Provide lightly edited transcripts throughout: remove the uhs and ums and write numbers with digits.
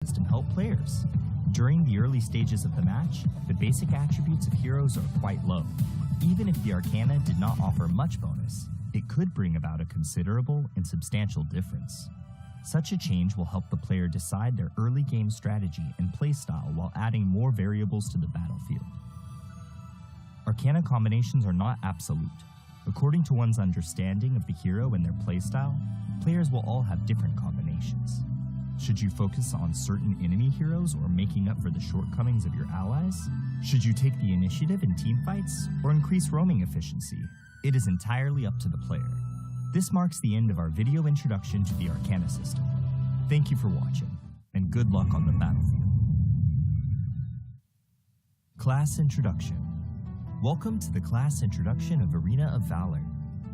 system help players. During the early stages of the match, the basic attributes of heroes are quite low. Even if the Arcana did not offer much bonus, it could bring about a considerable and substantial difference. Such a change will help the player decide their early game strategy and playstyle while adding more variables to the battlefield. Arcana combinations are not absolute. According to one's understanding of the hero and their playstyle, players will all have different combinations. Should you focus on certain enemy heroes or making up for the shortcomings of your allies? Should you take the initiative in teamfights or increase roaming efficiency? It is entirely up to the player. This marks the end of our video introduction to the Arcana system. Thank you for watching, and good luck on the battlefield. Class Introduction. Welcome to the class introduction of Arena of Valor.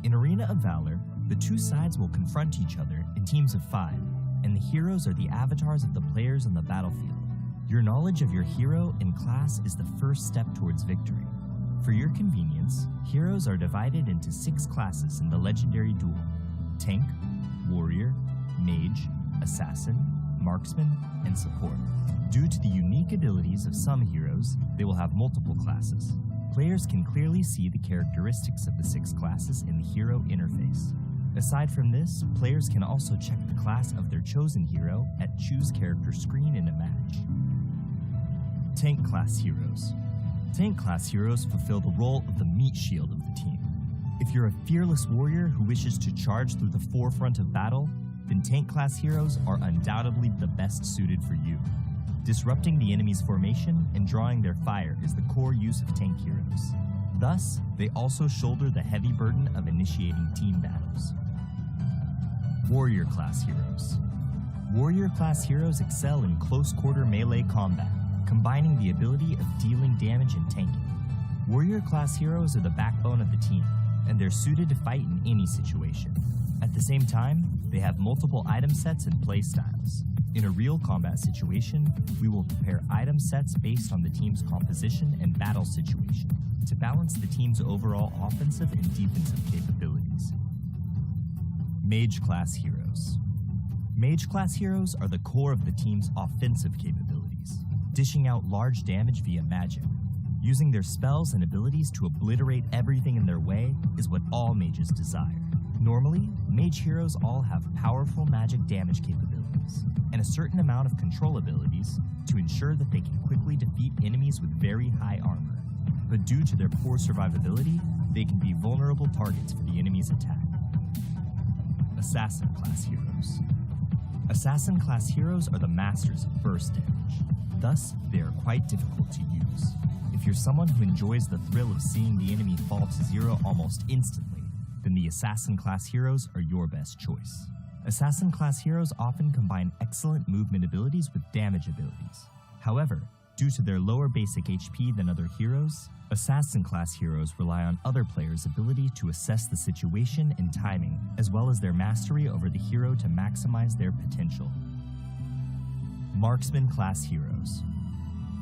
In Arena of Valor, the two sides will confront each other in teams of 5, and the heroes are the avatars of the players on the battlefield. Your knowledge of your hero and class is the first step towards victory. For your convenience, heroes are divided into 6 classes in the legendary duel: Tank, Warrior, Mage, Assassin, Marksman, and Support. Due to the unique abilities of some heroes, they will have multiple classes. Players can clearly see the characteristics of the 6 classes in the hero interface. Aside from this, players can also check the class of their chosen hero at Choose Character screen in a match. Tank class heroes. Tank class heroes fulfill the role of the meat shield of the team. If you're a fearless warrior who wishes to charge through the forefront of battle, then tank class heroes are undoubtedly the best suited for you. Disrupting the enemy's formation and drawing their fire is the core use of tank heroes. Thus, they also shoulder the heavy burden of initiating team battles. Warrior class heroes. Warrior class heroes excel in close quarter melee combat, combining the ability of dealing damage and tanking. Warrior class heroes are the backbone of the team, and they're suited to fight in any situation. At the same time, they have multiple item sets and playstyles. In a real combat situation, we will prepare item sets based on the team's composition and battle situation to balance the team's overall offensive and defensive capabilities. Mage class heroes. Mage class heroes are the core of the team's offensive capabilities, dishing out large damage via magic. Using their spells and abilities to obliterate everything in their way is what all mages desire. Normally, mage heroes all have powerful magic damage capabilities and a certain amount of control abilities to ensure that they can quickly defeat enemies with very high armor. But due to their poor survivability, they can be vulnerable targets for the enemy's attack. Assassin class heroes. Assassin class heroes are the masters of burst damage. Thus, they are quite difficult to use. If you're someone who enjoys the thrill of seeing the enemy fall to 0 almost instantly, then the Assassin class heroes are your best choice. Assassin class heroes often combine excellent movement abilities with damage abilities. However, due to their lower basic HP than other heroes, Assassin class heroes rely on other players' ability to assess the situation and timing, as well as their mastery over the hero to maximize their potential. Marksman class heroes.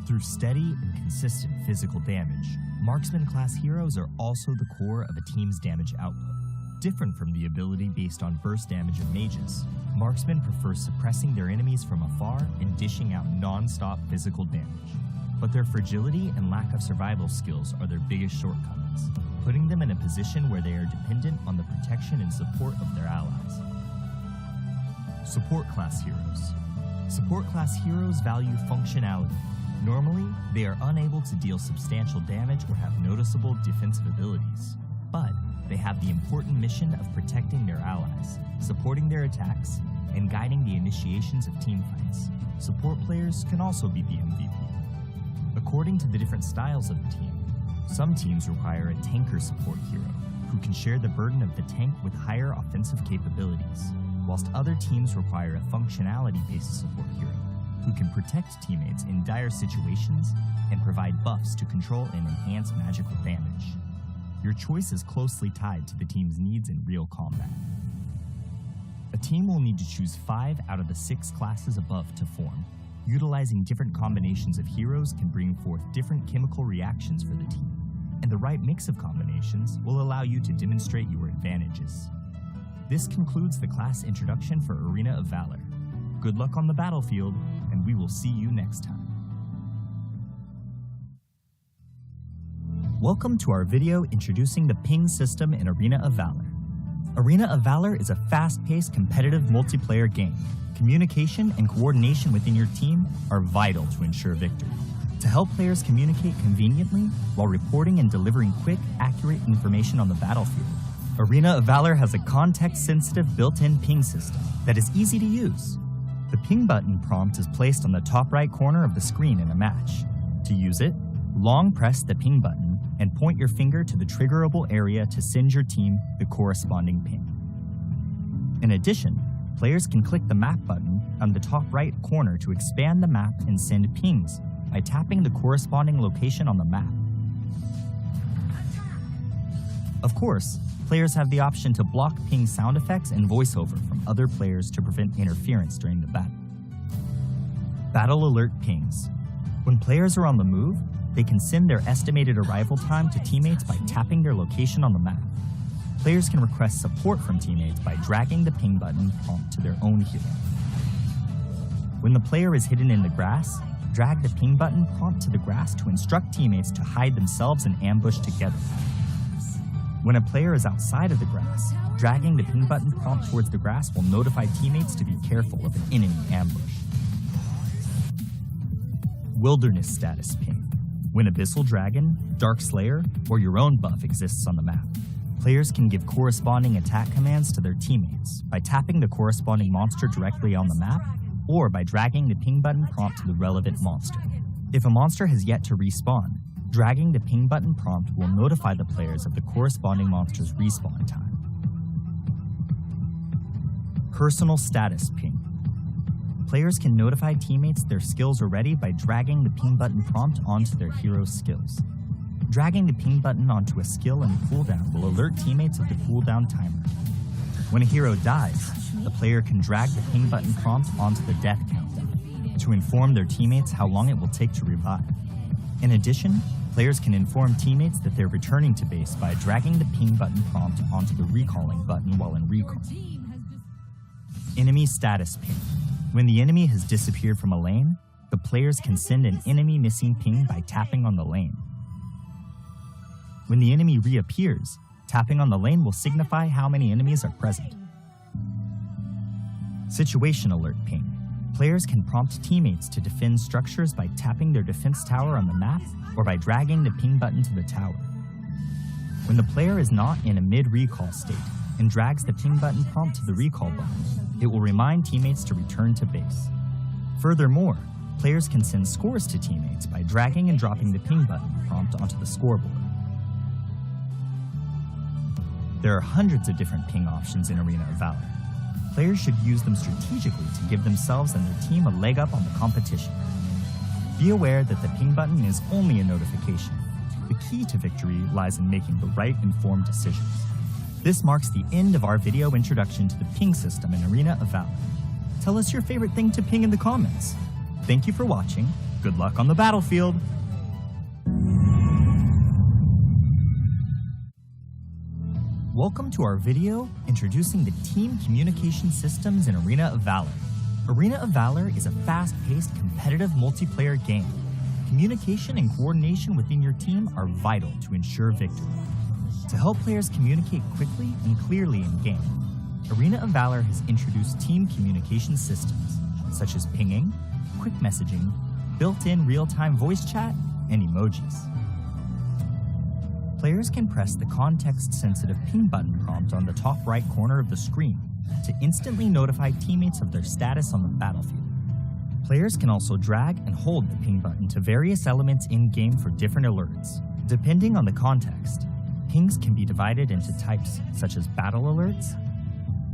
Through steady and consistent physical damage, Marksman class heroes are also the core of a team's damage output. Different from the ability based on burst damage of mages, Marksmen prefer suppressing their enemies from afar and dishing out non-stop physical damage. But their fragility and lack of survival skills are their biggest shortcomings, putting them in a position where they are dependent on the protection and support of their allies. Support class heroes. Support class heroes value functionality. Normally, they are unable to deal substantial damage or have noticeable defensive abilities, but they have the important mission of protecting their allies, supporting their attacks, and guiding the initiations of teamfights. Support players can also be the MVP. According to the different styles of the team, some teams require a tanker support hero who can share the burden of the tank with higher offensive capabilities, whilst other teams require a functionality-based support hero who can protect teammates in dire situations and provide buffs to control and enhance magical damage. Your choice is closely tied to the team's needs in real combat. A team will need to choose 5 out of the 6 classes above to form. Utilizing different combinations of heroes can bring forth different chemical reactions for the team, and the right mix of combinations will allow you to demonstrate your advantages. This concludes the class introduction for Arena of Valor. Good luck on the battlefield, and we will see you next time. Welcome to our video introducing the ping system in Arena of Valor. Arena of Valor is a fast-paced, competitive multiplayer game. Communication and coordination within your team are vital to ensure victory. To help players communicate conveniently while reporting and delivering quick, accurate information on the battlefield, Arena of Valor has a context-sensitive built-in ping system that is easy to use. The ping button prompt is placed on the top right corner of the screen in a match. To use it, long press the ping button and point your finger to the triggerable area to send your team the corresponding ping. In addition, players can click the map button on the top right corner to expand the map and send pings by tapping the corresponding location on the map. Of course, players have the option to block ping sound effects and voiceover from other players to prevent interference during the battle. Battle alert pings. When players are on the move, they can send their estimated arrival time to teammates by tapping their location on the map. Players can request support from teammates by dragging the ping button prompt to their own hero. When the player is hidden in the grass, drag the ping button prompt to the grass to instruct teammates to hide themselves and ambush together. When a player is outside of the grass, dragging the ping button prompt towards the grass will notify teammates to be careful of an enemy ambush. Wilderness status ping. When Abyssal Dragon, Dark Slayer, or your own buff exists on the map, players can give corresponding attack commands to their teammates by tapping the corresponding monster directly on the map or by dragging the ping button prompt to the relevant monster. If a monster has yet to respawn, dragging the ping button prompt will notify the players of the corresponding monster's respawn time. Personal status ping. Players can notify teammates their skills are ready by dragging the ping button prompt onto their hero's skills. Dragging the ping button onto a skill in cooldown will alert teammates of the cooldown timer. When a hero dies, the player can drag the ping button prompt onto the death countdown to inform their teammates how long it will take to revive. In addition, players can inform teammates that they're returning to base by dragging the ping button prompt onto the recalling button while in recall. Enemy status ping. When the enemy has disappeared from a lane, the players can send an enemy missing ping by tapping on the lane. When the enemy reappears, tapping on the lane will signify how many enemies are present. Situation alert ping. Players can prompt teammates to defend structures by tapping their defense tower on the map or by dragging the ping button to the tower. When the player is not in a mid-recall state and drags the ping button prompt to the recall button, it will remind teammates to return to base. Furthermore, players can send scores to teammates by dragging and dropping the ping button prompt onto the scoreboard. There are hundreds of different ping options in Arena of Valor. Players should use them strategically to give themselves and their team a leg up on the competition. Be aware that the ping button is only a notification. The key to victory lies in making the right informed decisions. This marks the end of our video introduction to the ping system in Arena of Valor. Tell us your favorite thing to ping in the comments. Thank you for watching. Good luck on the battlefield. Welcome to our video introducing the team communication systems in Arena of Valor. Arena of Valor is a fast-paced, competitive multiplayer game. Communication and coordination within your team are vital to ensure victory. To help players communicate quickly and clearly in-game, Arena of Valor has introduced team communication systems, such as pinging, quick messaging, built-in real-time voice chat, and emojis. Players can press the context-sensitive ping button prompt on the top right corner of the screen to instantly notify teammates of their status on the battlefield. Players can also drag and hold the ping button to various elements in-game for different alerts. Depending on the context, pings can be divided into types such as battle alerts,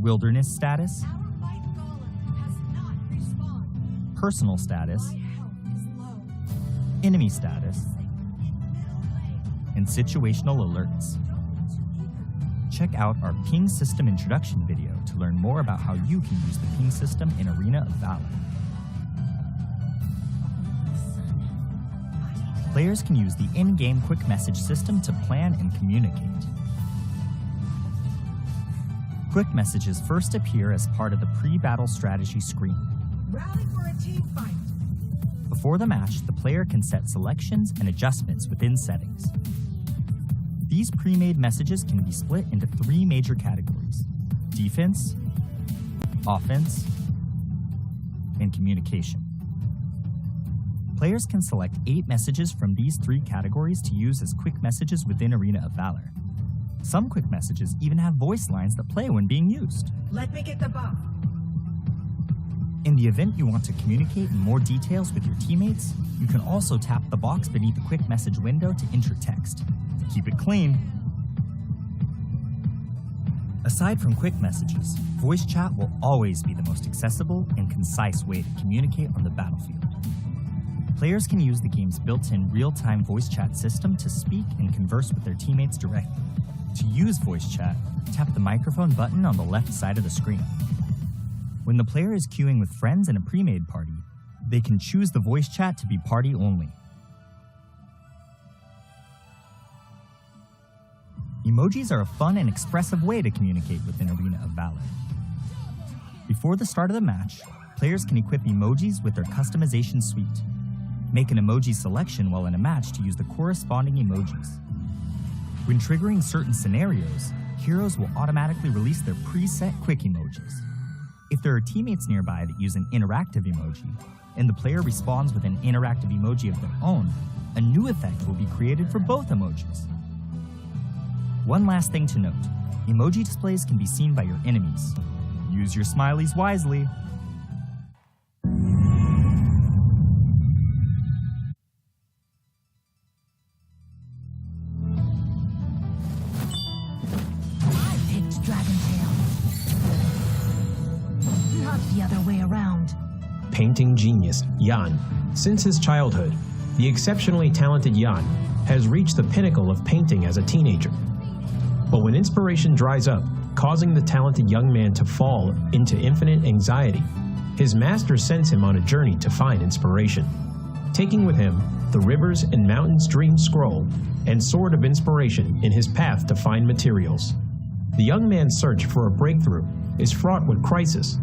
wilderness status, personal status, enemy status, and situational alerts. Check out our ping system introduction video to learn more about how you can use the ping system in Arena of Valor. Players can use the in-game quick message system to plan and communicate. Quick messages first appear as part of the pre-battle strategy screen. Rally for a team fight. Before the match, the player can set selections and adjustments within settings. These pre-made messages can be split into 3 major categories: defense, offense, and communication. Players can select 8 messages from these 3 categories to use as quick messages within Arena of Valor. Some quick messages even have voice lines that play when being used. Let me get the buff. In the event you want to communicate in more details with your teammates, you can also tap the box beneath the quick message window to enter text. Keep it clean. Aside from quick messages, voice chat will always be the most accessible and concise way to communicate on the battlefield. Players can use the game's built-in real-time voice chat system to speak and converse with their teammates directly. To use voice chat, tap the microphone button on the left side of the screen. When the player is queuing with friends in a pre-made party, they can choose the voice chat to be party only. Emojis are a fun and expressive way to communicate within Arena of Valor. Before the start of the match, players can equip emojis with their customization suite. Make an emoji selection while in a match to use the corresponding emojis. When triggering certain scenarios, heroes will automatically release their preset quick emojis. If there are teammates nearby that use an interactive emoji, and the player responds with an interactive emoji of their own, a new effect will be created for both emojis. One last thing to note, emoji displays can be seen by your enemies. Use your smileys wisely. The other way around. Painting genius, Jan. Since his childhood, the exceptionally talented Jan has reached the pinnacle of painting as a teenager. But when inspiration dries up, causing the talented young man to fall into infinite anxiety, his master sends him on a journey to find inspiration, taking with him the Rivers and Mountains Dream Scroll and Sword of Inspiration in his path to find materials. The young man's search for a breakthrough is fraught with crisis,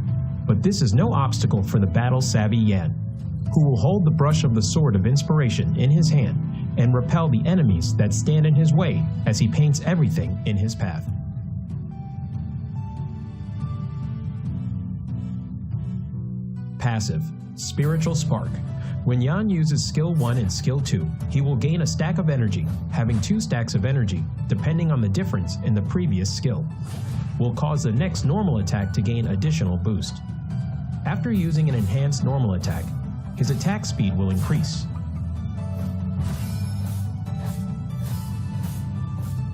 but this is no obstacle for the battle-savvy Jan, who will hold the brush of the Sword of Inspiration in his hand and repel the enemies that stand in his way as he paints everything in his path. Passive, Spiritual Spark. When Jan uses Skill 1 and Skill 2, he will gain a stack of energy, having 2 stacks of energy, depending on the difference in the previous skill. Will cause the next normal attack to gain additional boost. After using an enhanced normal attack, his attack speed will increase.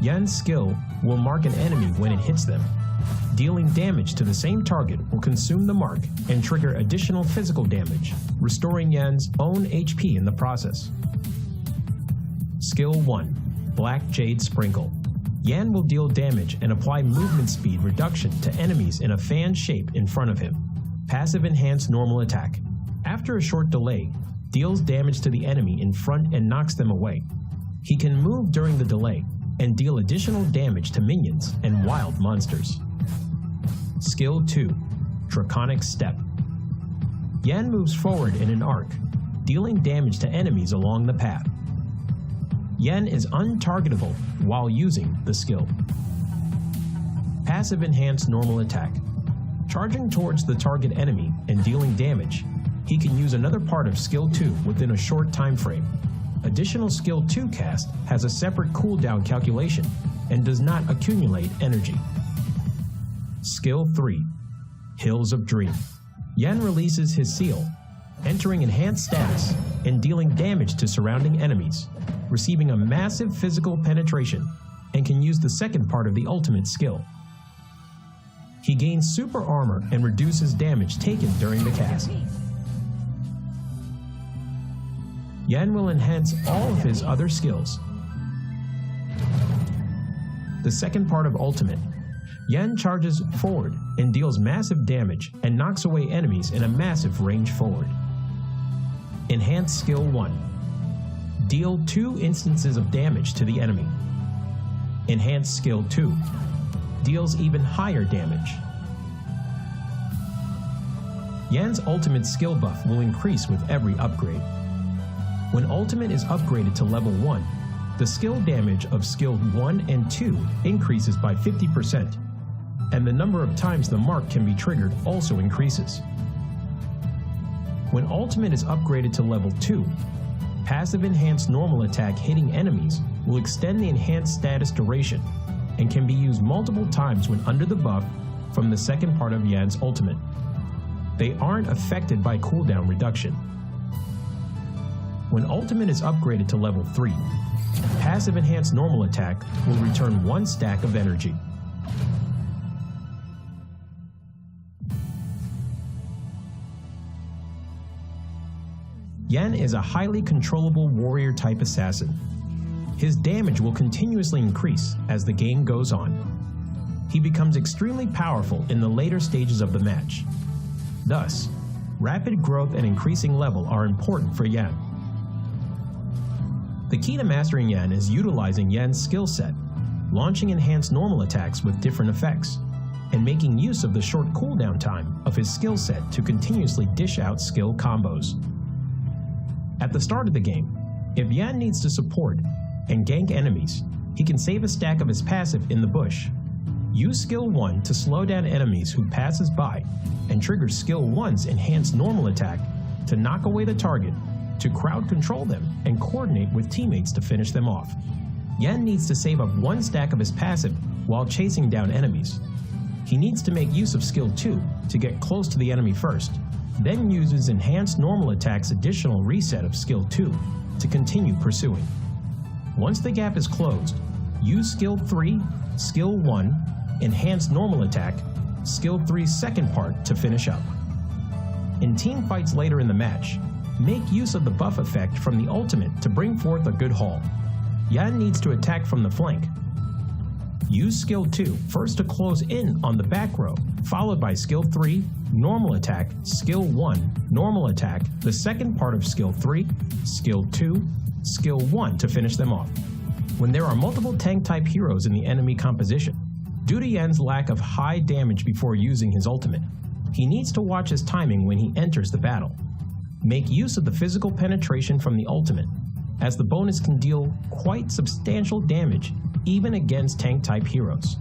Jan's skill will mark an enemy when it hits them. Dealing damage to the same target will consume the mark and trigger additional physical damage, restoring Jan's own HP in the process. Skill 1, Black Jade Sprinkle. Jan will deal damage and apply movement speed reduction to enemies in a fan shape in front of him. Passive enhanced normal attack. After a short delay, deals damage to the enemy in front and knocks them away. He can move during the delay and deal additional damage to minions and wild monsters. Skill 2, Draconic Step. Jan moves forward in an arc, dealing damage to enemies along the path. Jan is untargetable while using the skill. Passive enhanced normal attack. Charging towards the target enemy and dealing damage, he can use another part of Skill 2 within a short time frame. Additional Skill 2 cast has a separate cooldown calculation and does not accumulate energy. Skill 3, Hills of Dream. Jan releases his seal, entering enhanced status and dealing damage to surrounding enemies, receiving a massive physical penetration, and can use the second part of the ultimate skill. He gains super armor and reduces damage taken during the cast. Jan will enhance all of his other skills. The second part of Ultimate. Jan charges forward and deals massive damage and knocks away enemies in a massive range forward. Enhanced Skill 1. Deal 2 instances of damage to the enemy. Enhanced Skill 2. Deals even higher damage. Jan's ultimate skill buff will increase with every upgrade. When ultimate is upgraded to level 1, the skill damage of skill 1 and 2 increases by 50%, and the number of times the mark can be triggered also increases. When ultimate is upgraded to level 2, passive enhanced normal attack hitting enemies will extend the enhanced status duration and can be used multiple times when under the buff from the second part of Yan's ultimate. They aren't affected by cooldown reduction. When ultimate is upgraded to level 3, passive enhanced normal attack will return 1 stack of energy. Yan is a highly controllable warrior-type assassin. His damage will continuously increase as the game goes on. He becomes extremely powerful in the later stages of the match. Thus, rapid growth and increasing level are important for Yan. The key to mastering Yan is utilizing Yan's skill set, launching enhanced normal attacks with different effects, and making use of the short cooldown time of his skill set to continuously dish out skill combos. At the start of the game, if Yan needs to support and gank enemies, he can save a stack of his passive in the bush. Use skill 1 to slow down enemies who passes by, and trigger skill 1's enhanced normal attack to knock away the target, to crowd control them and coordinate with teammates to finish them off. Yan needs to save up 1 stack of his passive while chasing down enemies. He needs to make use of skill 2 to get close to the enemy first, then uses enhanced normal attack's additional reset of skill 2 to continue pursuing. Once the gap is closed, use skill 3, skill 1, enhanced normal attack, skill 3's second part to finish up. In team fights later in the match, make use of the buff effect from the ultimate to bring forth a good haul. Yan needs to attack from the flank. Use skill 2 first to close in on the back row, followed by skill 3, normal attack, skill 1, normal attack, the second part of skill 3, skill 2, skill 1 to finish them off. When there are multiple tank type heroes in the enemy composition, due to Yan's lack of high damage before using his ultimate, he needs to watch his timing when he enters the battle. Make use of the physical penetration from the ultimate, as the bonus can deal quite substantial damage even against tank type heroes.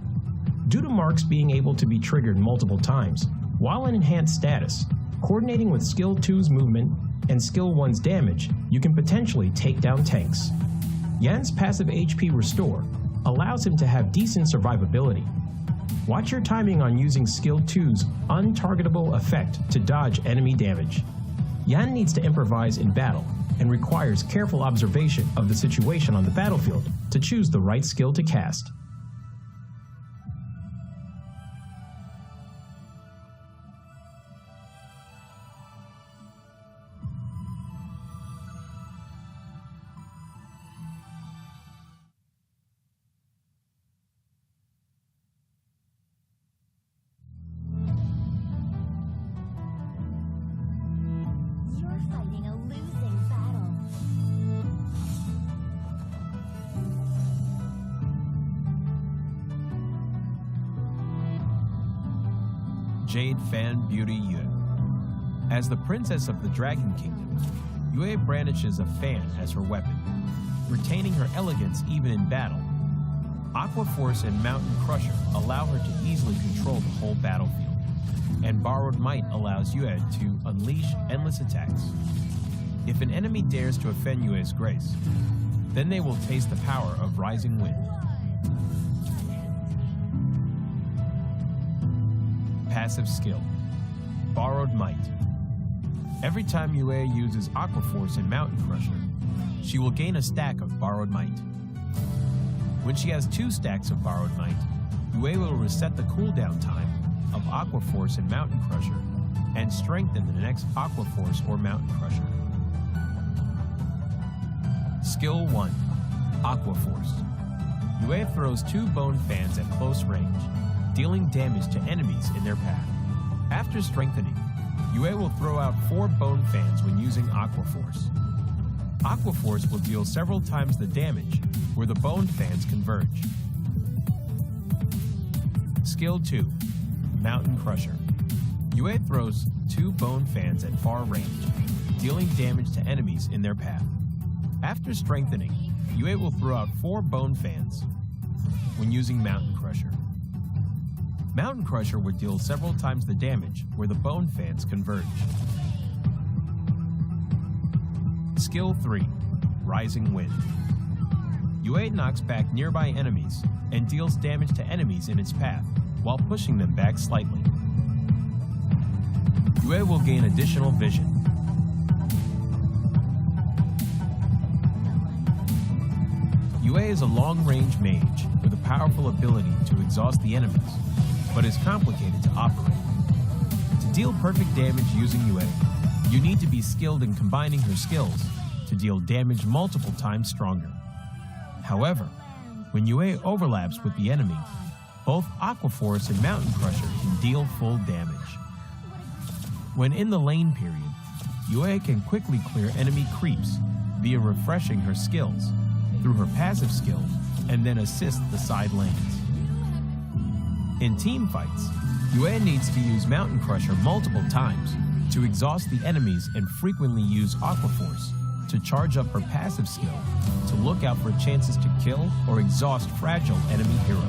Due to marks being able to be triggered multiple times, while in enhanced status, coordinating with skill 2's movement and skill 1's damage, you can potentially take down tanks. Yan's passive HP Restore allows him to have decent survivability. Watch your timing on using skill 2's untargetable effect to dodge enemy damage. Yan needs to improvise in battle and requires careful observation of the situation on the battlefield to choose the right skill to cast. Jade Fan Beauty Yue. As the princess of the Dragon Kingdom, Yue brandishes a fan as her weapon, retaining her elegance even in battle. Aqua Force and Mountain Crusher allow her to easily control the whole battlefield, and Borrowed Might allows Yue to unleash endless attacks. If an enemy dares to offend Yue's grace, then they will taste the power of Rising Wind. Passive skill, Borrowed Might. Every time Yue uses Aqua Force and Mountain Crusher, she will gain a stack of Borrowed Might. When she has 2 stacks of Borrowed Might, Yue will reset the cooldown time of Aqua Force and Mountain Crusher and strengthen the next Aqua Force or Mountain Crusher. Skill 1, Aqua Force. Yue throws 2 bone fans at close range, dealing damage to enemies in their path. After strengthening, Yue will throw out 4 bone fans when using Aqua Force. Aqua Force will deal several times the damage where the bone fans converge. Skill 2, Mountain Crusher. Yue throws 2 bone fans at far range, dealing damage to enemies in their path. After strengthening, Yue will throw out 4 bone fans when using Mountain Crusher. Mountain Crusher would deal several times the damage where the bone fans converge. Skill 3, Rising Wind. Yue knocks back nearby enemies and deals damage to enemies in its path while pushing them back slightly. Yue will gain additional vision. Yue is a long-range mage with a powerful ability to exhaust the enemies, but is complicated to operate. To deal perfect damage using Yue, you need to be skilled in combining her skills to deal damage multiple times stronger. However, when Yue overlaps with the enemy, both Aqua Force and Mountain Crusher can deal full damage. When in the lane period, Yue can quickly clear enemy creeps via refreshing her skills through her passive skill and then assist the side lanes. In team fights, Yue needs to use Mountain Crusher multiple times to exhaust the enemies and frequently use Aqua Force to charge up her passive skill to look out for chances to kill or exhaust fragile enemy heroes.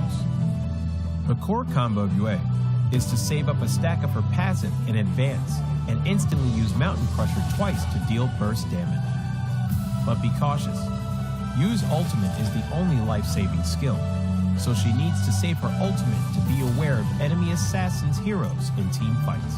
The core combo of Yue is to save up a stack of her passive in advance and instantly use Mountain Crusher twice to deal burst damage. But be cautious, Yu's ultimate is the only life-saving skill, so she needs to save her ultimate to be aware of enemy assassins' heroes in team fights.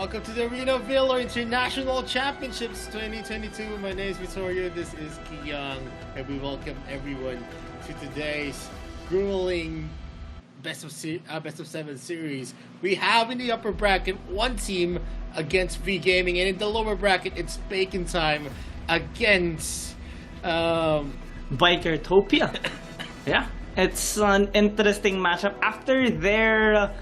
Welcome to the Arena of Valor International Championships 2022. My name is Vittorio, this is Kiyang, and we welcome everyone to today's grueling best of 7 series. We have in the upper bracket one team against V Gaming, and in the lower bracket it's Bacon Time against Bikertopia. Yeah, it's an interesting matchup after their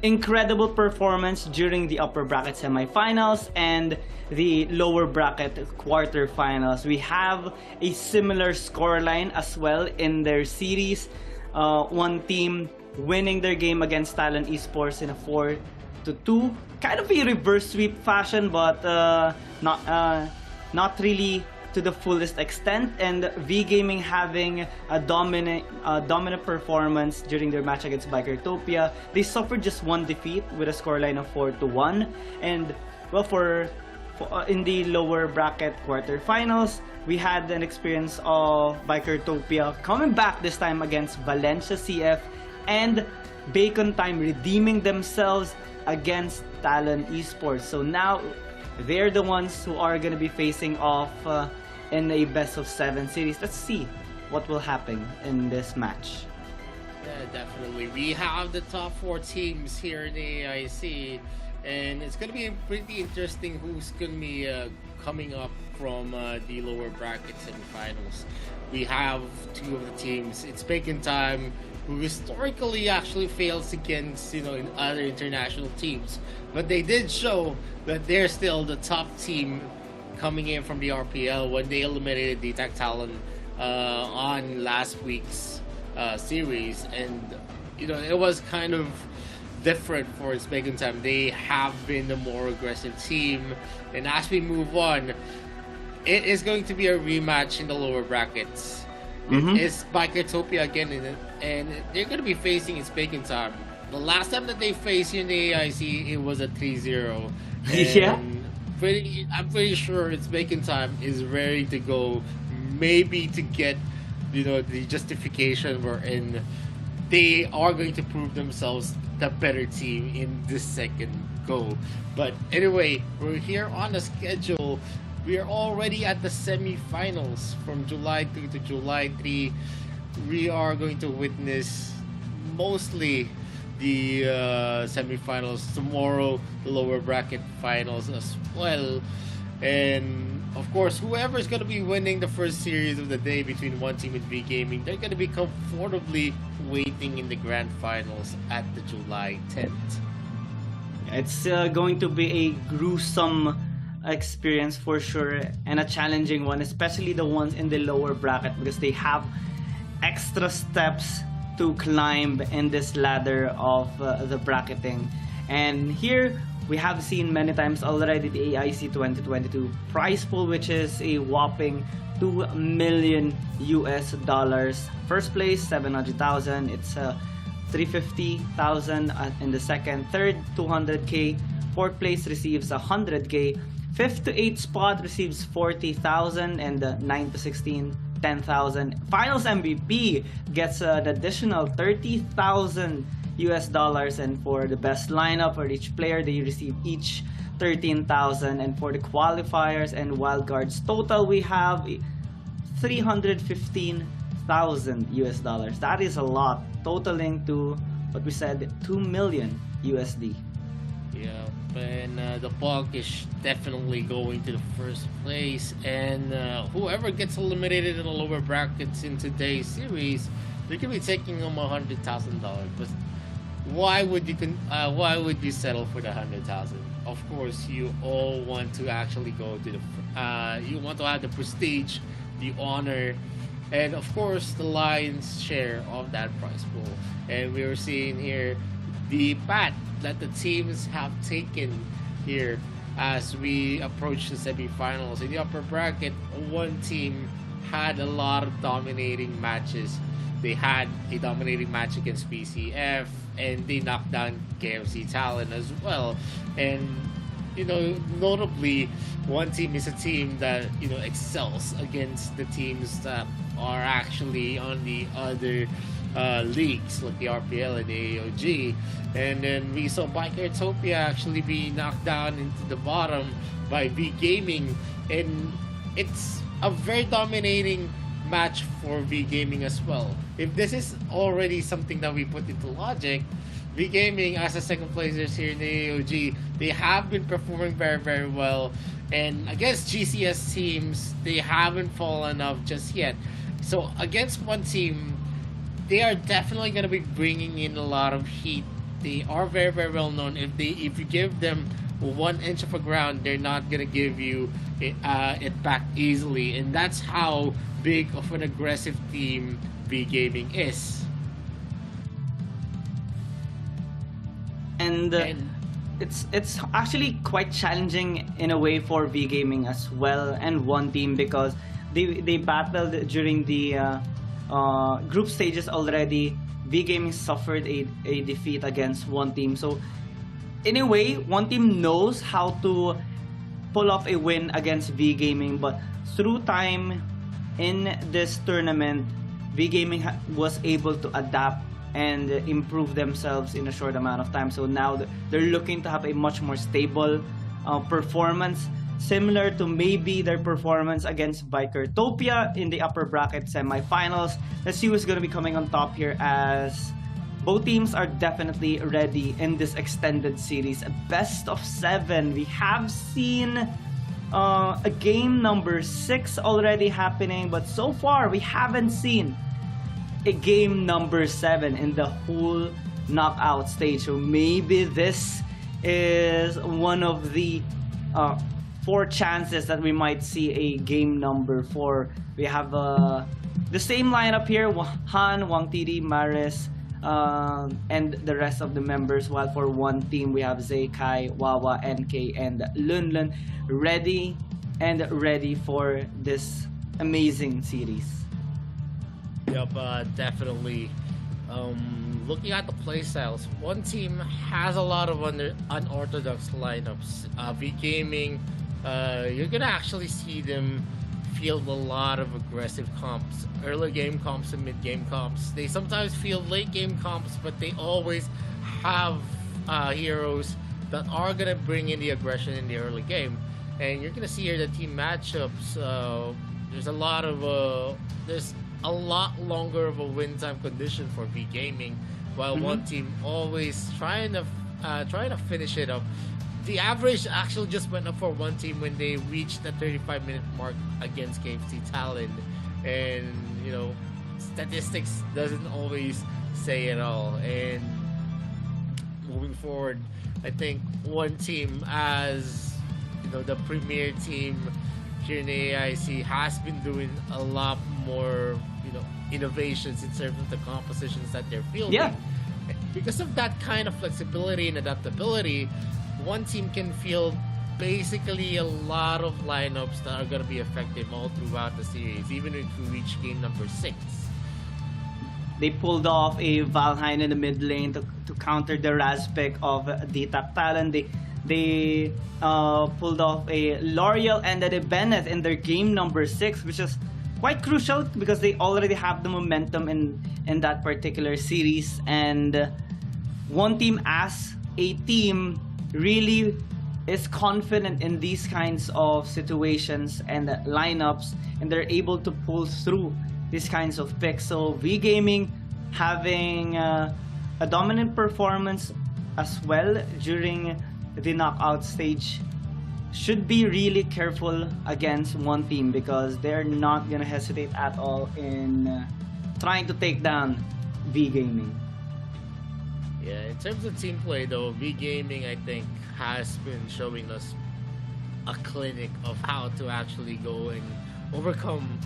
incredible performance during the upper bracket semifinals and the lower bracket quarterfinals. We have a similar scoreline as well in their series. One team winning their game against Talon Esports in a 4-2, kind of a reverse sweep fashion, but not really to the fullest extent, and V Gaming having a dominant performance during their match against Bikertopia. They suffered just one defeat with a scoreline of 4-1, and well, for in the lower bracket quarterfinals, we had an experience of Bikertopia coming back this time against Valencia CF and Bacon Time redeeming themselves against Talon Esports. So now they're the ones who are going to be facing off in a best of 7 series. Let's see what will happen in this match. Yeah, definitely. We have the top 4 teams here in the AIC, and it's going to be pretty interesting who's going to be coming up from the lower bracket semifinals. We have 2 of the teams. It's Bacon Time, who historically actually fails against, in other international teams, but they did show that they're still the top team coming in from the RPL when they eliminated the Tech Talon on last week's series, and it was kind of different for its Bacon Time. They have been the more aggressive team, and as we move on, it is going to be a rematch in the lower brackets. It's Bikertopia again, and they're going to be facing its Bacon Time. The last time that they faced in the AIC, it was a 3-0. Yeah. I'm pretty sure its Bacon Time is ready to go, maybe to get, the justification wherein they are going to prove themselves the better team in this second go. But anyway, we're here on the schedule. We are already at the semi-finals from July 2 to July 3. We are going to witness mostly the semi-finals tomorrow, the lower bracket finals as well. And of course, whoever is going to be winning the first series of the day between one team and V Gaming, they're going to be comfortably waiting in the grand finals at the July 10th. It's going to be a gruesome experience for sure, and a challenging one, especially the ones in the lower bracket, because they have extra steps to climb in this ladder of the bracketing. And here we have seen many times already the AIC 2022 prize pool, which is a whopping $2 million. First place 700,000. It's 350,000 in the second. Third 200k. Fourth place receives 100k. 5th to 8th spot receives 40,000, and 9th to 16, 10,000. Finals MVP gets an additional $30,000, and for the best lineup for each player, they receive each 13,000. And for the qualifiers and wildcards total, we have $315,000. That is a lot, totaling to what we said, $2 million. Yeah, and the bulk is definitely going to the first place, and whoever gets eliminated in the lower brackets in today's series, they're gonna be taking home $100,000. But why would you settle for the $100,000? Of course, you all want to actually go to the you want to have the prestige, the honor, and of course the lion's share of that prize pool. And we're seeing here the path that the teams have taken here as we approach the semifinals. In the upper bracket, one team had a lot of dominating matches. They had a dominating match against PCF, and they knocked down KFC Talon as well. And notably, one team is a team that excels against the teams that are actually on the other leagues, like the RPL and the AOG. And then we saw Bikertopia actually be knocked down into the bottom by V Gaming, and it's a very dominating match for V Gaming as well. If this is already something that we put into logic, V Gaming as a second placers here in the AOG, they have been performing very, very well, and against GCS teams, they haven't fallen off just yet. So against one team, they are definitely going to be bringing in a lot of heat. They are very, very well known. If you give them 1 inch of a ground, they're not going to give you it back easily, and that's how big of an aggressive team V Gaming is. And it's actually quite challenging in a way for V Gaming as well and one team, because they battled during the group stages already. V Gaming suffered a defeat against one team, so in a way one team knows how to pull off a win against V Gaming, but through time in this tournament, V Gaming was able to adapt and improve themselves in a short amount of time. So now they're looking to have a much more stable performance, similar to maybe their performance against Bikertopia in the upper bracket semifinals. Let's see who's going to be coming on top here, as both teams are definitely ready in this extended series. A best of 7. We have seen a game number 6 already happening, but so far we haven't seen a game number 7 in the whole knockout stage. So maybe this is one of the 4 chances that we might see a game number 4. We have the same lineup here: Han, Wang Tiri, Maris, and the rest of the members, while for one team we have Zay, Kai, Wawa, NK, and Lunlun ready for this amazing series. Yep, definitely. Looking at the playstyles, one team has a lot of unorthodox lineups. V Gaming, you're gonna actually see them field a lot of aggressive comps, early game comps and mid game comps. They sometimes field late game comps, but they always have heroes that are gonna bring in the aggression in the early game. And you're gonna see here the team matchups. There's a lot longer of a win time condition for V Gaming, while one team always trying to finish it up. The average actually just went up for one team when they reached the 35-minute mark against KFC Talon, and statistics doesn't always say it all. And moving forward, I think one team, as the premier team here in the AIC, has been doing a lot more innovations in terms of the compositions that they're fielding. Yeah. Because of that kind of flexibility and adaptability, one team can field basically a lot of lineups that are going to be effective all throughout the series, even if we reach game number 6. They pulled off a Valheim in the mid lane to counter the Razpek of DTAC Talon. They pulled off a L'Oreal and a Bennett in their game number 6, which is quite crucial because they already have the momentum in that particular series. And one team as a team really is confident in these kinds of situations and lineups, and they're able to pull through these kinds of picks. So V Gaming having a dominant performance as well during the knockout stage should be really careful against one team, because they're not gonna hesitate at all in trying to take down V Gaming. Yeah, in terms of team play though, V Gaming I think has been showing us a clinic of how to actually go and overcome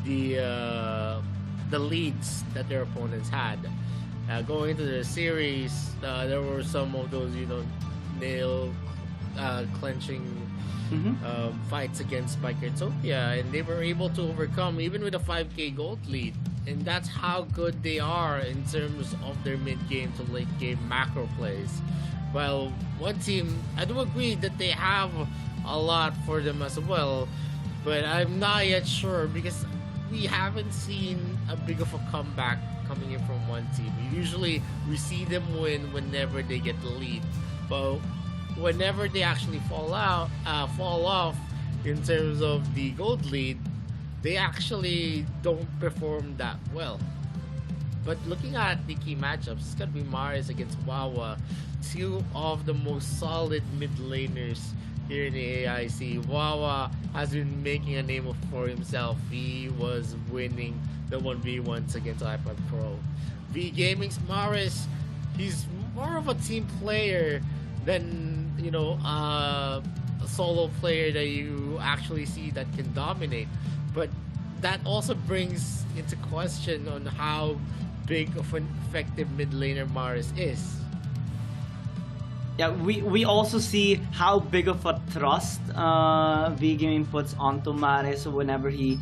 the leads that their opponents had. Going into the series, there were some of those nail clenching fights against Bikertopia, and they were able to overcome even with a 5k gold lead. And that's how good they are in terms of their mid-game to late-game macro plays. While one team, I do agree that they have a lot for them as well, but I'm not yet sure because we haven't seen a big of a comeback coming in from one team. Usually we see them win whenever they get the lead, but whenever they actually fall off in terms of the gold lead, they actually don't perform that well. But looking at the key matchups, it's gonna be Maris against Wawa, two of the most solid mid laners here in the AIC. Wawa has been making a name for himself. He was winning the 1v1s against iPad Pro. V Gaming's Maris, he's more of a team player than, you know, a solo player that you actually see that can dominate. But that also brings into question on how big of an effective mid laner Maris is. Yeah, we also see how big of a trust V Gaming puts onto Maris whenever he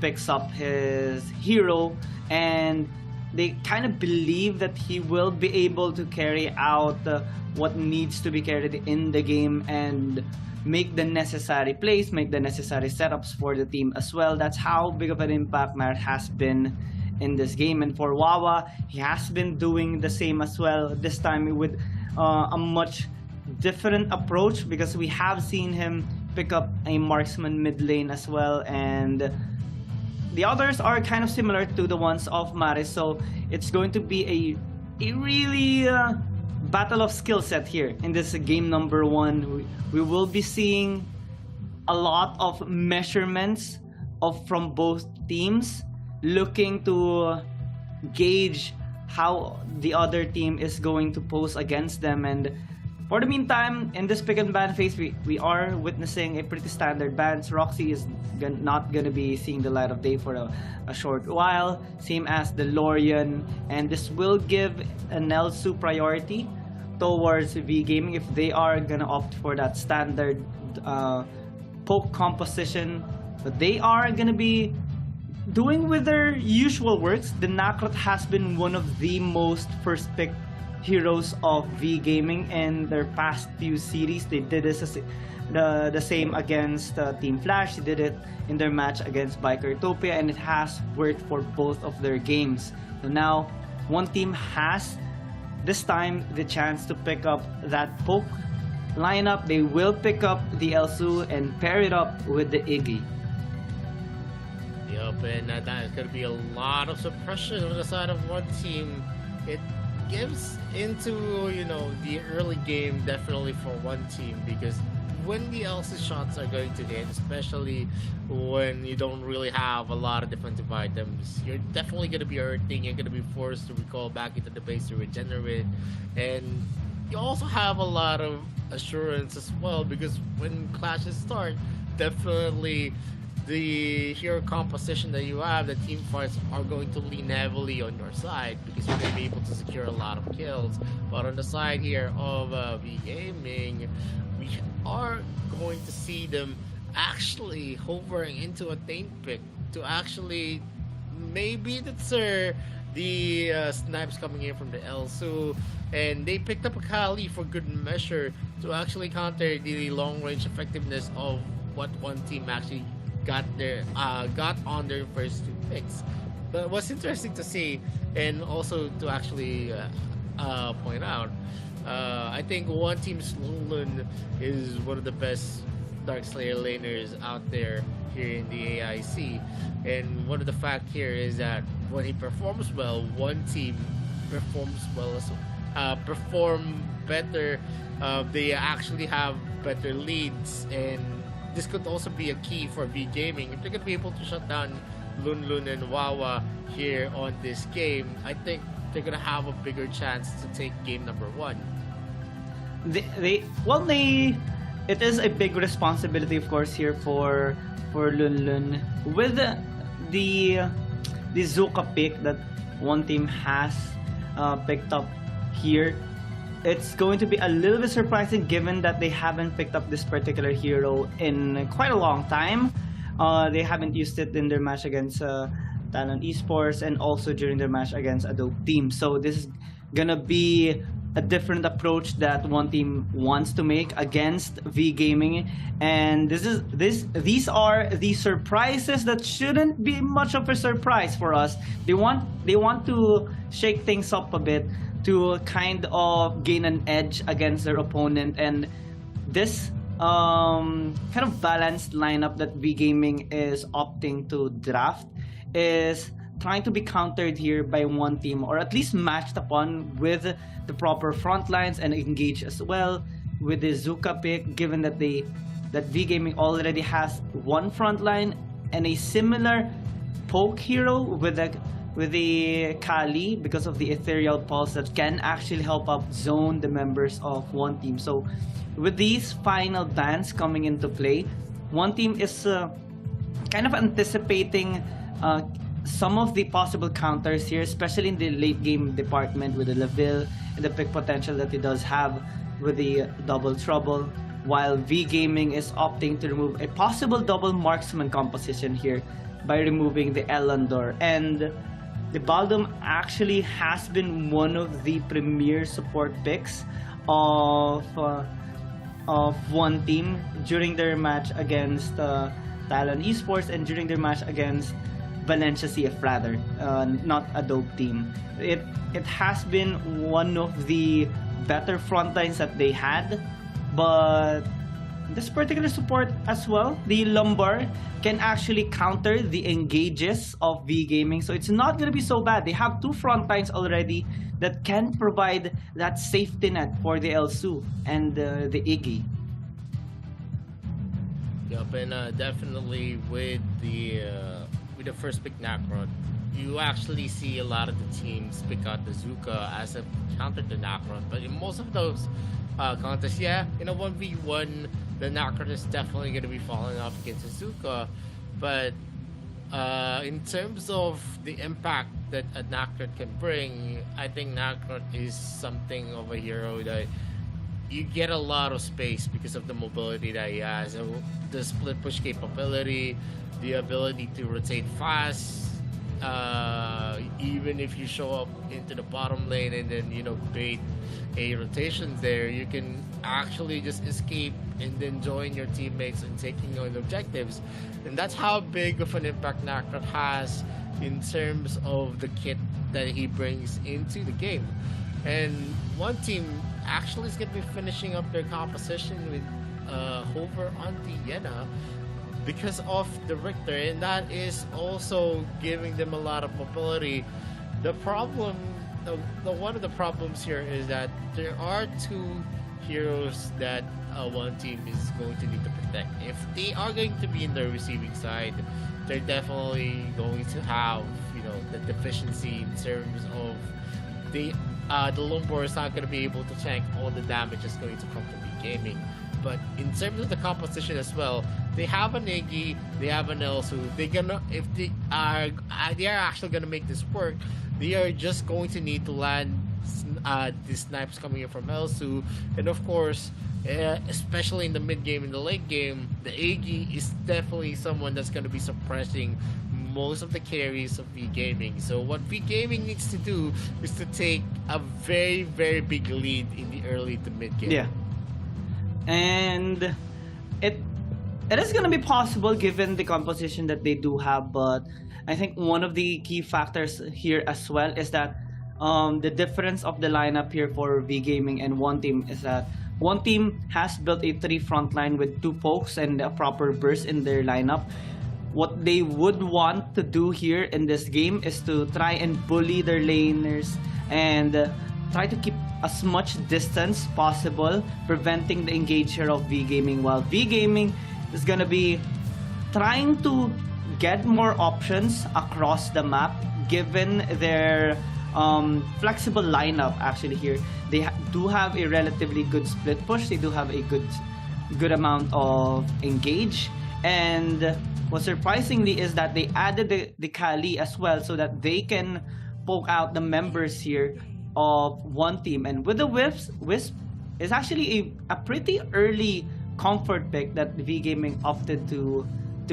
picks up his hero, and they kind of believe that he will be able to carry out what needs to be carried in the game and make the necessary plays, make the necessary setups for the team as well. That's how big of an impact Maris has been in this game. And for Wawa, he has been doing the same as well, this time with a much different approach, because we have seen him pick up a marksman mid lane as well, and the others are kind of similar to the ones of Maris. So it's going to be a really battle of skill set here in this game number 1. We will be seeing a lot of measurements from both teams, looking to gauge how the other team is going to pose against them. And for the meantime, in this pick and ban phase, we are witnessing a pretty standard bans. Roxy is not going to be seeing the light of day for a short while, same as the Lorian, and this will give an Elsu priority towards V Gaming if they are going to opt for that standard poke composition. But they are going to be doing with their usual works. The Nakrot has been one of the most first pick heroes of V Gaming in their past few series. They did this the same against Team Flash. They did it in their match against Bikertopia, and it has worked for both of their games. So now one team has this time the chance to pick up that poke lineup. They will pick up the Elsu and pair it up with the Iggy. Yup, and that is going to be a lot of suppression on the side of one team. It gives into, you know, the early game definitely for one team, because when the Elsa shots are going to hit, especially when you don't really have a lot of defensive items, you're definitely going to be hurting. You're going to be forced to recall back into the base to regenerate, and you also have a lot of assurance as well, because when clashes start, definitely the hero composition that you have, the team fights are going to lean heavily on your side, because you're going to be able to secure a lot of kills. But on the side here of V Gaming, we are going to see them actually hovering into a taint pick to actually maybe deter the snipes coming in from the Elsu, and they picked up a Kali for good measure to actually counter the long range effectiveness of what one team actually got on their first 2 picks. But what's interesting to see, and also to actually point out, I think one team's Lulun is one of the best Darkslayer laners out there here in the AIC. And one of the fact here is that when he performs well, one team performs well as perform better. They actually have better leads, and this could also be a key for V Gaming. If they're going to be able to shut down Lun and Wawa here on this game, I think they're going to have a bigger chance to take game number 1. It is a big responsibility, of course, here for Lun with the Zuka pick that one team has picked up here. It's going to be a little bit surprising, given that they haven't picked up this particular hero in quite a long time. They haven't used it in their match against Talon Esports, and also during their match against Adobe Team. So this is gonna be a different approach that one team wants to make against V Gaming, and these are the surprises that shouldn't be much of a surprise for us. They want to shake things up a bit to kind of gain an edge against their opponent, and this kind of balanced lineup that V Gaming is opting to draft is trying to be countered here by one team, or at least matched upon with the proper front lines and engage as well with the Zuka pick, given that V Gaming already has one front line and a similar poke hero with the Kali because of the ethereal pulse that can actually help up zone the members of one team. So with these final bans coming into play, one team is kind of anticipating some of the possible counters here, especially in the late game department with the Leville and the pick potential that he does have with the double trouble, while V Gaming is opting to remove a possible double marksman composition here by removing the Elandor. And the Baldum actually has been one of the premier support picks of one team during their match against Talon Esports and during their match against Valencia CF rather, not a dope team. It has been one of the better front lines that they had, but this particular support as well, the Lumbar, can actually counter the engages of V Gaming, so it's not gonna be so bad. They have two front lines already that can provide that safety net for the Elsu and the Iggy. Yup, and definitely with the first pick Nacron, you actually see a lot of the teams pick out the Zuka as a counter to Nacron. But in most of those contests, yeah, in a 1v1, the Nacron is definitely going to be falling off against the Zuka. But in terms of the impact that a Nacron can bring, I think Nacron is something of a hero that you get a lot of space because of the mobility that he has, and the split push capability, the ability to rotate fast, even if you show up into the bottom lane and then bait a rotation there, you can actually just escape and then join your teammates and taking on objectives. And that's how big of an impact Nacron has in terms of the kit that he brings into the game. And one team actually is going to be finishing up their composition with Hover on the Yena because of the Richter, and that is also giving them a lot of mobility. The problem, one of the problems here is that there are two heroes that one team is going to need to protect. If they are going to be in the receiving side, they're definitely going to have the deficiency in terms of the Lumbar is not going to be able to tank all the damage that's going to come from the gaming. But in terms of the composition as well, they have an Iggy, they have an Elsu. If they are actually gonna make this work, they are just going to need to land the snipes coming in from Elsu, and of course, especially in the mid game and the late game, the Iggy is definitely someone that's gonna be suppressing most of the carries of V Gaming. So what V Gaming needs to do is to take a very, very big lead in the early to mid game. Yeah. And it is going to be possible given the composition that they do have, but I think one of the key factors here as well is that the difference of the lineup here for V Gaming and one team is that one team has built a 3 front line with 2 pokes and a proper burst in their lineup. What they would want to do here in this game is to try and bully their laners and try to keep as much distance possible, preventing the engage here of V Gaming, while V Gaming is gonna be trying to get more options across the map given their flexible lineup. Actually here they do have a relatively good split push, they do have a good amount of engage, and what surprisingly is that they added the Kali as well so that they can poke out the members here of one team. And with the Wisp is actually a pretty early comfort pick that V Gaming opted to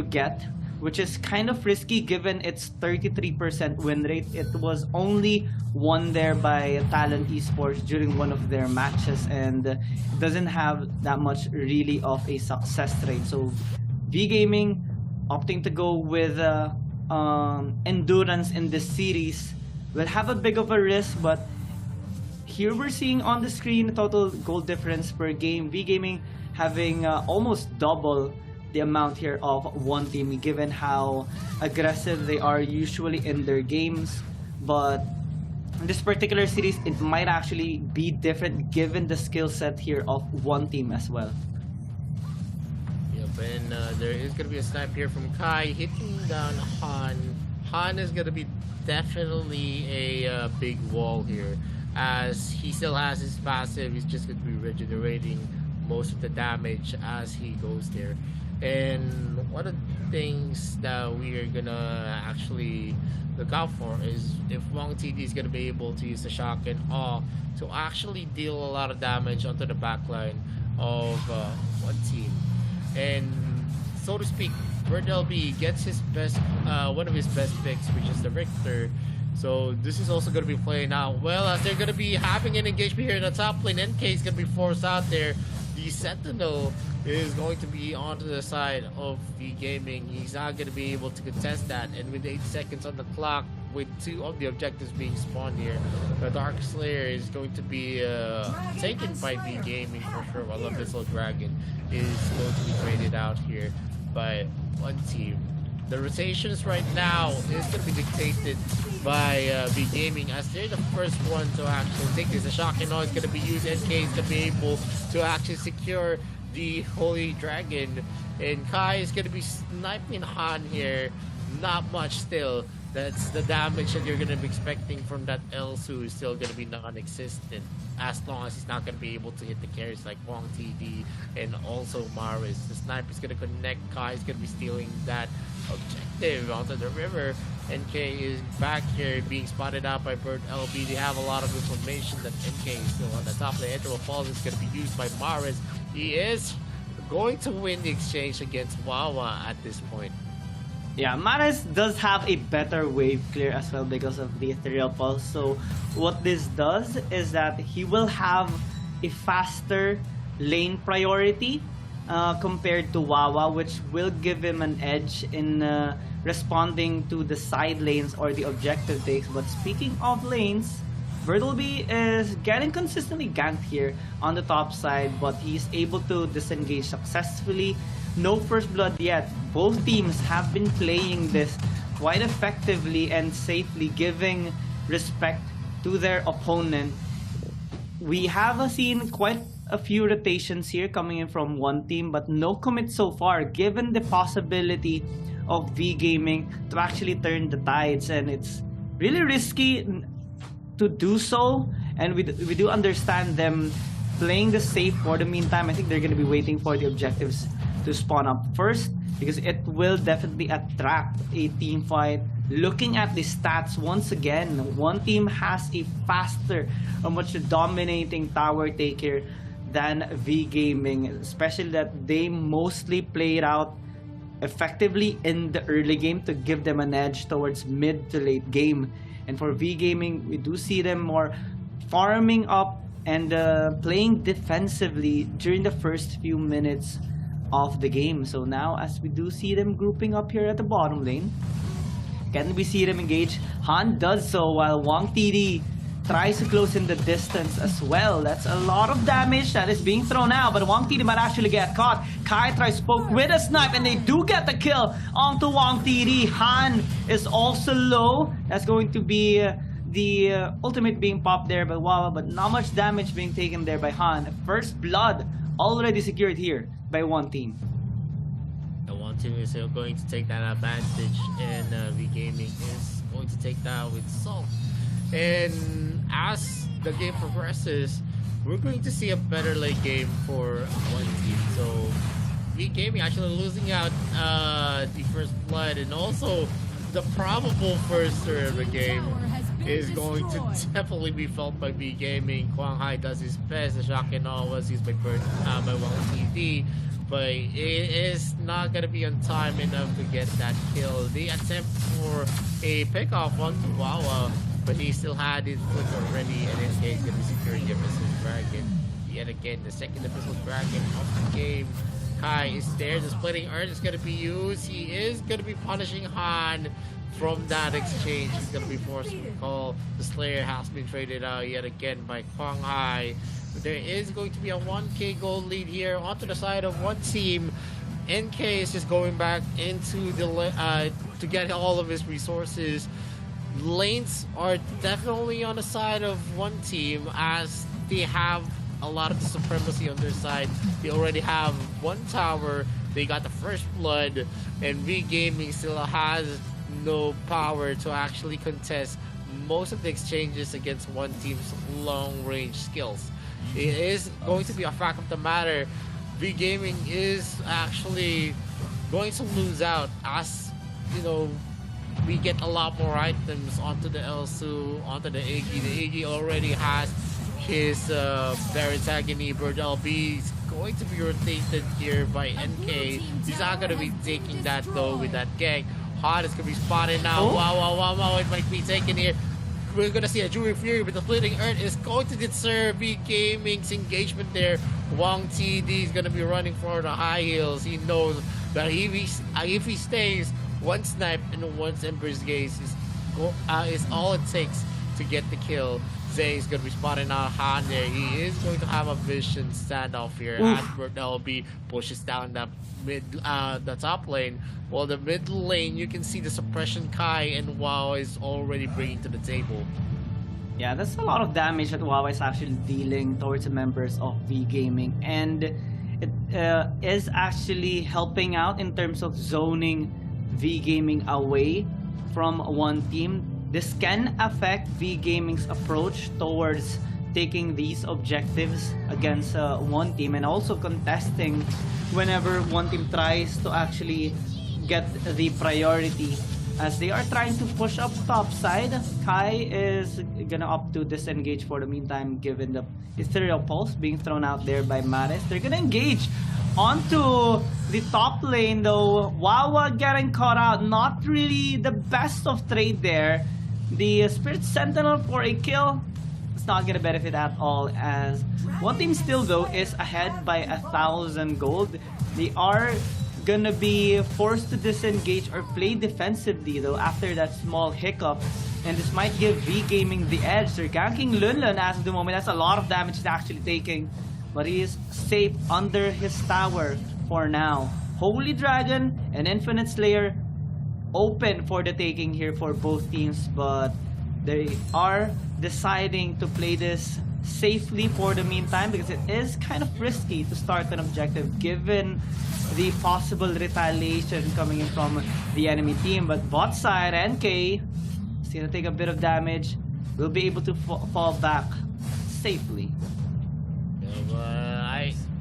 get which is kind of risky given its 33% win rate. It was only won there by Talent Esports during one of their matches, and it doesn't have that much really of a success rate. So V Gaming opting to go with endurance in this series will have a big of a risk, but here we're seeing on the screen the total goal difference per game. V Gaming having almost double the amount here of one team, given how aggressive they are usually in their games. But in this particular series, it might actually be different given the skill set here of one team as well. Yep, and there is going to be a snipe here from Kai hitting down Han. Han is going to be definitely a big wall here, as he still has his passive. He's just going to be regenerating most of the damage as he goes there. And one of the things that we are gonna actually look out for is if Wong TD is gonna be able to use the shock and awe to actually deal a lot of damage onto the backline of one team. And so to speak, Bird LB gets his best, one of his best picks, which is the Richter. So this is also going to be playing out well, as they're going to be having an engagement here in the top lane. NK is going to be forced out there. The Sentinel is going to be onto the side of V Gaming. He's not going to be able to contest that, and with 8 seconds on the clock, with 2 of the objectives being spawned here, the Dark Slayer is going to be taken by V Gaming for sure, while Abyssal Dragon is going to be traded out here by one team. The rotations right now is going to be dictated by V Gaming, as they're the first one to actually take this. The shocking noise is going to be used. NK is going to be able to actually secure the Holy Dragon, and Kai is going to be sniping Han here. Not much still. That's the damage that you're going to be expecting from that Elsu is still going to be non-existent, as long as he's not going to be able to hit the carries like Wong TD and also Maris. The sniper is going to connect. Kai is going to be stealing that objective onto the river. NK is back here being spotted out by Bird LB. They have a lot of information that NK is still on the top. The Interval Falls is going to be used by Maris. He is going to win the exchange against Wawa at this point. Yeah, Maris does have a better wave clear as well because of the Ethereal Pulse. So what this does is that he will have a faster lane priority compared to Wawa, which will give him an edge in responding to the side lanes or the objective takes. But speaking of lanes, Bertleby is getting consistently ganked here on the top side, but he's able to disengage successfully. No first blood yet. Both teams have been playing this quite effectively and safely, giving respect to their opponent. We have seen quite a few rotations here coming in from one team, but no commit so far, given the possibility of V Gaming to actually turn the tides, and it's really risky to do so, and we do understand them playing the safe for the meantime. I think they're going to be waiting for the objectives to spawn up first, because it will definitely attract a team fight. Looking at the stats once again, one team has a faster, a much dominating tower take here than V Gaming, especially that they mostly played out effectively in the early game to give them an edge towards mid to late game. And for V Gaming, we do see them more farming up and playing defensively during the first few minutes of the game. So now, as we do see them grouping up here at the bottom lane, can we see them engage? Han does so while Wong TD tries to close in the distance as well. That's a lot of damage that is being thrown out, but Wong TD might actually get caught. Kai tries poke with a snipe, and they do get the kill onto Wong TD. Han is also low. That's going to be the ultimate being popped there by Wawa, but not much damage being taken there by Han. First blood already secured here by one team. The one team is still going to take that advantage, and V Gaming is going to take that with salt. And as the game progresses, we're going to see a better late game for one team. So V Gaming actually losing out the first blood, and also the probable first third of the game is going to definitely be felt by V Gaming. Quang Hai does his best. The shock and all was used by Wong TD, but it is not gonna be on time enough to get that kill. The attempt for a pickoff onto Wawa, but he still had his foot already, and NK is gonna be securing the Missile Dragon. Yet again, the second Missile Dragon of the game. Kai is there, the splitting earth is gonna be used. He is gonna be punishing Han from that exchange. He's gonna be forced to call. The Slayer has been traded out yet again by Kwang Hai. But there is going to be a 1k gold lead here onto the side of one team. NK is just going back into the to get all of his resources. Lanes are definitely on the side of one team as they have a lot of the supremacy on their side. They already have one tower. They got the first blood, and V Gaming still has no power to actually contest most of the exchanges against one team's long range skills. It is going to be a fact of the matter. V Gaming is actually going to lose out as, you know, we get a lot more items onto the Elsu, onto the Iggy. The Iggy already has his Barrett's Agony. Bird LB is going to be rotated here by NK. He's not going to be taking that though with that gang. Hot is going to be spotted now. Wow, it might be taken here. We're going to see a Jury Fury, but the Splitting Earth is going to deter V Gaming's engagement there. Wang TD is going to be running for the high heels. He knows that if he stays, one snipe and one Emperor's Gaze is all it takes to get the kill. Zay is going to be spotting out Han there. He is going to have a vision standoff here as Bert LB pushes down that the top lane. While the mid lane, you can see the suppression Kai and WoW is already bringing to the table. Yeah, that's a lot of damage that WoW is actually dealing towards the members of V Gaming, and it is actually helping out in terms of zoning V Gaming away from one team. This can affect V Gaming's approach towards taking these objectives against one team, and also contesting whenever one team tries to actually get the priority, as they are trying to push up top side. Kai is gonna opt to disengage for the meantime, given the Ethereal Pulse being thrown out there by Maris. They're gonna engage onto the top lane though. Wawa getting caught out, not really the best of trade there. The Spirit Sentinel for a kill, it's not gonna benefit at all, as one team still though is ahead by 1,000 gold. They are gonna be forced to disengage or play defensively though after that small hiccup, and this might give V Gaming the edge. They're ganking Lunlun as of the moment. That's a lot of damage he's actually taking, but he is safe under his tower for now. Holy Dragon and Infinite Slayer open for the taking here for both teams, but they are deciding to play this safely for the meantime, because it is kind of risky to start an objective given the possible retaliation coming in from the enemy team. But bot side, NK is gonna take a bit of damage, will be able to fall back safely.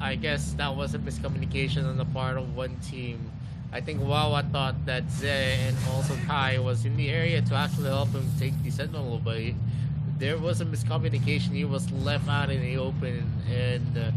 I guess that was a miscommunication on the part of one team. I think Wawa thought that Zay and also Kai was in the area to actually help him take the Sentinel, but there was a miscommunication. He was left out in the open, and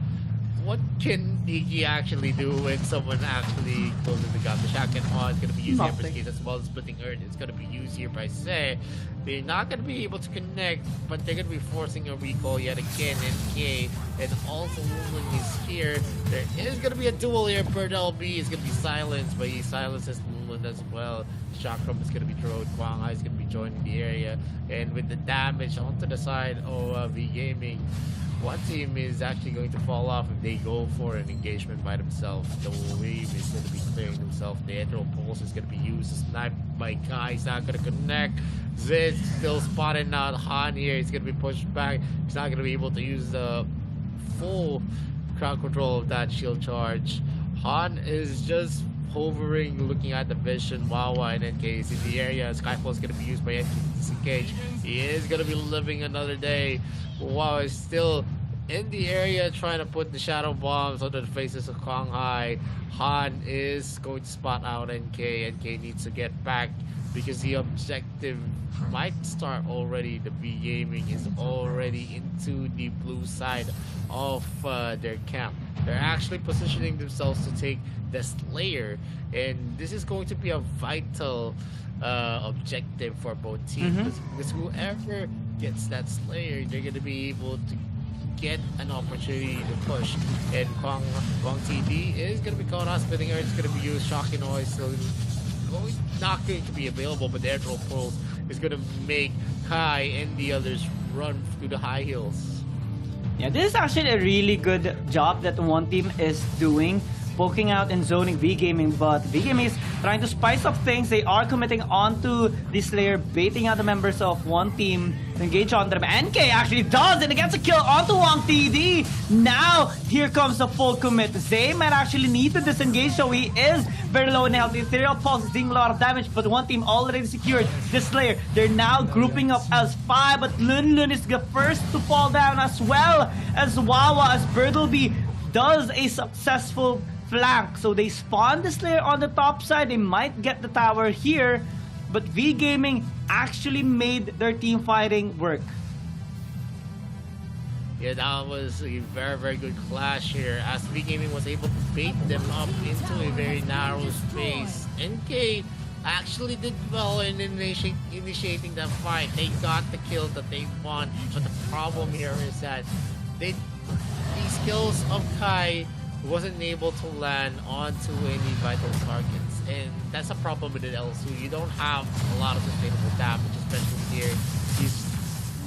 what can Iggy actually do when someone actually closes the gap? The shotgun on is going to be used here for Skate as well as Splitting Earth. It's going to be used here by Zay. They're not going to be able to connect, but they're going to be forcing a recall yet again. NK and also Lumen is here. There is going to be a duel here. Bird LB is going to be silenced, but he silences Lumen as well. Chakram is going to be thrown. Kwang Hai is going to be joining the area. And with the damage onto the side of V Gaming, one team is actually going to fall off if they go for an engagement by themselves. The wave is going to be clearing themselves. The Ethereal Pulse is going to be used. Sniped by Kai. He's not going to connect. Zid still spotted out. Han here. He's going to be pushed back. He's not going to be able to use the full crowd control of that shield charge. Han is just hovering, looking at the vision. Wawa and NK is in the area. Skyfall is going to be used by NK to disengage. He is going to be living another day. Wawa is still in the area trying to put the shadow bombs onto the faces of Kwang Hai. Han is going to spot out NK. NK needs to get back because the objective might start already. The B Gaming is already into the blue side of their camp. They're actually positioning themselves to take the Slayer, and this is going to be a vital objective for both teams, because whoever gets that Slayer, they're going to be able to get an opportunity to push. And Kwang TD is going to be caught out, spinning air. It's going to be used. Shocking noise, so not going to be available, but the air throw pulse is going to make Kai and the others run through the high heels. Yeah, this is actually a really good job that one team is doing, poking out and zoning V Gaming, but V Gaming is trying to spice up things. They are committing onto the Slayer, baiting out the members of one team to engage on them. NK actually does, and it gets a kill onto Wang TD. Now, here comes the full commit. Zay might actually need to disengage, so he is very low in health. The Ethereal Pulse is doing a lot of damage, but one team already secured the Slayer. They're now grouping up as 5, but Lun Lun is the first to fall down, as well as Wawa, as Bertleby does a successful flank. So they spawn the Slayer on the top side. They might get the tower here, but V Gaming actually made their team fighting work. Yeah, that was a very, very good clash here, as V Gaming was able to bait them up into a very narrow space. NK actually did well in initiating that fight. They got the kill that they want, but the problem here is that the skills of Kai wasn't able to land onto any vital targets, and that's a problem with the L2. You don't have a lot of sustainable damage, especially here. He's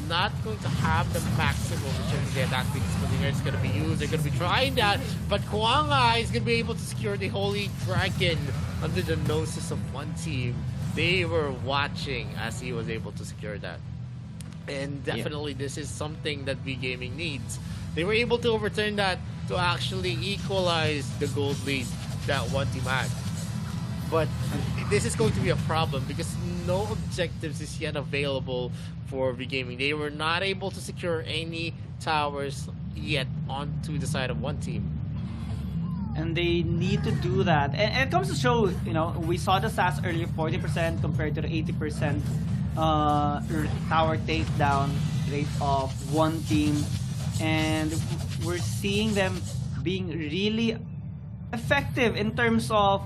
not going to have the maximum in terms of the attack speed. It's going to be used. They're going to be trying that, but Kwanga is going to be able to secure the Holy Dragon under the noses of one team. They were watching as he was able to secure that, and definitely this is something that V Gaming needs. They were able to overturn that to actually equalize the gold lead that one team had. But this is going to be a problem because no objectives is yet available for V Gaming. They were not able to secure any towers yet onto the side of one team. And they need to do that. And it comes to show, you know, we saw the stats earlier, 40% compared to the 80% tower takedown rate of one team. And we're seeing them being really effective in terms of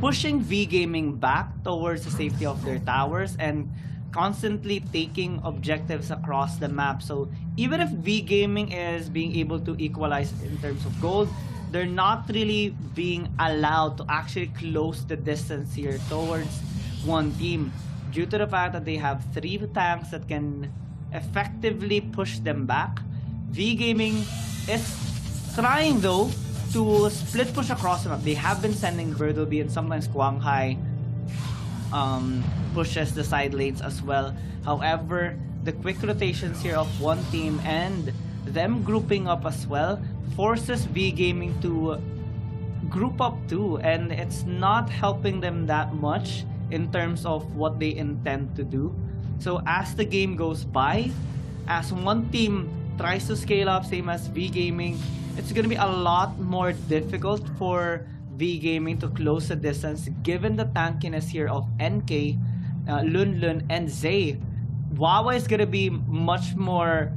pushing V Gaming back towards the safety of their towers and constantly taking objectives across the map. So even if V Gaming is being able to equalize in terms of gold, they're not really being allowed to actually close the distance here towards one team, due to the fact that they have 3 tanks that can effectively push them back. V Gaming is trying though to split push across the map. They have been sending Bertleby and sometimes Quang Hai pushes the side lanes as well. However, the quick rotations here of one team and them grouping up as well forces V Gaming to group up too, and it's not helping them that much in terms of what they intend to do. So as the game goes by, as one team tries to scale up, same as V Gaming, it's going to be a lot more difficult for V Gaming to close the distance given the tankiness here of NK, Lun Lun, and Zay. Wawa is going to be much more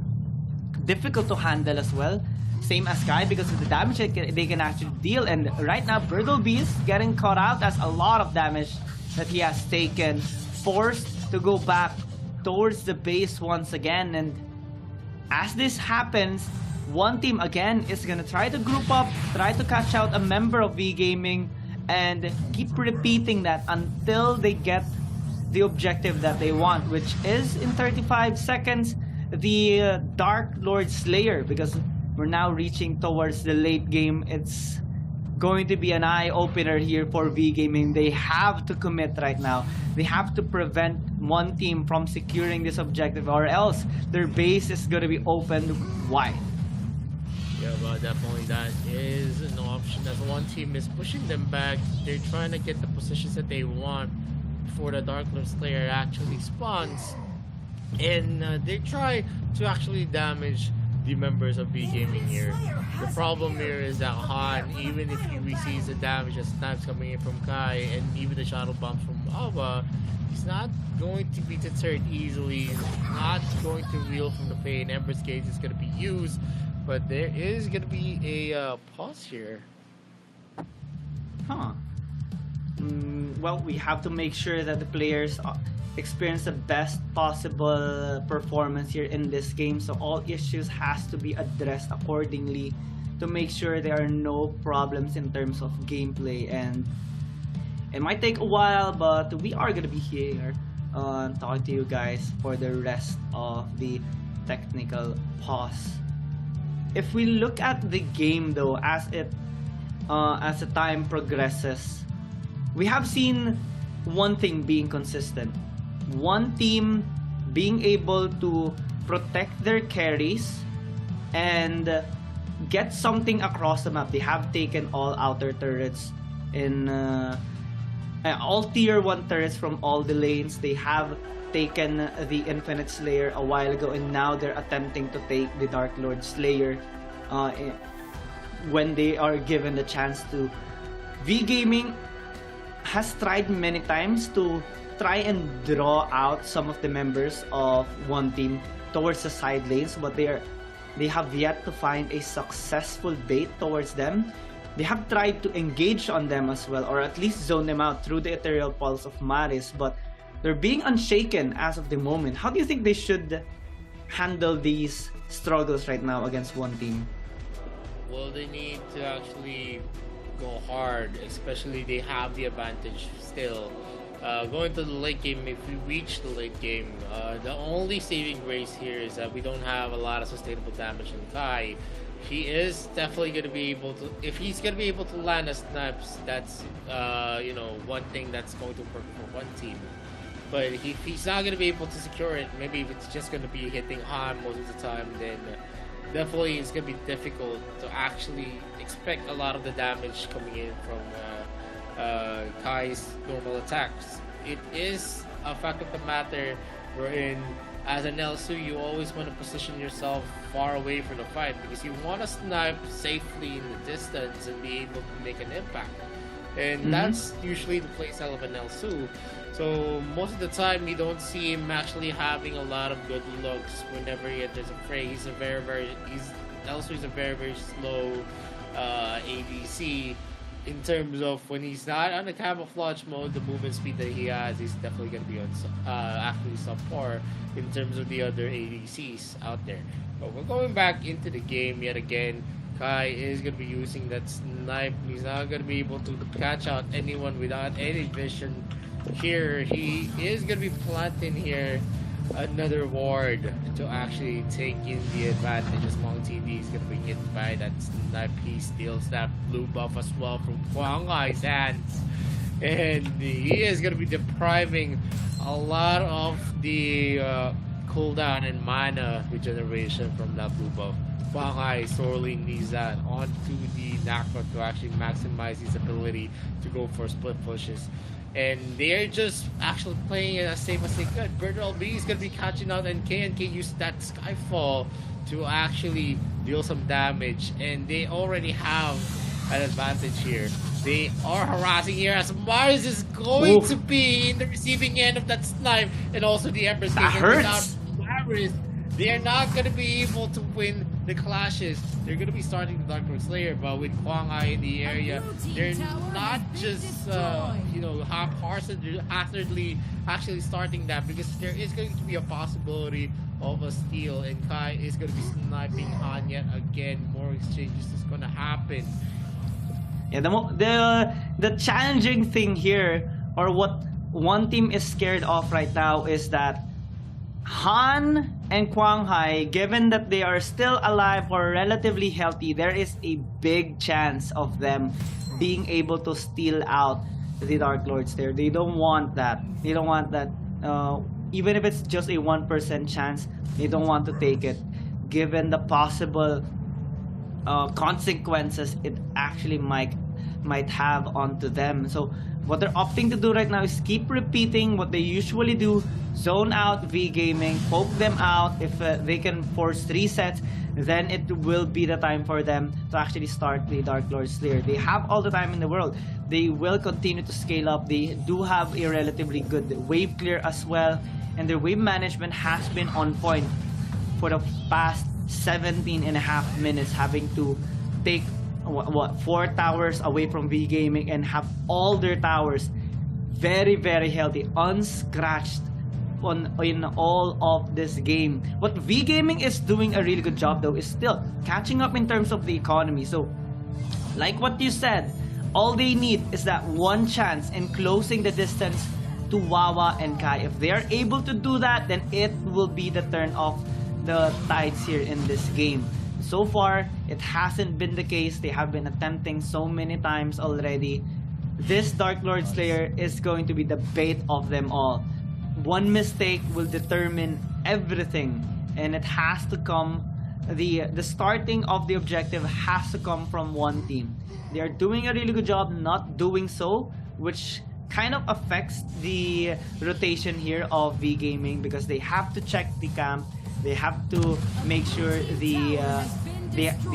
difficult to handle as well, same as Kai, because of the damage they can actually deal. And right now Bertleby is getting caught out as a lot of damage that he has taken, forced to go back towards the base once again. And as this happens, one team again is gonna try to group up, try to catch out a member of V Gaming, and keep repeating that until they get the objective that they want, which is in 35 seconds the Dark Lord Slayer, because we're now reaching towards the late game. It's going to be an eye-opener here for V Gaming. They have to commit right now. They have to prevent one team from securing this objective, or else their base is going to be opened wide. Yeah, but definitely that is an option, as one team is pushing them back. They're trying to get the positions that they want before the Dark Lord Slayer actually spawns. And they try to actually damage the members of B Gaming here. The problem here is that Han, even if he receives the damage as snipes coming in from Kai and even the shadow bombs from Ava, he's not going to be deterred easily. He's not going to reel from the pain. Ember's Gauge is going to be used, but there is going to be a pause here. Huh. Well, we have to make sure that the players experience the best possible performance here in this game, so all issues has to be addressed accordingly to make sure there are no problems in terms of gameplay. And it might take a while, but we are gonna be here talking to you guys for the rest of the technical pause. If we look at the game though, as the time progresses, we have seen one thing being consistent. One team being able to protect their carries and get something across the map. They have taken all outer turrets in all tier 1 turrets from all the lanes. They have taken the Infinite Slayer a while ago, and now they're attempting to take the Dark Lord Slayer when they are given the chance to. V Gaming has tried many times to try and draw out some of the members of one team towards the side lanes, but they have yet to find a successful bait towards them. They have tried to engage on them as well, or at least zone them out through the Ethereal Pulse of Maris, but they're being unshaken as of the moment. How do you think they should handle these struggles right now against one team? Well, they need to actually go hard, especially they have the advantage still. Going to the late game, if we reach the late game, the only saving grace here is that we don't have a lot of sustainable damage on Kai. He is definitely going to be able to, if he's going to be able to land a snipes, that's one thing that's going to work for one team. But if he's not going to be able to secure it, maybe if it's just going to be hitting Han most of the time, then definitely it's going to be difficult to actually expect a lot of the damage coming in from Kai's normal attacks. It is a fact of the matter wherein as an Elsu, you always want to position yourself far away from the fight because you want to snipe safely in the distance and be able to make an impact. And that's usually the playstyle of an Elsu. So most of the time you don't see him actually having a lot of good looks whenever he enters a fray. Elsu is a very slow ADC. In terms of when he's not on the camouflage mode, the movement speed that he has is definitely going to be on actually subpar in terms of the other ADCs out there. But we're going back into the game yet again. Kai is going to be using that snipe. He's not going to be able to catch out anyone without any vision. Here, he is going to be planting here another ward to actually take in the advantage as Mong TV is going to be hit by that snipe. He steals that blue buff as well from Kwang Hai's hands, and he is going to be depriving a lot of the cooldown and mana regeneration from that blue buff. Kwang Hai sorely needs that onto the Nakra to actually maximize his ability to go for split pushes. And they're just actually playing it as safe as they could. Bernal B is going to be catching out, and K&K used that Skyfall to actually deal some damage. And they already have an advantage here. They are harassing here as Mars is going to be in the receiving end of that snipe. And also the Empress that hurts. Maris, they are not going to be able to win the clashes. They're going to be starting the Dark Lord Slayer, but with Kwang Hai in the area, they're not just haphazardly actually starting that, because there is going to be a possibility of a steal, and Kai is going to be sniping Han yet again. More exchanges is going to happen. Yeah, the challenging thing here, or what one team is scared of right now, is that Han and Kwang Hai, given that they are still alive or relatively healthy, there is a big chance of them being able to steal out the Dark Lords there. They don't want that. They don't want that. Even if it's just a 1% chance, they don't want to take it, given the possible consequences it actually might have onto them. So what they're opting to do right now is keep repeating what they usually do, zone out V Gaming, poke them out. If they can force 3 sets, then it will be the time for them to actually start the Dark Lord Slayer. They have all the time in the world. They will continue to scale up. They do have a relatively good wave clear as well, and their wave management has been on point for the past 17 and a half minutes, having to take 4 towers away from V Gaming and have all their towers very, very healthy, unscratched in all of this game. What V Gaming is doing a really good job though is still catching up in terms of the economy. So like what you said, all they need is that one chance in closing the distance to Wawa and Kai. If they are able to do that, then it will be the turn of the tides here in this game. So far, it hasn't been the case. They have been attempting so many times already. This Dark Lord Slayer is going to be the bait of them all. One mistake will determine everything, and it has to come, the starting of the objective has to come from one team. They are doing a really good job not doing so, which kind of affects the rotation here of V Gaming, because they have to check the camp. They have to make sure they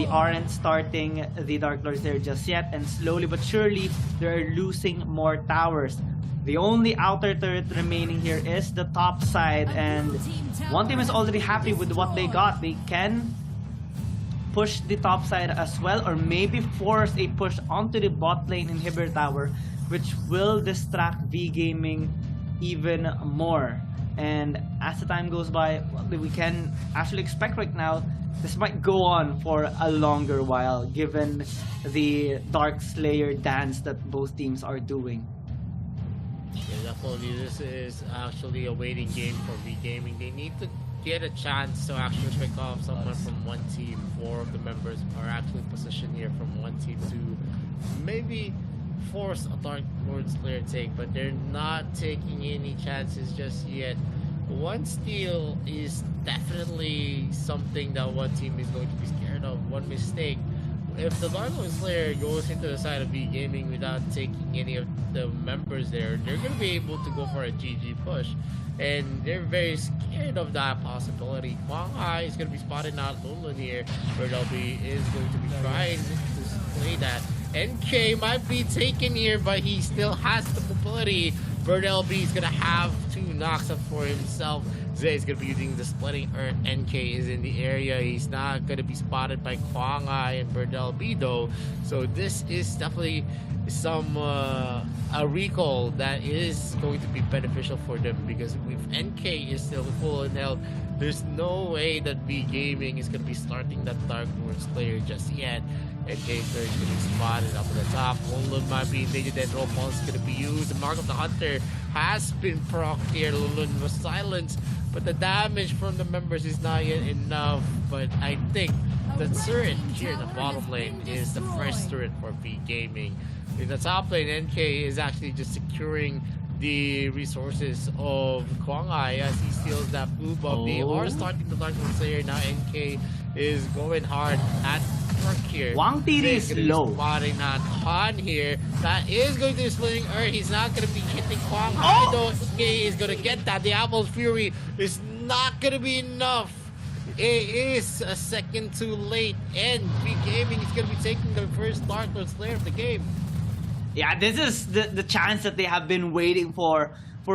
aren't starting the Dark Lords there just yet, and slowly but surely they're losing more towers. The only outer turret remaining here is the top side, and one team is already happy with what they got. They can push the top side as well, or maybe force a push onto the bot lane inhibitor tower, which will distract V Gaming even more. And as the time goes by, we can actually expect right now this might go on for a longer while, given the Dark Slayer dance that both teams are doing. Yeah, definitely. This is actually a waiting game for V Gaming. They need to get a chance to actually pick off someone from one team. 4 of the members are actually positioned here from one team to maybe force a Dark Lord Slayer take, but they're not taking any chances just yet. One steal is definitely something that one team is going to be scared of. One mistake, if the Dark Lord Slayer goes into the side of V Gaming without taking any of the members there, they're going to be able to go for a GG push, and they're very scared of that possibility. Kwang Hai is going to be spotting out Lulun here, where LB is going to be trying to play that. NK might be taken here, but he still has the mobility. Bird LB is going to have 2 knocks up for himself. Zay is going to be using the splitting earth. NK is in the area. He's not going to be spotted by Kwang Hai and Bird LB though. So this is definitely some a recall that is going to be beneficial for them, because if NK is still full in health, there's no way that V Gaming is going to be starting that Dark Lord Slayer just yet. NK is going to be spotted up at the top. Lulun might be invaded, then roll pulse is going to be used. The Mark of the Hunter has been procced here. Lulun was silenced, but the damage from the members is not yet enough. But I think the turret here in the bottom lane is the first turret for V Gaming. In the top lane, NK is actually just securing the resources of Kwang Hai as he steals that blue buff. They are starting the Dark Lord Slayer now. NK is going hard at work here. Wang Tiri is low. Spotting that Han here. That is going to be splitting Earth. He's not going to be hitting Kwang Hai though. NK is going to get that. The Apple's Fury is not going to be enough. It is a second too late, and V Gaming is going to be taking the first Dark Lord Slayer of the game. Yeah, this is the chance that they have been waiting for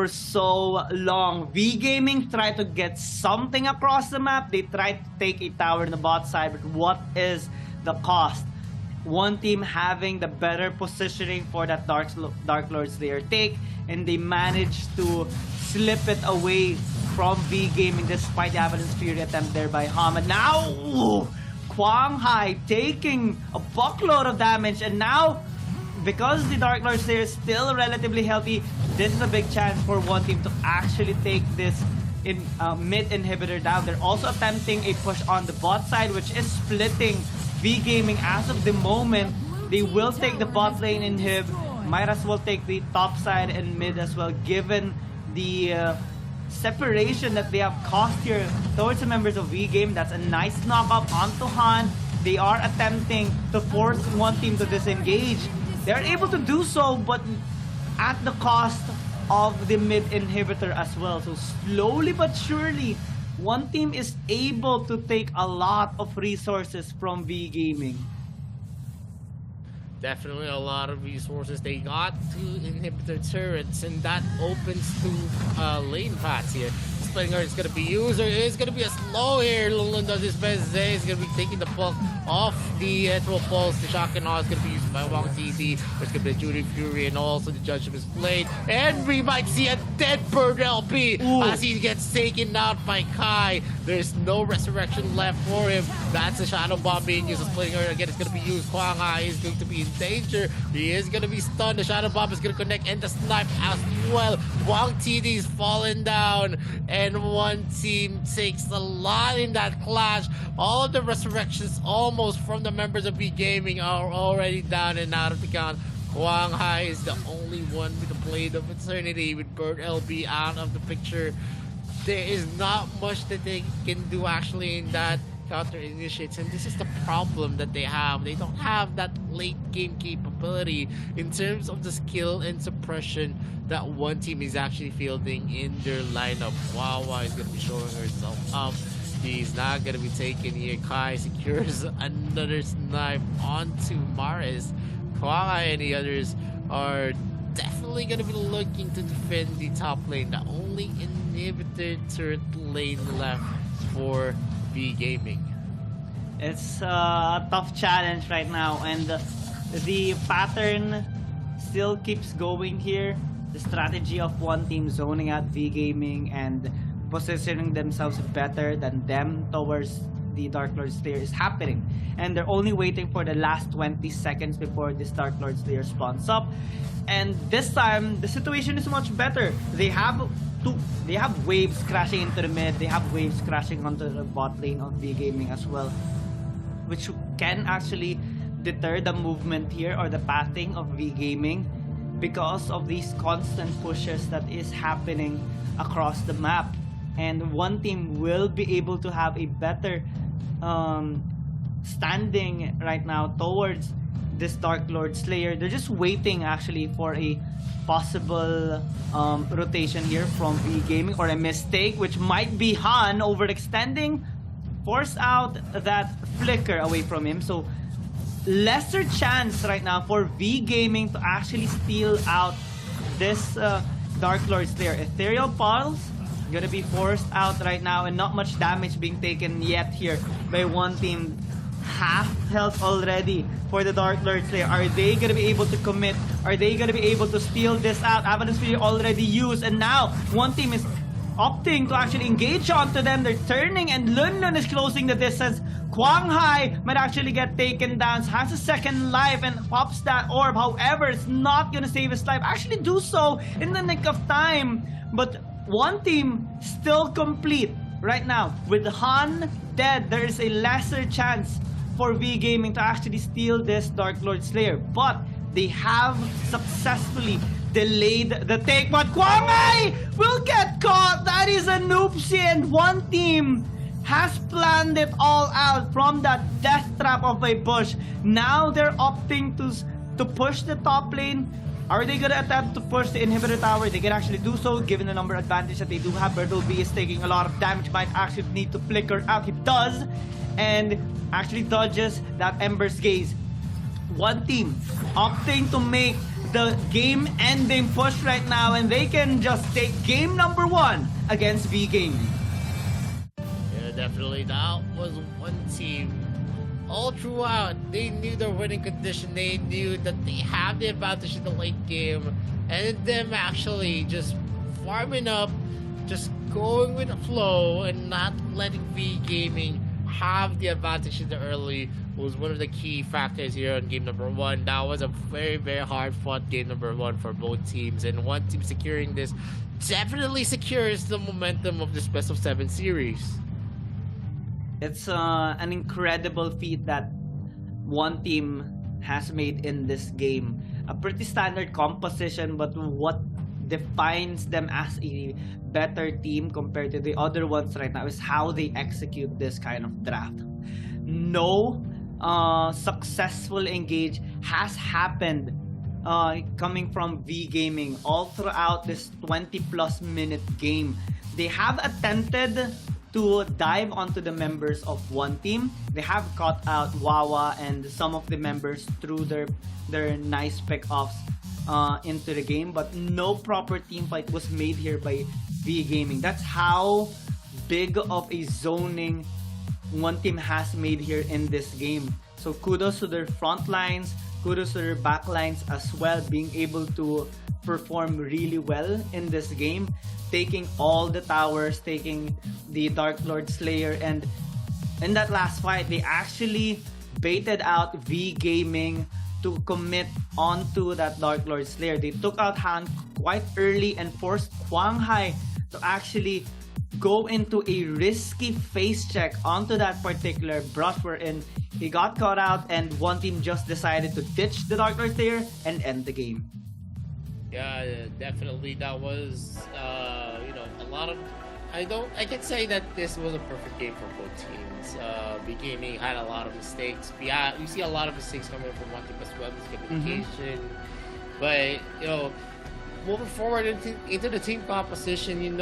so long. V Gaming tried to get something across the map. They tried to take a tower in the bot side, but what is the cost? One team having the better positioning for that Dark Lord Slayer take, and they managed to slip it away from V Gaming despite the Avalanche Fury attempt there by Hamad. Now, Kwang Hai taking a buckload of damage, and now, because the Dark Lord Slayer is still relatively healthy, this is a big chance for one team to actually take this mid inhibitor down. They're also attempting a push on the bot side, which is splitting V Gaming as of the moment. They will take the bot lane inhib, might as well take the top side and mid as well, given the separation that they have caused here towards the members of V Game. That's a nice knock up onto Han. They are attempting to force one team to disengage. They're able to do so, but at the cost of the mid inhibitor as well. So slowly but surely, one team is able to take a lot of resources from V Gaming. Definitely a lot of resources. They got 2 inhibitor turrets, and that opens 2 lane paths here. Splitting Guard is going to be used, or it's going to be a slow here. Lunlun does his best. Zay is going to be taking the bulk off the throw pulse. The shotgun is going to be used by Wong TD. There's going to be a Judy Fury, and also the Judgment's Blade. And we might see a dead bird LP as he gets taken out by Kai. There's no resurrection left for him. That's a Shadow Bomb being used. Splitting Guard again is going to be used. Kwang Hai is going to be in danger. He is going to be stunned. The Shadow Bomb is going to connect, and the snipe as well. Wong TD's fallen down, and one team takes a lot in that clash. All of the resurrections almost from the members of B Gaming are already down and out of the count. Kwang Hai is the only one with the Blade of Eternity, with Bird LB out of the picture. There is not much that they can do actually in that counter initiates, and this is the problem that they have. They don't have that late game capability in terms of the skill and suppression that one team is actually fielding in their lineup. Wawa is going to be showing herself up. He's not going to be taken here. Kai secures another snipe onto Maris. Kwai and the others are definitely going to be looking to defend the top lane. The only inhibitor turret lane left for V Gaming. It's a tough challenge right now, and the pattern still keeps going here. The strategy of one team zoning out V Gaming and positioning themselves better than them towards the Dark Lord Slayer is happening, and they're only waiting for the last 20 seconds before this Dark Lord Slayer spawns up. And this time the situation is much better. They have waves crashing into the mid, they have waves crashing onto the bot lane of V Gaming as well, which can actually deter the movement here or the pathing of V Gaming because of these constant pushes that is happening across the map. And one team will be able to have a better standing right now towards this Dark Lord Slayer. They're just waiting actually for a possible rotation here from V Gaming, or a mistake, which might be Han overextending, force out that flicker away from him. So lesser chance right now for V Gaming to actually steal out this Dark Lord Slayer. Ethereal Pulse gonna be forced out right now, and not much damage being taken yet here by one team. Half health already for the Dark Lord Slayer. Are they gonna be able to commit? Are they gonna be able to steal this out? Avalanche Fury already used, and now one team is opting to actually engage onto them. They're turning, and Lunlun is closing the distance. Kwang Hai might actually get taken down, has a second life, and pops that orb. However, it's not gonna save his life. Actually do so in the nick of time, but one team still complete right now. With Han dead, there is a lesser chance for V Gaming to actually steal this Dark Lord Slayer, but they have successfully delayed the take. But Kwang Hai will get caught. That is a noopsie, and one team has planned it all out from that death trap of a bush. Now they're opting to push the top lane. Are they gonna attempt to push the inhibitor tower? They can actually do so given the number advantage that they do have. Bertle B is taking a lot of damage, might actually need to flicker out. He does, and actually dodges that Ember's Gaze. One team opting to make the game-ending push right now, and they can just take game number 1 against V Gaming. Yeah, definitely. That was one team. All throughout, they knew their winning condition. They knew that they have the advantage in the late game, and them actually just farming up, just going with the flow, and not letting V Gaming have the advantage in the early was one of the key factors here on game number 1. That was a very, very hard fought game number 1 for both teams, and one team securing this definitely secures the momentum of this best of 7 series. It's an incredible feat that one team has made in this game. A pretty standard composition, but what defines them as a better team compared to the other ones right now is how they execute this kind of draft. No successful engage has happened coming from V Gaming all throughout this 20+ minute game. They have attempted to dive onto the members of one team. They have caught out Wawa and some of the members through their nice pick-offs into the game, but no proper team fight was made here by V Gaming. That's how big of a zoning one team has made here in this game. So kudos to their front lines, kudos to their back lines as well, being able to perform really well in this game, taking all the towers, taking the Dark Lord Slayer, and in that last fight, they actually baited out V Gaming to commit onto that Dark Lord Slayer. They took out Han quite early and forced Kwang Hai to actually go into a risky face check onto that particular brush, wherein he got caught out and one team just decided to ditch the Dark Lord Slayer and end the game. Yeah, definitely. That was, a lot of. I can say that this was a perfect game for both teams. B Gaming had a lot of mistakes. Yeah, we see a lot of mistakes coming from one team as well. Miscommunication, but moving forward into the team composition, you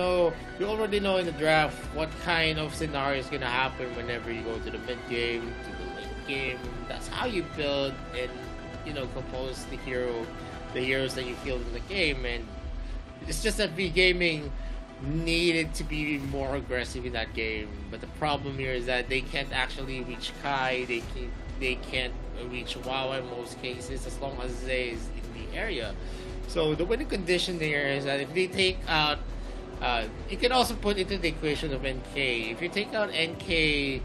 already know in the draft what kind of scenario is gonna happen whenever you go to the mid game, to the late game. That's how you build and compose the heroes that you field in the game. And it's just that V Gaming needed to be more aggressive in that game, but the problem here is that they can't actually reach Kai. They can't reach Wawa in most cases as long as Zay is in the area. So the winning condition there is that if they take out, you can also put into the equation of NK. If you take out NK,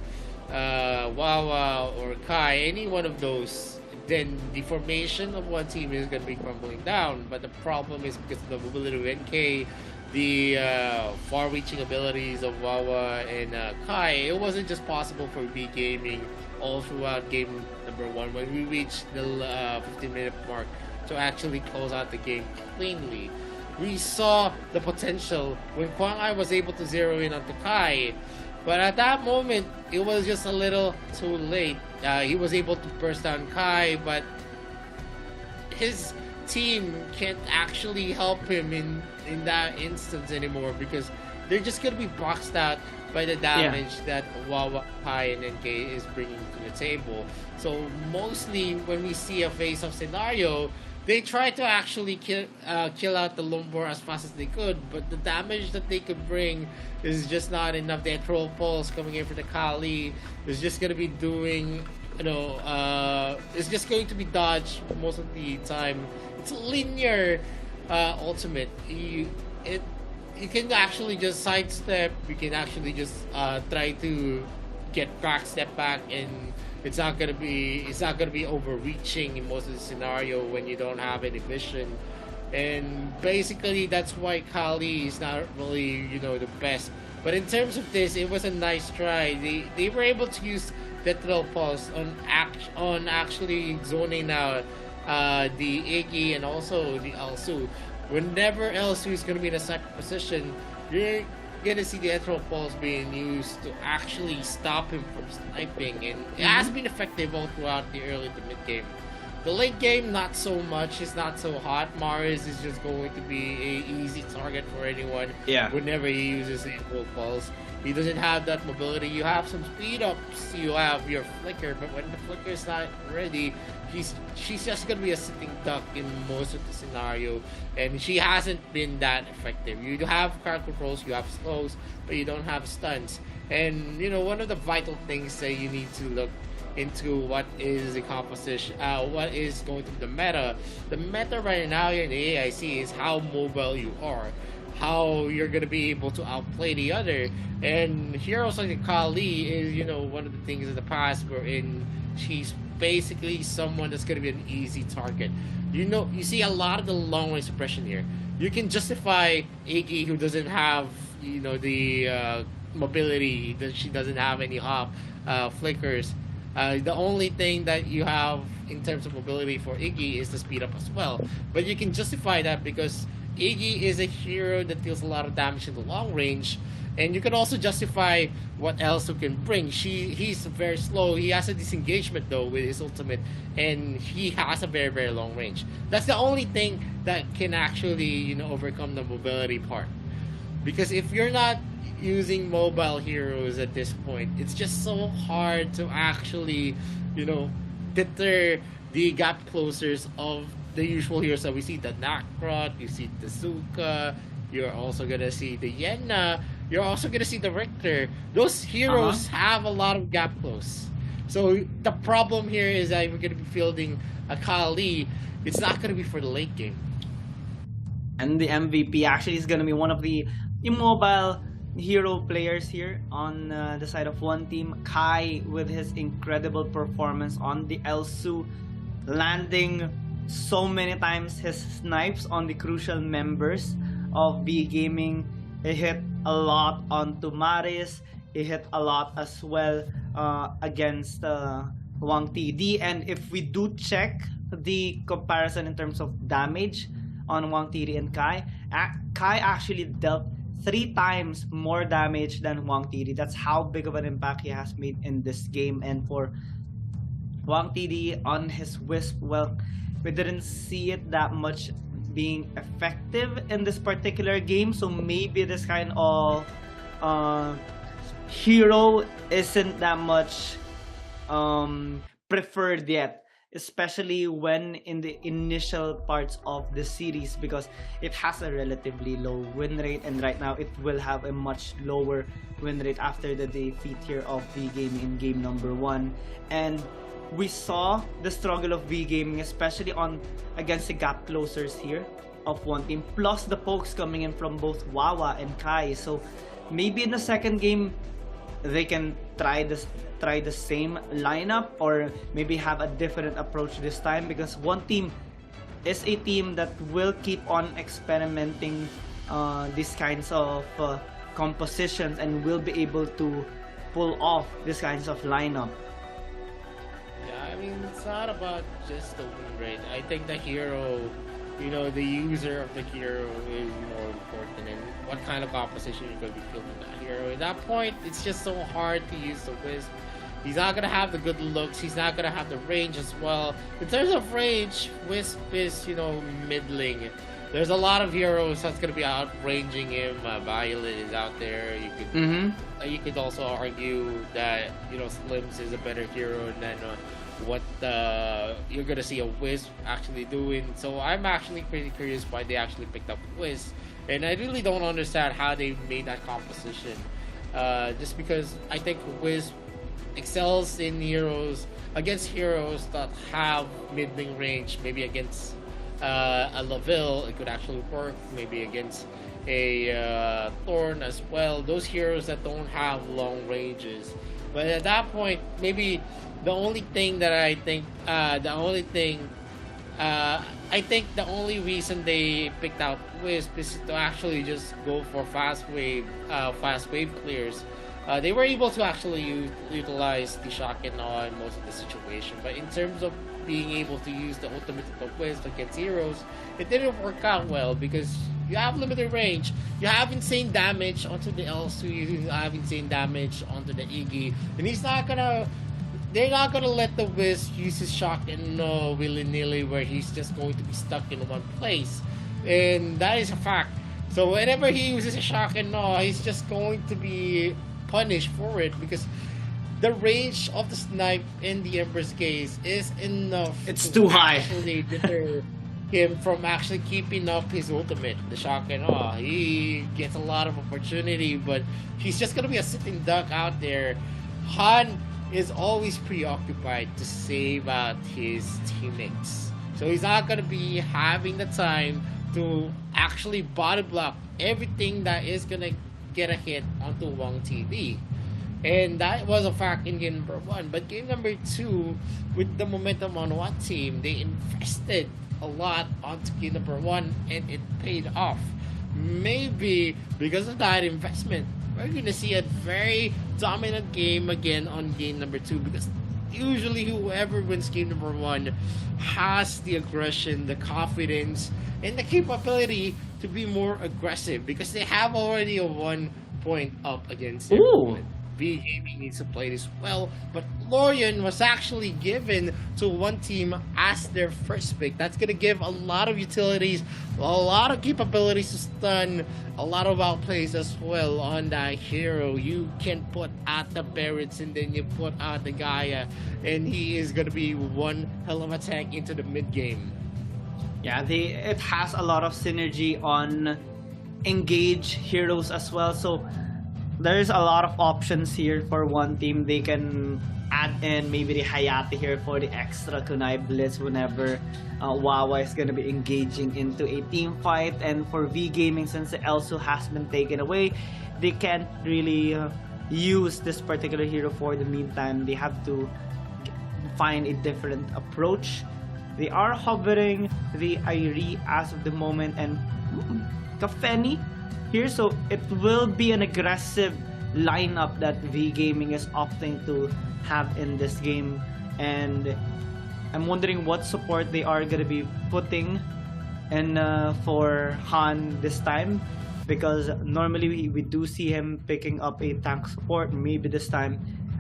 Wawa, or Kai, any one of those, then the formation of one team is going to be crumbling down. But the problem is because of the mobility of NK, the far-reaching abilities of Wawa and Kai, it wasn't just possible for V Gaming all throughout game number 1 when we reached the 15-minute mark to actually close out the game cleanly. We saw the potential when Kwang Hai was able to zero in onto Kai, but at that moment it was just a little too late. He was able to burst down Kai, but his team can't actually help him in that instance anymore because they're just gonna be boxed out by the damage that Wawa, Kai, and NK is bringing to the table. So mostly when we see a face-off scenario, they try to actually kill out the Lombor as fast as they could, but the damage that they could bring is just not enough. The Troll Pulse coming in for the Kali is just going to be doing, it's just going to be dodged most of the time. It's a linear ultimate. You can actually just sidestep. You can actually just try to get crack step back, and it's not gonna be overreaching in most of the scenario when you don't have any vision. And basically that's why Kali is not really the best. But in terms of this, it was a nice try. They were able to use Literal Pulse on actually zoning out the Iggy and also the Elsu. Whenever Elsu is gonna be in a second position, you're gonna see the Ethereal Pulse being used to actually stop him from sniping, and it has been effective all throughout the early to mid game. The late game, not so much. It's not so hot. Marius is just going to be an easy target for anyone. Whenever he uses the Ethereal Pulse, he doesn't have that mobility. You have some speed ups. You have your flicker, but when the flicker is not ready, she's just gonna be a sitting duck in most of the scenario, and she hasn't been that effective. You have crowd controls, you have slows, but you don't have stuns. And one of the vital things that you need to look into what is the composition, what is going to be the meta. The meta right now in the AIC is how mobile you are, how you're gonna be able to outplay the other. And heroes like Kali is one of the things in the past wherein she's basically someone that's going to be an easy target. You see a lot of the long range suppression here. You can justify Iggy, who doesn't have the mobility, that she doesn't have any hop flickers. The only thing that you have in terms of mobility for Iggy is the speed up as well. But you can justify that because Iggy is a hero that deals a lot of damage in the long range, And you can also justify what else you can bring. He's very slow. He has a disengagement though with his ultimate, and he has a very, very long range. That's the only thing that can actually, overcome the mobility part. Because if you're not using mobile heroes at this point, it's just so hard to actually, deter the gap closers of the usual heroes that we see. The Nakrot, you see the Zuka, you're also gonna see the Yenna, you're also gonna see the Richter. Those heroes have a lot of gap close. So the problem here is that we're gonna be fielding a Kali. It's not gonna be for the late game. And the MVP actually is gonna be one of the immobile hero players here on the side of one team. Kai with his incredible performance on the Elsu, landing so many times his snipes on the crucial members of B Gaming. He hit a lot onto Maris. He hit a lot as well against Wang TD. And if we do check the comparison in terms of damage on Wang TD and Kai, Kai actually dealt 3 times more damage than Wang TD. That's how big of an impact he has made in this game. And for Wang TD on his Wisp, well, we didn't see it that much being effective in this particular game, so maybe this kind of hero isn't that much preferred yet, especially when in the initial parts of the series, because it has a relatively low win rate, and right now it will have a much lower win rate after the defeat here of V Gaming in game number 1. And we saw the struggle of V Gaming, especially against the gap closers here of one team, plus the pokes coming in from both Wawa and Kai. So maybe in the second game they can try the same lineup, or maybe have a different approach this time, because one team is a team that will keep on experimenting these kinds of compositions and will be able to pull off these kinds of lineup. I mean, it's not about just the win rate. I think the hero, the user of the hero is more important, and what kind of composition you're going to be fielding that hero. At that point, it's just so hard to use the Wisp. He's not going to have the good looks. He's not going to have the range as well. In terms of range, Wisp is, middling. There's a lot of heroes that's going to be outranging him. Violet is out there. You could also argue that, Slims is a better hero than what you're gonna see a Wisp actually doing. So I'm actually pretty curious why they actually picked up Wisp, and I really don't understand how they made that composition. Just because I think Wisp excels in heroes against heroes that have middling range. Maybe against a Laville, it could actually work. Maybe against a Thorn as well. Those heroes that don't have long ranges. But at that point, maybe the only thing that I think the only reason they picked out Wisp is to actually just go for fast wave clears. They were able to actually utilize the shock and awe in most of the situation, but in terms of being able to use the ultimate of the Wisp against heroes, it didn't work out well because you have limited range. You have insane damage onto the Elsu, you have insane damage onto the Iggy, and they're not gonna let the Wisp use his shock and willy-nilly where he's just going to be stuck in one place. And that is a fact. So whenever he uses a shock and he's just going to be punished for it, because the range of the snipe in the Emperor's Gaze is enough. It's too high. Actually deter him from actually keeping up his ultimate, the shock and awe. He gets a lot of opportunity, but he's just gonna be a sitting duck out there. Han is always preoccupied to save out his teammates, so he's not gonna be having the time to actually body block everything that is gonna get a hit onto Wang TV. And that was a fact in game number 1. But game number 2, with the momentum on one team, they invested a lot onto game number 1, and it paid off. Maybe because of that investment, we're going to see a very dominant game again on game number 2, because usually whoever wins game number 1 has the aggression, the confidence, and the capability to be more aggressive, because they have already won point up against Ooh. everyone. V Gaming needs to play this well, but Lorian was actually given to one team as their first pick. That's going to give a lot of utilities, a lot of capabilities to stun, a lot of outplays as well on that hero. You can put out the Barretts and then you put out the Gaia, and he is going to be one hell of a tank into the mid game. Yeah, it has a lot of synergy on engage heroes as well. So there's a lot of options here for one team. They can add in maybe the Hayate here for the extra kunai blitz whenever Wawa is going to be engaging into a team fight. And for V Gaming, since the Elsu has been taken away, they can't really use this particular hero for the meantime. They have to find a different approach. They are hovering the Airi as of the moment, and Kafeni here, so it will be an aggressive lineup that V Gaming is opting to have in this game, and I'm wondering what support they are gonna be putting in for Han this time, because normally we do see him picking up a tank support. Maybe this time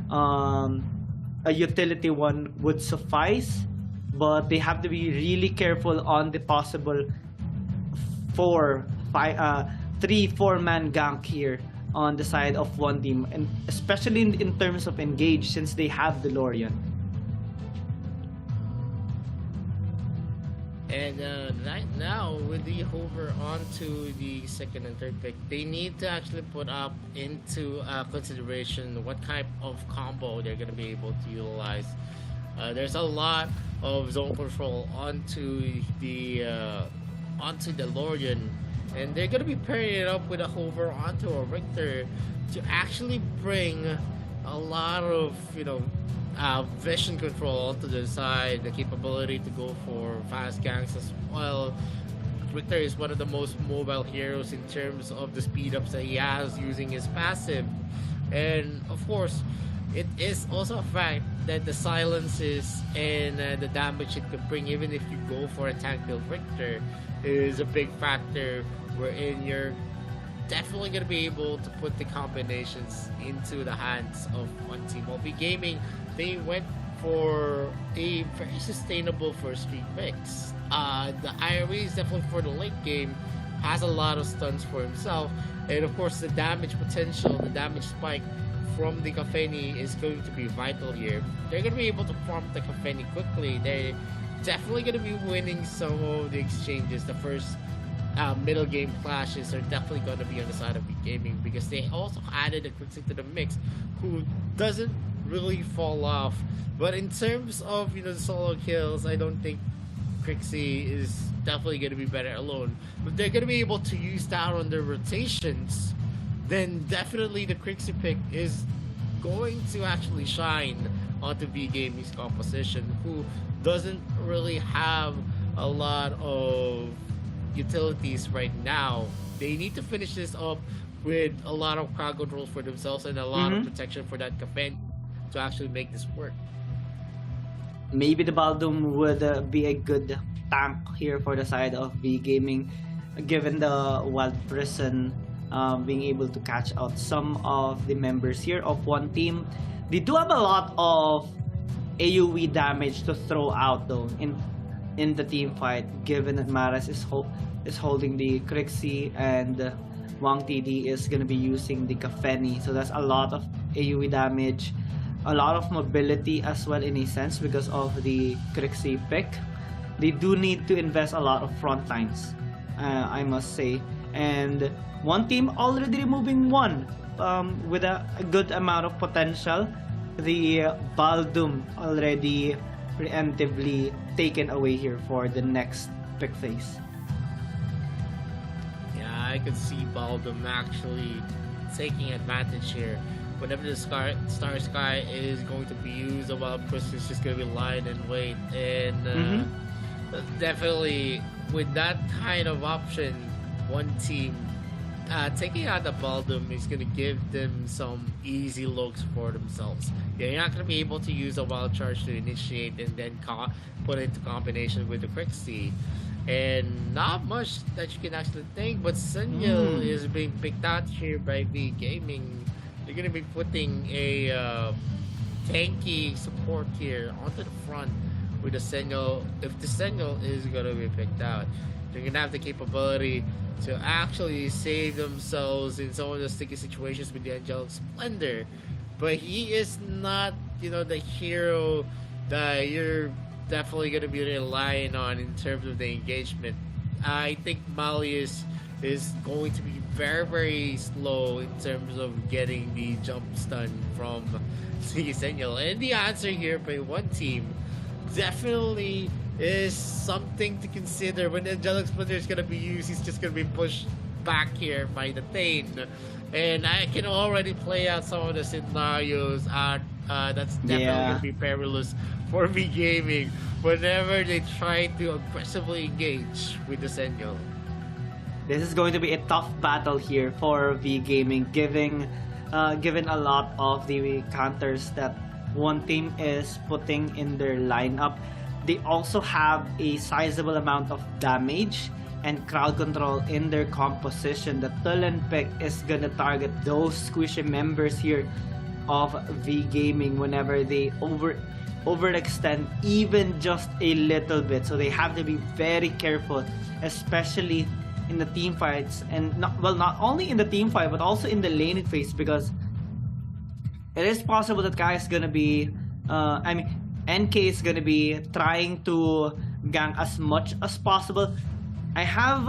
a utility one would suffice, but they have to be really careful on the possible 3-4-man gank here on the side of one team, and especially in terms of engage, since they have the Lorian. And right now, with the hover onto the second and third pick, they need to actually put up into consideration what type of combo they're going to be able to utilize. There's a lot of zone control onto the Lorian, and they're going to be pairing it up with a hover onto a Richter to actually bring a lot of, vision control onto the side, the capability to go for fast ganks as well. Richter is one of the most mobile heroes in terms of the speed ups that he has using his passive, and of course it is also a fact that the silences and the damage it could bring, even if you go for a tank build Richter, is a big factor wherein you're definitely going to be able to put the combinations into the hands of one team. While Gaming, they went for a very sustainable first three picks. The IRE is definitely for the late game, has a lot of stuns for himself, and of course the damage potential, the damage spike from the Kafeni is going to be vital here. They're going to be able to farm the Kafeni quickly. They're definitely going to be winning some of the exchanges. The first middle game clashes are definitely going to be on the side of Gaming, because they also added a Quixie to the mix who doesn't really fall off. But in terms of the solo kills, I don't think Quixie is definitely going to be better alone. But they're going to be able to use that on their rotations, then definitely the Quixie pick is going to actually shine onto V Gaming's composition, who doesn't really have a lot of utilities right now. They need to finish this up with a lot of crowd control for themselves and a lot of protection for that Kafeni to actually make this work. Maybe the Baldum would be a good tank here for the side of V Gaming, given the Wild Prison being able to catch out some of the members here of one team. They do have a lot of AoE damage to throw out though in the team fight, given that Maras is holding the Crixie and Wang TD is going to be using the Kafeni. So that's a lot of AoE damage, a lot of mobility as well in a sense because of the Crixie pick. They do need to invest a lot of front lines, I must say. And one team already removing one with a good amount of potential. The Baldum already preemptively taken away here for the next pick phase. Yeah, I could see Baldum actually taking advantage here. Whenever the Star Sky is going to be used, the Wild Prison is just going to be lying in wait. And definitely with that kind of option, one team taking out the Baldum is going to give them some easy looks for themselves. Yeah, you're not going to be able to use a Wild Charge to initiate and then put it into combination with the Crixie. And not much that you can actually think, but Senyo is being picked out here by V Gaming. They're gonna be putting a tanky support here onto the front with the Senyo. If the Senyo is gonna be picked out, they're gonna have the capability to actually save themselves in some of the sticky situations with the Angelic Splendor. But he is not, the hero that you're definitely going to be relying on in terms of the engagement. I think Malleus is going to be very, very slow in terms of getting the jump stun from Senyo. And the answer here by one team definitely is something to consider. When the Angelic Splendor is going to be used, he's just going to be pushed back here by the Thane. And I can already play out some of the scenarios that's definitely going to be perilous for V Gaming whenever they try to aggressively engage with the Senyo. This is going to be a tough battle here for V Gaming, given a lot of the counters that one team is putting in their lineup. They also have a sizable amount of damage and crowd control in their composition. The Tullen pick is gonna target those squishy members here of V Gaming whenever they overextend even just a little bit. So they have to be very careful, especially in the team fights, and not only in the team fight but also in the laning phase, because it is possible that guy is gonna be NK is gonna be trying to gank as much as possible. I have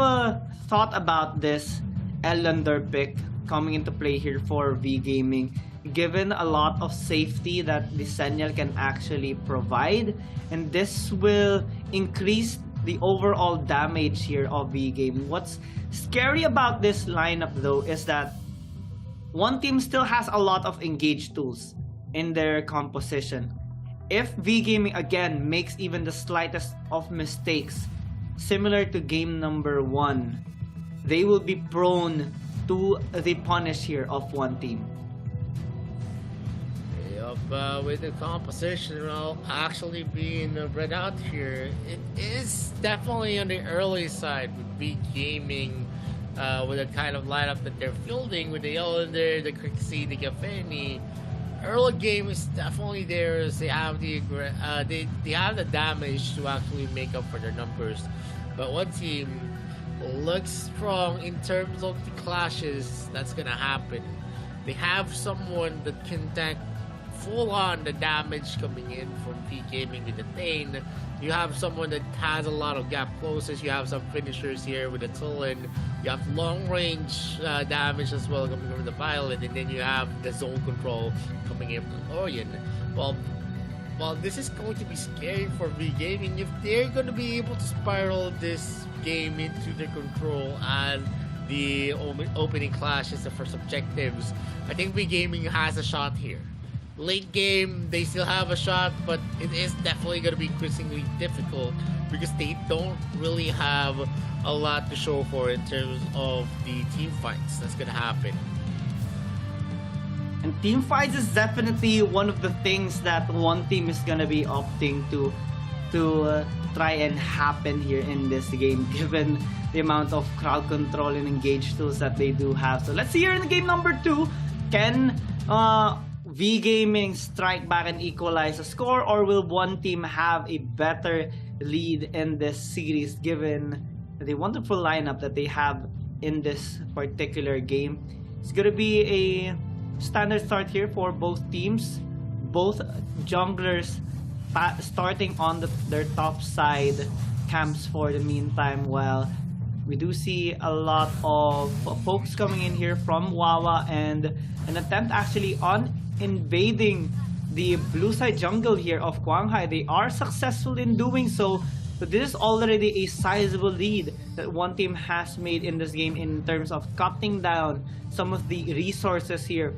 thought about this Ellender pick coming into play here for V Gaming, given a lot of safety that the Senyo can actually provide, and this will increase the overall damage here of V Gaming. What's scary about this lineup though is that one team still has a lot of engage tools in their composition. If V Gaming again makes even the slightest of mistakes, similar to game number 1, they will be prone to the punish here of one team. Yup, with the composition actually being read out here, it is definitely on the early side with V Gaming, with the kind of lineup that they're fielding with the Ellender, the Crixie, the Gafeni. Early game is definitely theirs. They have the damage to actually make up for their numbers. But one team looks strong in terms of the clashes that's gonna happen. They have someone that can tank full on the damage coming in from V Gaming with the Thane. You have someone that has a lot of gap closes. You have some finishers here with the Tullen. You have long range damage as well coming from the Violet, and then you have the zone control coming in from Orion. Well, this is going to be scary for V Gaming if they're going to be able to spiral this game into their control and the opening clash is the first objectives. I think V Gaming has a shot here. Late game, they still have a shot, but it is definitely going to be increasingly difficult because they don't really have a lot to show for in terms of the team fights that's going to happen. And team fights is definitely one of the things that one team is gonna be opting to try and happen here in this game, given the amount of crowd control and engage tools that they do have. So let's see here in game number 2, can V Gaming strike back and equalize the score, or will one team have a better lead in this series given the wonderful lineup that they have in this particular game? It's gonna be a standard start here for both teams. Both junglers starting on their top side camps for the meantime. Well, we do see a lot of pokes coming in here from Wawa and an attempt actually on invading the blue side jungle here of Gwanghai. They are successful in doing so. So this is already a sizable lead that one team has made in this game in terms of cutting down some of the resources here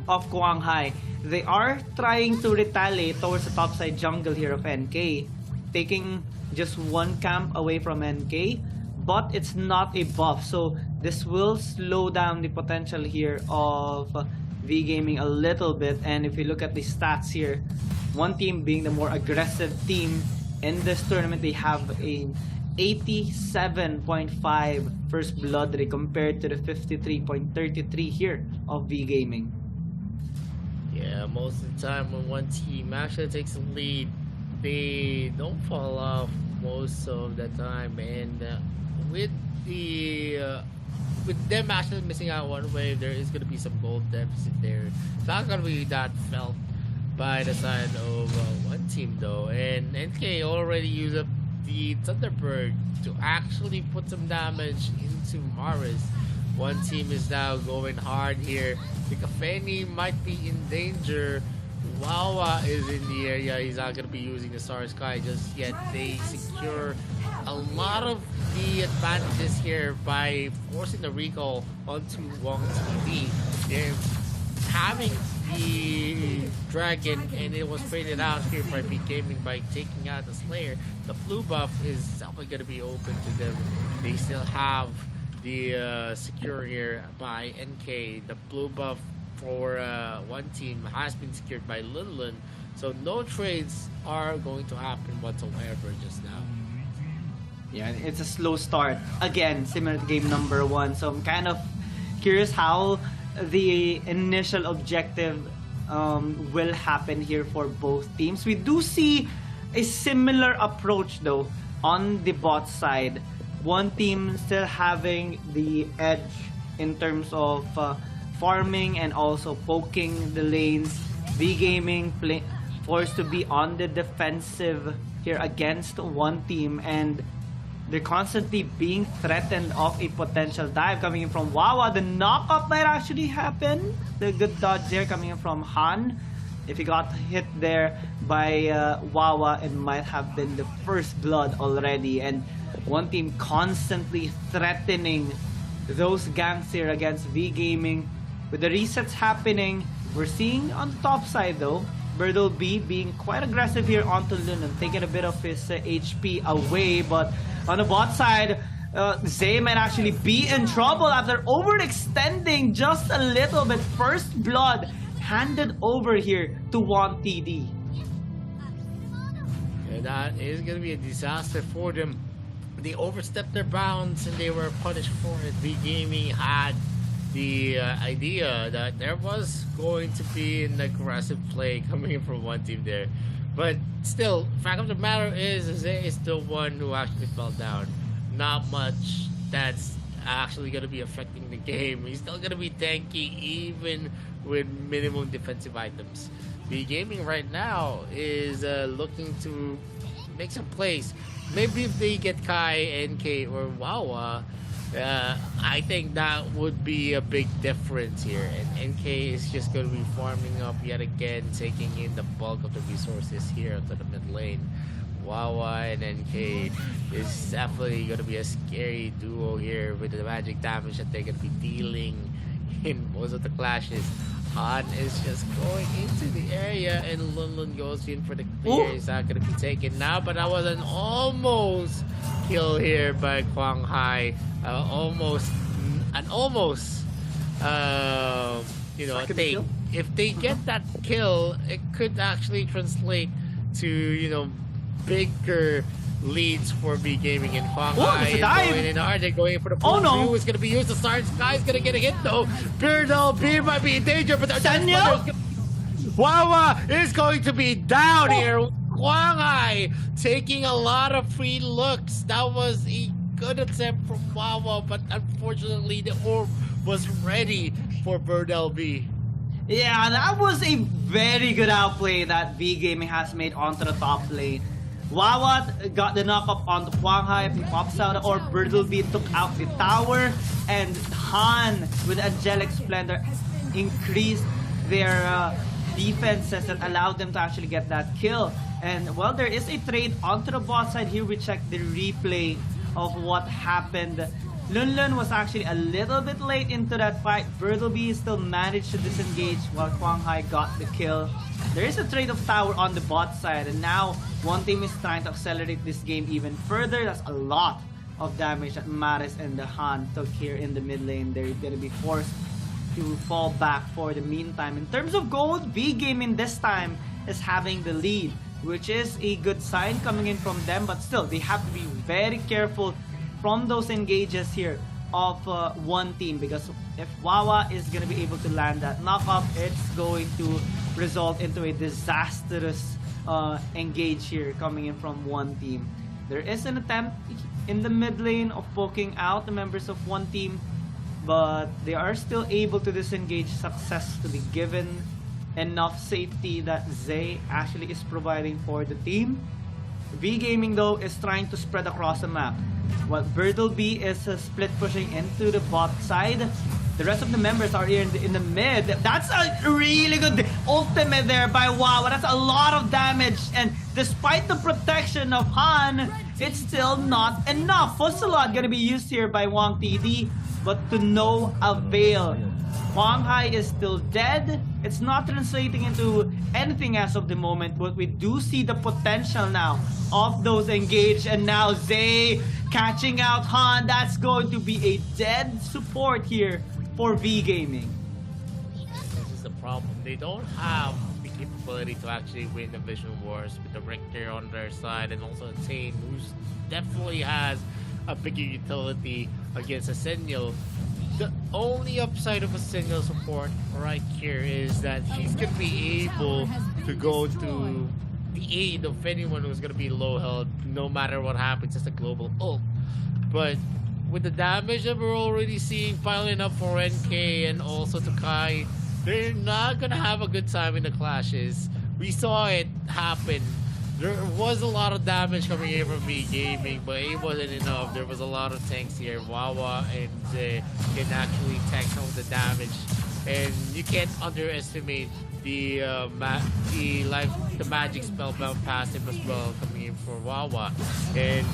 of Gwanghai. They are trying to retaliate towards the topside jungle here of NK, taking just one camp away from NK, but it's not a buff, so this will slow down the potential here of V Gaming a little bit. And if you look at the stats here, one team being the more aggressive team in this tournament, they have 87.5 first blood rate compared to the 53.33 here of V Gaming. Yeah, most of the time when one team actually takes the lead, they don't fall off most of the time, and with them actually missing out one wave, there is going to be some gold deficit there. It's not going to be that felt by the side of one team though, and NK already used up the Thunderbird to actually put some damage into Maris. One team is now going hard here. The Acompanhe might be in danger. Wawa is in the area. He's not going to be using the Star Sky just yet. They secure a lot of the advantages here by forcing the recall onto Wong TV. They're having the Dragon, and it was traded out here by B Gaming by taking out the Slayer. The blue buff is definitely going to be open to them. They still have the secure here by NK. The blue buff for one team has been secured by Linlin, so no trades are going to happen whatsoever just now. Yeah, it's a slow start. Again, similar to game number 1, so I'm kind of curious how the initial objective will happen here for both teams. We do see a similar approach though on the bot side. One team still having the edge in terms of farming and also poking the lanes. V Gaming forced to be on the defensive here against one team, and they're constantly being threatened of a potential dive coming in from Wawa. The knockup might actually happen. The good dodge there coming in from Han. If he got hit there by Wawa, it might have been the first blood already. And one team constantly threatening those ganks here against V Gaming. With the resets happening, we're seeing on the top side though, Birdle B being quite aggressive here onto Lunan, taking a bit of his HP away, but on the bot side, Zay might actually be in trouble after overextending just a little bit. First blood handed over here to One TD. Yeah, that is going to be a disaster for them. They overstepped their bounds and they were punished for it. V Gaming had the idea that there was going to be an aggressive play coming in from one team there. But still, fact of the matter is, Zay is the one who actually fell down. Not much that's actually going to be affecting the game. He's still going to be tanky even with minimum defensive items. V Gaming right now is looking to make some plays. Maybe if they get Kai, NK, or Wawa, I think that would be a big difference here. And NK is just going to be farming up yet again, taking in the bulk of the resources here to the mid lane. Wawa and NK is definitely going to be a scary duo here with the magic damage that they're going to be dealing in most of the clashes. Han is just going into the area and Lunlun goes in for the clear. He's not going to be taken now, but that was an almost kill here by Kwang Hai. Almost, you know, if they get that kill, it could actually translate to, you know, bigger leads for V Gaming. And Kwang Hai is going in hard. They're going for the pull. Who is going to be used? The Star Sky is going to get a hit though. Birdle B might be in danger, but Wawa is going to be down here. Kwang Hai taking a lot of free looks. That was a good attempt from Wawa, but unfortunately the orb was ready for Birdle B. Yeah, that was a very good outplay that V Gaming has made onto the top lane. Wawa got the knock-up onto Kwang Hai, he pops out, or Birdle B took out the tower, and Han with Angelic Splendor increased their defenses that allowed them to actually get that kill. And well, there is a trade onto the bot side here. We check the replay of what happened. Lunlun was actually a little bit late into that fight. Birdle B still managed to disengage while Kwang Hai got the kill. There is a trade of tower on the bot side, and now one team is trying to accelerate this game even further. That's a lot of damage that Maris and the Han took here in the mid lane. They're going to be forced to fall back for the meantime. In terms of gold, V Gaming this time is having the lead. which is a good sign coming in from them, but still, they have to be very careful from those engages here of one team, because if Wawa is going to be able to land that knockup, it's going to result into a disastrous engage here coming in from one team. There is an attempt in the mid lane of poking out the members of one team, but they are still able to disengage successfully given enough safety that Zay actually is providing for the team. V Gaming though is trying to spread across the map. While Birdleby is split pushing into the bot side, the rest of the members are here in the mid. That's a really good ultimate there by Wawa. That's a lot of damage, and despite the protection of Han, it's still not enough. Fusselot gonna be used here by Wang TD, but to no avail. Huang Hai is still dead. It's not translating into anything as of the moment, but we do see the potential now of those engaged, and now Zay catching out Han. That's going to be a dead support here for V Gaming. This is the problem. They don't have the capability to actually win the Vision Wars with the Richter on their side, and also Tane, who definitely has a bigger utility against Asenio. The only upside of a single support right here is that he's going to be able to go to the aid of anyone who's going to be low health, no matter what happens. It's a global ult. But with the damage that we're already seeing piling up for NK and also Tokai, they're not going to have a good time in the clashes. We saw it happen. There was a lot of damage coming in from V Gaming, but it wasn't enough. There was a lot of tanks here. Wawa and can actually tank some of the damage, and you can't underestimate the magic spellbound passive as well coming in for Wawa. And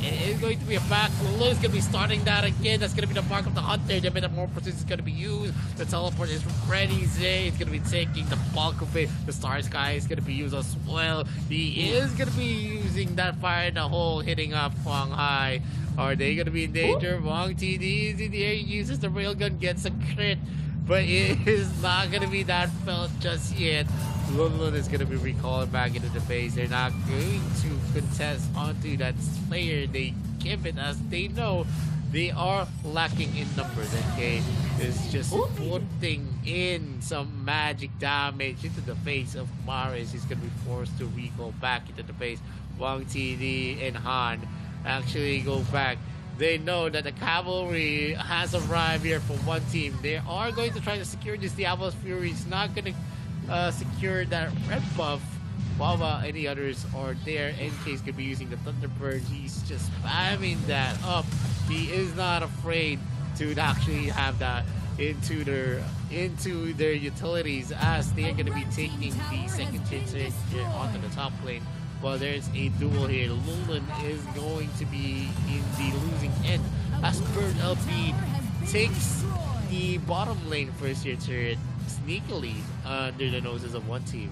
it's going to be a back. Lulu is going to be starting that again. That's going to be the mark of the hunter. The metamorphosis is going to be used. The teleport is ready. Zay is going to be taking the bulk of it. The Star Sky is going to be used as well. He is going to be using that fire in the hole, hitting up Huang Hai. Are they going to be in danger? Wang TD is in the air, uses the railgun, gets a crit, but it is not going to be that felt just yet. Lulun is going to be recalled back into the base. They're not going to contest onto that player. They give it as they know they are lacking in numbers. NK is just putting in some magic damage into the face of Maris. He's going to be forced to recall back into the base. Wang TD and Han actually go back. They know that the cavalry has arrived here for one team. They are going to try to secure this. Diablo's Fury is not going to secure that red buff. Wawa, any others are there. NK is going to be using the Thunderbird. He's just spamming that up. He is not afraid to actually have that into their utilities, as they're going to be taking the second chance here onto the top lane. Well, there's a duel here. Lulun is going to be in the losing end as Bird LP takes the bottom lane first year turret sneakily under the noses of one team.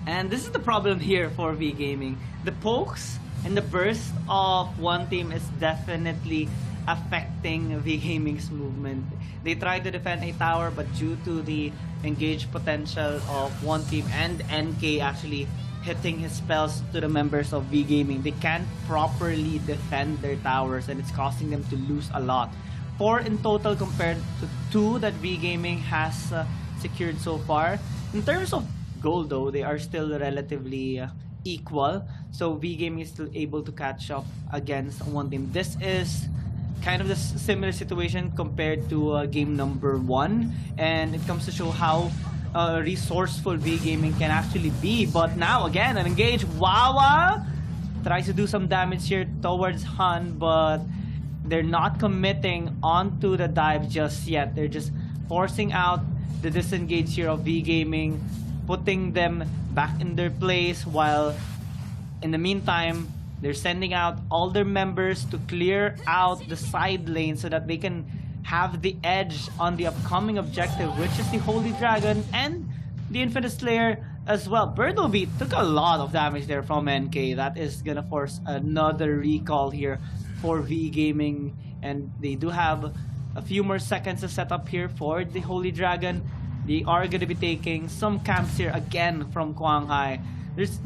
And this is the problem here for V Gaming. The pokes and the burst of one team is definitely affecting V Gaming's movement. They try to defend a tower, but due to the engaged potential of one team and NK actually hitting his spells to the members of V Gaming, they can't properly defend their towers, and it's costing them to lose a lot. 4 in total compared to 2 that V Gaming has secured so far. In terms of gold though, they are still relatively equal, so V Gaming is still able to catch up against one team. This is kind of the similar situation compared to game number 1, and it comes to show how resourceful V Gaming can actually be. But now again, an engage. Wawa tries to do some damage here towards Han, but they're not committing onto the dive just yet. They're just forcing out the disengage here of V Gaming, putting them back in their place, while in the meantime they're sending out all their members to clear out the side lane so that they can have the edge on the upcoming objective, which is the Holy Dragon and the Infinite Slayer as well. Birdleby took a lot of damage there from NK. That is gonna force another recall here for V Gaming, and they do have a few more seconds to set up here for the Holy Dragon. They are going to be taking some camps here again from Quang Hai. There's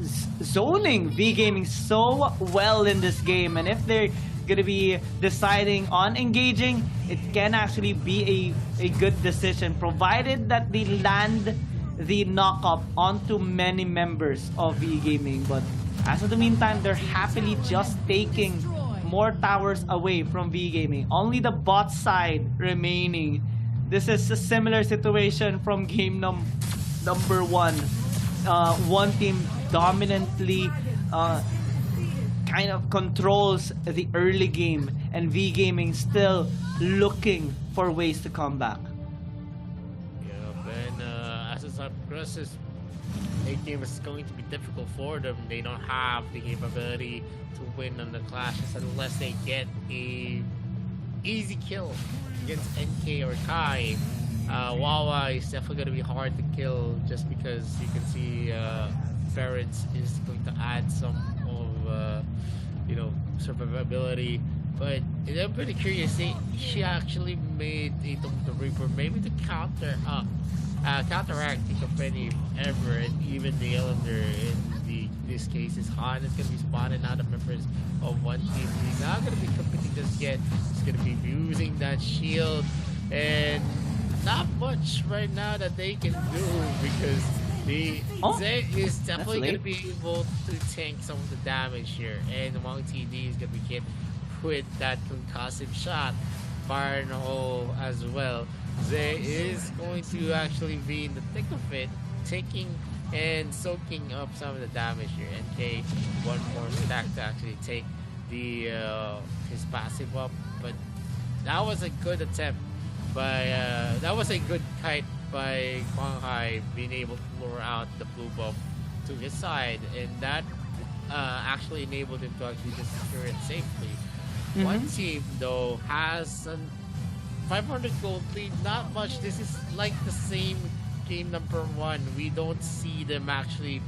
zoning V Gaming so well in this game, and if they're going to be deciding on engaging, it can actually be a good decision, provided that they land the knock-up onto many members of V Gaming. But as of the meantime, they're happily just taking more towers away from V Gaming. Only the bot side remaining. This is a similar situation from game number one. One team dominantly kind of controls the early game, and V Gaming still looking for ways to come back. Yeah, and as the time progresses, late game is going to be difficult for them. They don't have the capability to win on the clashes unless they get a easy kill against NK or Kai. Wawa is definitely going to be hard to kill, just because you can see Ferrets is going to add some of survivability. But I'm pretty curious. She actually made the Reaper maybe to counteract the company ever, and even the Islander in this case is Han is going to be spawning out of members of one team. He's not going to be competing just yet. He's going to be using that shield, and not much right now that they can do, because Zay is definitely going to be able to tank some of the damage here, and Wang TD is going to be hit with that concussive shot, fire in the hole as well. Zay is going to actually be in the thick of it, taking and soaking up some of the damage here. NK one more stack to actually take the his passive up, but that was a good attempt by that was a good kite by Quang Hai, being able to lure out the blue buff to his side, and that actually enabled him to actually just secure it safely. One team though has an 500 gold lead, not much. This is like the same game number one. We don't see them actually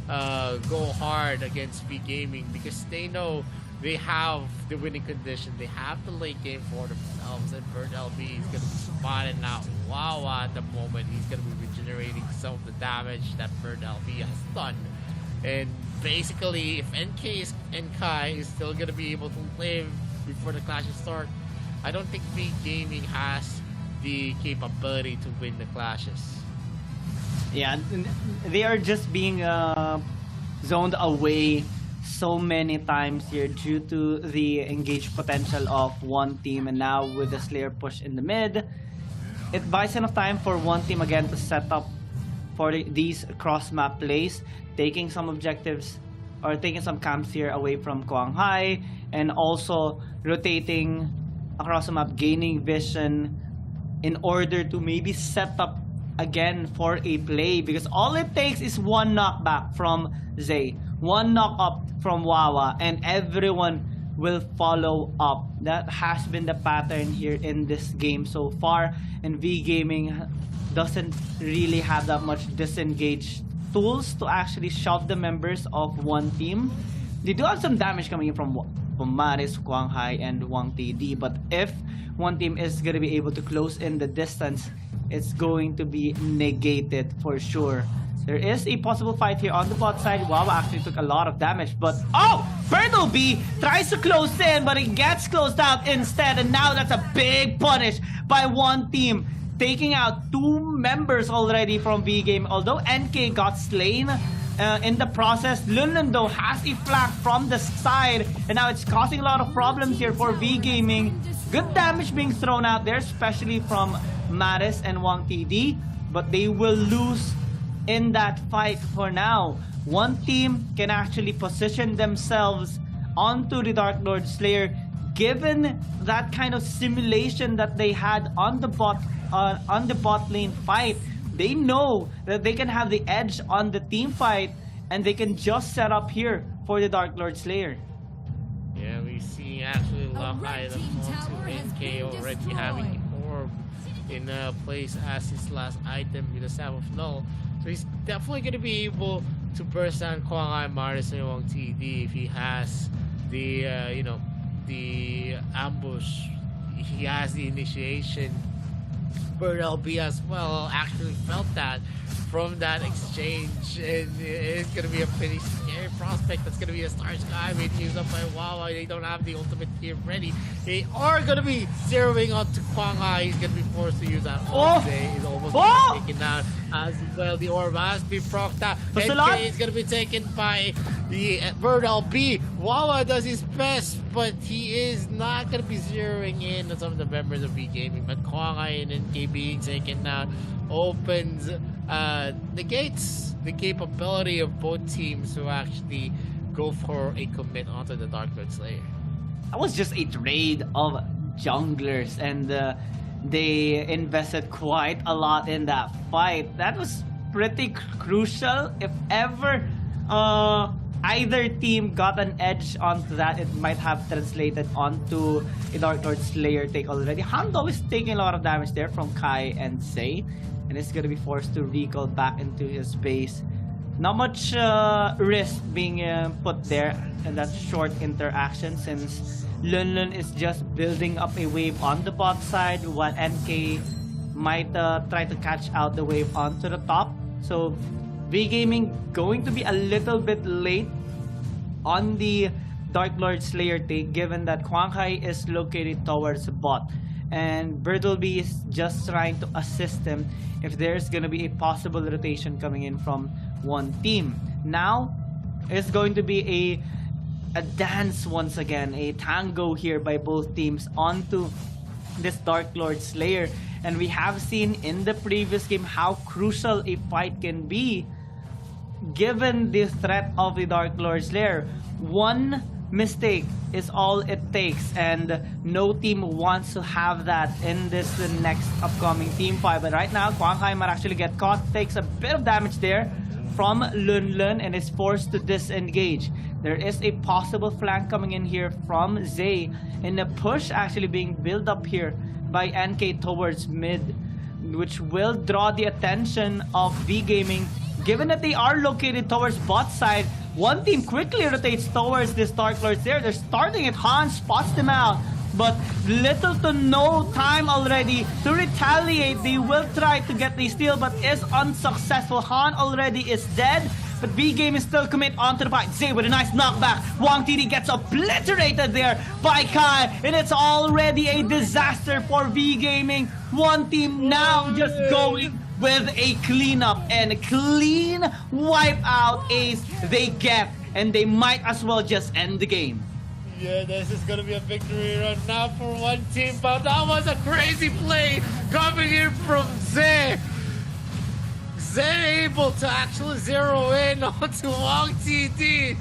go hard against V Gaming, because they know they have the winning condition. They have the late game for themselves, and Bird LB is going to be spotting out Wawa at the moment. He's going to be regenerating some of the damage that Bird LB has done. And basically, if NK and Kai is still going to be able to live before the clashes start, I don't think V Gaming has the capability to win the clashes. Yeah, they are just being zoned away so many times here due to the engaged potential of one team, and now with the Slayer push in the mid, it buys enough time for one team again to set up for these cross-map plays, taking some objectives or taking some camps here away from Quang Hai, and also rotating across the map, gaining vision in order to maybe set up again for a play, because all it takes is one knockback from Zay, one knock up from Wawa, and everyone will follow up. That has been the pattern here in this game so far, and V Gaming doesn't really have that much disengaged tools to actually shove the members of one team. They do have some damage coming in from Maris, Quang Hai, and Wang TD, but if one team is going to be able to close in the distance, it's going to be negated for sure. There is a possible fight here on the bot side. Wawa actually took a lot of damage, but Birtleby tries to close in, but it gets closed out instead, and now that's a big punish by one team, taking out two members already from V Game. Although NK got slain in the process, Lunlun though has a flank from the side, and now it's causing a lot of problems here for V Gaming. Good damage being thrown out there, especially from Maris and Wang TD, but they will lose in that fight for now. One team can actually position themselves onto the Dark Lord Slayer, given that kind of simulation that they had on the bot lane fight. They know that they can have the edge on the team fight, and they can just set up here for the Dark Lord Slayer. Yeah, we see actually lock item onto NK already having an orb in place as his last item with the Staff of Null. So he's definitely going to be able to burst down Quang Hai, Maris, and Wang TD if he has the the ambush. He has the initiation Bird LB as well actually felt that from that exchange, and it's gonna be a pretty scary prospect. That's gonna be a Star Sky being used up by Wawa. They don't have the ultimate team ready. They are gonna be zeroing on to Kwang Hai. He's gonna be forced to use that all day. He's almost gonna be taken down as well. The orb has been procced out. NK is gonna be taken by the Bird LB. Wawa does his best, but he is not gonna be zeroing in on some of the members of V Gaming. But Kwang Hai and NK being taken down opens negates the capability of both teams to actually go for a commit onto the Dark Lord Slayer. That was just a trade of junglers, and they invested quite a lot in that fight. That was pretty crucial. If ever either team got an edge onto that, it might have translated onto a Dark Lord Slayer take already. Hando is taking a lot of damage there from Kai and Sei, and is going to be forced to recall back into his base. Not much risk being put there in that short interaction, since Lunlun is just building up a wave on the bot side, while NK might try to catch out the wave onto the top. So V Gaming going to be a little bit late on the Dark Lord Slayer take, given that Kwang Hai is located towards the bot, and Birdleby is just trying to assist him if there's gonna be a possible rotation coming in from one team. Now it's going to be a dance once again, a tango here by both teams onto this Dark Lord Slayer, and we have seen in the previous game how crucial a fight can be given the threat of the Dark Lord Slayer. One mistake is all it takes, and no team wants to have that in this next upcoming team fight. But right now, Kwang Hai might actually get caught, takes a bit of damage there from Lunlun, and is forced to disengage. There is a possible flank coming in here from Zay, and a push actually being built up here by NK towards mid, which will draw the attention of V Gaming, given that they are located towards bot side. One team quickly rotates towards this Dark Lord there. They're starting it. Han spots them out, but little to no time already to retaliate. They will try to get the steal, but is unsuccessful. Han already is dead, but B Game is still commit onto the fight. Zay with a nice knockback. Wang TD gets obliterated there by Kai, and it's already a disaster for V Gaming. One team now just going with a cleanup, and a clean wipe out ace they get, and they might as well just end the game. Yeah, this is gonna be a victory run now for one team, but that was a crazy play coming in from Zay. Zay able to actually zero in onto Wang TD.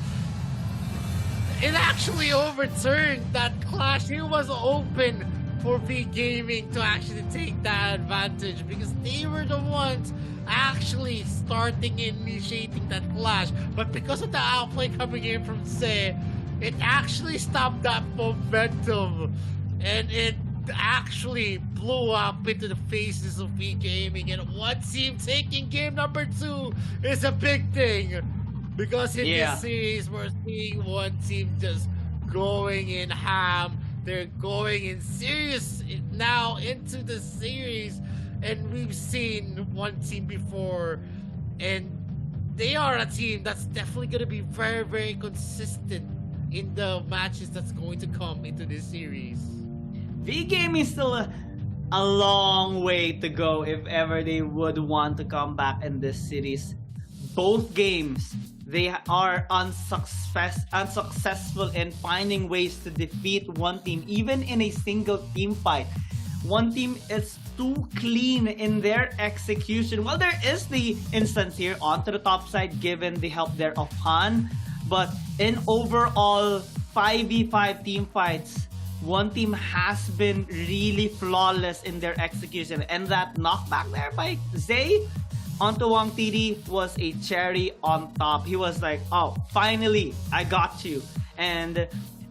It actually overturned that clash. It was open for V Gaming to actually take that advantage, because they were the ones actually starting and initiating that clash. But because of the outplay coming in from Zay, it actually stopped that momentum, and it actually blew up into the faces of V Gaming. And one team taking game number 2 is a big thing, because in this series we're seeing one team just going in ham. They're going in serious now into the series, and we've seen one team before, and they are a team that's definitely going to be very, very consistent in the matches that's going to come into this series. V Gaming is still a long way to go if ever they would want to come back in this series. Both games, they are unsuccessful in finding ways to defeat one team, even in a single team fight. One team is too clean in their execution. Well, there is the instance here onto the top side, given the help there of Han, but in overall 5v5 team fights, one team has been really flawless in their execution, and that knockback there by Zay onto Wang TD was a cherry on top. He was like, oh, finally, I got you. And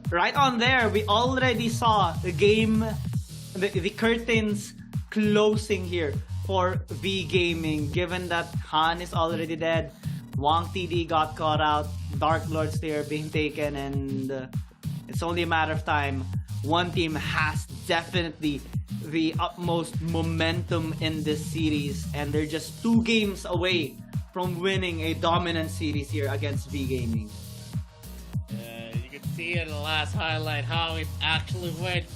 right on there, we already saw the game, the curtains closing here for V Gaming, given that Han is already dead, Wang TD got caught out, Dark Lord Slayer being taken, and it's only a matter of time. One team has definitely the utmost momentum in this series, and they're just 2 games away from winning a dominant series here against V Gaming. You can see in the last highlight how it actually went.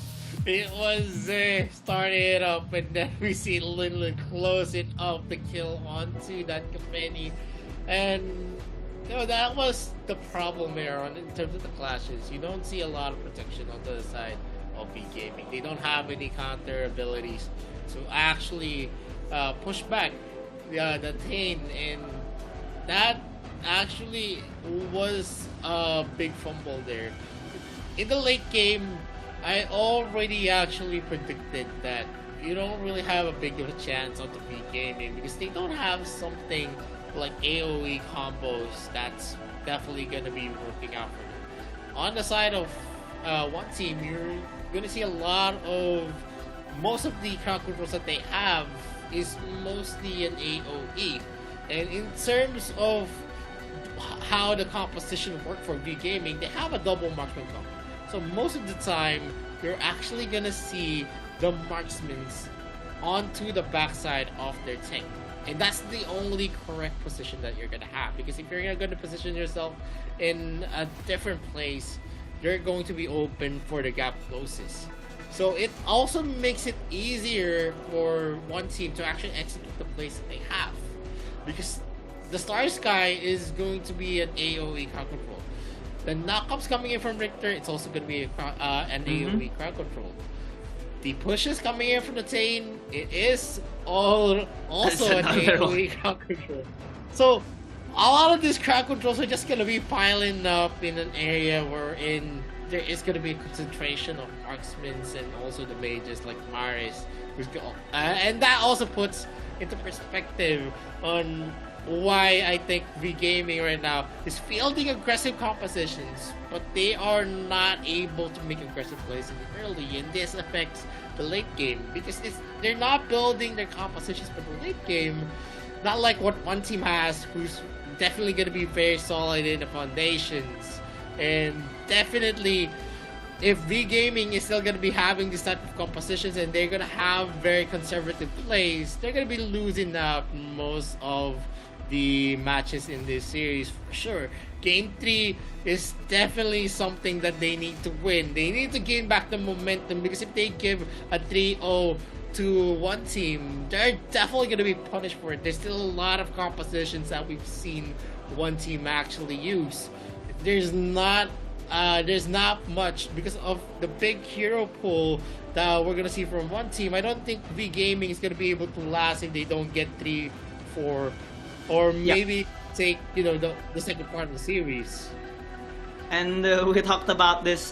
It was started up, and then we see Linlin close it up the kill onto that acompanhe, and that was the problem there in terms of the clashes. You don't see a lot of protection on the side of V Gaming. They don't have any counter abilities to actually push back the Thane, and that actually was a big fumble there. In the late game, I already actually predicted that you don't really have a big of a chance on the V Gaming because they don't have something like AoE combos that's definitely going to be working out for them. On the side of one team, you're going to see a lot of most of the crowd controls that they have is mostly an AoE, and in terms of how the composition work for V Gaming, they have a double marksman combo. So most of the time, you're actually gonna see the marksmen onto the backside of their tank, and that's the only correct position that you're gonna have. Because if you're gonna position yourself in a different place, you're going to be open for the gap closest. So it also makes it easier for one team to actually execute the plays that they have, because the Star Sky is going to be an AoE crowd control. The knockups coming in from Richter, it's also going to be an AoE crowd control. The pushes coming in from the Thane, it is also an AoE crowd control. So a lot of these crowd controls are just going to be piling up in an area wherein there is going to be a concentration of marksmen and also the mages like Maris. And that also puts into perspective on why I think V Gaming right now is fielding aggressive compositions, but they are not able to make aggressive plays in the early, and this affects the late game because they're not building their compositions for the late game, not like what one team has, who's definitely going to be very solid in the foundations. And definitely, if V Gaming is still going to be having this type of compositions and they're going to have very conservative plays, they're going to be losing out most of the matches in this series for sure. Game 3 is definitely something that they need to win. They need to gain back the momentum, because if they give a 3-0 to one team, they're definitely going to be punished for it. There's still a lot of compositions that we've seen one team actually use. There's not much because of the big hero pool that we're going to see from one team. I don't think V Gaming is going to be able to last if they don't get 3-4, or maybe take the second part of the series. And we talked about this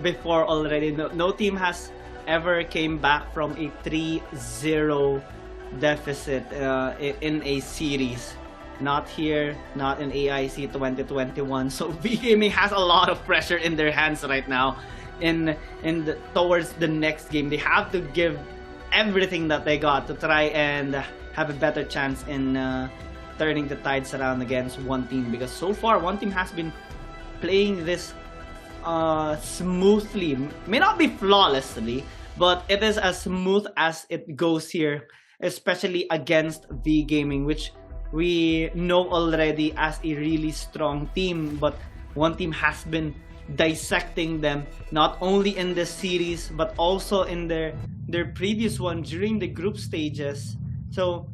before already. No team has ever came back from a 3-0 deficit in a series. Not here, not in AIC 2021. So V Gaming has a lot of pressure in their hands right now. Towards the next game, they have to give everything that they got to try and have a better chance in turning the tides around against one team, because so far one team has been playing this smoothly. May not be flawlessly, but it is as smooth as it goes here, especially against V Gaming, which we know already as a really strong team. But one team has been dissecting them, not only in this series but also in their previous one during the group stages. So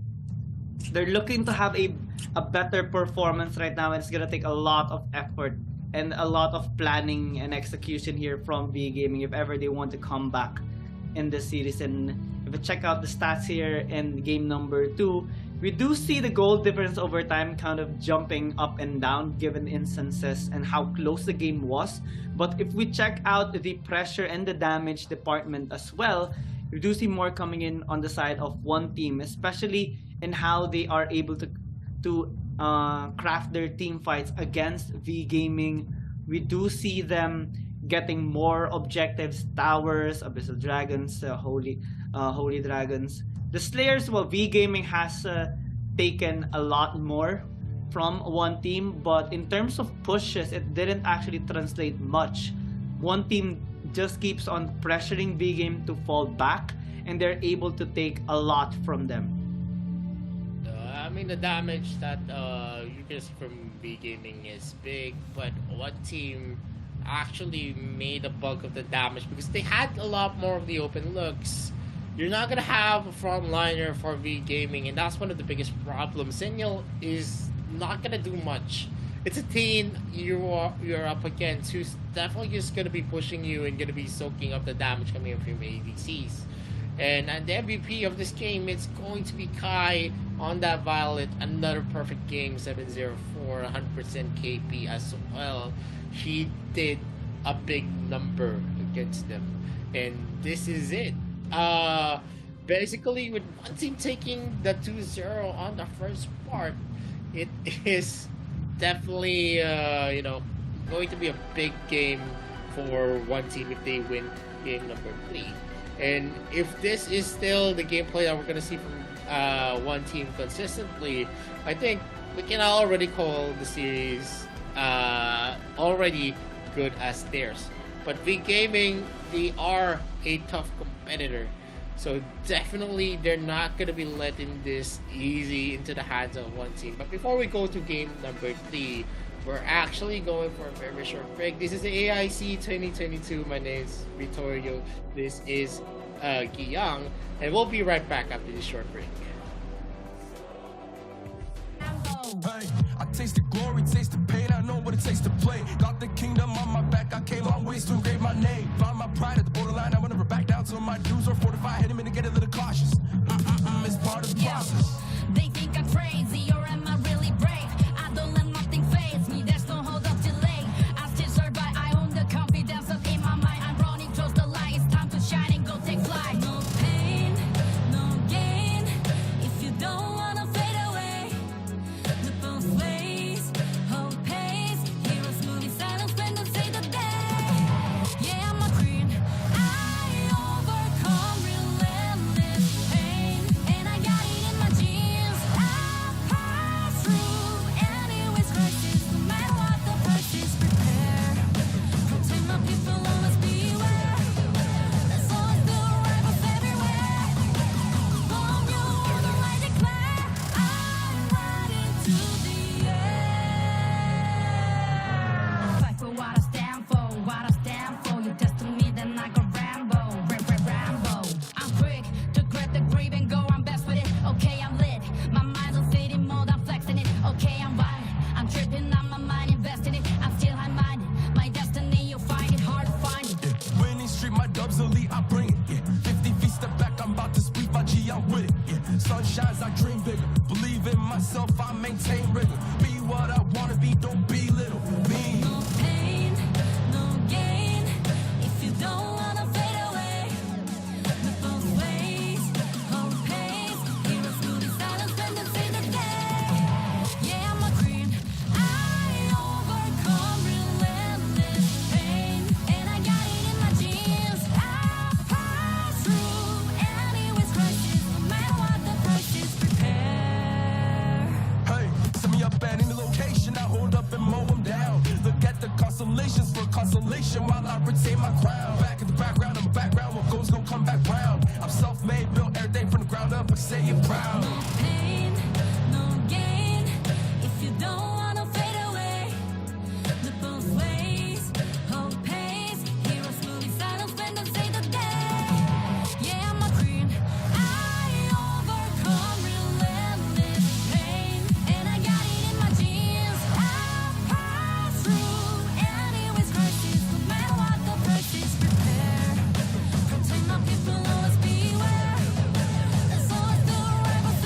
they're looking to have a better performance right now, and it's gonna take a lot of effort and a lot of planning and execution here from V Gaming if ever they want to come back in this series. And if you check out the stats here in game number 2, we do see the goal difference over time kind of jumping up and down given instances and how close the game was. But if we check out the pressure and the damage department as well, we do see more coming in on the side of one team, especially in how they are able to craft their team fights against V Gaming. We do see them getting more objectives, towers, abyssal dragons, holy dragons. The slayers, well, V Gaming has taken a lot more from one team, but in terms of pushes, it didn't actually translate much. One team just keeps on pressuring V Game to fall back, and they're able to take a lot from them. I mean, the damage that you can see from V Gaming is big, but what team actually made a bulk of the damage because they had a lot more of the open looks. You're not gonna have a frontliner for V Gaming, and that's one of the biggest problems. Signal is not gonna do much. It's a team you're up against who's definitely just gonna be pushing you and gonna be soaking up the damage coming in from ADCs. And the MVP of this game is going to be Kai on that Violet. Another perfect game, 704, 100% KP as well. He did a big number against them. And this is it. Basically, with one team taking the 2-0 on the first part, it is definitely, going to be a big game for one team if they win game number 3. And if this is still the gameplay that we're going to see from one team consistently, I think we can already call the series already good as theirs. But V Gaming, they are a tough competitor. So definitely they're not going to be letting this easy into the hands of one team. But before we go to game number 3, we're actually going for a very short break. This is the AIC 2022. My name is Vittorio. This is Giyang. And we'll be right back after this short break. Hey, I taste the glory, taste the pain, I know what it takes to play. Got the kingdom on my back, I came long ways to engrave my name. Found my pride at the borderline, I will never back down till my dues are fortified. Hit him in to get a little cautious. It's part of the process. They think I'm crazy, or am I really brave? I don't let nothing faze me, there's no hold up delay. I still survive, I own the confidence up in my mind. I'm running close the light, it's time to shine and go take flight. No pain, no gain, if you don't wanna fade away. The both ways, hope pays, heroes moving silence when they say the day. Yeah, I'm a queen, I overcome relentless pain, and I got it in my genes. I pass through anyways crisis, no matter what the price is. Prepare, protect my people, always beware. There's always the rivals everywhere. From you, the light declare, I'm riding to the end. Fight for what I stand for, what I stand for. You test to me, then I go Rambo, Rambo. I'm quick to grab the grip and go, I'm best with it. Okay, I'm lit. My mind's on city mode, I'm flexing it. Okay, I'm wild. I'm tripping on my mind, investing it. I'm still high-minded. My destiny, you'll find it hard to find it. Yeah. Winning street, my dubs elite, I bring it. Yeah. 50 feet step back, I'm about to speak my G, I'm with it. Yeah. Sun shines, I dream bigger. Believe in myself, I maintain rigor. Be what I wanna be, don't be little. Me. No pain, no gain, if you don't wanna fade away. The both ways, hope pays, heroes moving silence when they say the day. Yeah, I'm a queen, I overcome relentless pain, and I got it in my genes. I pass through anyways crisis, no matter what the price is. Prepare. Hey, send me up at any location, I hold up and mow them down. Look at the constellations for consolation while I retain my crown. Back in the background, I'm a background, what goes gon' come back round. I'm self-made, built everything from the ground up, I say it proud. No pain, no gain, if you don't wanna fade away. The both ways, hope pays, heroes moving silence when they say the day. Yeah, I'm a queen, I overcome relentless pain, and I got it in my genes. I pass through anyways crisis, no matter what the price is. Prepare, protect my people, always beware. There's always the rivals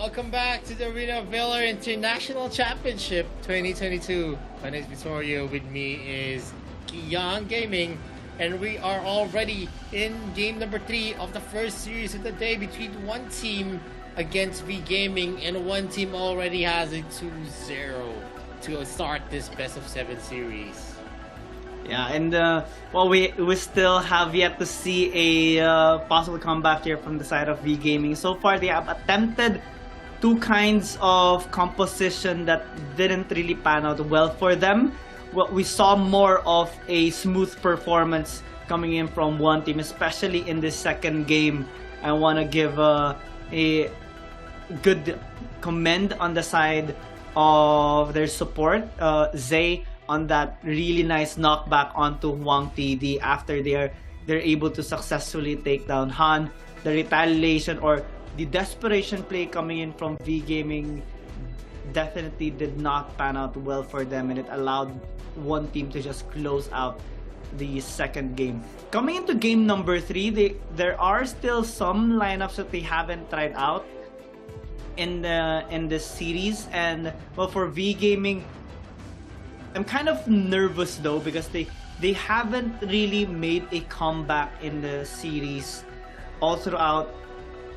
Welcome back to the Arena of Valor International Championship 2022. My name is Vittorio. With me is Kian Gaming, and we are already in game number 3 of the first series of the day between one team against V Gaming, and one team already has a 2-0 to start this best of 7 series. Yeah, and we still have yet to see a possible comeback here from the side of V Gaming. So far, they have attempted two kinds of composition that didn't really pan out well for them. Well, we saw more of a smooth performance coming in from one team, especially in the second game. I want to give a good commend on the side of their support, Zay, on that really nice knockback onto Wang TD after they're able to successfully take down Han. The retaliation or the desperation play coming in from V Gaming definitely did not pan out well for them, and it allowed one team to just close out the second game. Coming into game number 3, there are still some lineups that they haven't tried out in this series, and well, for V Gaming, I'm kind of nervous though, because they haven't really made a comeback in the series all throughout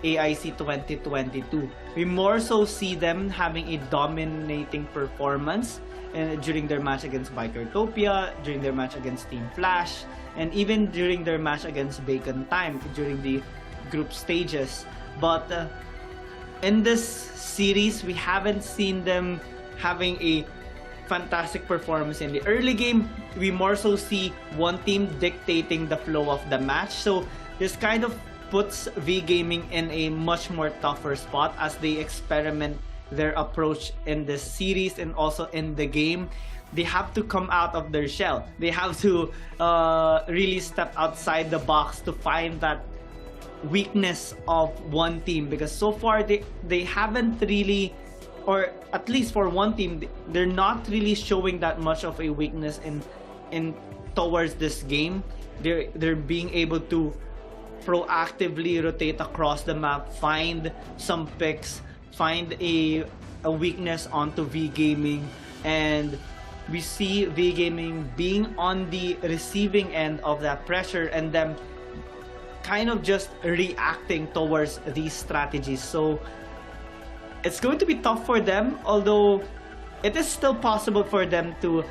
AIC 2022. We more so see them having a dominating performance during their match against Bikertopia, during their match against Team Flash, and even during their match against Bacon Time during the group stages. But in this series, we haven't seen them having a fantastic performance in the early game. We more so see one team dictating the flow of the match. So this kind of puts V Gaming in a much more tougher spot as they experiment their approach in this series and also in the game. They have to come out of their shell. They have to really step outside the box to find that weakness of one team, because so far they haven't really, or at least for one team, they're not really showing that much of a weakness in towards this game. They're being able to proactively rotate across the map, find some picks, find a weakness onto V Gaming, and we see V Gaming being on the receiving end of that pressure and them kind of just reacting towards these strategies. So it's going to be tough for them, although it is still possible for them to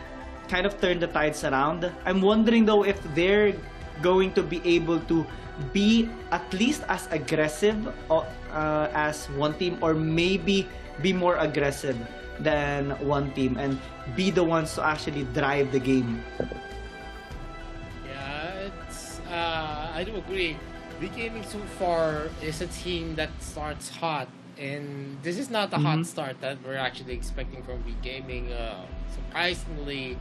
kind of turn the tides around. I'm wondering though if they're going to be able to be at least as aggressive as one team, or maybe be more aggressive than one team and be the ones to actually drive the game. Yeah, I do agree. V Gaming so far is a team that starts hot, and this is not the hot start that we're actually expecting from V Gaming. Surprisingly,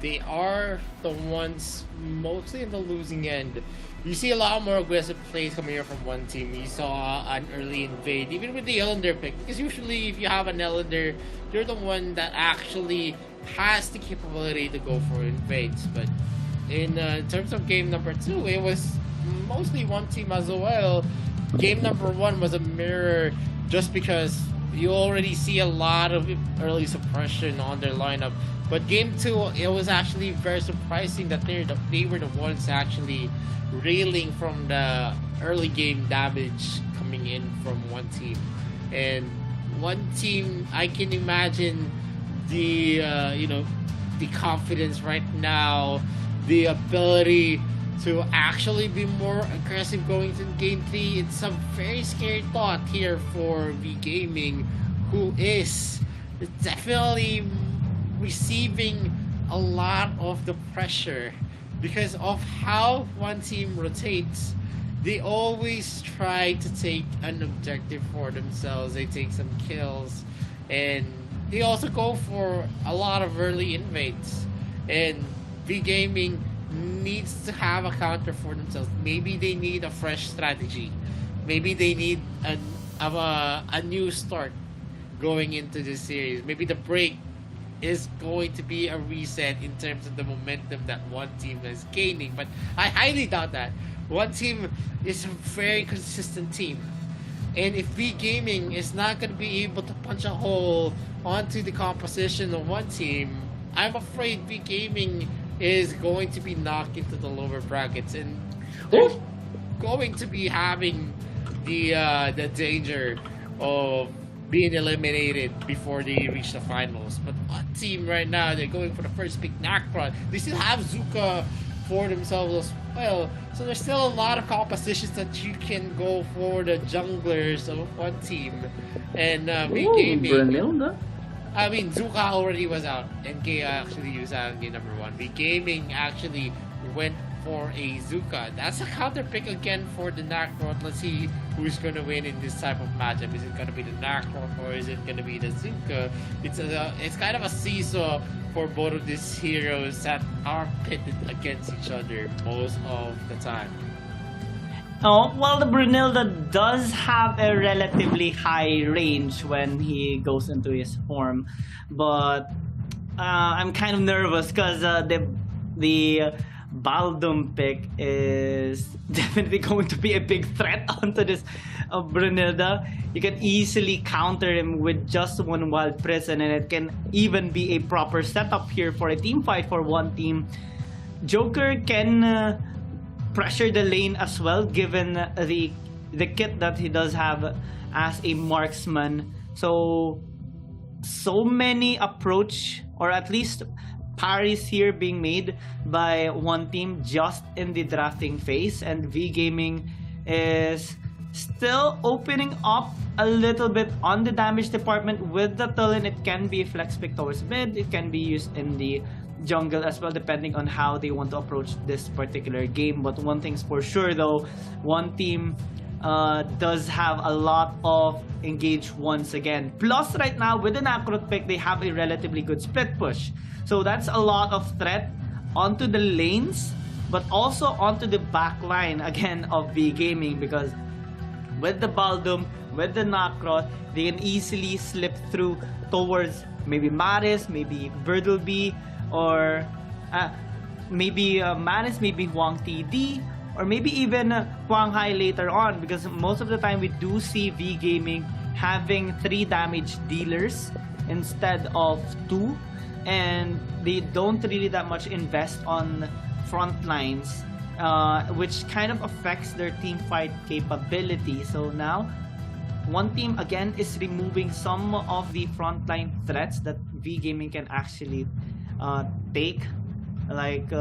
they are the ones mostly in the losing end. You see a lot more aggressive plays coming here from one team. You saw an early invade, even with the Ellender pick, because usually if you have an Ellender, you're the one that actually has the capability to go for invades. But in terms of game number 2, it was mostly one team as well. Game number 1 was a mirror, just because you already see a lot of early suppression on their lineup. But game 2, it was actually very surprising that they were the ones actually reeling from the early game damage coming in from one team. And one team, I can imagine the the confidence right now, the ability to actually be more aggressive going to game 3. It's a very scary thought here for V Gaming, who is definitely receiving a lot of the pressure because of how one team rotates. They always try to take an objective for themselves. They take some kills, and they also go for a lot of early invades. And V Gaming needs to have a counter for themselves. Maybe they need a fresh strategy. Maybe they need a new start going into this series. Maybe the break is going to be a reset in terms of the momentum that one team is gaining. But I highly doubt that. One team is a very consistent team. And if V Gaming is not going to be able to punch a hole onto the composition of one team, I'm afraid V Gaming is going to be knocked into the lower brackets, and they're going to be having the danger of being eliminated before they reach the finals. But one team right now, they're going for the first pick, Nacron. They still have Zuka for themselves as well. So there's still a lot of compositions that you can go for the junglers of one team. And V Gaming. Brunilda? I mean, Zuka already was out. NK actually used NK number 1. V Gaming actually went for a Zuka. That's a counter pick again for the Nacron. Let's see who's going to win in this type of matchup. Is it going to be the Nacron or is it going to be the Zuka? It's kind of a seesaw for both of these heroes that are pitted against each other most of the time. Oh, well, the Brunilda does have a relatively high range when he goes into his form, but I'm kind of nervous because the Baldum pick is definitely going to be a big threat onto this Brunilda. You can easily counter him with just one Wild Prison, and it can even be a proper setup here for a team fight for one team. Joker can pressure the lane as well, given the kit that he does have as a marksman. So many approach, or at least parries here being made by one team just in the drafting phase, and V Gaming is still opening up a little bit on the damage department with the Tulin. It can be a flex pick towards mid, it can be used in the jungle as well, depending on how they want to approach this particular game. But one thing's for sure though, one team does have a lot of engage once again. Plus right now with the Nacrot pick, they have a relatively good split push. So that's a lot of threat onto the lanes, but also onto the back line again of V Gaming, because with the Baldum, with the Nacrot, they can easily slip through towards maybe Maris, maybe Birdleby, or maybe Maris, maybe Huang TD, or maybe even Huang Hai later on, because most of the time we do see V Gaming having 3 damage dealers instead of 2, and they don't really that much invest on front lines, which kind of affects their team fight capability. So now one team again is removing some of the frontline threats that V Gaming can actually take, like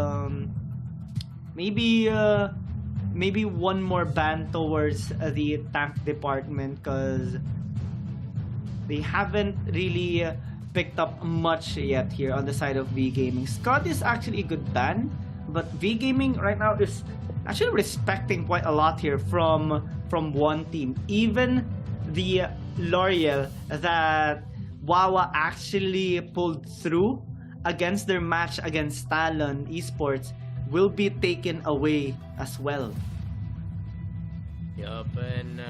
maybe one more ban towards the tank department, because they haven't really picked up much yet here on the side of V Gaming. Scott is actually a good ban, but V Gaming right now is actually respecting quite a lot here from one team. Even the L'Oreal that Wawa actually pulled through against their match against Talon Esports will be taken away as well. Yup, and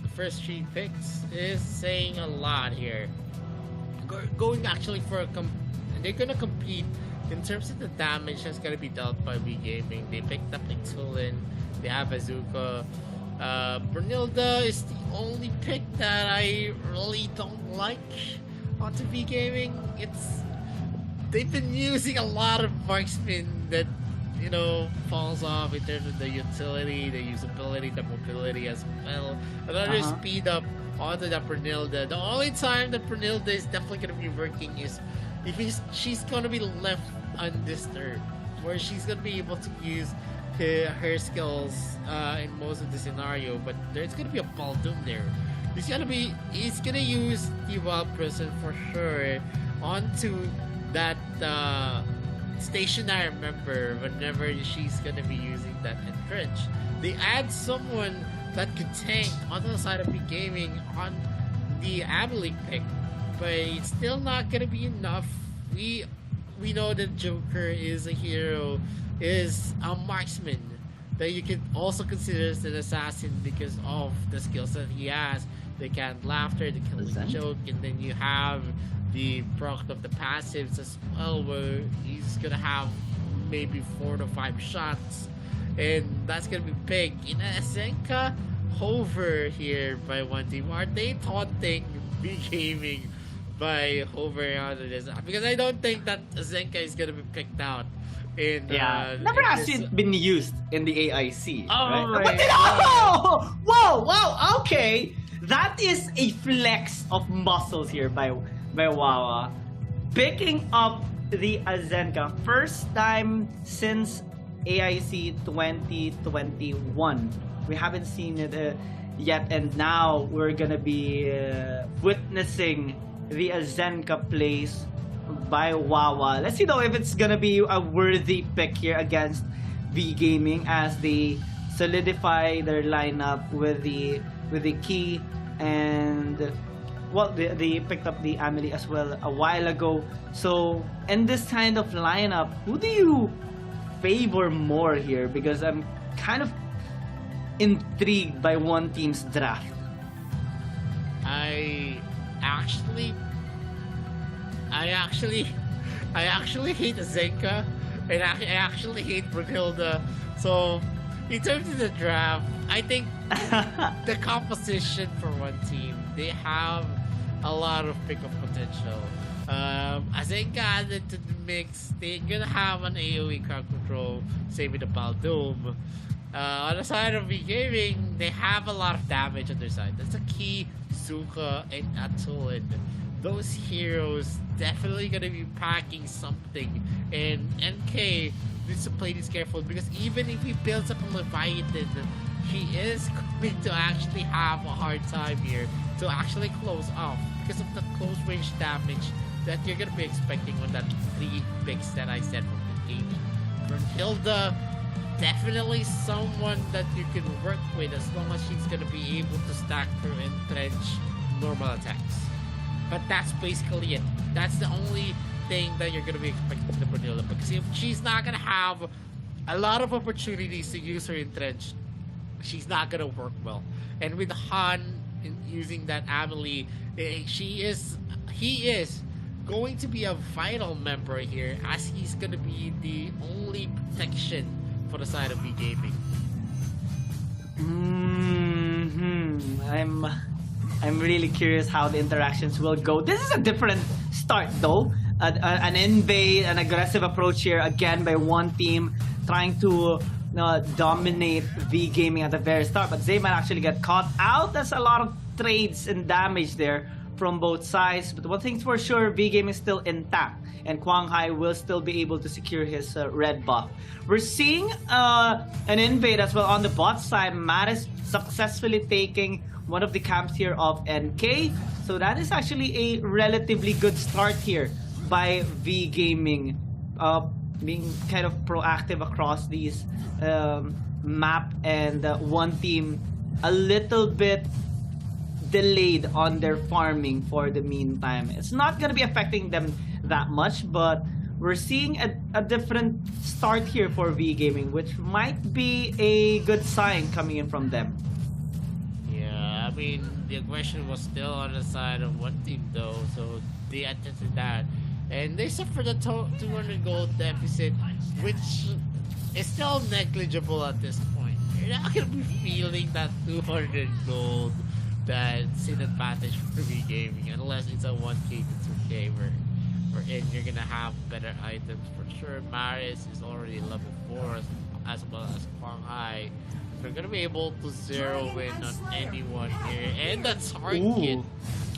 the first 3 picks is saying a lot here. Going actually for they're gonna compete in terms of the damage that's gonna be dealt by V Gaming. They picked up a Tulin, they have Azuka. Brunilda is the only pick that I really don't like onto V Gaming. They've been using a lot of marksmen that, you know, falls off in terms of the utility, the usability, the mobility as well. Another speed up onto the Brunilda. The only time that Brunilda is definitely going to be working is if she's going to be left undisturbed, where she's going to be able to use her skills in most of the scenario. But there's going to be a Baldum there. He's going to use the Wild Prison for sure onto that stationary member whenever she's going to be using that entrench. They add someone that could tank on the side of V Gaming on the Amelie pick, but it's still not gonna be enough. We know that Joker is a hero, is a marksman that you can also consider as an assassin because of the skills that he has. The canned laughter, the killing joke, and then you have the proc of the passives as well, where he's gonna have maybe 4 to 5 shots. And that's gonna be big. In Asenka, hover here by one team. Are they taunting B Gaming by hovering onto this? Because I don't think that Zenka is gonna be picked out. Never actually been used in the AIC. Oh right? my God. Whoa, okay. That is a flex of muscles here by Wawa. Picking up the Zenka. First time since AIC 2021. We haven't seen it yet, and now we're gonna be witnessing the Zenka plays by Wawa. Let's see though if it's gonna be a worthy pick here against V Gaming as they solidify their lineup with the key, and well, they picked up the Amelie as well a while ago. So in this kind of lineup, who do you favor more here? Because I'm kind of intrigued by one team's draft. I actually hate Zenka, and I actually hate Brunhilde. So in terms of the draft, I think the composition for one team, they have a lot of pickup potential. Zenka added to the mix, they're gonna have an AoE crowd control, same with the Baldome. On the side of V Gaming, they have a lot of damage on their side. That's a key, Zuka and Atulin. Those heroes definitely gonna be packing something, and NK needs to play this careful because even if he builds up a Leviathan, he is going to actually have a hard time here to actually close off because of the close range damage that you're gonna be expecting on that 3 picks that I said from the game. Brunhilde, definitely someone that you can work with as long as she's gonna be able to stack her entrench normal attacks. But that's basically it. That's the only thing that you're gonna be expecting from the Brunhilde, because if she's not gonna have a lot of opportunities to use her entrench, she's not gonna work well. And with Han using that Amelie, he is going to be a vital member here, as he's gonna be the only protection for the side of V Gaming. I'm really curious how the interactions will go. This is a different start though. An invade, an aggressive approach here again by one team, trying to dominate V Gaming at the very start. But Zay might actually get caught out. That's a lot of trades and damage there from both sides. But one thing's for sure, V Gaming is still intact, and Quang Hai will still be able to secure his red buff. We're seeing an invade as well on the bot side. Matt is successfully taking one of the camps here of NK. So that is actually a relatively good start here by V Gaming, being kind of proactive across these map, and one team a little bit delayed on their farming for the meantime. It's not going to be affecting them that much, but we're seeing a different start here for V Gaming, which might be a good sign coming in from them. Yeah, I mean, the aggression was still on the side of one team though, so they attempted that. And they suffered a 200 gold deficit, which is still negligible at this point. You're not going to be feeling that 200 gold that's an advantage for V Gaming, unless it's a 1k to 2k wherein you're gonna have better items for sure. Maris is already level 4 as well as Quang Hai. They're gonna be able to zero in on anyone here, and the target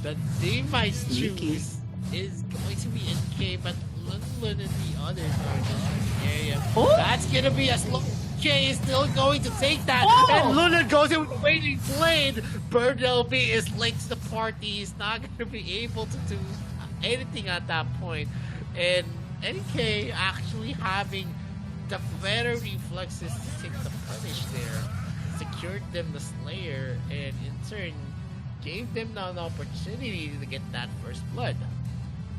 that they might choose is going to be NK, but Lundlund and the others are just in the area. That's gonna be a slow. K is still going to take that, and Luna goes in with the waiting blade. Bird LB is late to the party. He's not going to be able to do anything at that point. And NK actually having the better reflexes to take the punish there, secured them the Slayer, and in turn gave them an opportunity to get that first blood.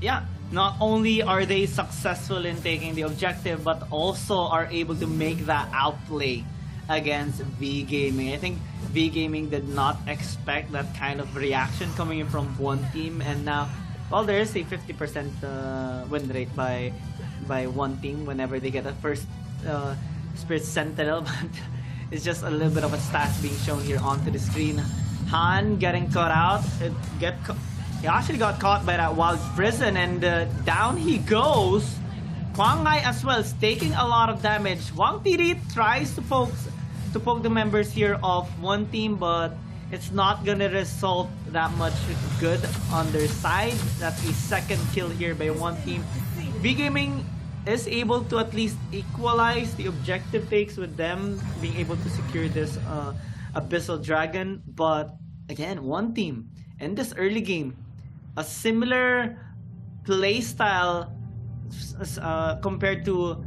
Yeah, not only are they successful in taking the objective, but also are able to make that outplay against V Gaming. I think V Gaming did not expect that kind of reaction coming in from one team, and now, well, there is a 50% win rate by one team whenever they get a first Spirit Sentinel. But It's just a little bit of a stats being shown here onto the screen. Han getting caught out. He actually got caught by that wild prison, and down he goes. Kwang Hai as well is taking a lot of damage. Wang Tiri tries to poke the members here of one team, but it's not gonna result that much good on their side. That's a second kill here by one team. V Gaming is able to at least equalize the objective takes with them being able to secure this Abyssal Dragon. But again, one team in this early game, a similar playstyle compared to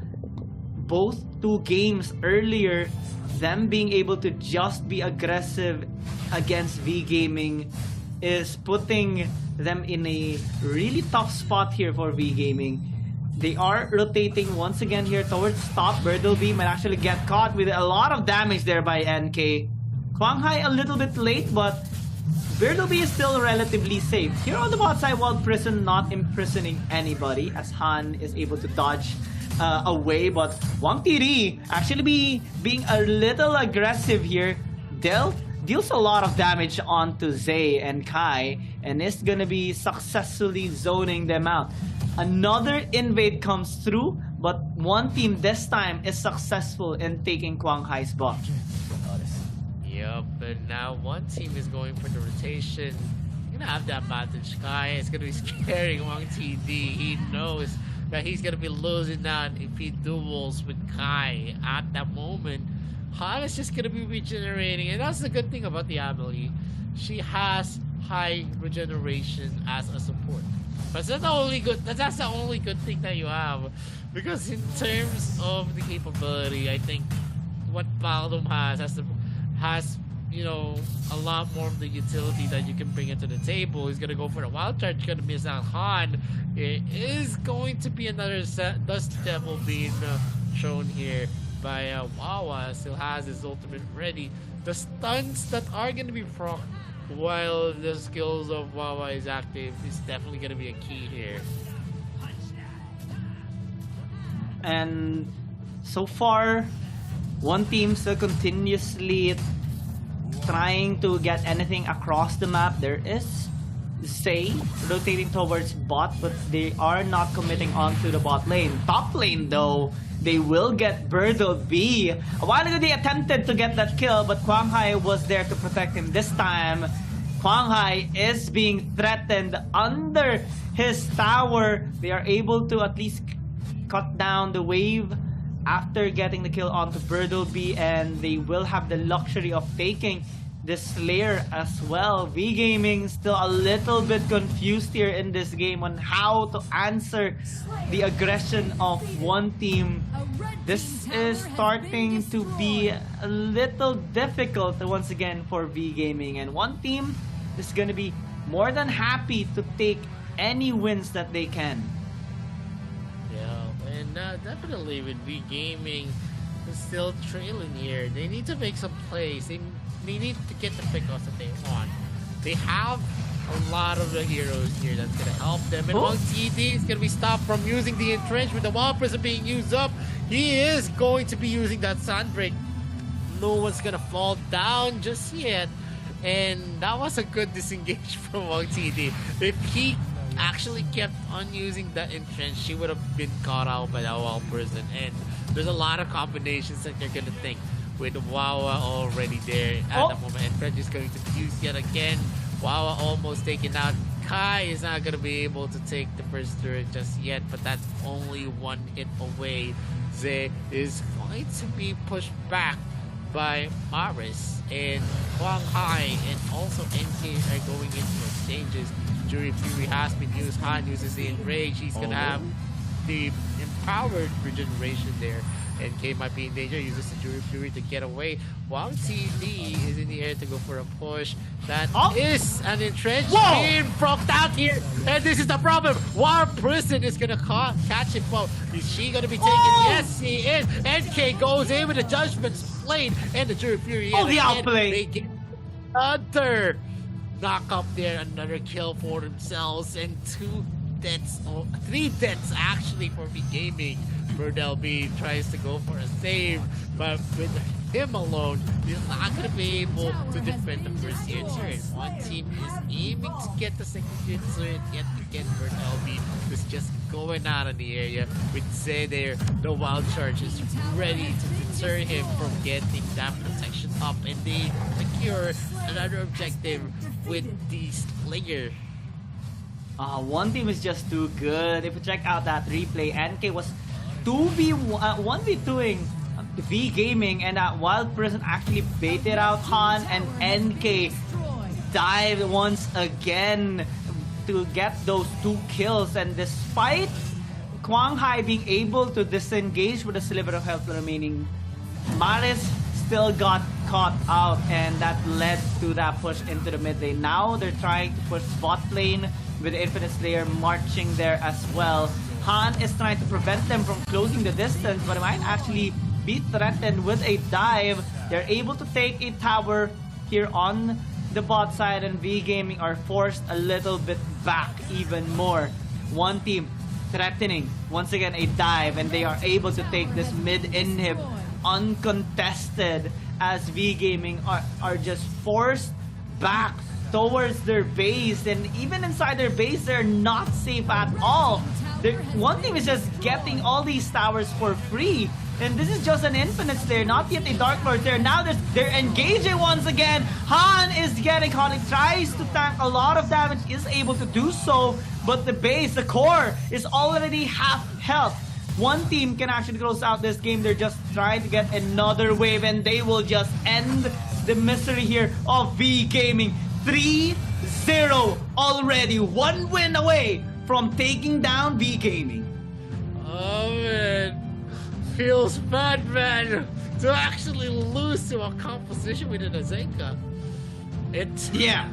both two games earlier, them being able to just be aggressive against V Gaming is putting them in a really tough spot here for V Gaming. They are rotating once again here towards top. Birdleby might actually get caught with a lot of damage there by NK. Kwang Hai a little bit late, but Birdleby is still relatively safe. Here on the bot side, Wild Prison not imprisoning anybody as Han is able to dodge away, but Wang Tiri actually being a little aggressive here. Deals a lot of damage onto Zay and Kai, and is gonna be successfully zoning them out. Another invade comes through, but one team this time is successful in taking Kwang Hai's buff. Yep, and now one team is going for the rotation. You're gonna have that advantage. Kai is gonna be scaring Wang TD. He knows that he's gonna be losing out if he duels with Kai at that moment. Han is just gonna be regenerating, and that's the good thing about the ability. She has high regeneration as a support. But that's the only good. That's the only good thing that you have, because in terms of the capability, I think what Baldum has you know, a lot more of the utility that you can bring into the table. He's gonna go for the wild charge. Gonna miss out Han. It is going to be another Dust Devil being shown here by Wawa. Still has his ultimate ready. The stunts that are gonna be proc while the skills of Wawa is active is definitely gonna be a key here. And so far, one team still continuously trying to get anything across the map. There is Zay rotating towards bot, but they are not committing onto the bot lane. Top lane though, they will get Birdleby. A while ago they attempted to get that kill, but Kwang Hai was there to protect him. This time, Kwang Hai is being threatened under his tower. They are able to at least cut down the wave after getting the kill onto Birdleby, and they will have the luxury of taking this Slayer as well. V Gaming still a little bit confused here in this game on how to answer the aggression of one team. This is starting to be a little difficult once again for V Gaming, and one team is going to be more than happy to take any wins that they can. Yeah, and definitely with V Gaming is still trailing here. They need to make some plays. They need to get the pickoffs that they want. They have a lot of the heroes here that's going to help them. And Wang TD is going to be stopped from using the entrench with the Wild Prison being used up. He is going to be using that Sunbreak. No one's going to fall down just yet. And that was a good disengage from Wang TD. If he actually kept on using that entrench, she would have been caught out by that Wild Prison. And there's a lot of combinations that you're going to think with Wawa already there at the moment. And Fred is going to be used yet again. Wawa almost taken out. Kai is not going to be able to take the first turret just yet, but that's only one hit away. Zay is going to be pushed back by Maris, and Kwang Hai and also NK are going into exchanges. Jury Fury has been used. Han uses the Enrage. He's going to have the empowered regeneration there. NK might be in danger, uses the Jury Fury to get away. Wang TD is in the air to go for a push. That is an entrench being broke out here. And this is the problem. Wild Prison is going to catch him. Well, is she going to be taken? Yes, she is. NK goes in with the Judgment's Blade and the Jury Fury. The outplay. They get another knock up there, another kill for themselves, and 2 deaths, 3 deaths actually for V Gaming. Birdleby tries to go for a save, but with him alone, he's not going to be able to defend the first tier turret. One team is aiming to get the second tier turret, yet again LB is just going out in the area with Zay there. The wild charge is ready to deter him from getting that protection up, and they secure another objective with the Slayer. One team is just too good. If you check out that replay, NK was 1v2ing V Gaming, and that Wild Person actually baited out Han, and NK dived once again to get those 2 kills. And despite Quang Hai being able to disengage with a sliver of health remaining, Maris still got caught out, and that led to that push into the mid lane. Now they're trying to push bot lane with the Infinite Slayer marching there as well. Han is trying to prevent them from closing the distance, but it might actually be threatened with a dive. They're able to take a tower here on the bot side, and V Gaming are forced a little bit back even more. One team threatening once again a dive, and they are able to take this mid inhib uncontested, as V Gaming are just forced back towards their base, and even inside their base they're not safe at all. One team is just getting all these towers for free, and this is just an Infinite Slayer, not yet a Dark Lord there. Now they're engaging once again. Han is getting caught. He tries to tank a lot of damage, is able to do so, but the base, the core, is already half health. One team can actually close out this game. They're just trying to get another wave, and they will just end the misery here of V Gaming. 3-0 already. 1 win away from taking down V Gaming. Oh man, feels bad, man, to actually lose to a composition with an Azenka. Yeah.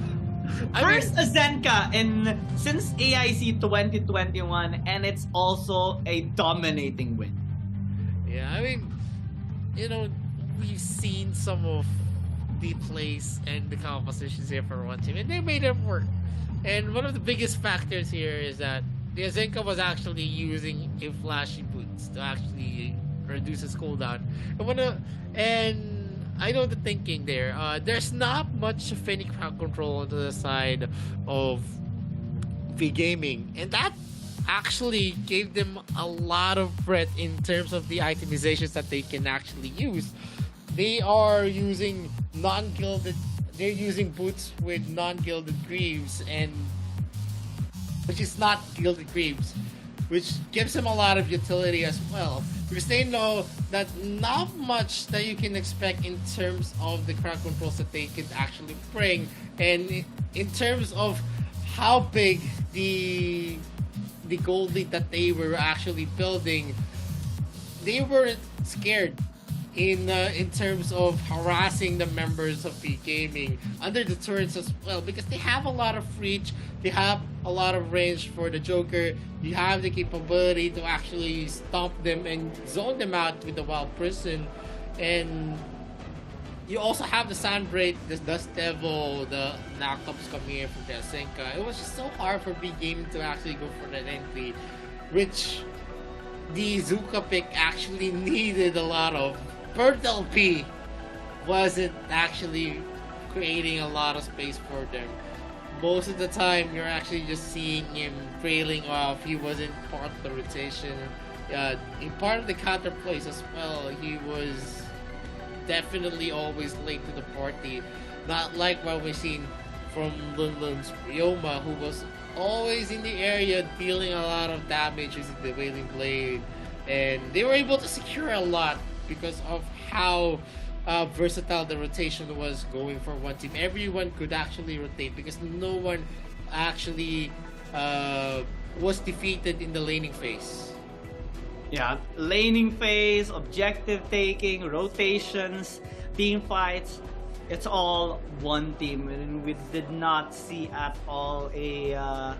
First Azenka since AIC 2021, and it's also a dominating win. Yeah, I mean, you know, we've seen some of the plays and the compositions here for one team, and they made it work. And one of the biggest factors here is that the Azenka was actually using a flashy boots to actually reduce his cooldown. And I know the thinking there. There's not much Fennec crowd control on the side of V Gaming, and that actually gave them a lot of breadth in terms of the itemizations that they can actually use. They are using non-gilded. They're using boots with non-gilded greaves, and which is not gilded greaves, which gives them a lot of utility as well, because they know that not much that you can expect in terms of the crowd controls that they could actually bring, and in terms of how big the gold lead that they were actually building, they weren't scared in terms of harassing the members of V Gaming under the turrets as well, because they have a lot of reach, they have a lot of range for the Joker. You have the capability to actually stomp them and zone them out with the Wild Person, and you also have the Sandbraid, the Dust Devil, the knockups coming in from the Azenka. It was just so hard for V Gaming to actually go for that entry, which the Zuka pick actually needed a lot of. Bertel P wasn't actually creating a lot of space for them. Most of the time, you're actually just seeing him trailing off. He wasn't part of the rotation. In part of the counter plays as well, he was definitely always late to the party. Not like what we've seen from Lunlun's Ryoma, who was always in the area dealing a lot of damage using the Wailing Blade. And they were able to secure a lot because of how versatile the rotation was going for one team. Everyone could actually rotate because no one actually was defeated in the laning phase. Yeah, laning phase, objective taking, rotations, team fights, it's all one team, and we did not see at all a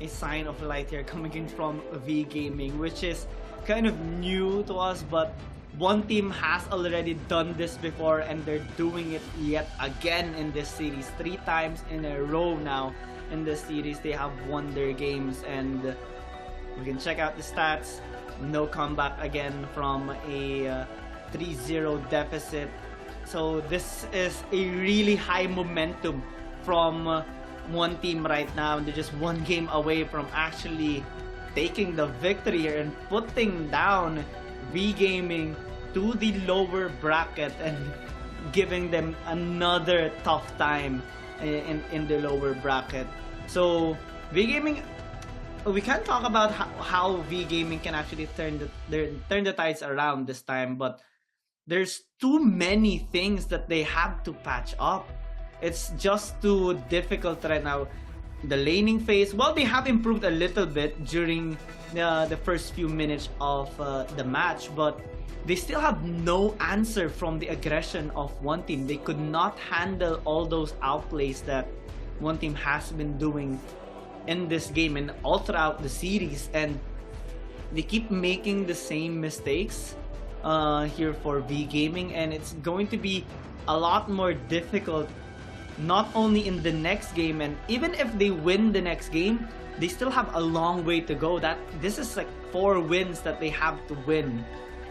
sign of light here coming in from V Gaming, which is kind of new to us, but one team has already done this before, and they're doing it yet again in this series. 3 times in a row now in this series they have won their games, and we can check out the stats. No comeback again from a 3-0 deficit. So this is a really high momentum from one team right now. They're just one game away from actually taking the victory here and putting down V-Gaming to the lower bracket and giving them another tough time in the lower bracket. So V-Gaming, we can talk about how V-Gaming can actually turn the tides around this time, but there's too many things that they have to patch up. It's just too difficult right now. The laning phase, well, they have improved a little bit during the first few minutes of the match, but they still have no answer from the aggression of one team. They could not handle all those outplays that one team has been doing in this game and all throughout the series, and they keep making the same mistakes here for V-Gaming, and it's going to be a lot more difficult not only in the next game, and even if they win the next game, they still have a long way to go. That this is like 4 wins that they have to win,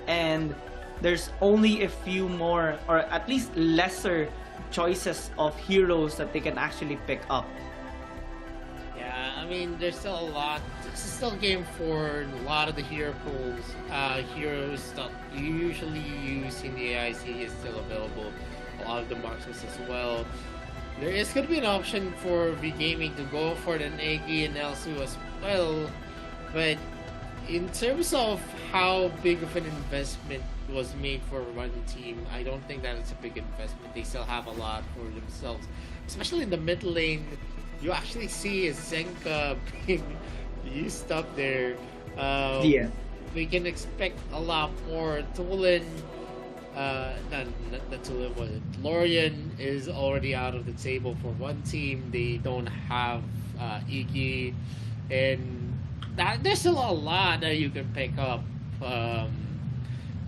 and there's only a few more, or at least lesser choices of heroes that they can actually pick up. Yeah, I mean, there's still a lot. This is still a game for a lot of the hero pools. Heroes that you usually use in the AIC is still available. A lot of the marksmen as well. There is going to be an option for V-Gaming to go for an Egi and Elsu as well, but in terms of how big of an investment was made for one team, I don't think that it's a big investment. They still have a lot for themselves, especially in the mid lane. You actually see a Zenka being used up there. Yeah. We can expect a lot more. Tulin, not Tulin, was it? Lorian is already out of the table for one team. They don't have Iggy, and there's still a lot that you can pick up.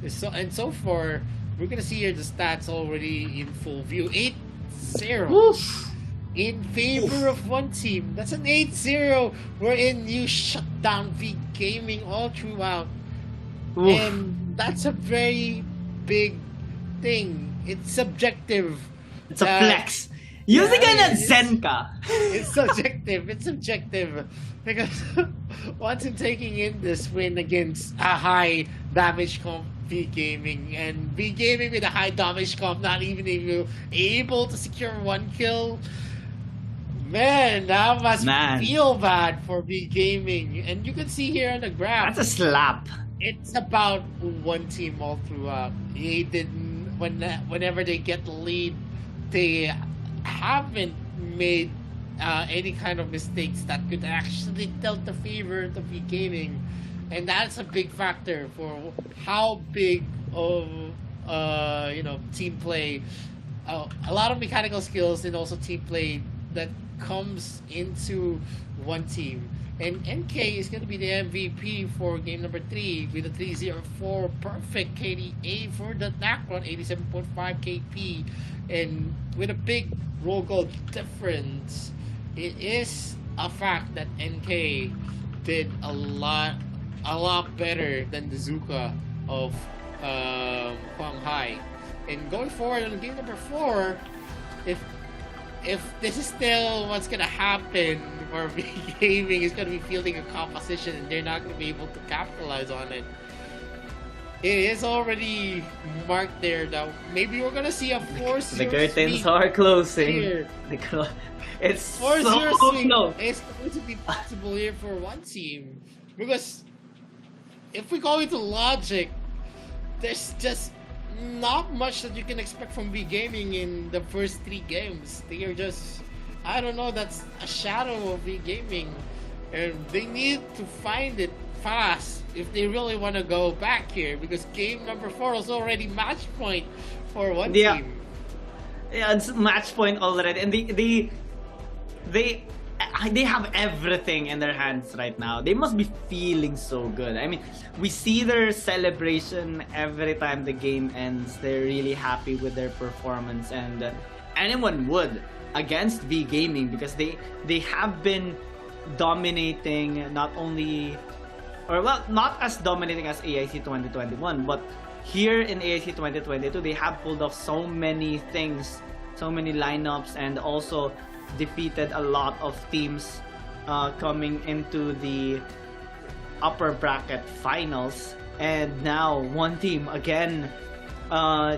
So far, we're gonna see here the stats already in full view. 8-0. In favor of one team. That's an 8-0 wherein you shut down V-Gaming all throughout. Oof. And that's a very big thing. It's subjective. It's a flex. Using yeah, an Zenka. It's subjective. It's subjective. Because once in taking in this win against a high damage comp V-Gaming, and V-Gaming with a high damage comp not even able to secure 1 kill. Man, that must feel bad for V-Gaming. And you can see here on the graph. That's a slap. It's about one team all throughout. They didn't, whenever they get the lead, they haven't made any kind of mistakes that could actually tilt the favor to V-Gaming. And that's a big factor for how big of team play, a lot of mechanical skills and also team play that comes into one team. And NK is going to be the MVP for game number 3 with a 304 perfect KDA for the Nacron, 87.5 KP, and with a big roll goal difference. It is a fact that NK did a lot better than the Zuka of Shanghai. And going forward in game number 4, if this is still what's gonna happen, or V-Gaming is gonna be fielding a composition and they're not gonna be able to capitalize on it, it is already marked there that maybe we're gonna see a 4-0 The curtains swing are closing. here. It's 4-0 so swing close. is going to be possible here for one team, because if we go into logic, there's just not much that you can expect from V-Gaming in the first 3 games. They are just, I don't know, that's a shadow of V-Gaming, and they need to find it fast if they really want to go back here, because game number 4 is already match point for one team. Yeah, it's match point already, and they have everything in their hands right now. They must be feeling so good. I mean, we see their celebration every time the game ends. They're really happy with their performance, and anyone would against V-Gaming, because they have been dominating, not only, or well, not as dominating as AIC 2021, but here in AIC 2022, they have pulled off so many things, so many lineups, and also defeated a lot of teams coming into the upper bracket finals. And now one team again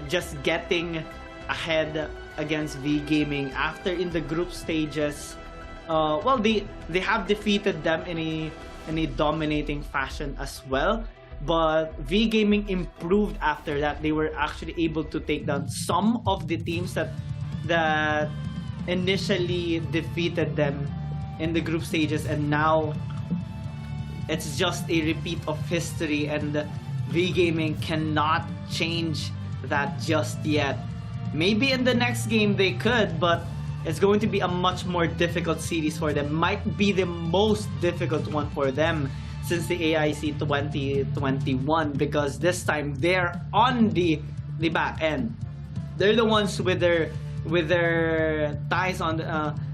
just getting ahead against V Gaming after in the group stages. Well, they have defeated them in a dominating fashion as well, but V Gaming improved after that. They were actually able to take down some of the teams that initially defeated them in the group stages, and now it's just a repeat of history, and V Gaming cannot change that just yet. Maybe in the next game they could, but it's going to be a much more difficult series for them. Might be the most difficult one for them since the AIC 2021, because this time they're on the back end. They're the ones with their ties on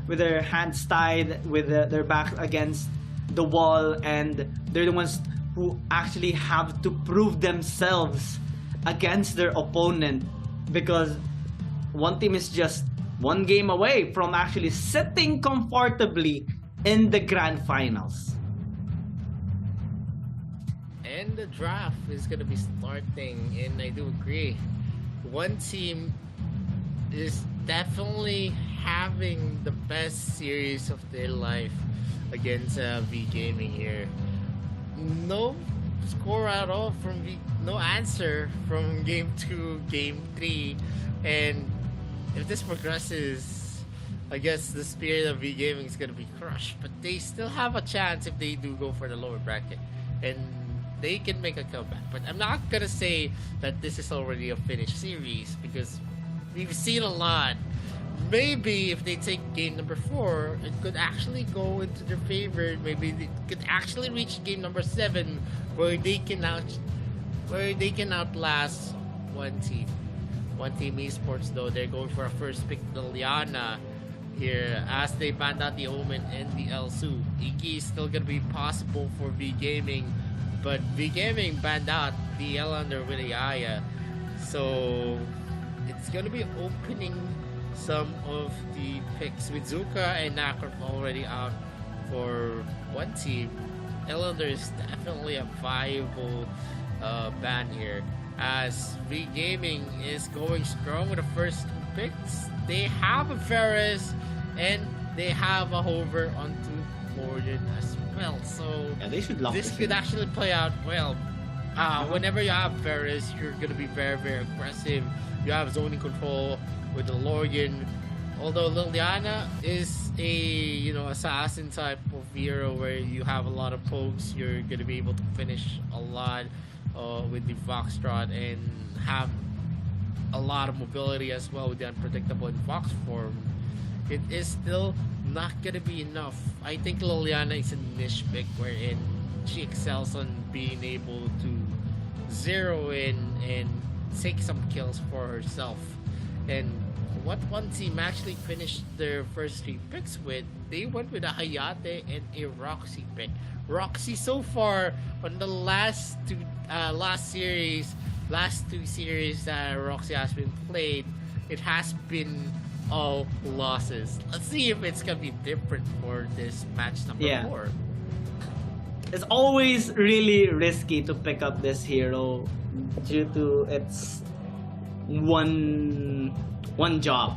with their hands tied, with their back against the wall, and they're the ones who actually have to prove themselves against their opponent, because one team is just one game away from actually sitting comfortably in the grand finals. And the draft is going to be starting, and I do agree. One team is definitely having the best series of their life against V Gaming here. No score at all from no answer from game 2, game 3, and if this progresses, I guess the spirit of V Gaming is gonna be crushed. But they still have a chance if they do go for the lower bracket, and they can make a comeback. But I'm not gonna say that this is already a finished series, because we've seen a lot. Maybe if they take game number 4, it could actually go into their favor. Maybe they could actually reach game number 7, where they can outlast one team. One Team Esports, though, they're going for a first pick, Liliana, here, as they banned out the Omen and the Elsu. Iki is still going to be possible for V Gaming, but V Gaming banned out the Elander with the Aya. So it's going to be opening some of the picks with Zuka and Nakrop already out for one team. Elander is definitely a viable ban here, as V Gaming is going strong with the first 2 picks. They have a Ferris and they have a hover onto Gordon as well. So yeah, they should lock this could actually play out well. Whenever you have Ferris, you're going to be very, very aggressive. You have zoning control with the Lorian. Although Liliana is a assassin type of hero where you have a lot of pokes, you're going to be able to finish a lot with the Foxtrot and have a lot of mobility as well with the unpredictable in Fox form. It is still not gonna be enough. I think Liliana is a niche pick wherein she excels on being able to zero in and take some kills for herself. And what one team actually finished their first 3 picks with, they went with a Hayate and a Roxy pick. Roxy so far on the last 2 series that Roxy has been played, it has been all losses. Let's see if it's gonna be different for this match number 4. It's always really risky to pick up this hero due to its one job.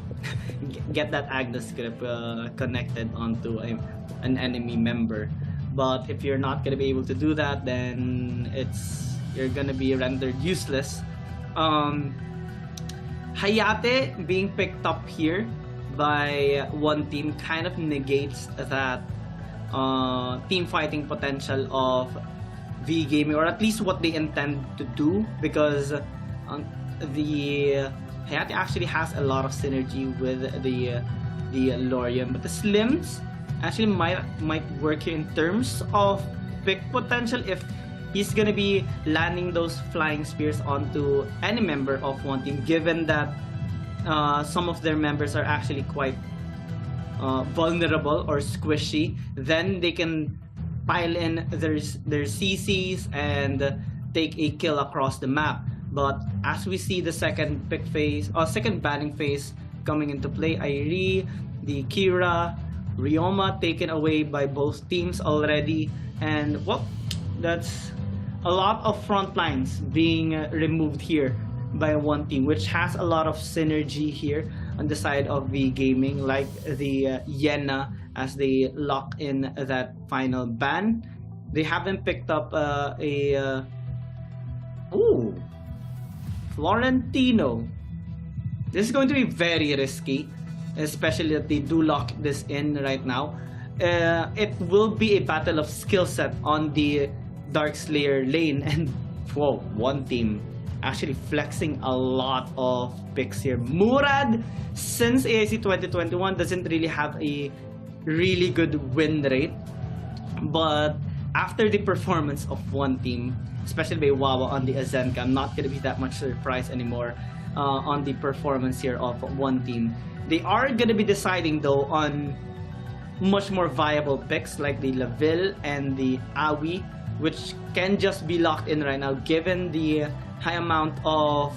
Get that Agnes script connected onto an enemy member. But if you're not gonna be able to do that, then you're gonna be rendered useless. Hayate being picked up here by one team kind of negates that team fighting potential of V Gaming, or at least what they intend to do, because the Hayate actually has a lot of synergy with the Lorian, but the Slims actually might work here in terms of pick potential if he's gonna be landing those flying spears onto any member of one team, given that some of their members are actually quite vulnerable or squishy. Then they can pile in their CCs and take a kill across the map. But as we see the second pick phase, or second banning phase coming into play, Airi, the Kira, Ryoma taken away by both teams already, and well, that's a lot of front lines being removed here by one team, which has a lot of synergy here on the side of V Gaming, like the Yena as they lock in that final ban. They haven't picked up Florentino. This is going to be very risky, especially that they do lock this in right now. It will be a battle of skill set on the Dark Slayer lane, and whoa, one team actually flexing a lot of picks here. Murad, since AIC 2021, doesn't really have a really good win rate, but after the performance of one team, especially by Wawa on the Azenka, I'm not going to be that much surprised anymore on the performance here of one team. They are going to be deciding though on much more viable picks like the Laville and the Awi, which can just be locked in right now given the high amount of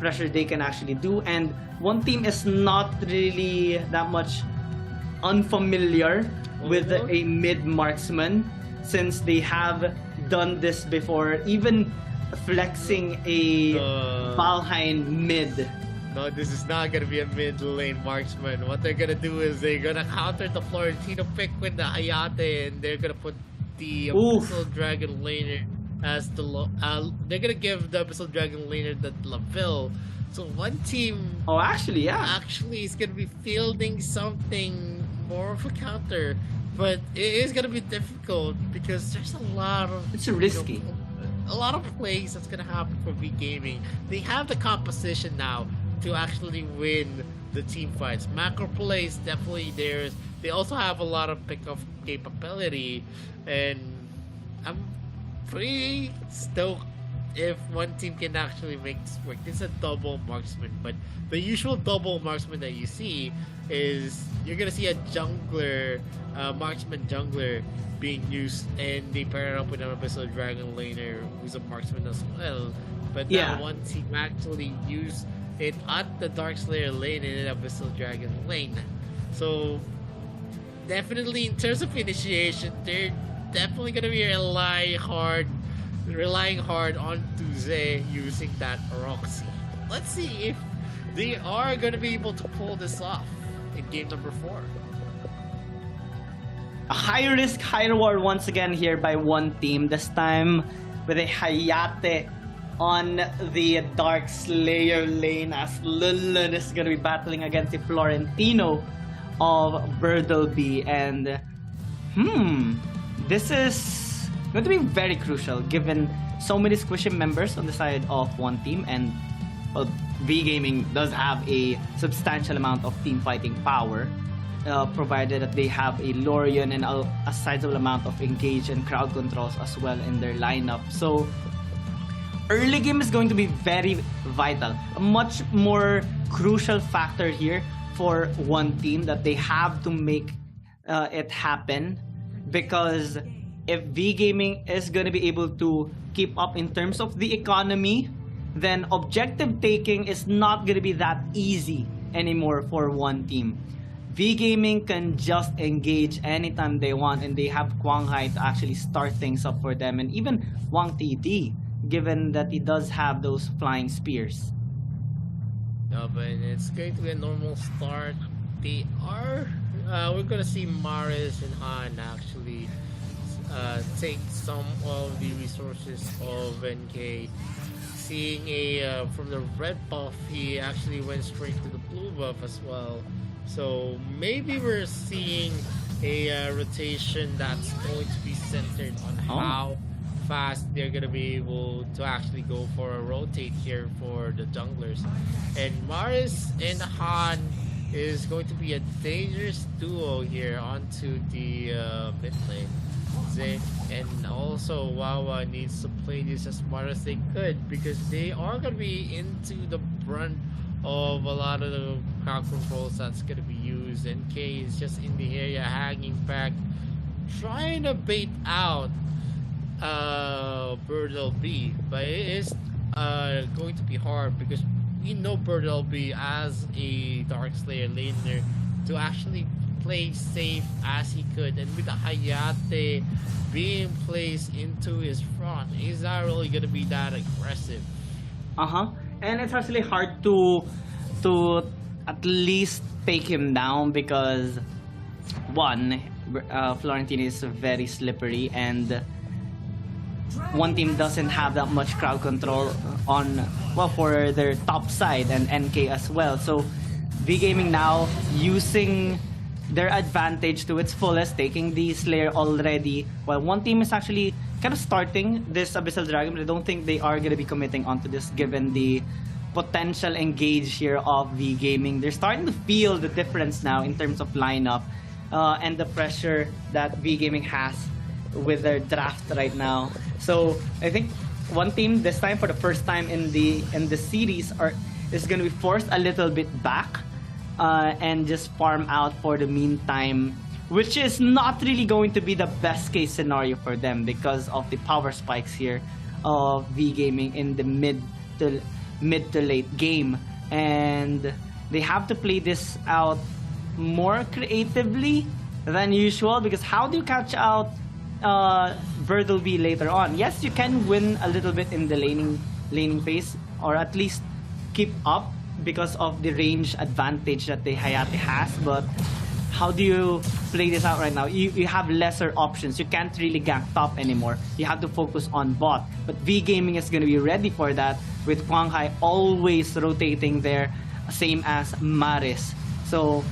pressure they can actually do. And one team is not really that much unfamiliar with a mid marksman, since they have done this before, even flexing a Valheim mid. No, this is not gonna be a mid lane marksman. What they're gonna do is they're gonna counter the Florentino pick with the Hayate, and they're gonna put the Abyssal Dragon laner as the they're gonna give the Abyssal Dragon laner the Laville. So one team actually is gonna be fielding something more of a counter, but it is gonna be difficult because there's a lot of risky. A lot of plays that's gonna happen for V Gaming. They have the composition now to actually win the team fights. Macro plays definitely theirs. They also have a lot of pick-off capability, and I'm pretty stoked if one team can actually make this work. This is a double marksman, but the usual double marksman that you see is you're gonna see a jungler, marksman jungler being used, and they pair it up with an Abyssal Dragon laner who's a marksman as well. But now one team actually used it at the Dark Slayer lane and an Abyssal Dragon lane. So definitely in terms of initiation, they're definitely gonna be relying hard on Tuze using that Roxy. Let's see if they are gonna be able to pull this off in game number 4. A high risk, high reward once again here by one team, this time with a Hayate on the Dark Slayer lane, as Lulun is going to be battling against the Florentino of Birdleby. And this is going to be very crucial given so many squishy members on the side of one team, and V Gaming does have a substantial amount of team fighting power, provided that they have a Lorian and a sizable amount of engage and crowd controls as well in their lineup. So early game is going to be very vital. A much more crucial factor here for one team that they have to make it happen, because if V Gaming is going to be able to keep up in terms of the economy, then objective taking is not going to be that easy anymore for one team. V Gaming can just engage anytime they want, and they have Quang Hai to actually start things up for them, and even Wang TD, given that he does have those flying spears. No, but it's going to be a normal start. They are we're gonna see Maris and Han actually take some of the resources of NK. Seeing from the red buff, he actually went straight to the blue buff as well. So maybe we're seeing a rotation that's going to be centered on how fast they're gonna be able to actually go for a rotate here for the junglers. And Maris and Han is going to be a dangerous duo here onto the mid lane. And also Wawa needs to play this as smart as they could, because they are going to be into the brunt of a lot of the crowd controls that's going to be used. NK is just in the area hanging back, trying to bait out Birdleby, but it is going to be hard because we know Birdelby as a Dark Slayer laner to actually play safe as he could, and with the Hayate being placed into his front, he's not really gonna be that aggressive. And it's actually hard to at least take him down because one, Florentine is very slippery, and one team doesn't have that much crowd control on, well, for their top side, and NK as well. So V Gaming now using their advantage to its fullest, taking the Slayer already, while one team is actually kind of starting this Abyssal Dragon, but I don't think they are going to be committing onto this given the potential engage here of V Gaming. They're starting to feel the difference now in terms of lineup and the pressure that V Gaming has with their draft right now. So I think one team this time, for the first time in the series, is going to be forced a little bit back and just farm out for the meantime, which is not really going to be the best case scenario for them because of the power spikes here of V Gaming in the mid to late game, and they have to play this out more creatively than usual, because how do you catch out Birdelby later on? Yes, you can win a little bit in the laning phase, or at least keep up because of the range advantage that the Hayate has, but how do you play this out right now? You have lesser options. You can't really gank top anymore. You have to focus on bot. But V Gaming is going to be ready for that, with Quang Hai always rotating there, same as Maris. So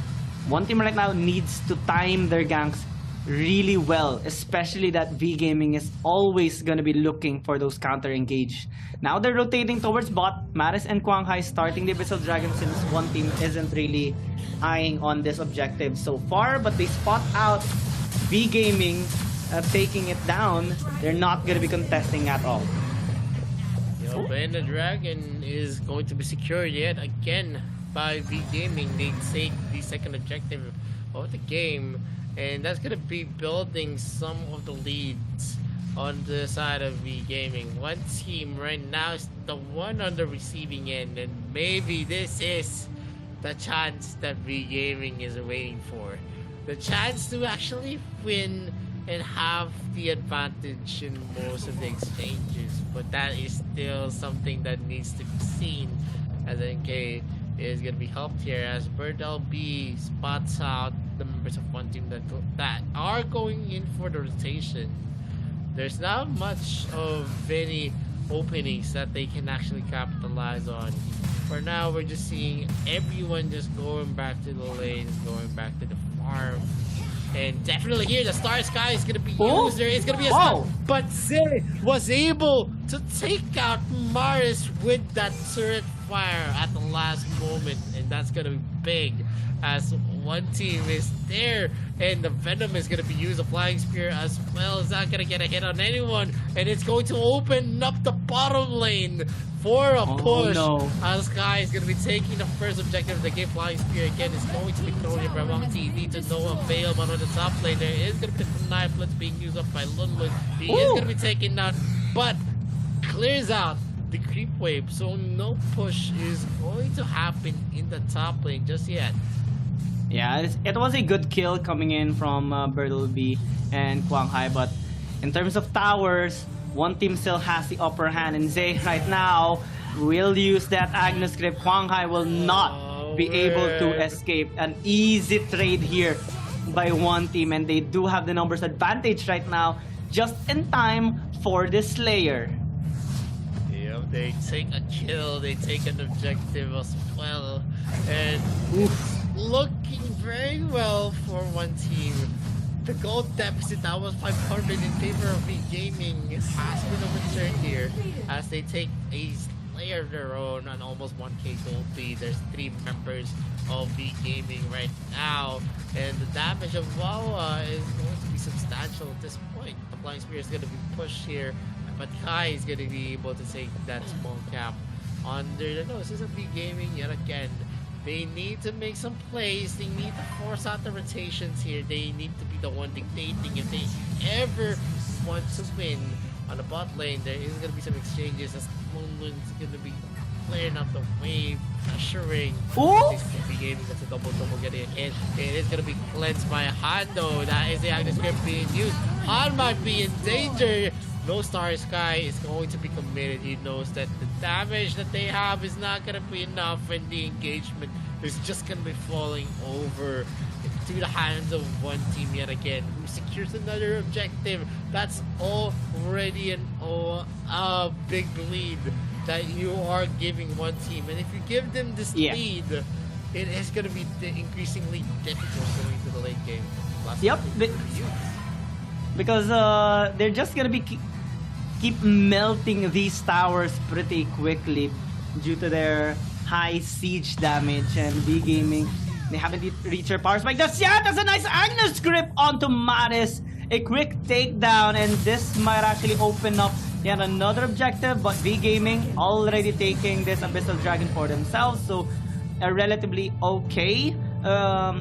one team right now needs to time their ganks really well, especially that V Gaming is always going to be looking for those counter engage. Now they're rotating towards bot. Maris and Quang Hai starting the Abyssal Dragon, since one team isn't really eyeing on this objective so far, but they spot out V Gaming taking it down. They're not going to be contesting at all. And the Dragon is going to be secured yet again by V Gaming. They take the second objective of the game, and that's going to be building some of the leads on the side of V Gaming. One team right now is the one on the receiving end, and maybe this is the chance that V Gaming is waiting for. The chance to actually win and have the advantage in most of the exchanges, but that is still something that needs to be seen, as NK is going to be helped here as Birdelby spots out the members of one team that are going in for the rotation. There's not much of any openings that they can actually capitalize on. For now, we're just seeing everyone just going back to the lanes, going back to the farm. And definitely here, the Star Sky is going to be used. There is going to be a stun, but Zay was able to take out Maris with that turret fire at the last moment, and that's going to be big as one team is there, and the Venom is going to be used. A Flying Spear as well is not going to get a hit on anyone, and it's going to open up the bottom lane for a push. No. As Sky is going to be taking the first objective of the game. Flying Spear again is going to be thrown here by Wang TV to no avail, but on the top lane there is going to be the Knife Blitz being used up by Lunlun. He is going to be taken down, but clears out the creep wave, so no push is going to happen in the top lane just yet. Yeah, it was a good kill coming in from Birdelby and Quang Hai, but in terms of towers, one team still has the upper hand, and Zay right now will use that Agnes Grip. Quang Hai will not be able to escape. An easy trade here by one team, and they do have the numbers advantage right now, just in time for the Slayer. They take a kill, they take an objective as well, and looking very well for one team. The gold deficit that was 500 in favor of V Gaming has been overturned here as they take a Slayer of their own on almost 1k gold lead. There's 3 members of V Gaming right now, and the damage of Wawa is going to be substantial at this point. The Flying Spear is going to be pushed here, but Kai is going to be able to take that small cap under the nose. This is V Gaming yet again. They need to make some plays. They need to force out the rotations here. They need to be the one dictating if they ever want to win On the bot lane, there is going to be some exchanges as Moonlun's going to be clearing up the wave, pressuring. Ooh! Gaming, that's a double getting a hit. It is going to be cleansed by Han though. That is the active script being used. Han might be in danger. No Star Sky is going to be committed. He knows that the damage that they have is not going to be enough, and the engagement is just going to be falling over to the hands of one team yet again, who secures another objective. That's already a big lead that you are giving one team, and if you give them this lead, it is going to be increasingly difficult going to the late game. Because they're just gonna be keep melting these towers pretty quickly due to their high siege damage, and V Gaming, they haven't reached their power spike. That's a nice Agnes grip onto Maris. A quick takedown, and this might actually open up yet another objective, but V Gaming already taking this Abyssal Dragon for themselves, so a relatively okay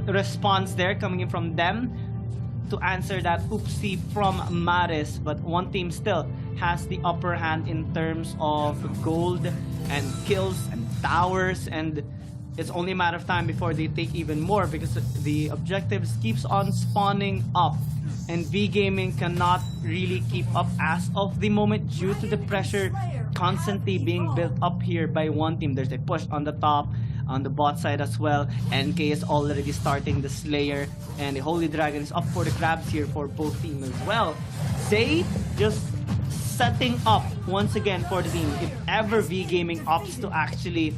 response there coming in from them to answer that oopsie from Maris. But one team still has the upper hand in terms of gold and kills and towers, and it's only a matter of time before they take even more, because the objectives keeps on spawning up, and V Gaming cannot really keep up as of the moment due to the pressure constantly being built up here by one team. There's a push on the top, on the bot side as well. NK is already starting the Slayer, and the Holy Dragon is up for the grabs here for both teams as well. Zay just setting up once again for the team. If ever V Gaming opts to actually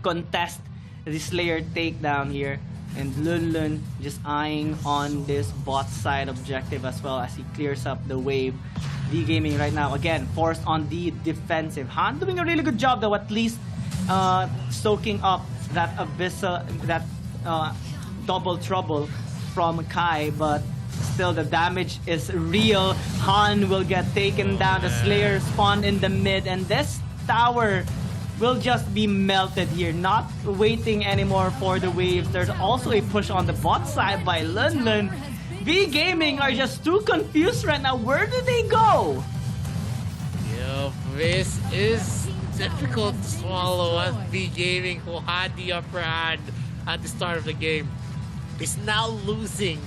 contest the Slayer takedown here, and Lunlun just eyeing on this bot side objective as well as he clears up the wave. V Gaming right now again forced on the defensive. Han doing a really good job though, at least soaking up that abyssal, that double trouble from Kai, but still the damage is real. Han will get taken down. The Slayer spawned in the mid, and this tower will just be melted here, not waiting anymore for the waves. There's also a push on the bot side by Lunlun. V Gaming are just too confused right now. Where do they go? Yeah, this is difficult to swallow as V Gaming, who had the upper hand at the start of the game, is now losing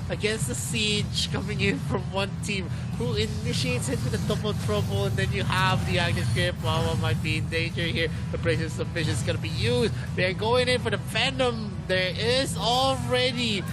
against the siege coming in from one team who initiates it with a double trouble, and then you have the Agnes grip. Wawa might be in danger here. The Brazen Submission is going to be used. They're going in for the Venom. There is already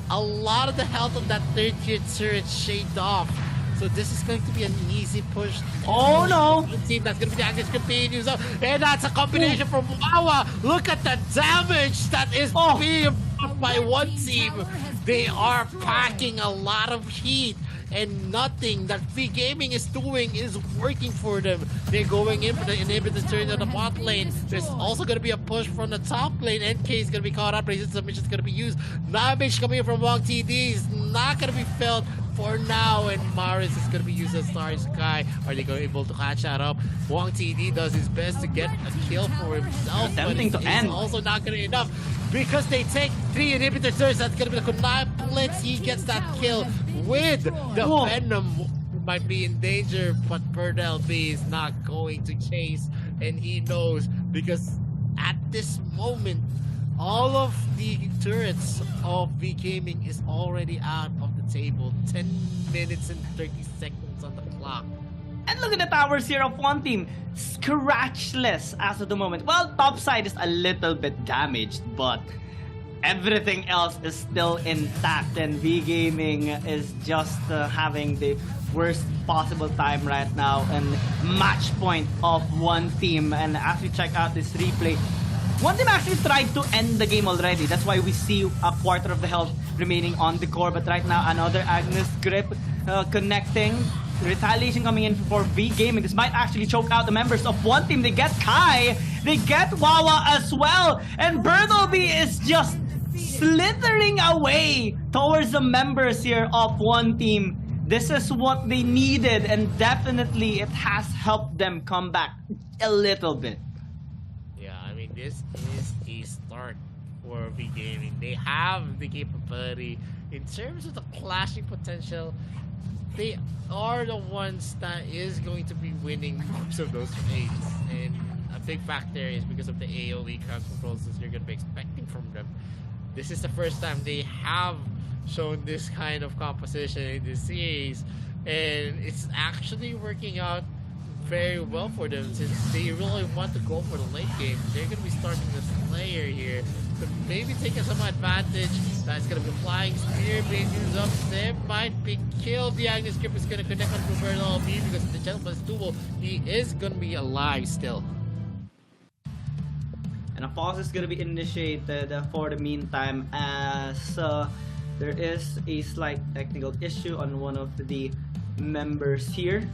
a lot of the health of that third tier turret shaved off. So this is going to be an easy push. Oh no! Team that's going to be the Agnes grip being used up. And that's a combination from Wawa. Look at the damage that is being brought by one team. They are packing a lot of heat, and nothing that V Gaming is doing is working for them. They're going in for the inhibitor turn on the bot lane. There's also going to be a push from the top lane. NK is going to be caught up. Brazen Submission is going to be used. Damage coming in from Wong TD is not going to be felt for now, and Maris is going to be used as Star Sky. Are they going to be able to catch that up? Wong TD does his best to get a kill for himself, Attempting but to it's end. also not going to be enough, because they take 3 inhibitor turns. That's going to be the Kunai Blitz. He gets that kill with the Venom. Might be in danger, but Burnell B is not going to chase, and he knows, because at this moment, all of the turrets of V Gaming is already out of the table. 10 minutes and 30 seconds on the clock. And look at the towers here of one team. Scratchless as of the moment. Well, top side is a little bit damaged, but everything else is still intact, and V Gaming is just having the worst possible time right now, and match point of one team. And as we check out this replay, one team actually tried to end the game already. That's why we see a quarter of the health remaining on the core. But right now, another Agnes grip connecting. Retaliation coming in for V Gaming. This might actually choke out the members of one team. They get Kai, they get Wawa as well, and Bertleby is just slithering away towards the members here of one team. This is what they needed, and definitely it has helped them come back a little bit. Yeah, I mean, this is a start for V Gaming. They have the capability in terms of the clashing potential. they are the ones that is going to be winning most of those trades, and a big factor is because of the AoE crowd controls that you're going to be expecting from them. This is the first time they have shown this kind of composition in this series, and it's actually working out very well for them since they really want to go for the late game. They're going to be starting the Slayer here, but maybe taking some advantage. That's going to be flying spear being used up. They might be killed. The Agnes Grip is going to connect on Roberto LB because of the Gentleman's Duel. He is going to be alive still. And a pause is going to be initiated for the meantime, as there is a slight technical issue on one of the members here.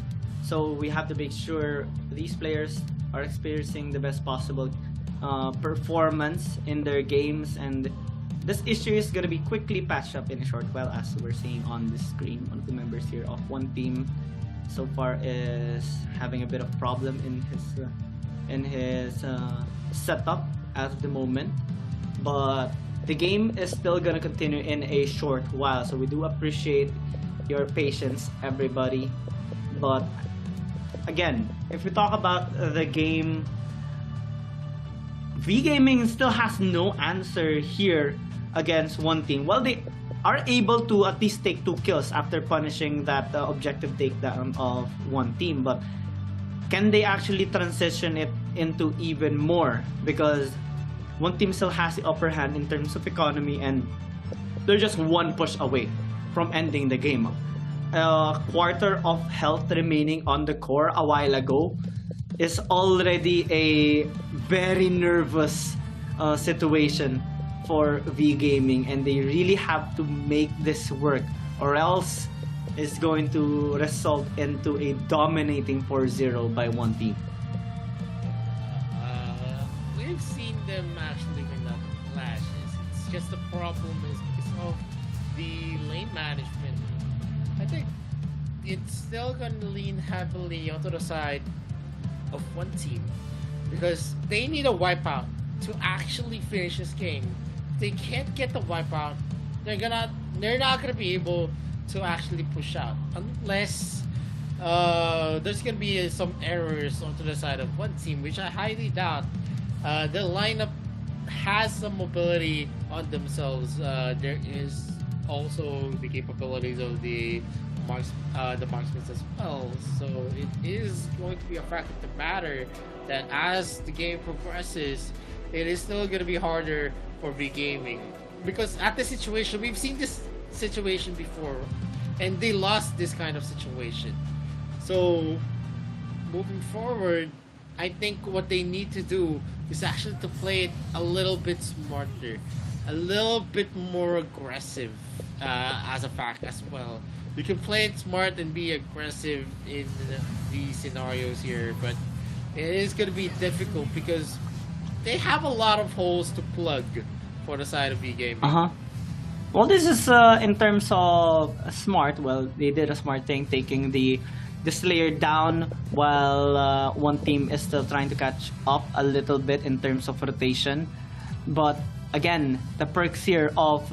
So we have to make sure these players are experiencing the best possible performance in their games, and this issue is going to be quickly patched up in a short while, as we're seeing on the screen. One of the members here of one team so far is having a bit of problem in his setup at the moment, but the game is still going to continue in a short while, so we do appreciate your patience, everybody. But again, if we talk about the game, V-Gaming still has no answer here against one team. Well, they are able to at least take 2 kills after punishing that objective takedown of one team, but can they actually transition it into even more? Because one team still has the upper hand in terms of economy, and they're just one push away from ending the game. A quarter of health remaining on the core a while ago is already a very nervous situation for V-Gaming, and they really have to make this work, or else it's going to result into a dominating 4-0 by one team. We've seen them actually win the clashes. It's just the problem is because of the lane management. I think it's still going to lean heavily onto the side of one team because they need a wipeout to actually finish this game. If they can't get the wipeout, they're not gonna be able to actually push out unless there's gonna be some errors onto the side of one team, which I highly doubt. The lineup has some mobility on themselves. There is also the capabilities of the marksmen as well, so it is going to be a fact of the matter that as the game progresses, it is still going to be harder for V-Gaming, because at the situation, we've seen this situation before and they lost this kind of situation. So moving forward, I think what they need to do is actually to play it a little bit smarter, a little bit more aggressive as a fact as well. You can play it smart and be aggressive in these scenarios here, but it is going to be difficult because they have a lot of holes to plug for the side of V-Gaming. Well, this is in terms of smart. Well, they did a smart thing, taking the Slayer down while one team is still trying to catch up a little bit in terms of rotation. But again, the perks here of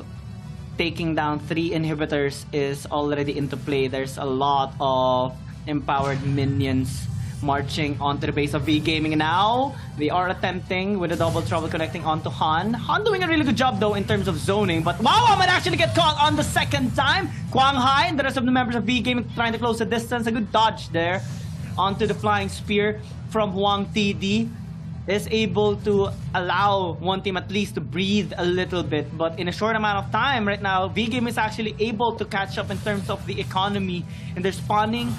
taking down 3 inhibitors is already into play. There's a lot of empowered minions marching onto the base of V-Gaming now. They are attempting with a double trouble connecting onto Han. Han doing a really good job though in terms of zoning, but wow, might actually get caught on the second time. Kwang Hai and the rest of the members of V-Gaming trying to close the distance. A good dodge there onto the flying spear from Huang TD. Is able to allow one team at least to breathe a little bit, but in a short amount of time right now, V-Game is actually able to catch up in terms of the economy, and they're spawning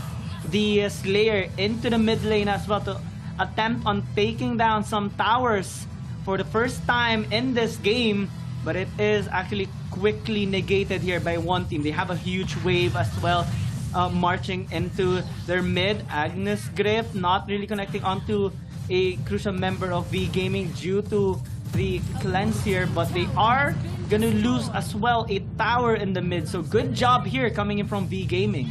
the Slayer into the mid lane as well to attempt on taking down some towers for the first time in this game, but it is actually quickly negated here by one team. They have a huge wave as well, marching into their mid. Agnes Grip not really connecting onto a crucial member of V-Gaming due to the cleanse here, but they are gonna lose as well a tower in the mid, so good job here coming in from V-Gaming.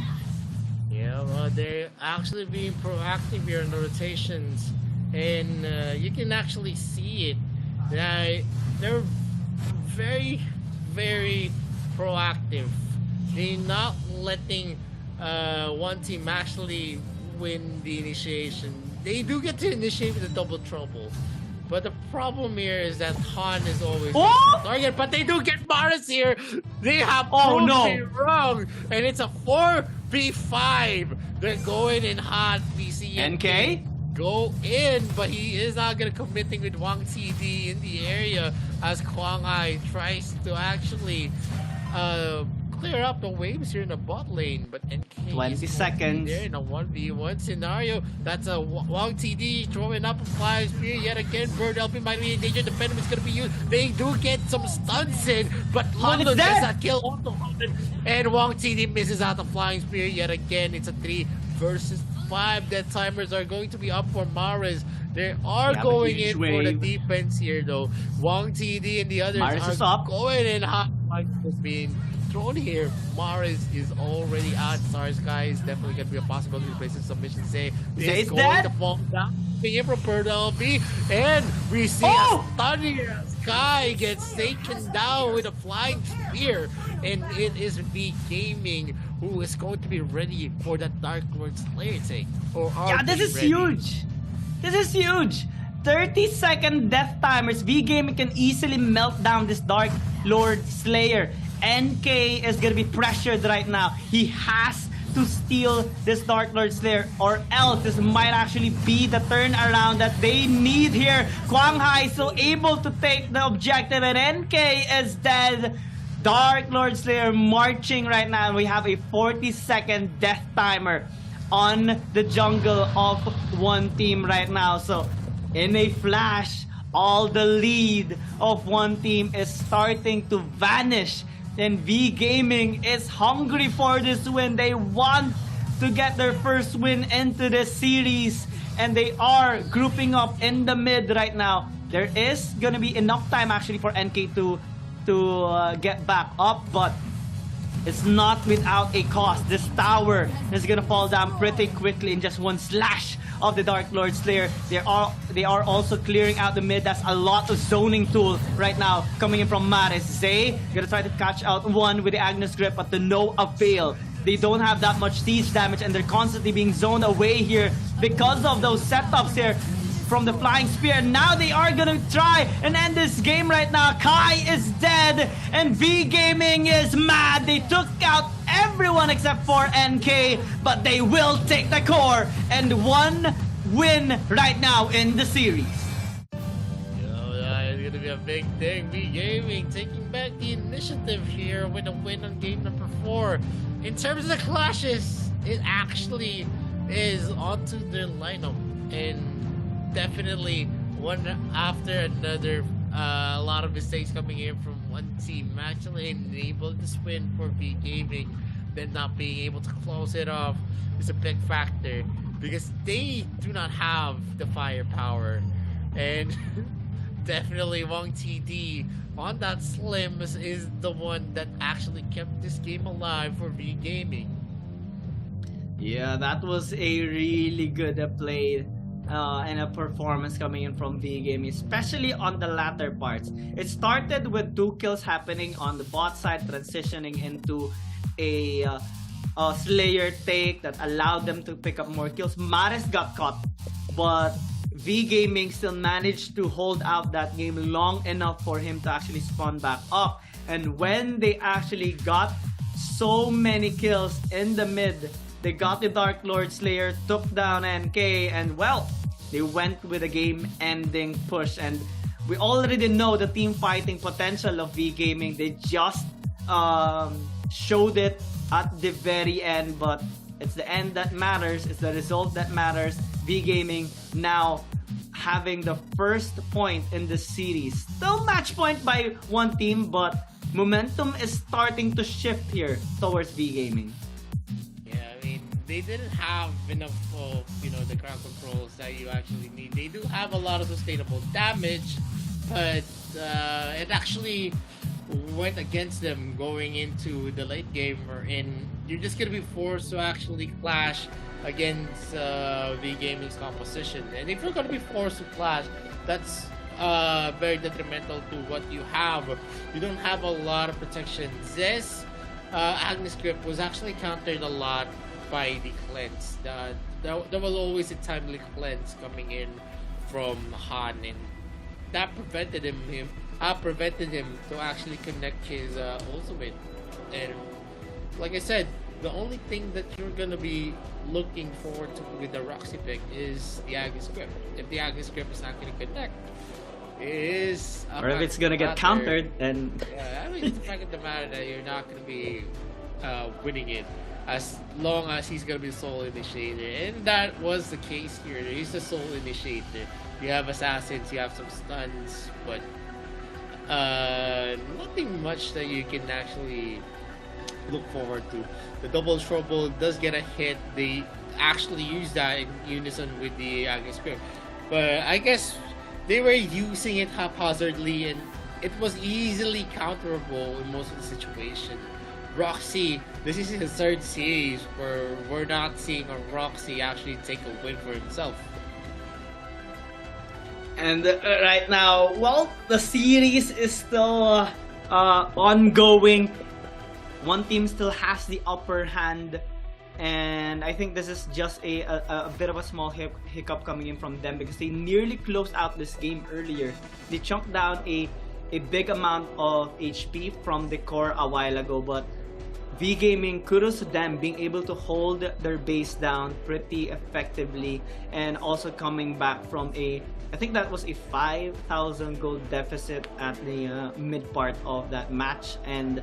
Yeah, well, they're actually being proactive here in the rotations, and you can actually see it. They're very, very proactive. They're not letting one team actually win the initiation, they do get to initiate with a double trouble. But the problem here is that Han is always Oh! the target, but they do get Maris here. They have Oh, proved no. it wrong, and it's a 4v5. They're going in hot. We see NK? go in, but he is not gonna committing with Wang TD in the area as Kwang Hai tries to actually clear up the waves here in the bot lane, but NK 20 is going to be seconds. there in a 1v1 scenario. That's a Wang TD throwing up a fire spear yet again. Bird LP might be in danger. The Venom is gonna be used. They do get some stuns in, but London is gets dead. that kill on the London, and Wang TD misses out the flying spear yet again. It's a 3 versus 5. Death timers are going to be up for Maris. They are have a going huge in for the wave. defense here though. Wang TD and the others Maris is are up. going in hot. Is being thrown here. Maris is already out. Stars Sky is definitely going to be a possibility to place in submission. Say Zay's is going dead. to fall down. Here from Bird LP, and we see Oh! a stun here. Sky gets taken down with a flying spear, and it is V Gaming who is going to be ready for that Dark Lord Slayer take. Or are Yeah, this they is ready? huge. This is huge. 30-second death timers. V Gaming can easily melt down this Dark Lord Slayer. NK is gonna be pressured right now. He has to steal this Dark Lord Slayer, or else this might actually be the turnaround that they need here. Kwang Hai still able to take the objective, and NK is dead. Dark Lord Slayer marching right now. We have a 40-second death timer on the jungle of one team right now. So in a flash, all the lead of one team is starting to vanish. And V Gaming is hungry for this win. They want to get their first win into this series, and they are grouping up in the mid right now. There is gonna be enough time actually for NK to get back up, but it's not without a cost. This tower is gonna fall down pretty quickly in just one slash of the Dark Lord Slayer. They are also clearing out the mid. That's a lot of zoning tool right now coming in from Maris. Zay gonna try to catch out one with the Agnes Grip, but to no avail. They don't have that much siege damage, and they're constantly being zoned away here because of those setups here from the flying spear. Now they are gonna try and end this game right now. Kai is dead, and V Gaming is mad. They took out everyone except for NK, but they will take the core and one win right now in the series. It's gonna be a big thing. V Gaming taking back the initiative here with a win on game number 4. In terms of the clashes, it actually is onto their lineup, and definitely one after another. A lot of mistakes coming in from one team actually enabled this win for V Gaming. Then not being able to close it off is a big factor because they do not have the firepower, and definitely Wang TD on that slim is the one that actually kept this game alive for V Gaming. Yeah, that was a really good play and a performance coming in from V Gaming, especially on the latter parts. It started with 2 kills happening on the bot side, transitioning into a Slayer take that allowed them to pick up more kills. Maris got caught, but V Gaming still managed to hold out that game long enough for him to actually spawn back up. And when they actually got so many kills in the mid, they got the Dark Lord Slayer, took down NK, and well, they went with a game-ending push. And we already know the team fighting potential of V Gaming. They just showed it at the very end, but it's the end that matters. It's the result that matters. V Gaming now having the first point in the series. Still match point by one team, but momentum is starting to shift here towards V Gaming. Yeah, I mean, they didn't have enough of, the crowd controls that you actually need. They do have a lot of sustainable damage, but it actually went against them going into the late game, and you're just gonna be forced to actually clash against V Gaming's composition. And if you're gonna be forced to clash, that's very detrimental to what you have. You don't have a lot of protection. This Agnes Grip was actually countered a lot Spidey cleanse. There was always a timely cleanse coming in from Han, and that prevented him to actually connect his ultimate. And like I said, the only thing that you're gonna be looking forward to with the Roxy pick is the Agnes Grip. If the Agnes Grip is not gonna connect, it is Or if it's gonna get countered, then yeah, I mean, it's the fact of the matter that you're not gonna be winning it as long as he's gonna be the sole initiator, and that was the case here. He's the sole initiator. You have assassins, you have some stuns, but nothing much that you can actually look forward to. The double trouble does get a hit. They actually use that in unison with the Agnes Grip, but I guess they were using it haphazardly, and it was easily counterable in most of the situation. Roxy, this is his third series where we're not seeing a Roxy actually take a win for himself. and right now, well, the series is still ongoing. One team still has the upper hand, and I think this is just a bit of a small hiccup coming in from them, because they nearly closed out this game earlier. They chunked down a big amount of HP from the core a while ago, but V Gaming, kudos to them being able to hold their base down pretty effectively, and also coming back from I think that was a 5,000 gold deficit at the mid part of that match, and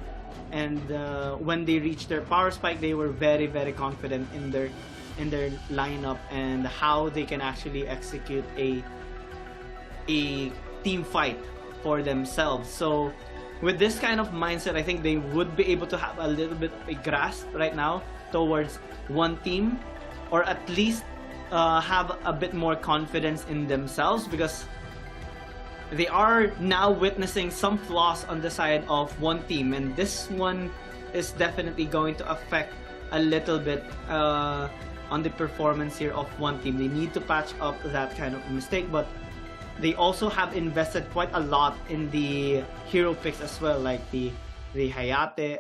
when they reached their power spike, they were very, very confident in their lineup and how they can actually execute a team fight for themselves. So with this kind of mindset, I think they would be able to have a little bit of a grasp right now towards one team, or at least have a bit more confidence in themselves, because they are now witnessing some flaws on the side of one team, and this one is definitely going to affect a little bit on the performance here of one team. They need to patch up that kind of mistake, but they also have invested quite a lot in the hero picks as well, like the Hayate.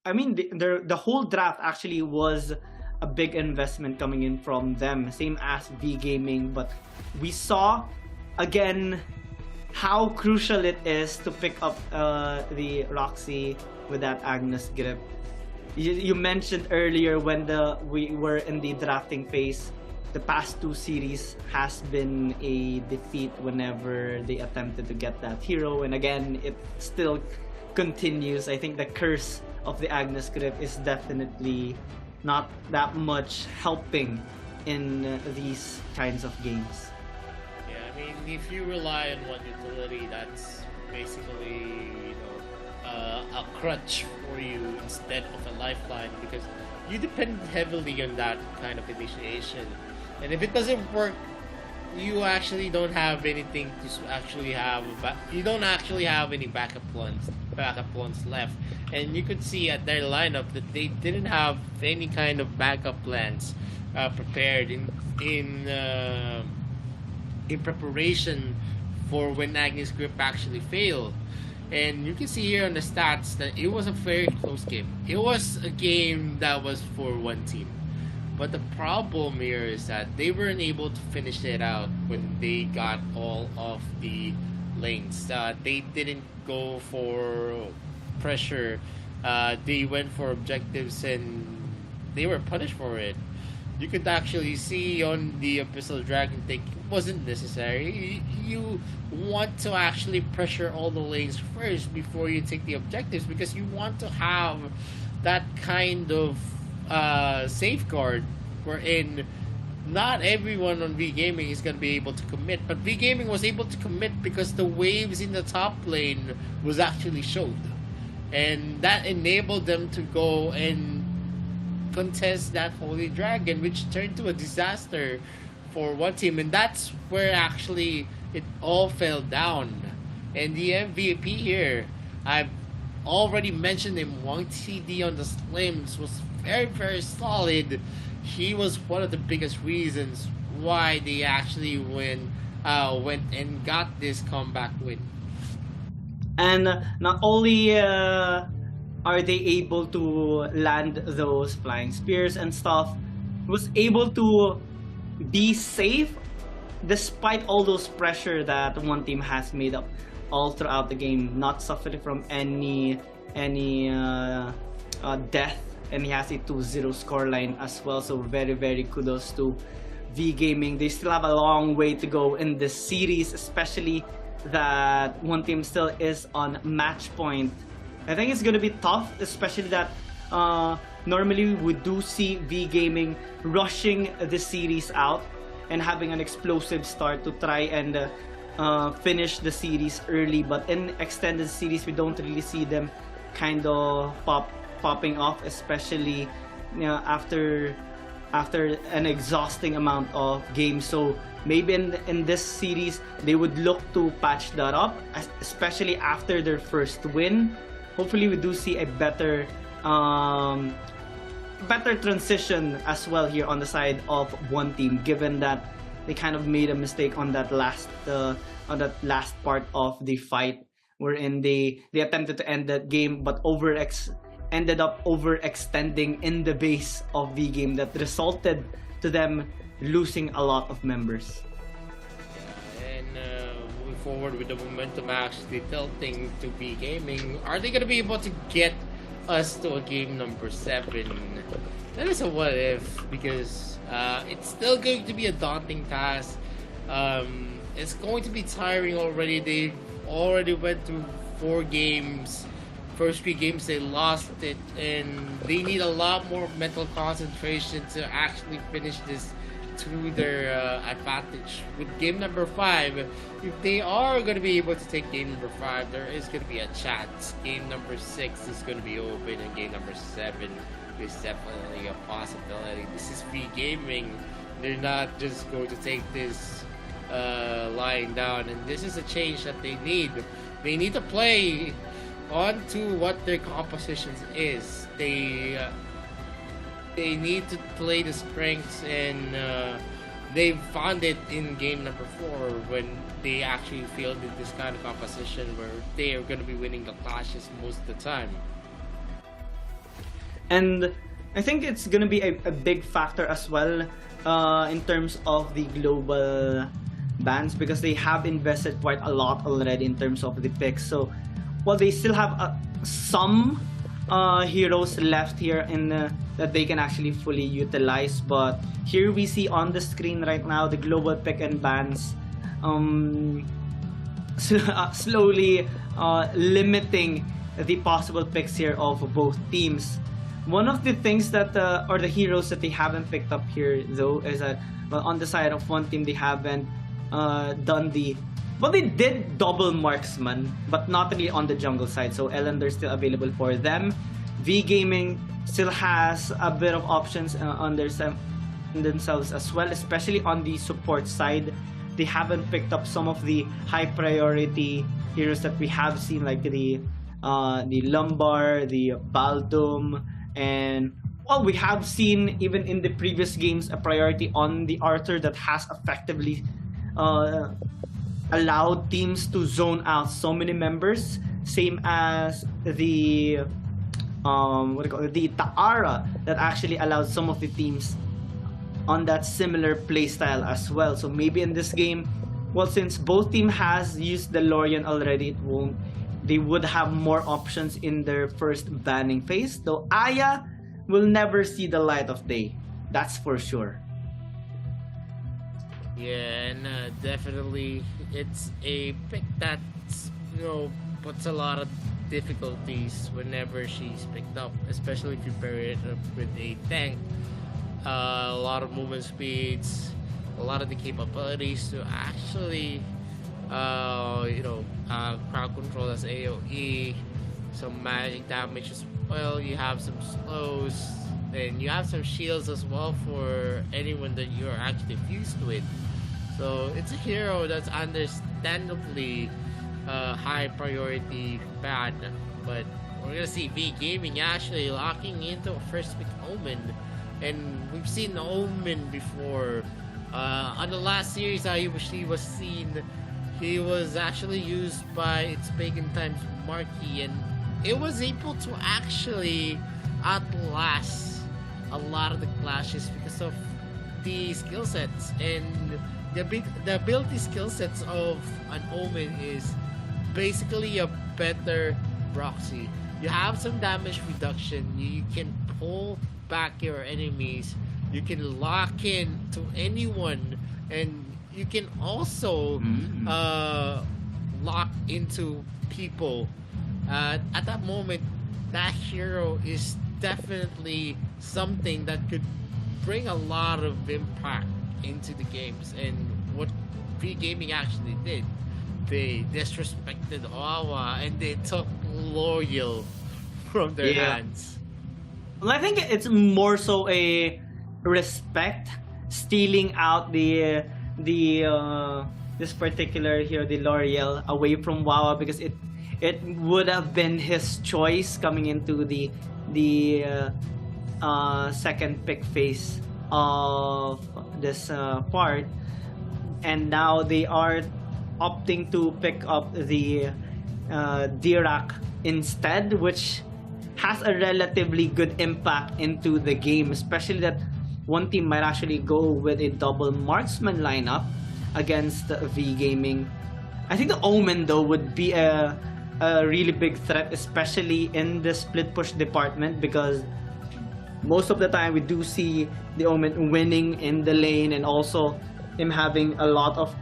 I mean, the whole draft actually was a big investment coming in from them, same as V Gaming, but we saw again how crucial it is to pick up the Roxy with that Agnes Grip. You mentioned earlier when we were in the drafting phase, the past two series has been a defeat whenever they attempted to get that hero, and again it still continues. I think the curse of the Agnes Grip is definitely not that much helping in these kinds of games. I mean, if you rely on one utility, that's basically, a crutch for you instead of a lifeline, because you depend heavily on that kind of initiation. And if it doesn't work, you actually don't have anything to actually have. You don't actually have any backup plans left. And you could see at their lineup that they didn't have any kind of backup plans prepared in preparation for when Agnes Grip actually failed. And you can see here on the stats that it was a very close game. It was a game that was for one team. But the problem here is that they weren't able to finish it out when they got all of the lanes. They didn't go for pressure. They went for objectives and they were punished for it. You could actually see on the Abyssal Dragon take it wasn't necessary. You want to actually pressure all the lanes first before you take the objectives, because you want to have that kind of safeguard wherein not everyone on V Gaming is going to be able to commit, but V Gaming was able to commit because the waves in the top lane was actually showed, and that enabled them to go and contest that Holy Dragon, which turned to a disaster for one team, and that's where actually it all fell down. And the MVP here, I've already mentioned him, Wang TD on the Slims was very, very solid. He was one of the biggest reasons why they actually went and got this comeback win. And not only are they able to land those flying spears and stuff? Was able to be safe despite all those pressure that one team has made up all throughout the game, not suffering from any death, and he has a 2-0 scoreline as well. So very kudos to V Gaming. They still have a long way to go in this series, especially that one team still is on match point. I think it's gonna be tough, especially that normally we do see V Gaming rushing the series out and having an explosive start to try and finish the series early, but in extended series we don't really see them kind of popping off, especially after an exhausting amount of games. So maybe in this series they would look to patch that up, especially after their first win. Hopefully we do see a better transition as well here on the side of one team, given that they kind of made a mistake on that last part of the fight, wherein they attempted to end that game but ended up overextending in the base of V Game, that resulted to them losing a lot of members. And moving forward with the momentum actually tilting to V Gaming, are they going to be able to get us to a game number 7? That is a what if, because it's still going to be a daunting task. It's going to be tiring already. They already went through 4 games. First 3 games they lost it, and they need a lot more mental concentration to actually finish this to their advantage. With game number 5, if they are going to be able to take game number 5, there is going to be a chance. Game number 6 is going to be open, and game number 7 is definitely a possibility. This is V Gaming. They're not just going to take this lying down, and this is a change that they need. They need to play onto what their compositions is. They need to play the strengths, and they found it in game number 4 when they actually fielded this kind of composition where they are going to be winning the clashes most of the time. And I think it's gonna be a big factor as well in terms of the global bans, because they have invested quite a lot already in terms of the picks. So while they still have some heroes left here that they can actually fully utilize, but here we see on the screen right now the global pick and bans slowly limiting the possible picks here of both teams. One of the things that or the heroes that they haven't picked up here though is that, well, on the side of one team they haven't done the, well, they did double marksman, but not really on the jungle side, so Ellender's still available for them. V Gaming still has a bit of options on themselves as well, especially on the support side. They haven't picked up some of the high priority heroes that we have seen, like the Lumbar, the Baldum, and well, we have seen even in the previous games a priority on the Arthur that has effectively allowed teams to zone out so many members, same as the the Ta'ara that actually allowed some of the teams on that similar playstyle as well. So maybe in this game, well, since both team has used the Lorian already, they would have more options in their first banning phase, though Aya will never see the light of day, that's for sure. Yeah, and definitely it's a pick that, you know, puts a lot of difficulties whenever she's picked up, especially if you pair it up with a tank. A lot of movement speeds, a lot of the capabilities to actually crowd control as AoE, some magic damage as well. You have some slows, and you have some shields as well for anyone that you're actually fused with. So it's a hero that's understandably high priority bad, but we're gonna see V Gaming actually locking into a first pick Omen, and we've seen Omen before. On the last series, he was actually used by its Pagan Times Marquee, and it was able to actually outlast a lot of the clashes because of the skill sets and the ability skill sets of an Omen is basically a better proxy. You have some damage reduction, you can pull back your enemies, you can lock in to anyone, and you can also lock into people. At that moment, that hero is definitely something that could bring a lot of impact into the games. And what pre-gaming actually did, they disrespected Awa and they took Loyal from their hands. Well, I think it's more so a respect, stealing out the this particular hero, the L'Oreal, away from Wawa, because it would have been his choice coming into the second pick phase of this part, and now they are opting to pick up the Dirac instead, which has a relatively good impact into the game, especially that one team might actually go with a double marksman lineup against V Gaming. I think the Omen though would be a really big threat, especially in the split push department, because most of the time we do see the Omen winning in the lane, and also him having a lot of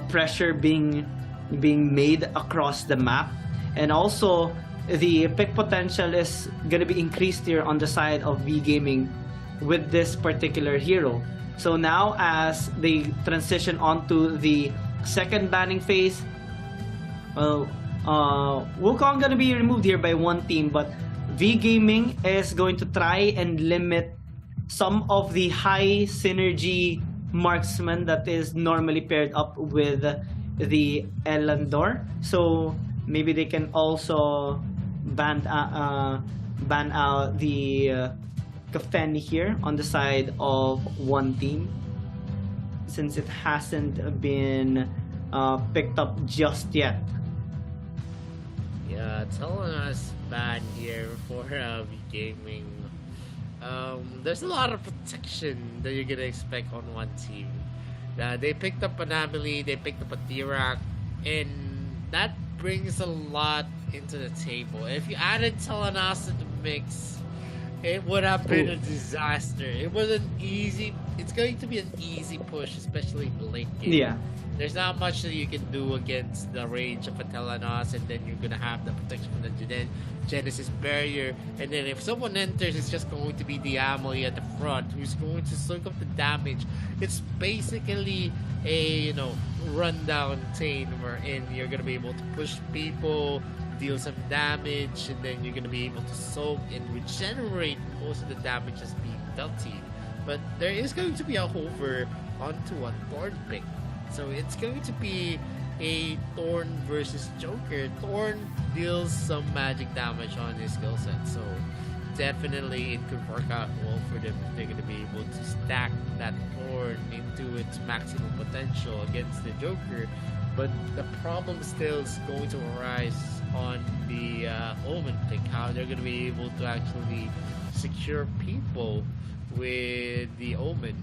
pressure being made across the map. And also the pick potential is gonna be increased here on the side of V Gaming with this particular hero. So now as they transition onto the second banning phase, well, Wukong gonna be removed here by one team, but V Gaming is going to try and limit some of the high synergy marksman that is normally paired up with the Elandor. So maybe they can also ban out the Kafeni here on the side of one team, since it hasn't been picked up just yet. Yeah, telling us bad here for V Gaming. There's a lot of protection that you're gonna expect on one team. They picked up an Amelie, they picked up a Dirac, and that brings a lot into the table. If you added Telenas to the mix, it would have been a disaster. It wasn't easy. It's going to be an easy push, especially in the late game. Yeah. There's not much that you can do against the range of a Telenas, and then you're gonna have the protection from the Genesis barrier, and then if someone enters, it's just going to be the Amelie at the front who's going to soak up the damage. It's basically a rundown Tane wherein you're gonna be able to push people, deal some damage, and then you're gonna be able to soak and regenerate most of the damage that's being dealt to you. But there is going to be a hover onto a Thorn pick. So it's going to be a Thorn versus Joker. Thorn deals some magic damage on his skill set, so definitely it could work out well for them if they're going to be able to stack that Thorn into its maximum potential against the Joker. But the problem still is going to arise on the Omen pick, how they're going to be able to actually secure people with the Omen.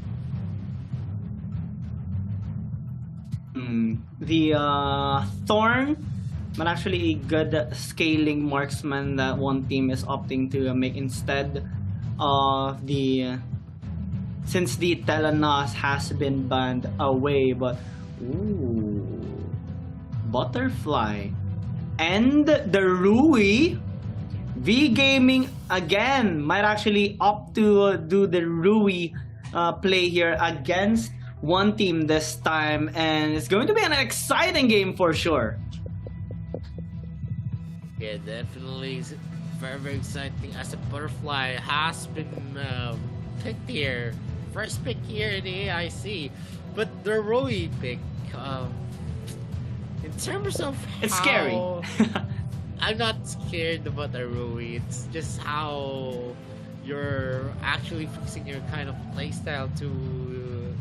The Thorn, but actually a good scaling marksman that one team is opting to make instead of the, since the Telenas has been banned away. But Butterfly and the Rui. V Gaming again might actually opt to do the Rui play here against one team this time, and it's going to be an exciting game for sure. Yeah, definitely is very, very exciting, as a Butterfly has been picked here, first pick here in the AIC. But the Rui pick, in terms of it's how, scary. I'm not scared about the Rui. It's just how you're actually fixing your kind of playstyle to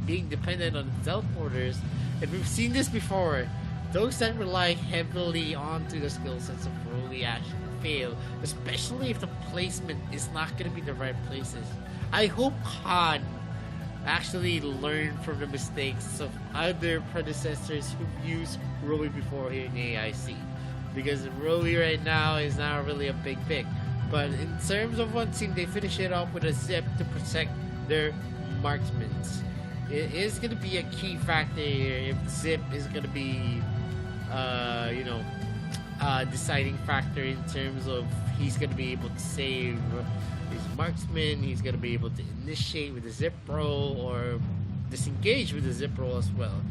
being dependent on teleporters. And we've seen this before. those that rely heavily onto the skill sets of Rui actually fail, especially if the placement is not going to be the right places. I hope Khan actually learned from the mistakes of other predecessors who used Rui before here in AIC, because Rui right now is not really a big pick. But in terms of one team, they finish it off with a zip to protect their marksmen. It is going to be a key factor here if zip is going to be deciding factor in terms of he's going to be able to save his marksman, he's going to be able to initiate with the zip roll or disengage with the zip roll as well.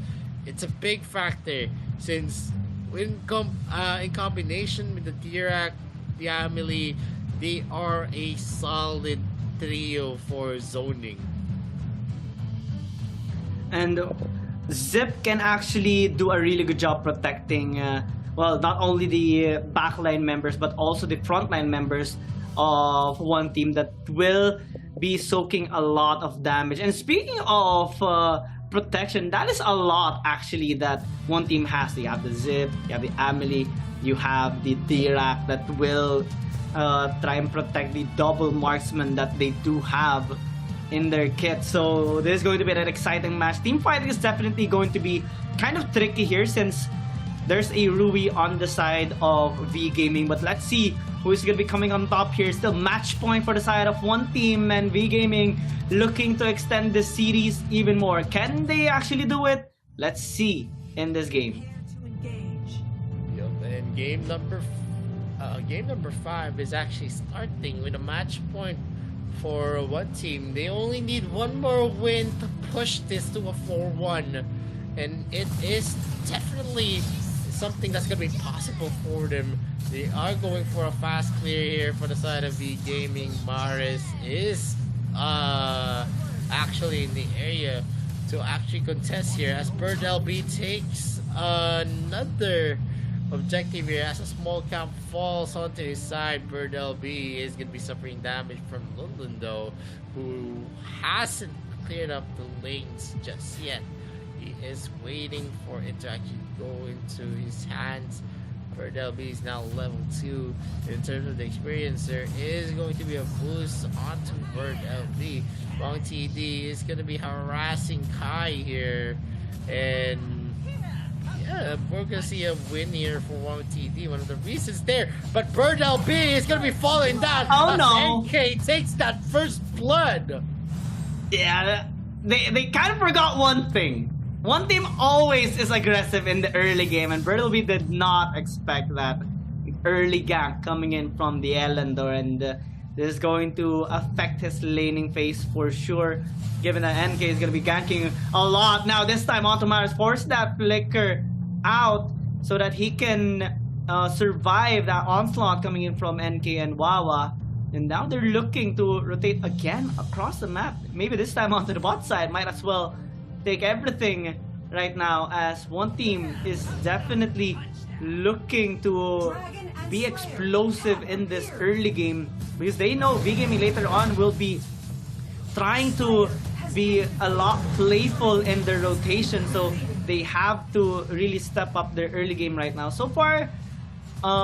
It's a big factor since in combination with the Dirac, the Amelie, they are a solid trio for zoning. And Zip can actually do a really good job protecting, not only the backline members, but also the frontline members of one team that will be soaking a lot of damage. And speaking of protection, that is a lot actually that one team has. You have the Zip, you have the Amelie, you have the Dirac that will try and protect the double marksman that they do have in their kit. So this is going to be an exciting match. Team fighting is definitely going to be kind of tricky here since there's a Rui on the side of V Gaming, but let's see who is going to be coming on top here. Still match point for the side of one team, and V Gaming looking to extend this series even more. Can they actually do it? Let's see in this game. Yep, and game number 5 is actually starting with a match point for one team. They only need one more win to push this to a 4-1, and it is definitely something that's going to be possible for them. They are going for a fast clear here for the side of V Gaming. Maris is actually in the area to actually contest here as Bird LB takes another objective here as a small camp falls onto his side. Bird LB is going to be suffering damage from Lundlund though, who hasn't cleared up the lanes just yet. He is waiting for it to actually go into his hands. Bird LB is now level 2. In terms of the experience, there is going to be a boost onto Bird LB. Wong TD is going to be harassing Kai here, and yeah, we're gonna see a win here for Wong TD. One of the reasons there, but Bird LB is gonna be falling down. Oh no! NK takes that first blood. Yeah, they kind of forgot one thing. One team always is aggressive in the early game, and Bird LB did not expect that early gank coming in from the Elendor, and this is going to affect his laning phase for sure, given that NK is going to be ganking a lot. Now this time Automaris forced that flicker out so that he can survive that onslaught coming in from NK and Wawa. And now they're looking to rotate again across the map. Maybe this time onto the bot side. Might as well take everything right now, as one team is definitely looking to be explosive in this early game, because they know V Gaming later on will be trying to be a lot playful in their rotation, so they have to really step up their early game right now. So far,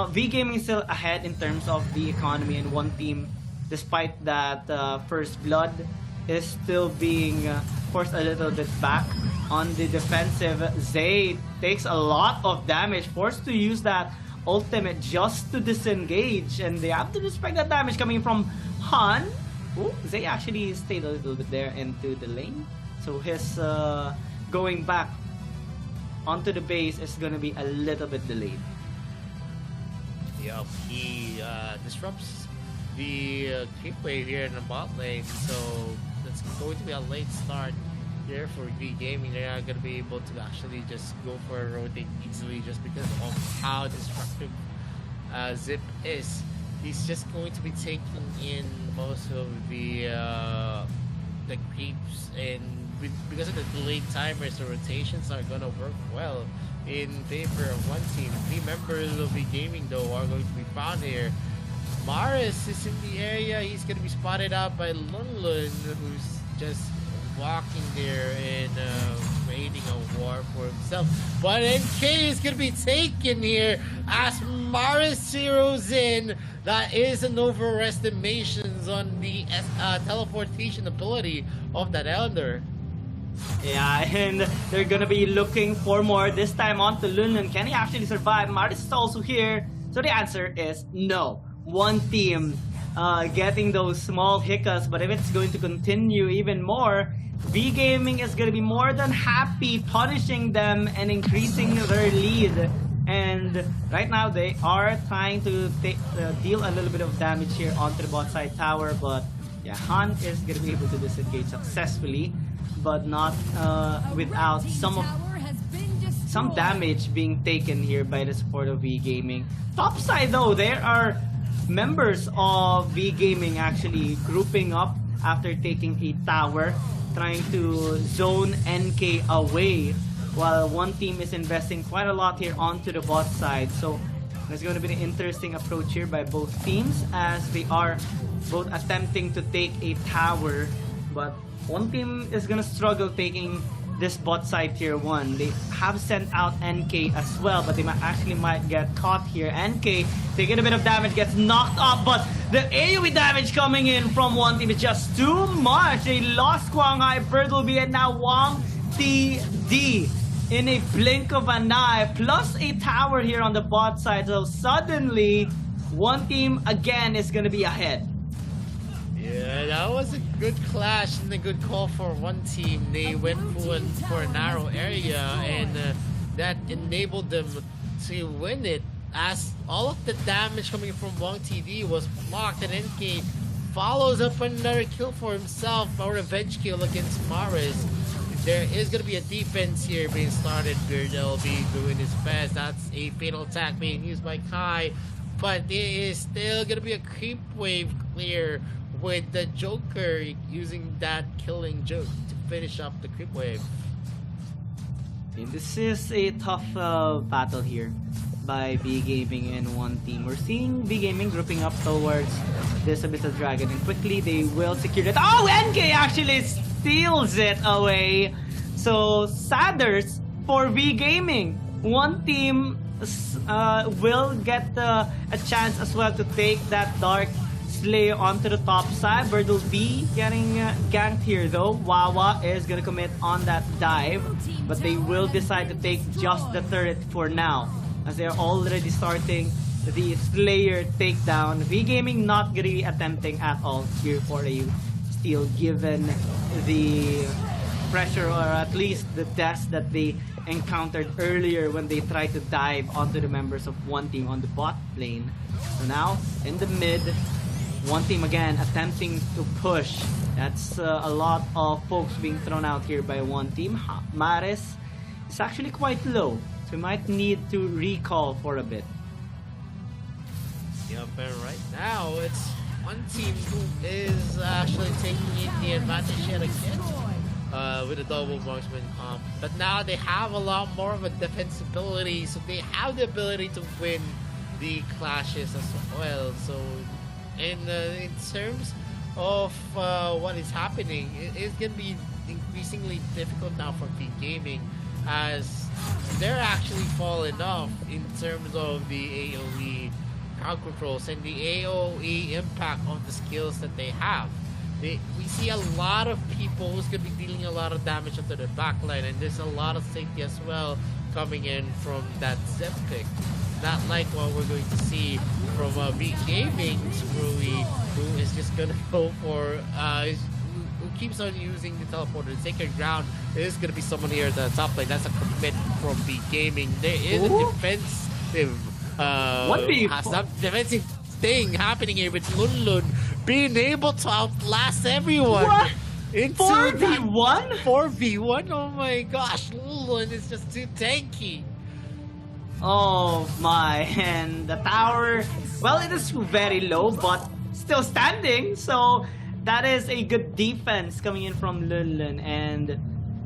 V Gaming is still ahead in terms of the economy, and one team, despite that first blood, is still being forced a little bit back on the defensive. Zay takes a lot of damage, forced to use that ultimate just to disengage, and they have to respect that damage coming from Han. Ooh, Zay actually stayed a little bit there into the lane, so his going back onto the base is gonna be a little bit delayed. Yep, he disrupts the creep wave here in the bot lane, so that's going to be a late start here for V Gaming. They're not going to be able to actually just go for a rotate easily just because of how destructive Zip is. He's just going to be taking in most of the creeps, and because of the delayed timers, the rotations are going to work well in favor of one team. 3 members of V Gaming though are going to be found here. Maris is in the area. He's going to be spotted out by Lunlun, who's just walking there and waiting a war for himself. But NK is going to be taken here as Maris zeroes in. That is an overestimation on the teleportation ability of that Elder. Yeah, and they're gonna be looking for more. This time on to Lunlun. Can he actually survive? Maris is also here. So the answer is no. One team getting those small hiccups, but if it's going to continue even more, V Gaming is gonna be more than happy punishing them and increasing their lead. And right now they are trying to deal a little bit of damage here onto the bot side tower, but yeah, Han is gonna be able to disengage successfully, but not without some damage being taken here by the support of V Gaming. Top side though, there are members of V Gaming actually grouping up after taking a tower, trying to zone NK away, while one team is investing quite a lot here onto the bot side. So there's going to be an interesting approach here by both teams as they are both attempting to take a tower, but one team is going to struggle taking this bot side tier 1. They have sent out NK as well, but they might get caught here. NK taking a bit of damage, gets knocked off, but the AoE damage coming in from one team is just too much. They lost Kwang Hai, Birdleby, and now Wang TD in a blink of an eye, plus a tower here on the bot side. So suddenly, one team again is gonna be ahead. Yeah, that was a good clash and a good call for one team. They went for a narrow area, and that enabled them to win it, as all of the damage coming from Wang TD was blocked, and NK follows up another kill for himself, a revenge kill against Maris. There is going to be a defense here being started. Beardell be doing his best. That's a fatal attack being used by Kai, but there is still going to be a creep wave clear with the Joker using that killing joke to finish up the creep wave. And this is a tough battle here by V Gaming and one team. We're seeing V Gaming grouping up towards this Abyssal Dragon, and quickly they will secure it. Oh, NK actually steals it away. So Sadders for V Gaming. One team will get a chance as well to take that Dark Slayer onto the top side. Birdleby getting ganked here though. Wawa is gonna commit on that dive, but they will decide to take just the turret for now, as they're already starting the Slayer takedown. V Gaming not gonna be attempting at all here for a steal, given the pressure, or at least the deaths that they encountered earlier when they tried to dive onto the members of one team on the bot lane. So now in the mid, one team again attempting to push. That's a lot of folks being thrown out here by one team. Maris is actually quite low, so we might need to recall for a bit. Yep, and right now it's one team who is actually taking the advantage yet again with a double marksman comp. But now they have a lot more of a defensibility, so they have the ability to win the clashes as well. So in terms of what is happening, it's going to be increasingly difficult now for V Gaming, as they're actually falling off in terms of the AoE crowd controls and the AoE impact of the skills that they have. We see a lot of people who's going to be dealing a lot of damage onto the backline, and there's a lot of safety as well coming in from that Zep pick. Not like what we're going to see from V Gaming's Rui, who is just going to go for, who keeps on using the teleporter. The sacred ground is going to be someone here at the top lane. That's a commit from V Gaming. There is a defensive, some defensive thing happening here with Lunlun being able to outlast everyone. What? Into 4v1? 4v1? Oh my gosh, Lunlun is just too tanky. Oh my, and the tower, well, it is very low, but still standing, so that is a good defense coming in from Lunlun. And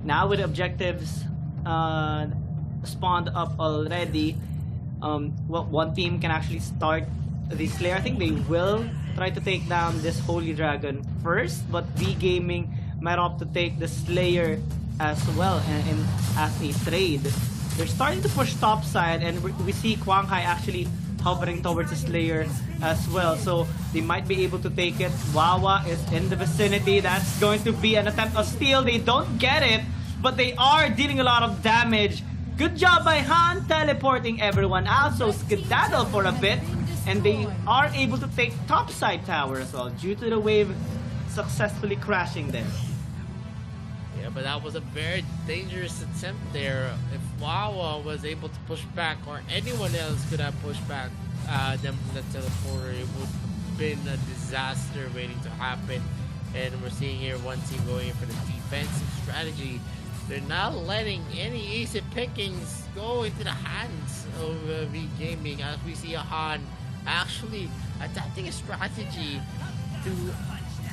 now with objectives spawned up already, well, one team can actually start the Slayer. I think they will try to take down this Holy Dragon first, but V Gaming might opt to take the Slayer as well, and as a trade. They're starting to push top side, and we see Quang Hai actually hovering towards the Slayer as well, so they might be able to take it. Wawa is in the vicinity. That's going to be an attempt of steal. They don't get it, but they are dealing a lot of damage. Good job by Han teleporting everyone out, so skedaddle for a bit, and they are able to take top side tower as well due to the wave successfully crashing there. Yeah, but that was a very dangerous attempt there. If Wawa was able to push back, or anyone else could have pushed back them from the teleporter, it would have been a disaster waiting to happen. And we're seeing here one team going for the defensive strategy. They're not letting any easy pickings go into the hands of V Gaming, as we see Han actually adapting a strategy to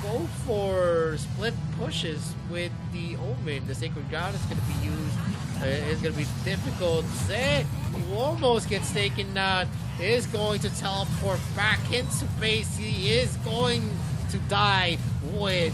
go for split pushes with the Omen. The Sacred Ground is going to be used. It's going to be difficult. Zed, who almost gets taken out, is going to teleport back into base. He is going to die with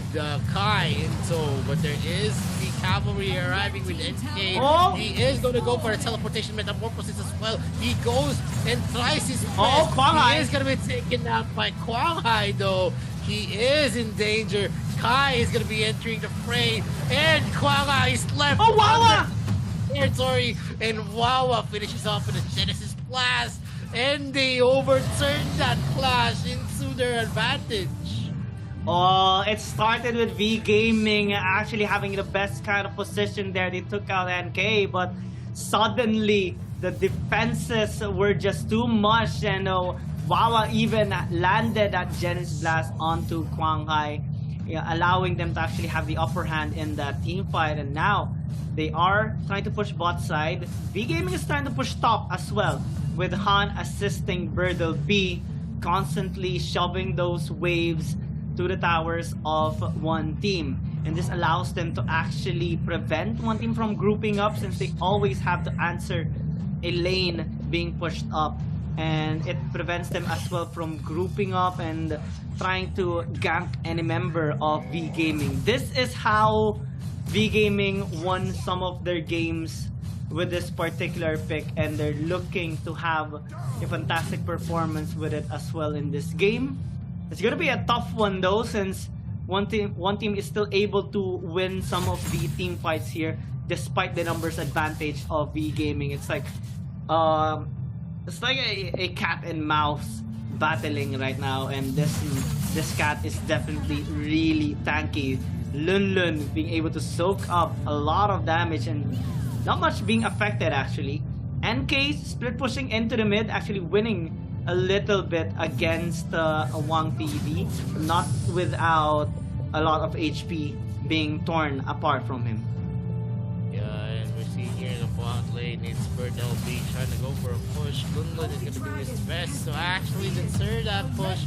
Kai in tow, but there is the cavalry arriving with NK. Oh. He is going to go for a teleportation metamorphosis as well. He goes and tries his best. Oh, Quang Hai. He is going to be taken out by Quang Hai though. He is in danger. Kai is going to be entering the fray, and Quang Hai is left. Oh, Wawa! Territory, and Wawa finishes off with a Genesis Blast, and they overturn that clash into their advantage. Oh, it started with V Gaming actually having the best kind of position there. They took out NK, but suddenly the defenses were just too much, and Wawa even landed that Genesis Blast onto Quang Hai, allowing them to actually have the upper hand in that team fight. And now they are trying to push bot side. V Gaming is trying to push top as well, with Han assisting Birdle B, constantly shoving those waves to the towers of one team. And this allows them to actually prevent one team from grouping up, since they always have to answer a lane being pushed up. And it prevents them as well from grouping up and trying to gank any member of V Gaming. This is how V Gaming won some of their games with this particular pick, and they're looking to have a fantastic performance with it as well in this game. It's gonna be a tough one though, since one team is still able to win some of the team fights here despite the numbers advantage of V Gaming. It's like a cat and mouse battling right now, and this cat is definitely really tanky. Lun Lun being able to soak up a lot of damage and not much being affected actually. NK split pushing into the mid, actually winning a little bit against Wang TV, not without a lot of HP being torn apart from him. Yeah, and we're seeing here in the bot lane, it's Birdle B trying to go for a push. Lunlun is going to do his best to actually deter that push.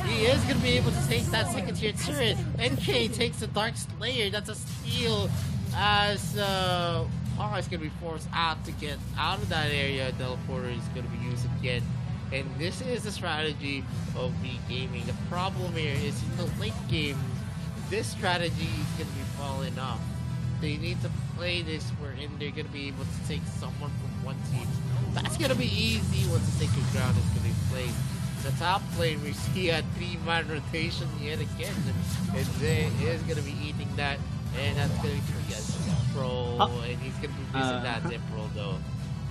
He is going to be able to take that second tier turret. NK takes the Dark Slayer. That's a steal, as Hara is going to be forced out to get out of that area. Teleporter is going to be used again. And this is the strategy of V Gaming. The problem here is in the late game, this strategy is going to be falling off. They need to play this wherein they're going to be able to take someone from one team. That's going to be easy once the Sacred Ground is going to be played. The top lane, we see a 3-man rotation yet again. And they is going to be eating that. And that's going to be Zepro. And he's going to be missing that Zepro though.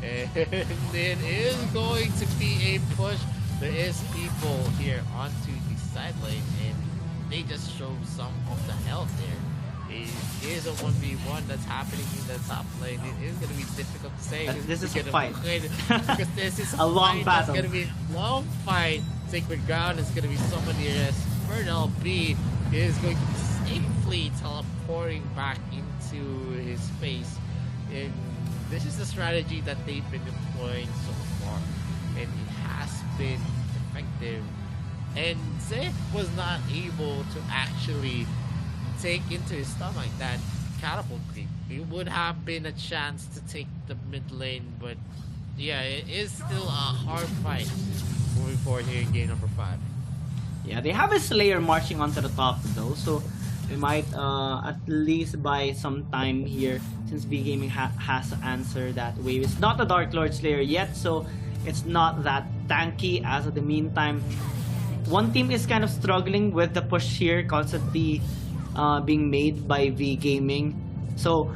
And it is going to be a push. There is people here onto the side lane, and they just show some of the health there. It is a 1v1 that's happening in the top lane. It is going to be difficult to say. This is a fight. Because this is a long battle. It's going to be a long fight. Sacred Ground is going to be someone here as Birdle B is going to be safely teleporting back into his space. And this is the strategy that they've been employing so far, and it has been effective. And Zed was not able to actually take into his stomach that catapult creep. It would have been a chance to take the mid lane, but yeah, it is still a hard fight moving forward here in game number 5. Yeah, they have a Slayer marching onto the top though, so We might at least buy some time here, since B Gaming has to answer that wave. It's not a Dark Lord Slayer yet, so it's not that tanky as of the meantime. One team is kind of struggling with the push here, constantly being made by V Gaming. So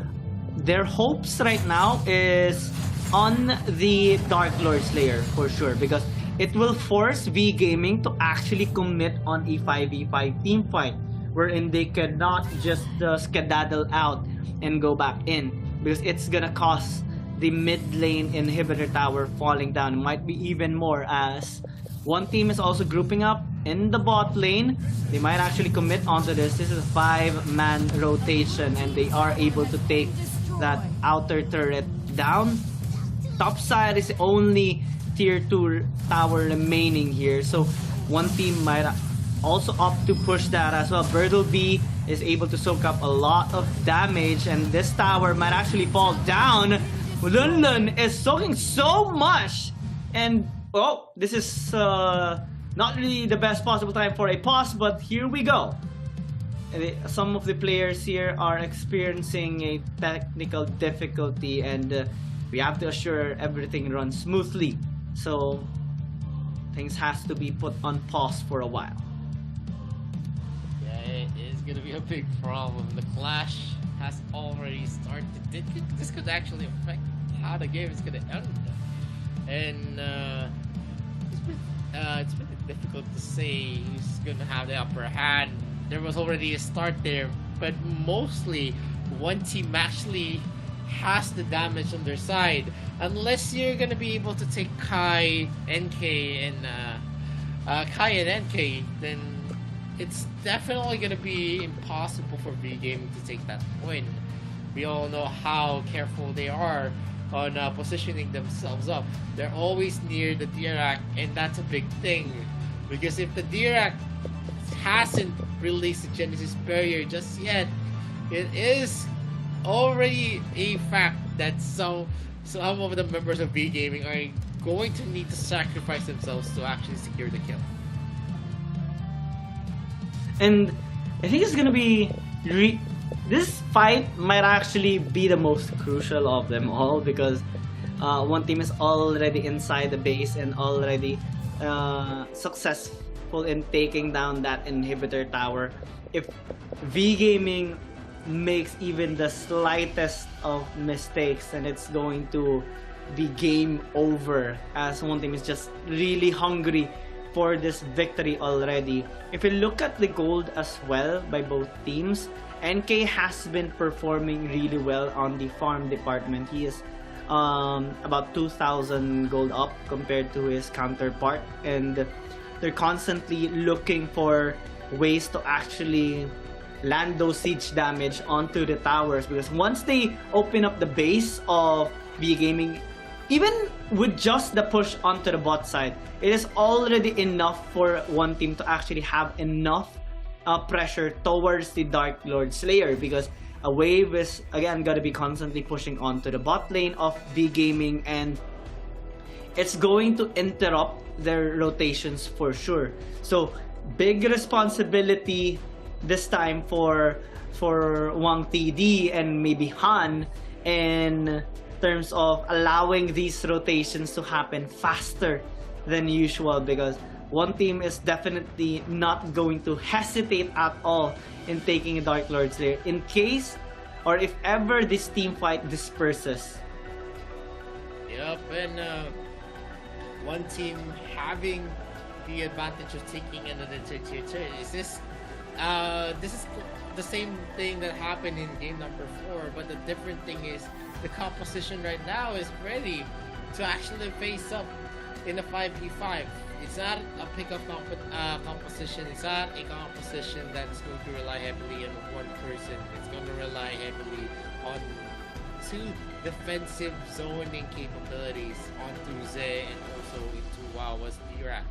their hopes right now is on the Dark Lord Slayer for sure, because it will force V Gaming to actually commit on a 5v5 team fight, wherein they cannot just skedaddle out and go back in, because it's gonna cost the mid lane inhibitor tower falling down. It might be even more, as one team is also grouping up in the bot lane. They might actually commit onto this. This is a 5-man rotation, and they are able to take that outer turret down. Top side is the only tier 2 tower remaining here, so one team might also opt to push that as well. Birdleby is able to soak up a lot of damage, and this tower might actually fall down. Lunlun is soaking so much, and oh, this is not really the best possible time for a pause, but here we go. Some of the players here are experiencing a technical difficulty, and we have to assure everything runs smoothly. So things has to be put on pause for a while. Yeah, it is gonna be a big problem. The clash has already started. This could actually affect how the game is gonna end. And it's been difficult to say who's gonna have the upper hand. There was already a start there, but mostly one team actually has the damage on their side. Unless you're gonna be able to take Kai, NK, and NK, then it's definitely gonna be impossible for V Gaming to take that win. We all know how careful they are on positioning themselves up. They're always near the Dirac, and that's a big thing, because if the Dirac hasn't released the Genesis barrier just yet, it is already a fact that some of the members of V Gaming are going to need to sacrifice themselves to actually secure the kill. And I think it's gonna be this fight might actually be the most crucial of them all, because one team is already inside the base and already successful in taking down that inhibitor tower. If V Gaming makes even the slightest of mistakes, then it's going to be game over, as one team is just really hungry for this victory already. If you look at the gold as well by both teams, NK has been performing really well on the farm department. He is about 2,000 gold up compared to his counterpart, and they're constantly looking for ways to actually land those siege damage onto the towers, because once they open up the base of V Gaming, even with just the push onto the bot side, it is already enough for one team to actually have enough pressure towards the Dark Lord Slayer, because a wave is again gonna be constantly pushing onto the bot lane of V Gaming, and it's going to interrupt their rotations for sure. So big responsibility this time for Wang TD and maybe Han in terms of allowing these rotations to happen faster than usual, because one team is definitely not going to hesitate at all in taking a Dark Lord Slayer in case or if ever this team fight disperses. Yep, and one team having the advantage of taking another tier 2 is this is the same thing that happened in game number 4, but the different thing is the composition right now is ready to actually face up in a 5v5. It's not a pickup composition. It's not a composition that is going to rely heavily on one person. It's going to rely heavily on two defensive zoning capabilities onto Ze and also into Wawa's Dirac.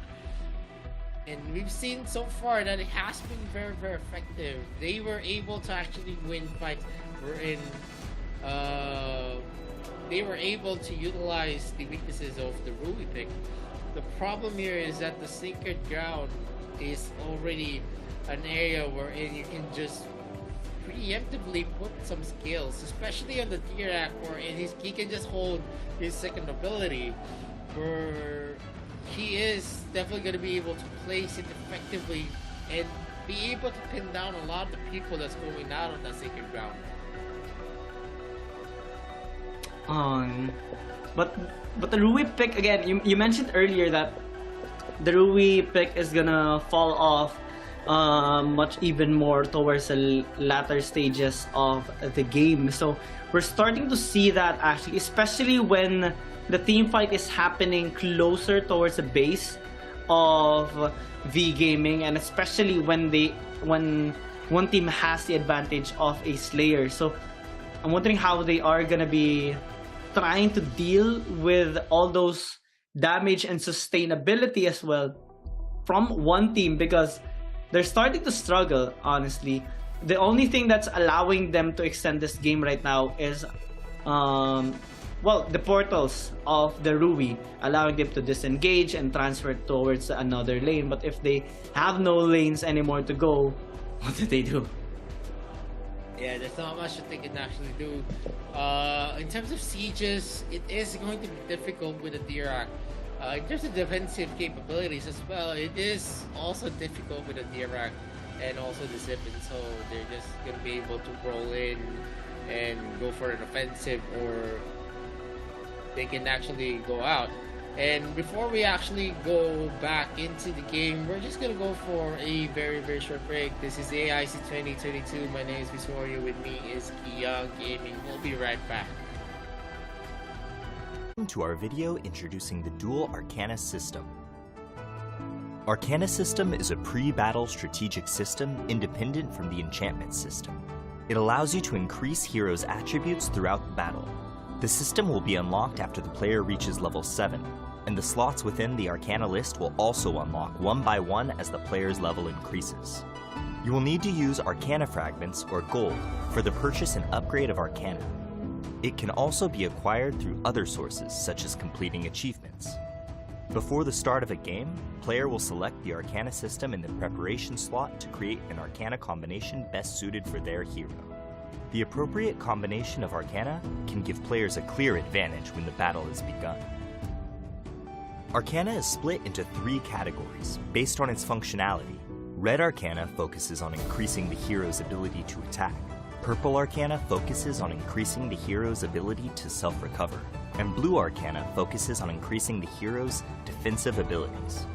And we've seen so far that it has been very, very effective. They were able to actually win fights wherein they were able to utilize the weaknesses of the Ruby pick. The problem here is that the Sacred Ground is already an area wherein you can just preemptively put some skills, especially on the Tirak, where he can just hold his second ability, where he is definitely going to be able to place it effectively and be able to pin down a lot of the people that's going out on that sacred ground. But the Rui pick again, you mentioned earlier that the Rui pick is gonna fall off much even more towards the latter stages of the game. So we're starting to see that actually, especially when the team fight is happening closer towards the base of V Gaming, and especially when one team has the advantage of a Slayer. So I'm wondering how they are gonna be trying to deal with all those damage and sustainability as well from one team, because they're starting to struggle, honestly. The only thing that's allowing them to extend this game right now is the portals of the Rui, allowing them to disengage and transfer towards another lane. But if they have no lanes anymore to go, what do they do? Yeah, there's not much that they can actually do. In terms of sieges, it is going to be difficult with the Dirac. In terms of defensive capabilities as well, it is also difficult with the Dirac and also the Zippin. So they're just going to be able to roll in and go for an offensive, or they can actually go out. And before we actually go back into the game, we're just gonna go for a very, very short break. This is AIC 2022. My name is Visorio. With me is Young Gaming. We'll be right back. Welcome to our video introducing the Dual Arcana System. Arcana System is a pre-battle strategic system independent from the enchantment system. It allows you to increase heroes' attributes throughout the battle. The system will be unlocked after the player reaches level 7, and the slots within the Arcana list will also unlock one by one as the player's level increases. You will need to use Arcana Fragments, or gold, for the purchase and upgrade of Arcana. It can also be acquired through other sources, such as completing achievements. Before the start of a game, player will select the Arcana system in the preparation slot to create an Arcana combination best suited for their hero. The appropriate combination of Arcana can give players a clear advantage when the battle has begun. Arcana is split into 3 categories based on its functionality. Red Arcana focuses on increasing the hero's ability to attack. Purple Arcana focuses on increasing the hero's ability to self-recover. And Blue Arcana focuses on increasing the hero's defensive abilities.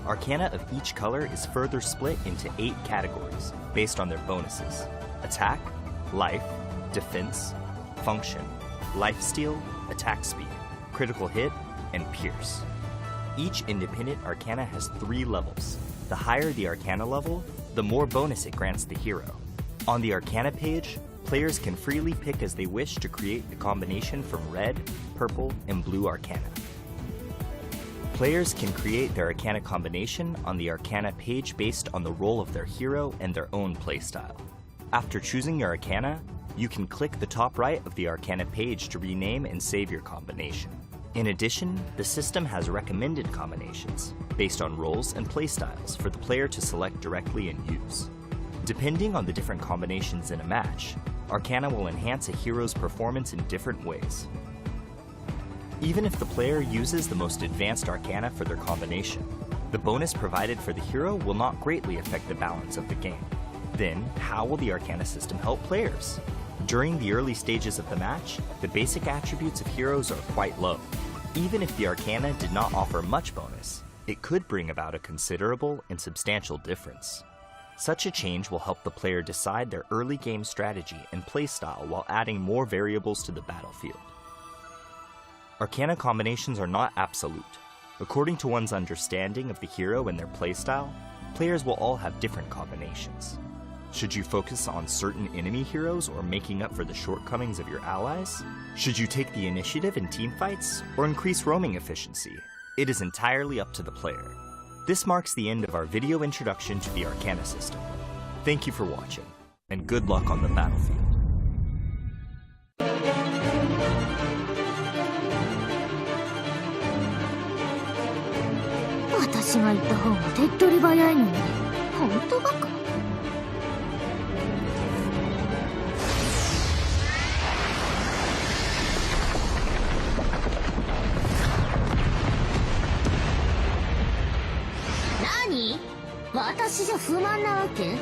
Arcana of each color is further split into 8 categories based on their bonuses: attack, life, defense, function, lifesteal, attack speed, critical hit, and pierce. Each independent Arcana has 3 levels. The higher the Arcana level, the more bonus it grants the hero. On the Arcana page, players can freely pick as they wish to create the combination from red, purple, and blue Arcana. Players can create their Arcana combination on the Arcana page based on the role of their hero and their own playstyle. After choosing your Arcana, you can click the top right of the Arcana page to rename and save your combination. In addition, the system has recommended combinations based on roles and playstyles for the player to select directly and use. Depending on the different combinations in a match, Arcana will enhance a hero's performance in different ways. Even if the player uses the most advanced Arcana for their combination, the bonus provided for the hero will not greatly affect the balance of the game. Then, how will the Arcana system help players? During the early stages of the match, the basic attributes of heroes are quite low. Even if the Arcana did not offer much bonus, it could bring about a considerable and substantial difference. Such a change will help the player decide their early game strategy and playstyle while adding more variables to the battlefield. Arcana combinations are not absolute. According to one's understanding of the hero and their playstyle, players will all have different combinations. Should you focus on certain enemy heroes or making up for the shortcomings of your allies? Should you take the initiative in teamfights or increase roaming efficiency? It is entirely up to the player. This marks the end of our video introduction to the Arcana system. Thank you for watching, and good luck on the battlefield. 私が行った方が手っ取り早いのに本当バカ。私じゃ不満なわけ？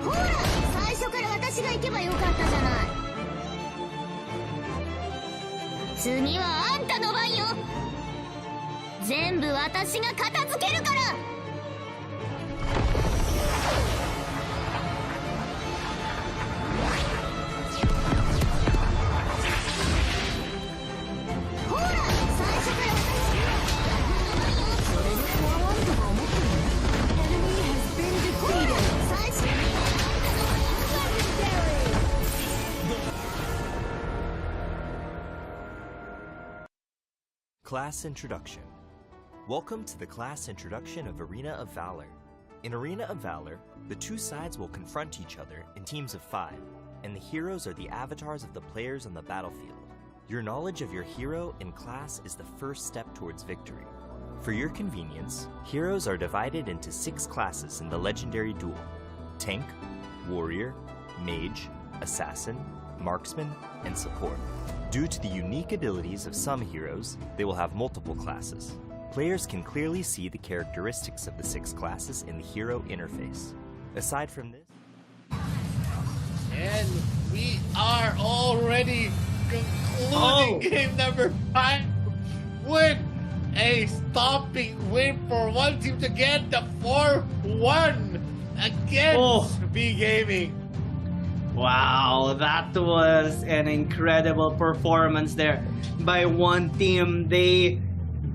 ほら、最初から私が行けばよかったじゃない。次はあんたの番よ。全部私が片付けるから。ほら、最初から私がそれで怖がるとか思ってるの？ほら、最初にClass Introduction. Welcome to the class introduction of Arena of Valor. In Arena of Valor, the two sides will confront each other in teams of 5, and the heroes are the avatars of the players on the battlefield. Your knowledge of your hero and class is the first step towards victory. For your convenience, heroes are divided into 6 classes in the legendary duel: Tank, Warrior, Mage, Assassin, Marksman, and Support. Due to the unique abilities of some heroes, they will have multiple classes. Players can clearly see the characteristics of the 6 classes in the hero interface. Aside from this, And we are already concluding game number 5 with a stomping win for one team to get the 4-1 against B Gaming. Wow, that was an incredible performance there by one team. They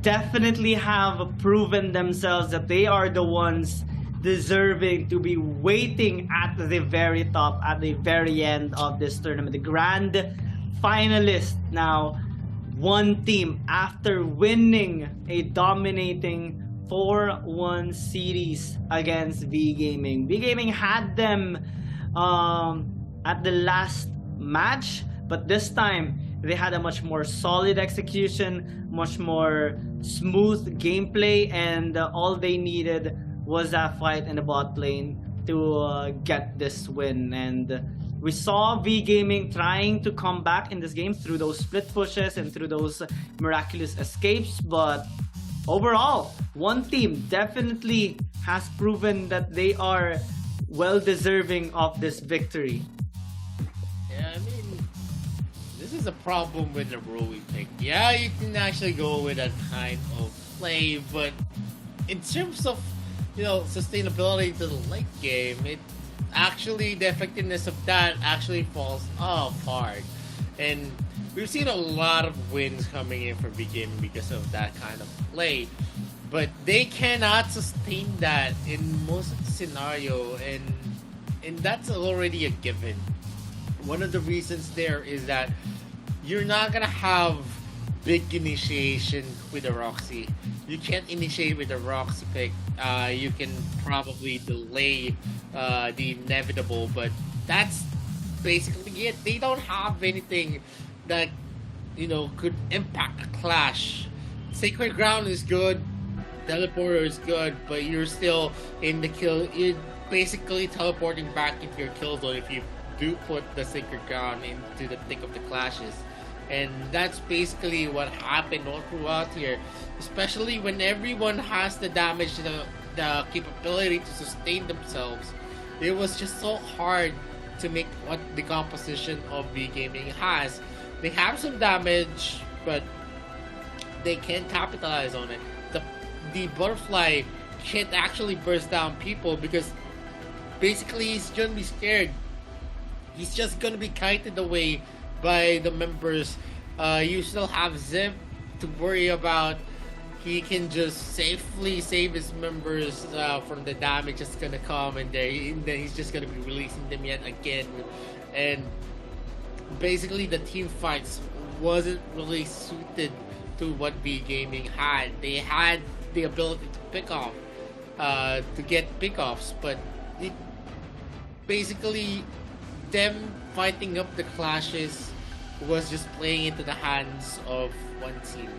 definitely have proven themselves that they are the ones deserving to be waiting at the very top, at the very end of this tournament. The grand finalist now, one team after winning a dominating 4-1 series against V Gaming. V Gaming had them at the last match, but this time they had a much more solid execution, much more smooth gameplay, and all they needed was that fight in the bot lane to get this win. And we saw V Gaming trying to come back in this game through those split pushes and through those miraculous escapes, but overall, one team definitely has proven that they are well deserving of this victory. Yeah, I mean, this is a problem with the rule we picked. Yeah, you can actually go with that kind of play, but in terms of, you know, sustainability to the late game, it actually, the effectiveness of that actually falls apart. And we've seen a lot of wins coming in for V Gaming because of that kind of play, but they cannot sustain that in most scenario, and that's already a given. One of the reasons there is that you're not gonna have big initiation with the Roxy. You can't initiate with the Roxy pick. You can probably delay the inevitable, but that's basically it. They don't have anything that, you know, could impact a clash. Sacred Ground is good, Teleporter is good, but you're still in the kill. You're basically teleporting back into your kill zone if you do put the Sacred Ground into the thick of the clashes. And that's basically what happened all throughout here, especially when everyone has the damage, the capability to sustain themselves. It was just so hard to make what the composition of V Gaming has. They have some damage, but they can't capitalize on it. The butterfly can't actually burst down people because basically he's gonna be scared. He's just gonna be kited away by the members. You still have Zip to worry about. He can just safely save his members from the damage that's gonna come, and then he's just gonna be releasing them yet again. And basically the team fights wasn't really suited to what V Gaming had. They had the ability to pick off, to get pickoffs, but it basically them fighting up the clashes was just playing into the hands of one team.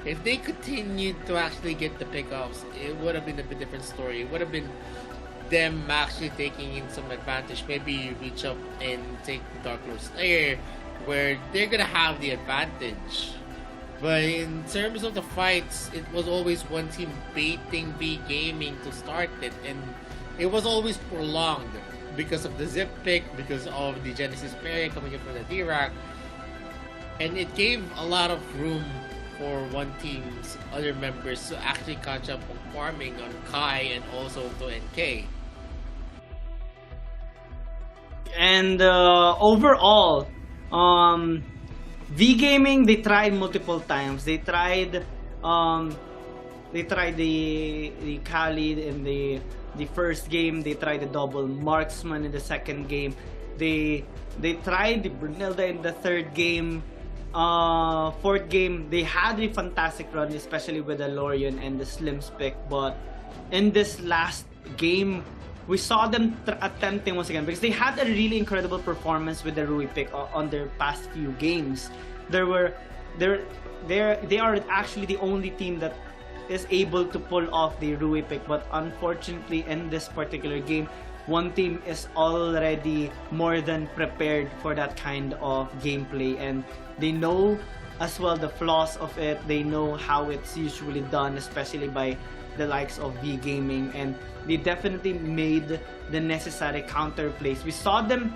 if they continued to actually get the pickoffs, it would have been a bit different story. It would have been them actually taking in some advantage. Maybe you reach up and take the Dark Lord Slayer, where they're gonna have the advantage. But in terms of the fights, it was always one team baiting V Gaming to start it, and it was always prolonged because of the zip pick, because of the Genesis Parry coming in from the D-Rack, and it gave a lot of room for one team's other members to actually catch up on farming on Kai and also to NK. And overall, V Gaming, they tried multiple times. They tried the Khalid in the first game. They tried the double marksman in the second game. They tried the Brunilda in the third game. Fourth game, they had a fantastic run, especially with the Lorian and the Slims pick. But in this last game, we saw them attempting once again, because they had a really incredible performance with the Rui pick on their past few games. They are actually the only team that is able to pull off the Rui pick, but unfortunately in this particular game, one team is already more than prepared for that kind of gameplay, and they know as well the flaws of it. They know how it's usually done, especially by the likes of V Gaming, and they definitely made the necessary counter plays. We saw them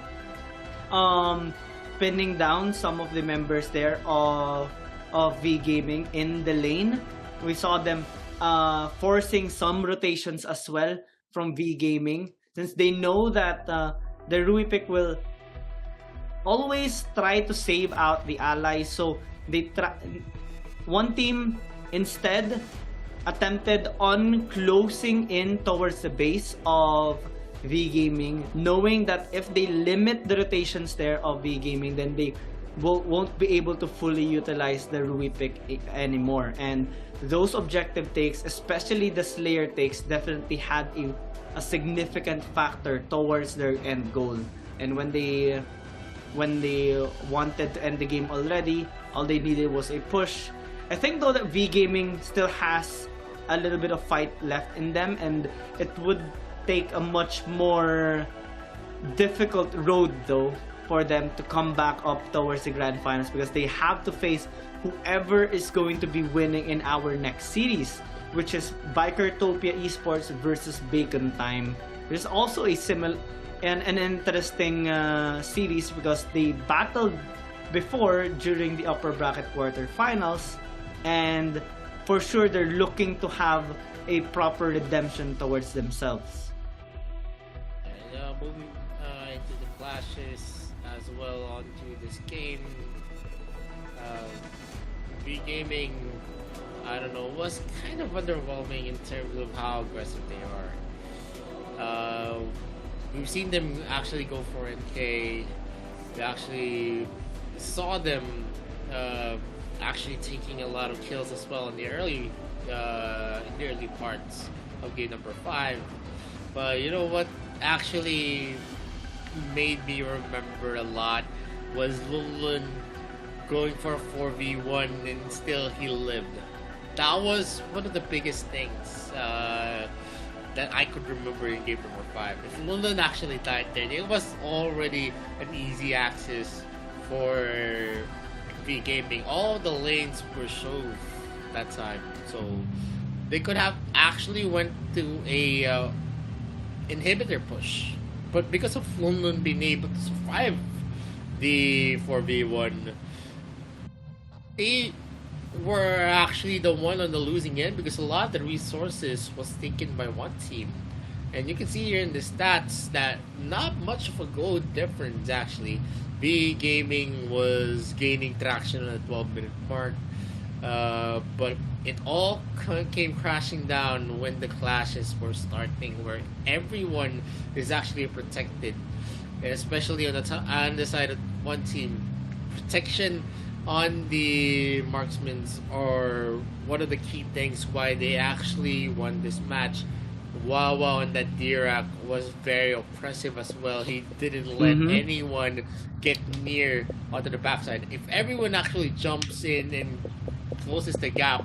pinning down some of the members there of V Gaming in the lane. We saw them forcing some rotations as well from V Gaming, since they know that the Rui pick will always try to save out the allies. So one team instead attempted on closing in towards the base of V Gaming, knowing that if they limit the rotations there of V Gaming, then they won't be able to fully utilize the Rui pick anymore. And those objective takes, especially the Slayer takes, definitely had a significant factor towards their end goal. And when they wanted to end the game already, all they needed was a push. I think though that V Gaming still has a little bit of fight left in them, and it would take a much more difficult road though for them to come back up towards the grand finals, because they have to face whoever is going to be winning in our next series, which is Bikertopia Esports versus Bacon Time. There's also a similar and an interesting series, because they battled before during the upper bracket quarterfinals, and for sure they're looking to have a proper redemption towards themselves. And moving into the clashes as well onto this game, V Gaming, I don't know, was kind of underwhelming in terms of how aggressive they are. We've seen them actually go for NK. We actually saw them actually taking a lot of kills as well in the early parts of game number 5. But you know what actually made me remember a lot was Lulun going for a 4v1 and still he lived. That was one of the biggest things that I could remember in game number 5. If Lulun actually died there, it was already an easy access for V Gaming. All the lanes were shoved that time, so they could have actually went to a inhibitor push, but because of Lulun being able to survive the 4v1, they were actually the one on the losing end, because a lot of the resources was taken by one team. And you can see here in the stats that not much of a goal difference actually. V Gaming was gaining traction on the 12-minute mark, but it all came crashing down when the clashes were starting, where everyone is actually protected, especially on the side of one team. Protection on the marksmen are one of the key things why they actually won this match. Wawa on that D-Rack was very oppressive as well. He didn't let anyone get near onto the backside. If everyone actually jumps in and closes the gap,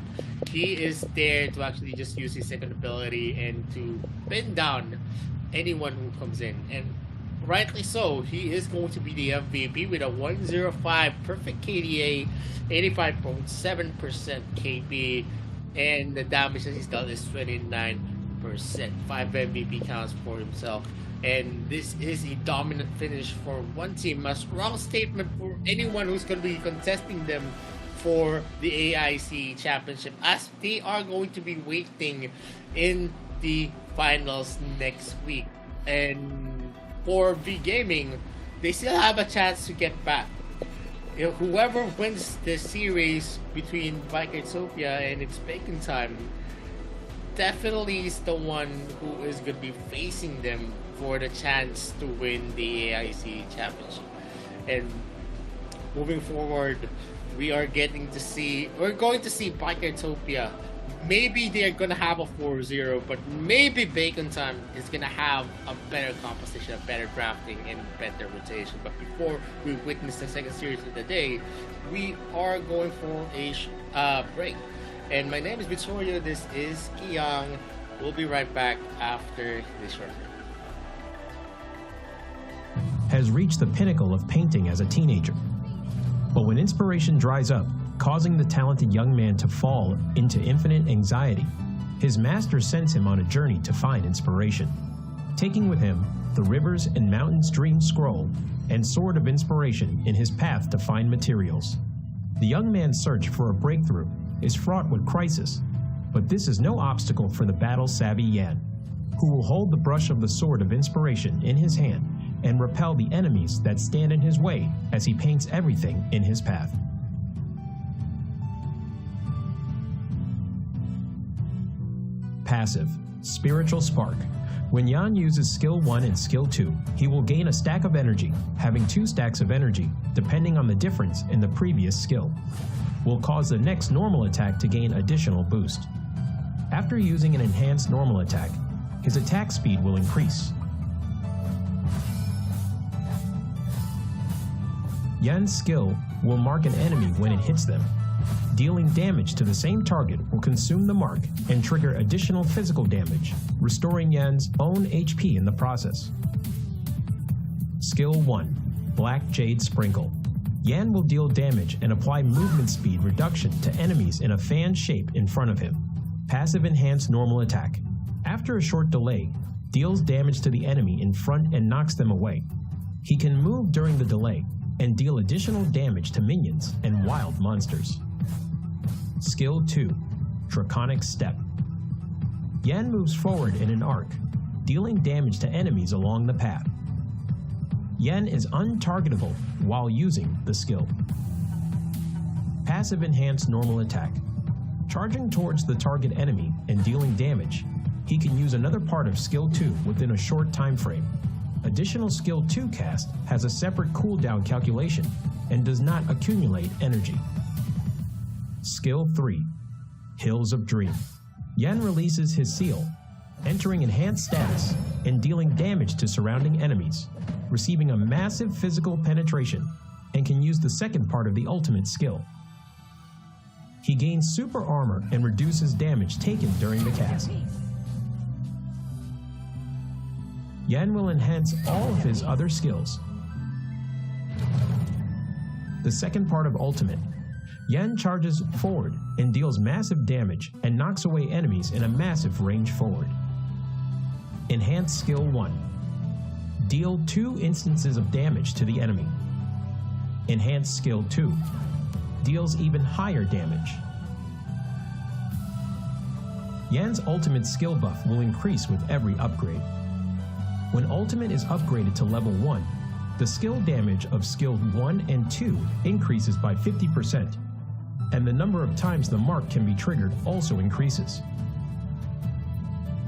he is there to actually just use his second ability and to pin down anyone who comes in. And rightly so, he is going to be the MVP with a 105 perfect KDA, 85.7% KP, and the damage that he's done is 29%. 5 MVP counts for himself. And this is a dominant finish for one team. A strong statement for anyone who's going to be contesting them for the AIC championship, as they are going to be waiting in the finals next week. And for V Gaming, they still have a chance to get back. Whoever wins the series between Bikertopia and It's Bacon Time definitely is the one who is going to be facing them for the chance to win the AIC championship. And moving forward, we're going to see Bikertopia. Maybe they're going to have a 4-0, but maybe Bacon Time is going to have a better composition, a better drafting, and better rotation. But before we witness the second series of the day, we are going for a break. And my name is Vittorio, this is Kiyang. We'll be right back after this short break. Has reached the pinnacle of painting as a teenager. But when inspiration dries up, causing the talented young man to fall into infinite anxiety, his master sends him on a journey to find inspiration, taking with him the Rivers and Mountains Dream Scroll and Sword of Inspiration in his path to find materials. The young man's search for a breakthrough is fraught with crisis, but this is no obstacle for the battle-savvy Yan, who will hold the brush of the Sword of Inspiration in his hand and repel the enemies that stand in his way as he paints everything in his path. Passive, Spiritual Spark. When Yan uses Skill 1 and Skill 2, he will gain a stack of energy, having 2 stacks of energy, depending on the difference in the previous skill. Will cause the next normal attack to gain additional boost. After using an enhanced normal attack, his attack speed will increase. Yan's skill will mark an enemy when it hits them. Dealing damage to the same target will consume the mark and trigger additional physical damage, restoring Yan's own HP in the process. Skill 1, Black Jade Sprinkle. Yan will deal damage and apply movement speed reduction to enemies in a fan shape in front of him. Passive Enhanced Normal Attack. After a short delay, deals damage to the enemy in front and knocks them away. He can move during the delay and deal additional damage to minions and wild monsters. Skill 2, Draconic Step. Yan moves forward in an arc, dealing damage to enemies along the path. Yan is untargetable while using the skill. Passive Enhanced Normal Attack. Charging towards the target enemy and dealing damage, he can use another part of Skill 2 within a short time frame. Additional Skill 2 cast has a separate cooldown calculation and does not accumulate energy. Skill 3, Hills of Dream. Yan releases his seal, entering enhanced status and dealing damage to surrounding enemies, receiving a massive physical penetration, and can use the second part of the ultimate skill. He gains super armor and reduces damage taken during the cast. Yan will enhance all of his other skills. The second part of Ultimate. Yan charges forward and deals massive damage and knocks away enemies in a massive range forward. Enhanced Skill 1. Deal 2 instances of damage to the enemy. Enhanced Skill 2. Deals even higher damage. Yan's ultimate skill buff will increase with every upgrade. When ultimate is upgraded to level 1, the skill damage of skill 1 and 2 increases by 50%, and the number of times the mark can be triggered also increases.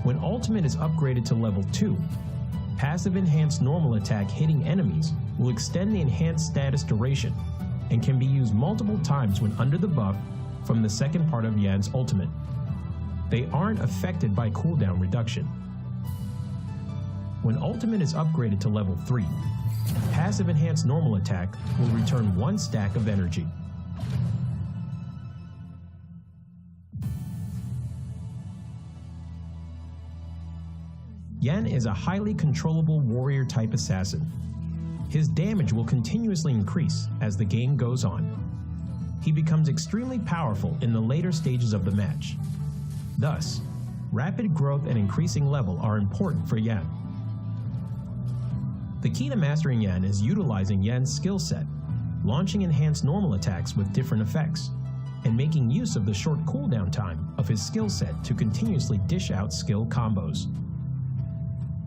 When ultimate is upgraded to level 2, passive enhanced normal attack hitting enemies will extend the enhanced status duration and can be used multiple times when under the buff from the second part of Yan's ultimate. They aren't affected by cooldown reduction. When ultimate is upgraded to level 3, passive enhanced normal attack will return 1 stack of energy. Yan is a highly controllable warrior-type assassin. His damage will continuously increase as the game goes on. He becomes extremely powerful in the later stages of the match. Thus, rapid growth and increasing level are important for Yan. The key to mastering Yan is utilizing Yan's skill set, launching enhanced normal attacks with different effects, and making use of the short cooldown time of his skill set to continuously dish out skill combos.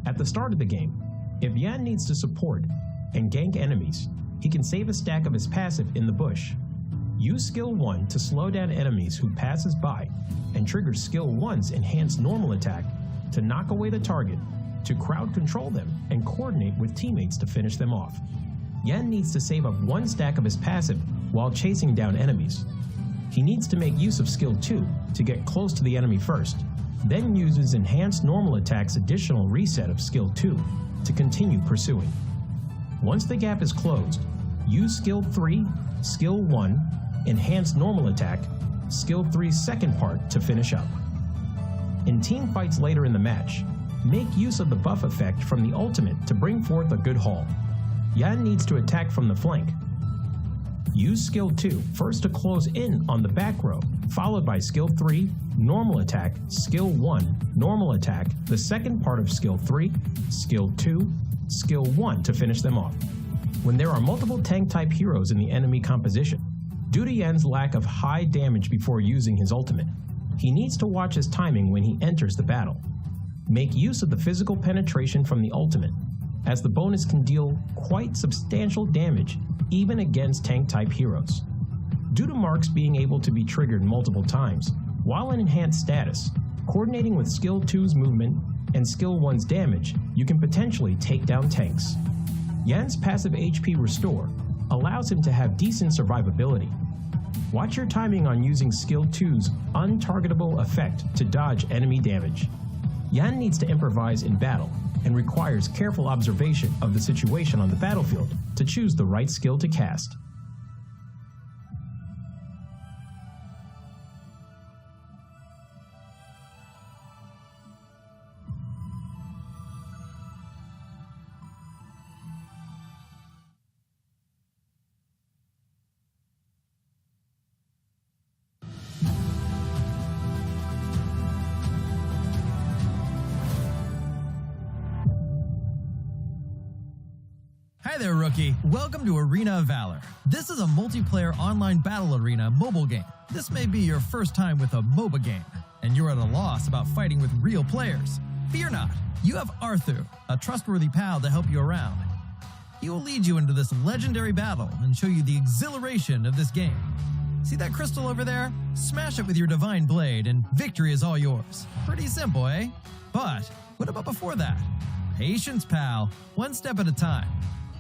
At the start of the game, if Yan needs to support and gank enemies, he can save a stack of his passive in the bush. Use skill 1 to slow down enemies who passes by, and trigger skill 1's enhanced normal attack to knock away the target, to crowd control them and coordinate with teammates to finish them off. Yan needs to save up 1 stack of his passive while chasing down enemies. He needs to make use of skill 2 to get close to the enemy first, then uses enhanced normal attack's additional reset of skill 2 to continue pursuing. Once the gap is closed, use skill 3, skill 1, enhanced normal attack, skill 3's second part to finish up. In team fights later in the match, make use of the buff effect from the ultimate to bring forth a good haul. Yan needs to attack from the flank. Use skill 2 first to close in on the back row, followed by skill 3, normal attack, skill 1, normal attack, the second part of skill 3, skill 2, skill 1 to finish them off. When there are multiple tank-type heroes in the enemy composition, due to Yan's lack of high damage before using his ultimate, he needs to watch his timing when he enters the battle. Make use of the physical penetration from the ultimate, as the bonus can deal quite substantial damage even against tank-type heroes. Due to marks being able to be triggered multiple times, while in enhanced status, coordinating with skill 2's movement and skill 1's damage, you can potentially take down tanks. Yan's passive HP Restore allows him to have decent survivability. Watch your timing on using skill 2's untargetable effect to dodge enemy damage. Yan needs to improvise in battle and requires careful observation of the situation on the battlefield to choose the right skill to cast. Hi there, rookie. Welcome to Arena of Valor. This is a multiplayer online battle arena mobile game. This may be your first time with a MOBA game, and you're at a loss about fighting with real players. Fear not. You have Arthur, a trustworthy pal to help you around. He will lead you into this legendary battle and show you the exhilaration of this game. See that crystal over there? Smash it with your divine blade and victory is all yours. Pretty simple, eh? But what about before that? Patience, pal. One step at a time.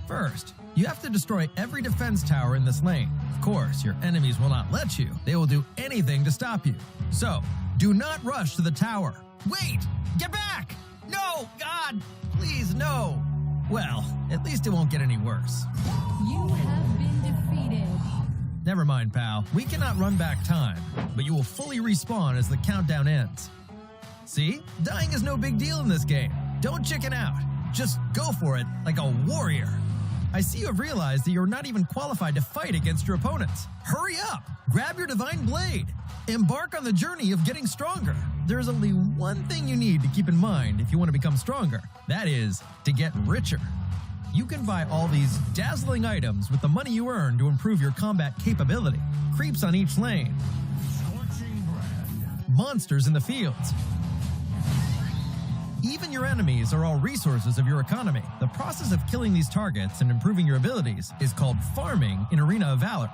First, you have to destroy every defense tower in this lane. Of course, your enemies will not let you. They will do anything to stop you. So, do not rush to the tower. Wait! Get back! No! God! Please, no! Well, at least it won't get any worse. You have been defeated. Never mind, pal. We cannot run back time, but you will fully respawn as the countdown ends. See? Dying is no big deal in this game. Don't chicken out. Just go for it like a warrior. I see you have realized that you're not even qualified to fight against your opponents. Hurry up! Grab your divine blade. Embark on the journey of getting stronger. There is only one thing you need to keep in mind if you want to become stronger. That is, to get richer. You can buy all these dazzling items with the money you earn to improve your combat capability. Creeps on each lane. Monsters in the fields. Even your enemies are all resources of your economy. The process of killing these targets and improving your abilities is called farming in Arena of Valor.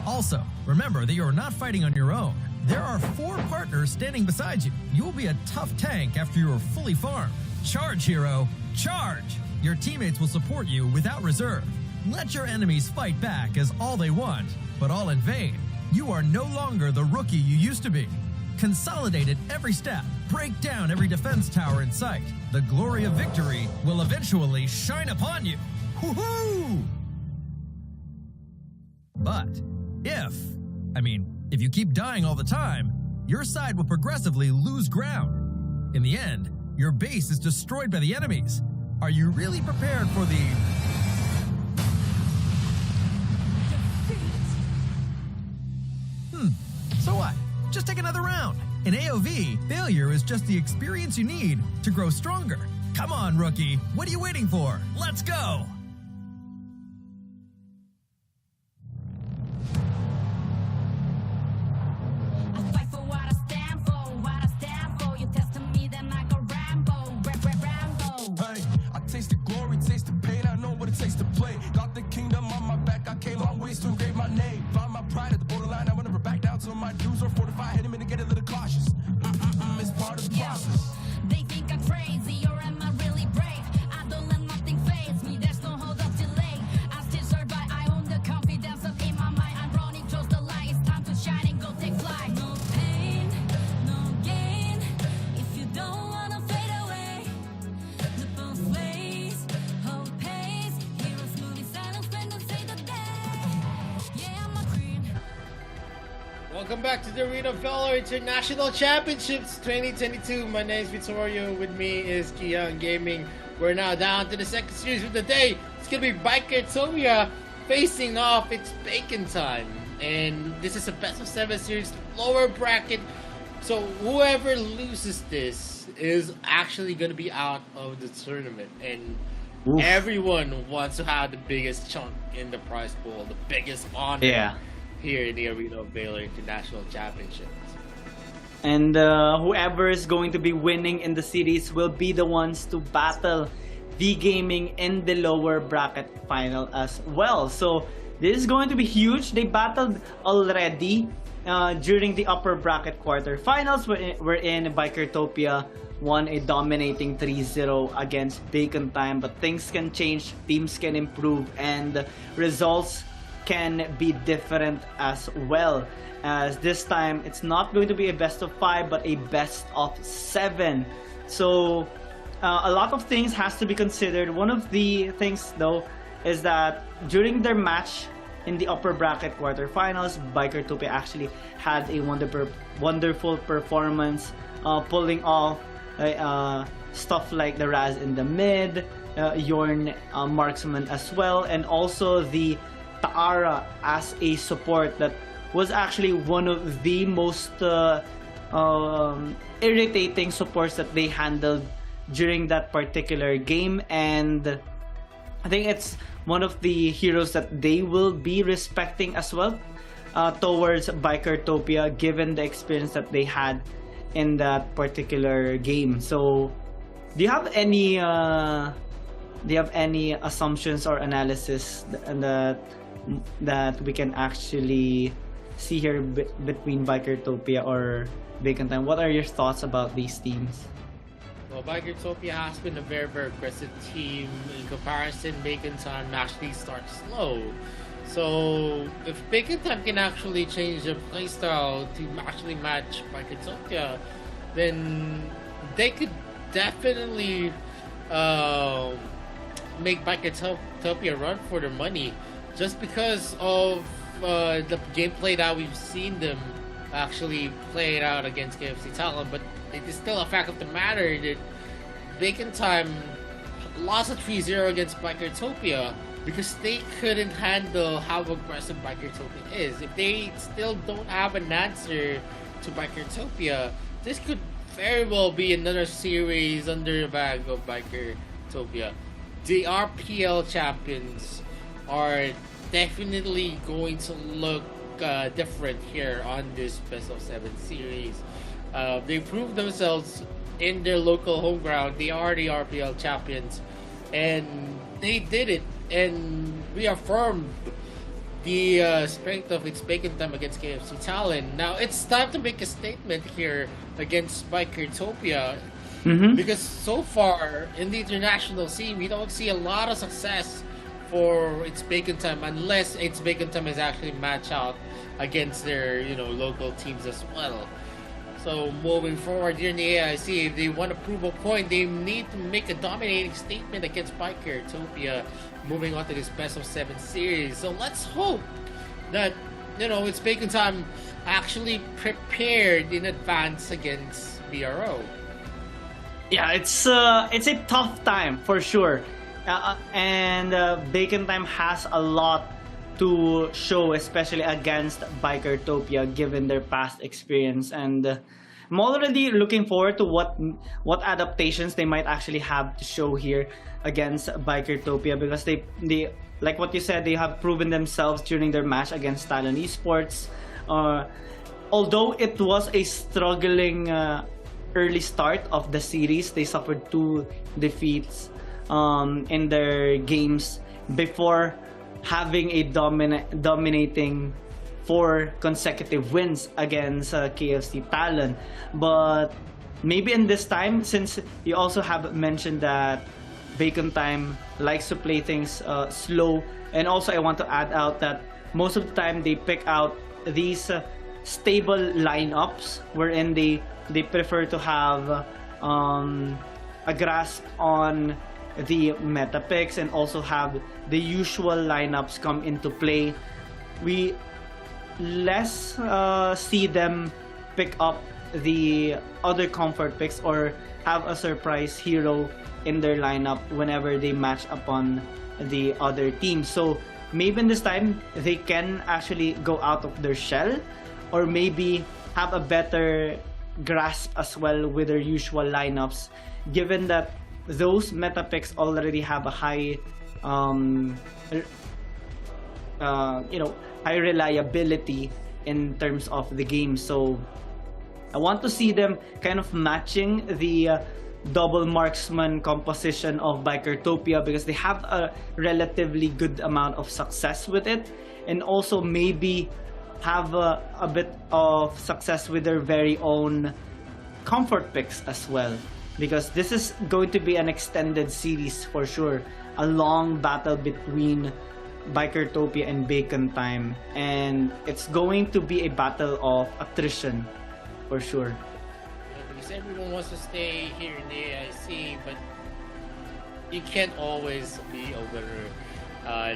Also, remember that you are not fighting on your own. There are 4 partners standing beside you. You will be a tough tank after you are fully farmed. Charge, hero! Charge! Your teammates will support you without reserve. Let your enemies fight back as all they want, but all in vain. You are no longer the rookie you used to be. Consolidate at every step. Break down every defense tower in sight. The glory of victory will eventually shine upon you. Woohoo! But if you keep dying all the time, your side will progressively lose ground. In the end, Your base is destroyed by the enemies. Are you really prepared for the... So what? Just take another round. In AOV, failure is just the experience you need to grow stronger. Come on, rookie. What are you waiting for? Let's go! I fight for what I stand for, what I stand for. You testing me, then I go Rambo, Rambo. Hey, I tasted glory, tasted pain. I know what it takes to play. Got the kingdom on my back. I came long ways to engrave my name. Found my pride at the borderline. I will never back down till my dues are fortified. Hit him and get a little cautious. It's part of the process. They think I'm crazy, or am I really brave? I don't let nothing faze me, there's no hold up delay. I still survive, I own the confidence up in my mind. I'm running towards the light, it's time to shine and go take flight. No pain, no gain, if you don't wanna fade away. The both ways, hope pays. Heroes moving silence when they say the day. Yeah, I'm a queen. Welcome back to the Arena of Valor International Championships 2022. My name is Vittorio. With me is Kian Gaming. We're now down to the second series of the day. It's going to be Bikertopia facing off. It's Bacon time. And this is a best of 7 series, lower bracket. So whoever loses this is actually going to be out of the tournament. And everyone wants to have the biggest chunk in the prize pool, the biggest honor. Here in the Arena of Valor International Championships. And whoever is going to be winning in the series will be the ones to battle V Gaming in the lower bracket final as well. So this is going to be huge. They battled already during the upper bracket quarterfinals, wherein Bikertopia won a dominating 3-0 against Bacon Time. But things can change, teams can improve, and results can be different as well, as this time it's not going to be a best of 5 but a best of 7. So a lot of things has to be considered. One of the things though is that during their match in the upper bracket quarterfinals, Bikertopia actually had a wonderful performance, pulling off stuff like the Raz in the mid, Yorn marksman as well, and also the Taara as a support that was actually one of the most irritating supports that they handled during that particular game. And I think it's one of the heroes that they will be respecting as well towards Bikertopia, given the experience that they had in that particular game. So do you have any assumptions or analysis that we can actually see here between Bikertopia or Bacon Time? What are your thoughts about these teams? Well, Bikertopia has been a very, very aggressive team. In comparison, Bacon Time actually starts slow. So if Bacon Time can actually change their playstyle to actually match Bikertopia, then they could definitely make Bikertopia run for their money. Just because of the gameplay that we've seen them actually play it out against KFC Talon, but it is still a fact of the matter that Bacon Time lost a 3-0 against Bikertopia because they couldn't handle how aggressive Bikertopia is. If they still don't have an answer to Bikertopia, this could very well be another series under the bag of Bikertopia. The RPL champions are definitely going to look different here on this best of 7 series. They proved themselves in their local home ground. They are the RPL champions, and they did it and reaffirmed the strength of its Bacon Time against KFC Talon. Now it's time to make a statement here against Bikertopia. Because so far in the international scene, we don't see a lot of success for its Bacon Time unless its Bacon Time is actually match out against their local teams as well. So moving forward here in the AIC, if they want to prove a point, they need to make a dominating statement against Bikertopia moving on to this best of 7 series. So let's hope that its Bacon Time actually prepared in advance against BRO. Yeah, it's a tough time for sure, and Bacon Time has a lot to show, especially against Bikertopia, given their past experience. And I'm already looking forward to what adaptations they might actually have to show here against Bikertopia, because they like what you said, they have proven themselves during their match against Talon Esports. Although it was a struggling early start of the series, they suffered 2 defeats in their games before having a dominating 4 consecutive wins against KFC Talon. But maybe in this time, since you also have mentioned that Bacon Time likes to play things slow, and also I want to add out that most of the time they pick out these stable lineups wherein they prefer to have a grasp on the meta picks and also have the usual lineups come into play. We less see them pick up the other comfort picks or have a surprise hero in their lineup whenever they match upon the other team. So maybe in this time they can actually go out of their shell, or maybe have a better grasp as well with their usual lineups, given that those meta picks already have a high high reliability in terms of the game. So I want to see them kind of matching the double marksman composition of Bikertopia, because they have a relatively good amount of success with it, and also maybe have a bit of success with their very own comfort picks as well, because this is going to be an extended series for sure, a long battle between Bikertopia and Bacon Time, and it's going to be a battle of attrition for sure. Because everyone wants to stay here in the AIC, but you can't always be a winner.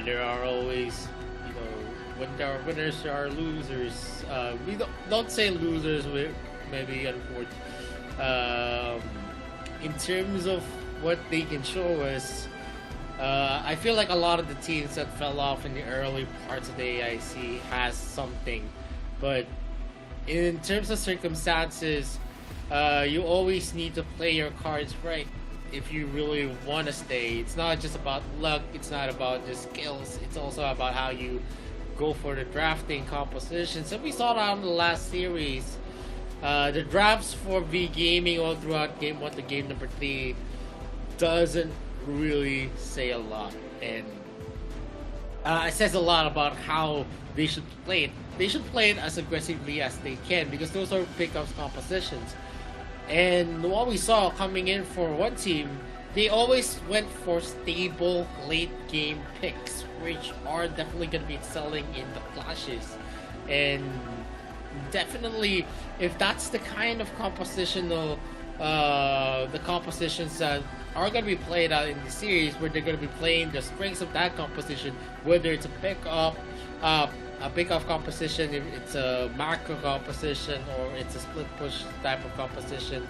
There are always, when there are winners, there are losers. We don't say losers, maybe unfortunately. In terms of what they can show us, I feel like a lot of the teams that fell off in the early parts of the AIC has something, but in terms of circumstances, you always need to play your cards right if you really want to stay. It's not just about luck, it's not about just skills, it's also about how you go for the drafting compositions. And we saw that in the last series. The drafts for V Gaming all throughout game 1 to game number 3 doesn't really say a lot, and it says a lot about how they should play it. They should play it as aggressively as they can, because those are pickups compositions. And what we saw coming in for one team, they always went for stable late game picks, which are definitely going to be excelling in the clashes. And definitely, if that's the kind of composition, the compositions that are going to be played out in the series, where they're going to be playing the strengths of that composition, whether it's a pickup composition, if it's a macro composition, or it's a split push type of composition,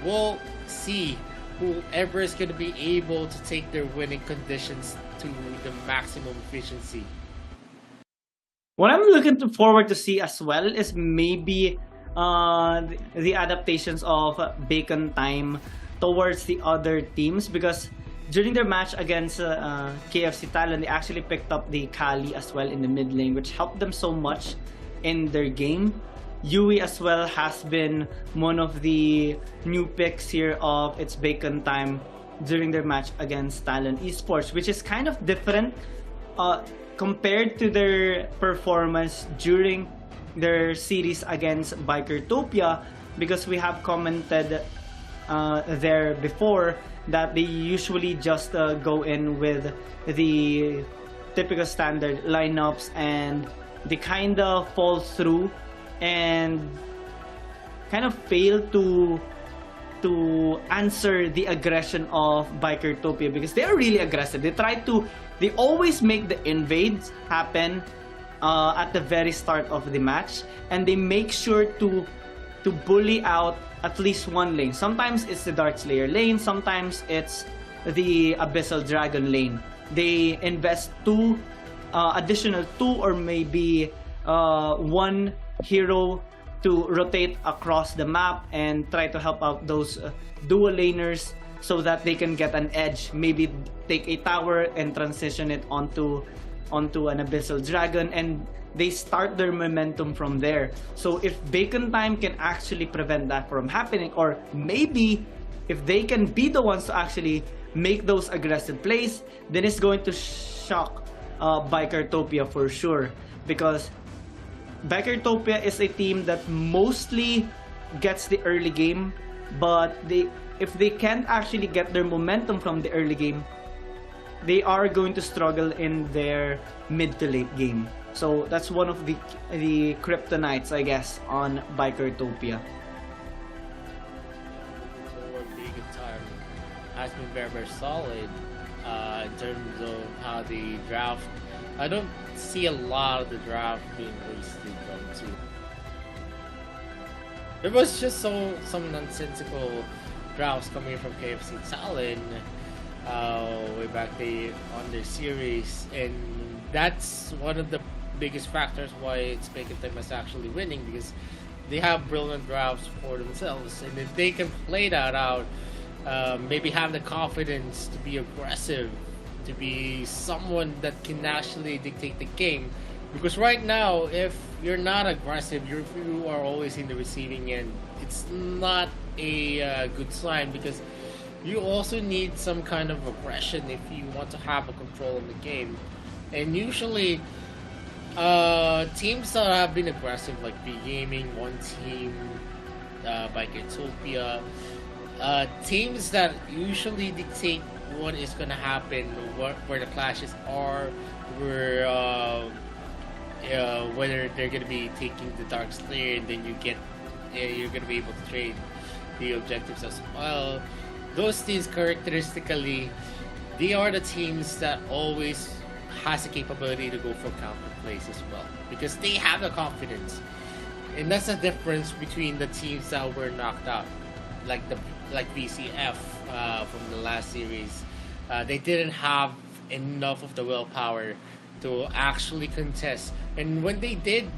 we'll see whoever is going to be able to take their winning conditions to the maximum efficiency. What I'm looking forward to see as well is maybe the adaptations of Bacon Time towards the other teams, because during their match against KFC Talon, they actually picked up the Kali as well in the mid lane, which helped them so much in their game. Yui as well has been one of the new picks here of its Bacon Time during their match against Talon Esports, which is kind of different compared to their performance during their series against Bikertopia, because we have commented there before that they usually just go in with the typical standard lineups, and they kind of fall through and kind of fail to answer the aggression of Bikertopia, because they are really aggressive. They always make the invades happen at the very start of the match, and they make sure to to bully out at least one lane. Sometimes it's the Dark Slayer lane, sometimes it's the Abyssal Dragon lane. They invest additional two or maybe one hero to rotate across the map and try to help out those dual laners so that they can get an edge. Maybe take a tower and transition it onto an Abyssal Dragon, and they start their momentum from there. So if Bacon Time can actually prevent that from happening, or maybe if they can be the ones to actually make those aggressive plays, then it's going to shock Bikertopia for sure, because Bikertopia is a team that mostly gets the early game, but if they can't actually get their momentum from the early game, they are going to struggle in their mid to late game. So that's one of the kryptonites, I guess, on Bikertopia. Bacon Time has been very, very solid in terms of how the draft. I don't see a lot of the draft being wasted on two. There was just some nonsensical drafts coming from KFC Talon way back on their series, and that's one of the biggest factors why it's Bacon Time is actually winning, because they have brilliant drafts for themselves, and if they can play that out, maybe have the confidence to be aggressive, to be someone that can actually dictate the game. Because right now, if you're not aggressive, you are always in the receiving end. It's not a good sign, because you also need some kind of aggression if you want to have a control of the game. And usually, teams that have been aggressive, like B Gaming, One Team, Bikertopia, teams that usually dictate what is going to happen, where the clashes are, whether they're going to be taking the Dark Slayer, and then you're going to be able to trade the objectives as well. Those teams, characteristically, they are the teams that always has the capability to go for counter plays as well, because they have the confidence. And that's the difference between the teams that were knocked out, like VCF from the last series. They didn't have enough of the willpower to actually contest, and when they did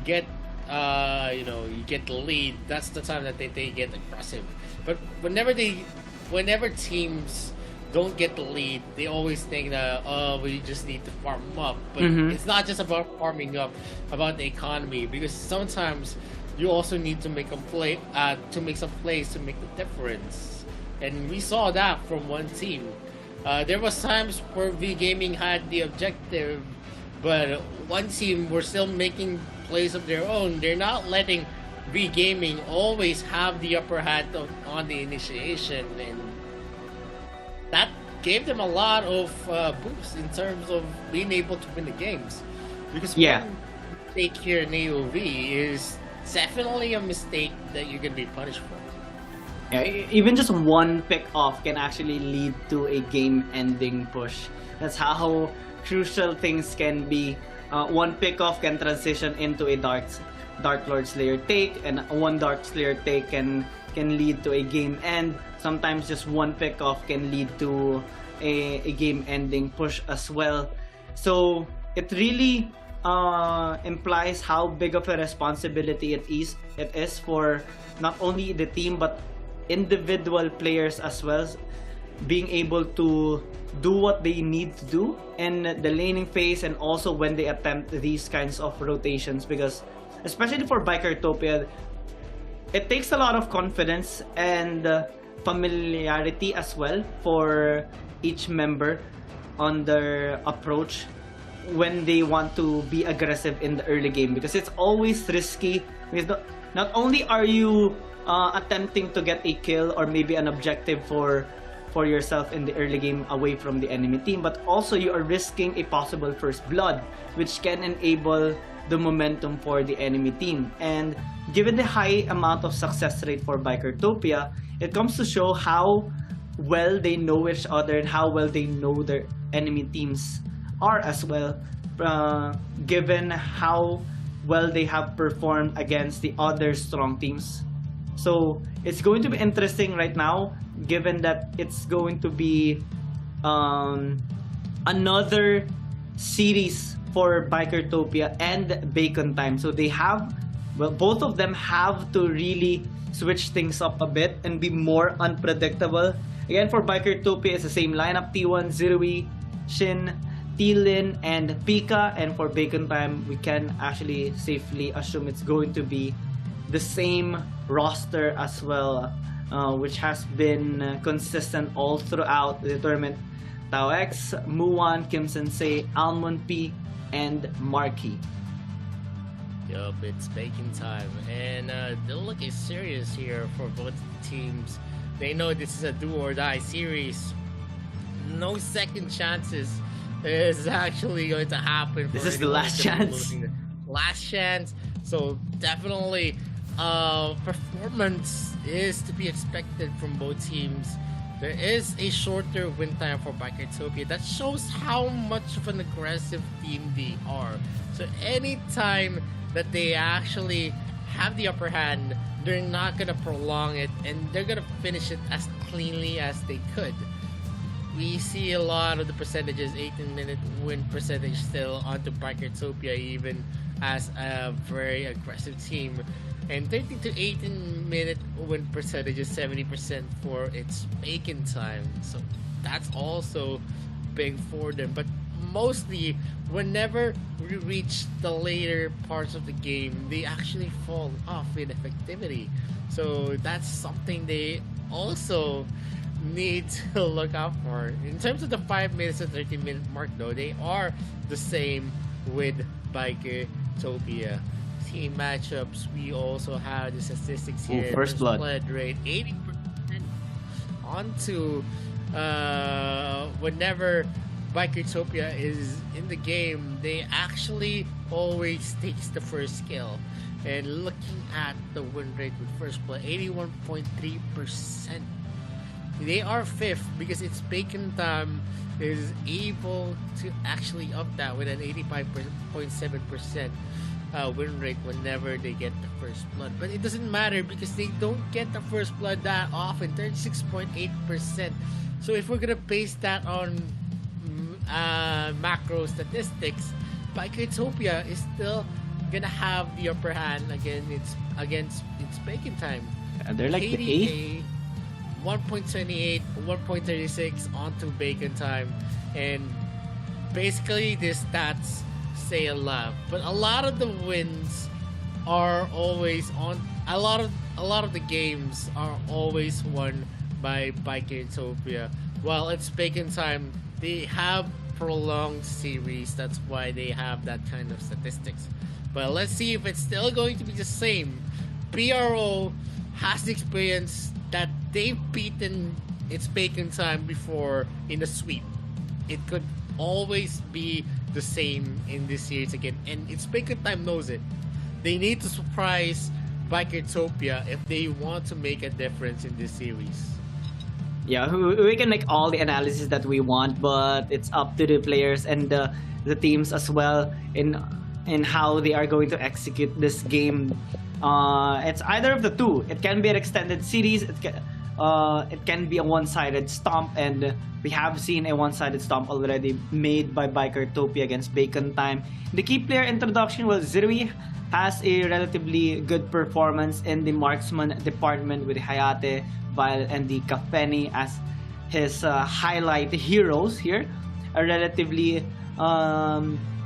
get you get the lead, that's the time that they get aggressive. But whenever teams don't get the lead, they always think that we just need to farm up. But it's not just about farming up, about the economy, because sometimes you also need to make to make some plays to make the difference. And we saw that from One Team. There was times where V Gaming had the objective, but One Team were still making plays of their own. They're not letting V Gaming always have the upper hand on the initiation, and that gave them a lot of boost in terms of being able to win the games. Because one mistake here in AOV is definitely a mistake that you're going to be punished for. Yeah, even just one pick off can actually lead to a game-ending push. That's how crucial things can be. One pick off can transition into a Dark Lord Slayer take, and one Dark Slayer take can lead to a game end. Sometimes just one pick off can lead to a game-ending push as well. So it really implies how big of a responsibility it is for not only the team but individual players as well, being able to do what they need to do in the laning phase, and also when they attempt these kinds of rotations, because especially for Bikertopia, it takes a lot of confidence and familiarity as well for each member on their approach when they want to be aggressive in the early game, because it's always risky, because not only are you attempting to get a kill or maybe an objective for yourself in the early game away from the enemy team, but also you are risking a possible first blood, which can enable the momentum for the enemy team. And given the high amount of success rate for Bikertopia, it comes to show how well they know each other and how well they know their enemy teams are as well, given how well they have performed against the other strong teams. So it's going to be interesting right now, given that it's going to be another series for Bikertopia and Bacon Time. So they have, well, both of them have to really switch things up a bit and be more unpredictable. Again, for Bikertopia, it's the same lineup: T1, Zirui, Shin, T-Lin, and Pika. And for Bacon Time, we can actually safely assume it's going to be the same roster as well, which has been consistent all throughout the tournament. Tao X, Muwan, Kim Sensei, Almond P, and Marky. Yup, it's Bacon Time, and they're looking serious here for both teams. They know this is a do or die series. No second chances is actually going to happen. This is the last chance. Last chance. So definitely, performance is to be expected from both teams. There is a shorter win time for Bikertopia. That shows how much of an aggressive team they are. So anytime that they actually have the upper hand, they're not gonna prolong it, and they're gonna finish it as cleanly as they could. We see a lot of the percentages, 18-minute win percentage still onto Bikertopia, even as a very aggressive team. And 13 to 18-minute win percentage is 70% for its Bacon Time. So that's also big for them. But mostly, whenever we reach the later parts of the game, they actually fall off in effectivity. So that's something they also need to look out for. In terms of the 5 minutes and 13-minute mark, though, they are the same with Bikertopia. Team matchups, we also have the statistics here. First blood rate 80% onto whenever Bikertopia is in the game, they actually always takes the first kill. And looking at the win rate with first blood, 81.3%. They are fifth because it's Bacon Time is able to actually up that with an 85.7% win rate whenever they get the first blood. But it doesn't matter because they don't get the first blood that often, 36.8%. So if we're gonna base that on macro statistics, Bikertopia is still gonna have the upper hand against its Bacon Time. They're like KDA, the A. 1.28, 1.36 onto Bacon Time, and basically these stats say a lot. But a lot of the wins are always on. A lot of the games are always won by Bikertopia. While it's Bacon Time, they have prolonged series. That's why they have that kind of statistics. But let's see if it's still going to be the same. PRO has the experience that they've beaten its Bacon Time before in the sweep. It could always be the same in this series again, and its Bacon Time knows it. They need to surprise Bikertopia if they want to make a difference in this series. Yeah, we can make all the analysis that we want, but it's up to the players and the teams as well in how they are going to execute this game. It's either of the two. It can be an extended series. It can be a one-sided stomp, and we have seen a one-sided stomp already made by Bikertopia against Bacon Time. The key player introduction, well, Zirui has a relatively good performance in the marksman department with Hayate, Vile, and the Kafeni as his highlight heroes here. A relatively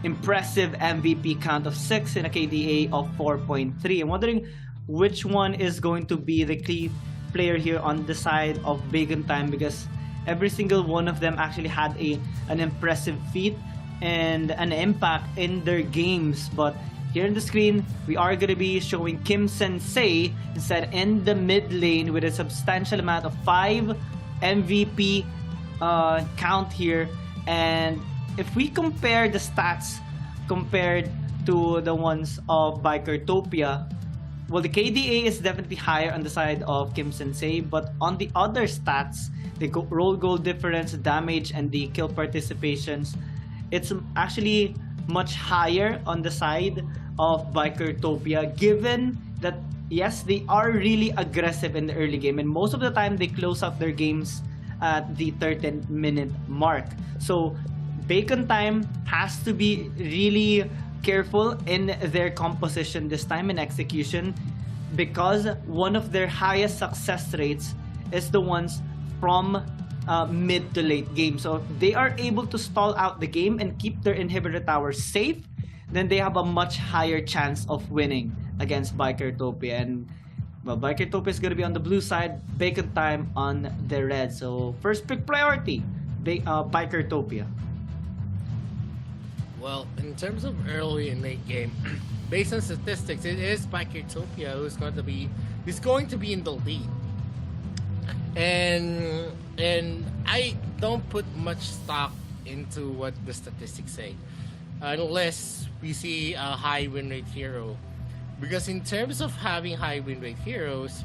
impressive MVP count of 6 and a KDA of 4.3. I'm wondering which one is going to be the key player here on the side of Bacon Time, because every single one of them actually had an impressive feat and an impact in their games. But here in the screen, we are going to be showing Kim Sensei instead in the mid lane with a substantial amount of 5 MVP count here. And if we compare the stats compared to the ones of Bikertopia, well, the KDA is definitely higher on the side of Kim Sensei, but on the other stats, the roll goal difference, damage, and the kill participations, it's actually much higher on the side of Bikertopia, given that yes, they are really aggressive in the early game, and most of the time they close out their games at the 13-minute mark. So Bacon Time has to be really careful in their composition this time and execution, because one of their highest success rates is the ones from mid to late game. So if they are able to stall out the game and keep their inhibitor towers safe, then they have a much higher chance of winning against Bikertopia. And well, Bikertopia is going to be on the blue side, Bacon Time on the red. So first pick priority, Bikertopia. Well, in terms of early and late game, based on statistics, it is Bikertopia who's going to be in the lead. And I don't put much stock into what the statistics say, unless we see a high win rate hero. Because in terms of having high win rate heroes,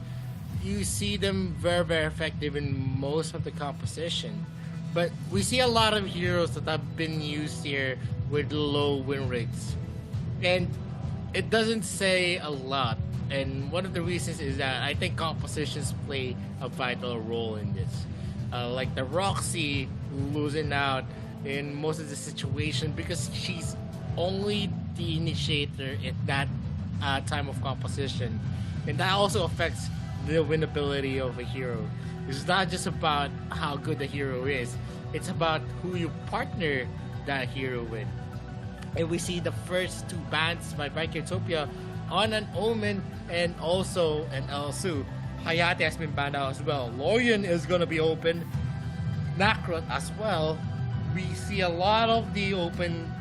you see them very, very effective in most of the composition. But we see a lot of heroes that have been used here with low win rates. And it doesn't say a lot. And one of the reasons is that I think compositions play a vital role in this. Like the Roxy losing out in most of the situation because she's only the initiator at that time of composition. And that also affects the winnability of a hero. It's not just about how good the hero is, it's about who you partner that hero with. And we see the first two bans by Bikertopia on an Omen and also an Elsu. Hayate has been banned out as well. Lorian is going to be open. Nakrot as well. We see a lot of the open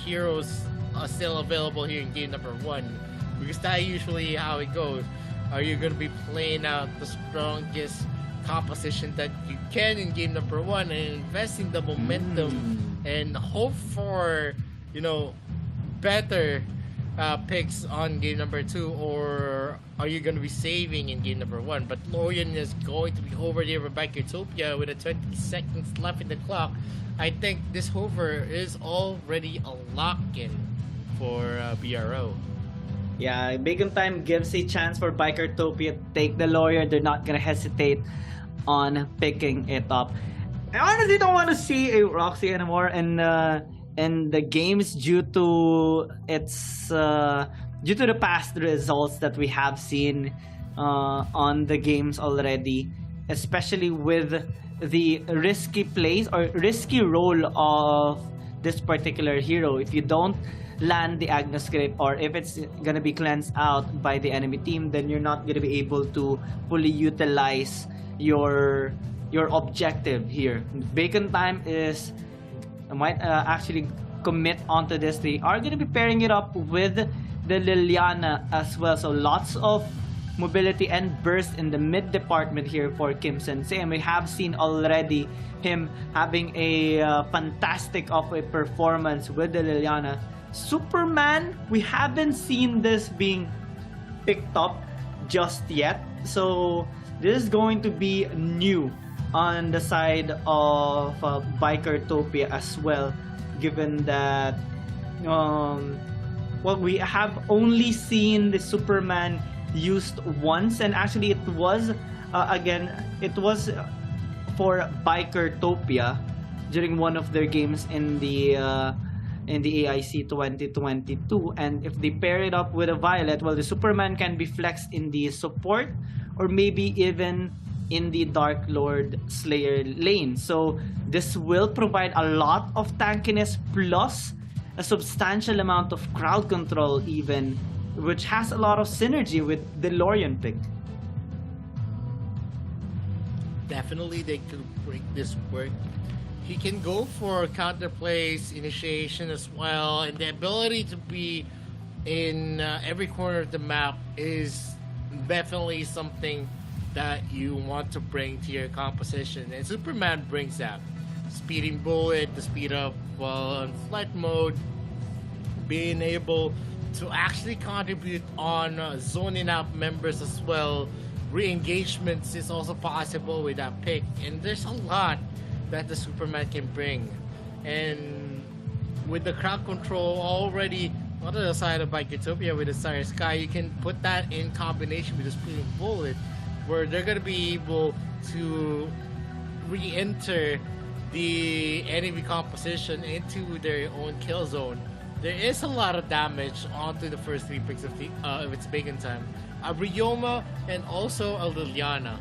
heroes are still available here in game number 1. Because that's usually how it goes. Are you going to be playing out the strongest composition that you can in game number 1 and investing the momentum and hope for, better picks on game number 2, or are you going to be saving in game number 1? But Lorian is going to be over there with Bikertopia with 20 seconds left in the clock. I think this hover is already a lock-in for BRO. Yeah, Bacon Time gives a chance for Bikertopia to take the Lawyer. They're not gonna hesitate on picking it up. I honestly don't want to see a Roxy anymore in the games due to the past results that we have seen on the games already, especially with the risky plays or risky role of this particular hero. If you don't land the Agnes Grape, or if it's gonna be cleansed out by the enemy team, then you're not gonna be able to fully utilize your objective here. Bacon Time might actually commit onto this. They are gonna be pairing it up with the Liliana as well, so lots of mobility and burst in the mid department here for Kim Sensei, and we have seen already him having a fantastic of a performance with the Liliana. Superman, we haven't seen this being picked up just yet, so this is going to be new on the side of Bikertopia as well, given that we have only seen the Superman used once, and actually it was for Bikertopia during one of their games in the AIC 2022, and if they pair it up with a Violet, well, the Superman can be flexed in the support or maybe even in the Dark Lord Slayer lane. So this will provide a lot of tankiness plus a substantial amount of crowd control even, which has a lot of synergy with the Lorian pick. Definitely they could break this work. He can go for counterplays, initiation as well, and the ability to be in every corner of the map is definitely something that you want to bring to your composition. And Superman brings that. Speeding Bullet, the speed up while on flight mode, being able to actually contribute on zoning out members as well. Re-engagements is also possible with that pick, and there's a lot that the Superman can bring. And with the crowd control already On the side of Biketopia with the Sire Sky, you can put that in combination with the Spinning Bullet, where they're going to be able to re-enter the enemy composition into their own kill zone. There is a lot of damage onto the first 3 picks of its Bacon Time. A Ryoma and also a Liliana.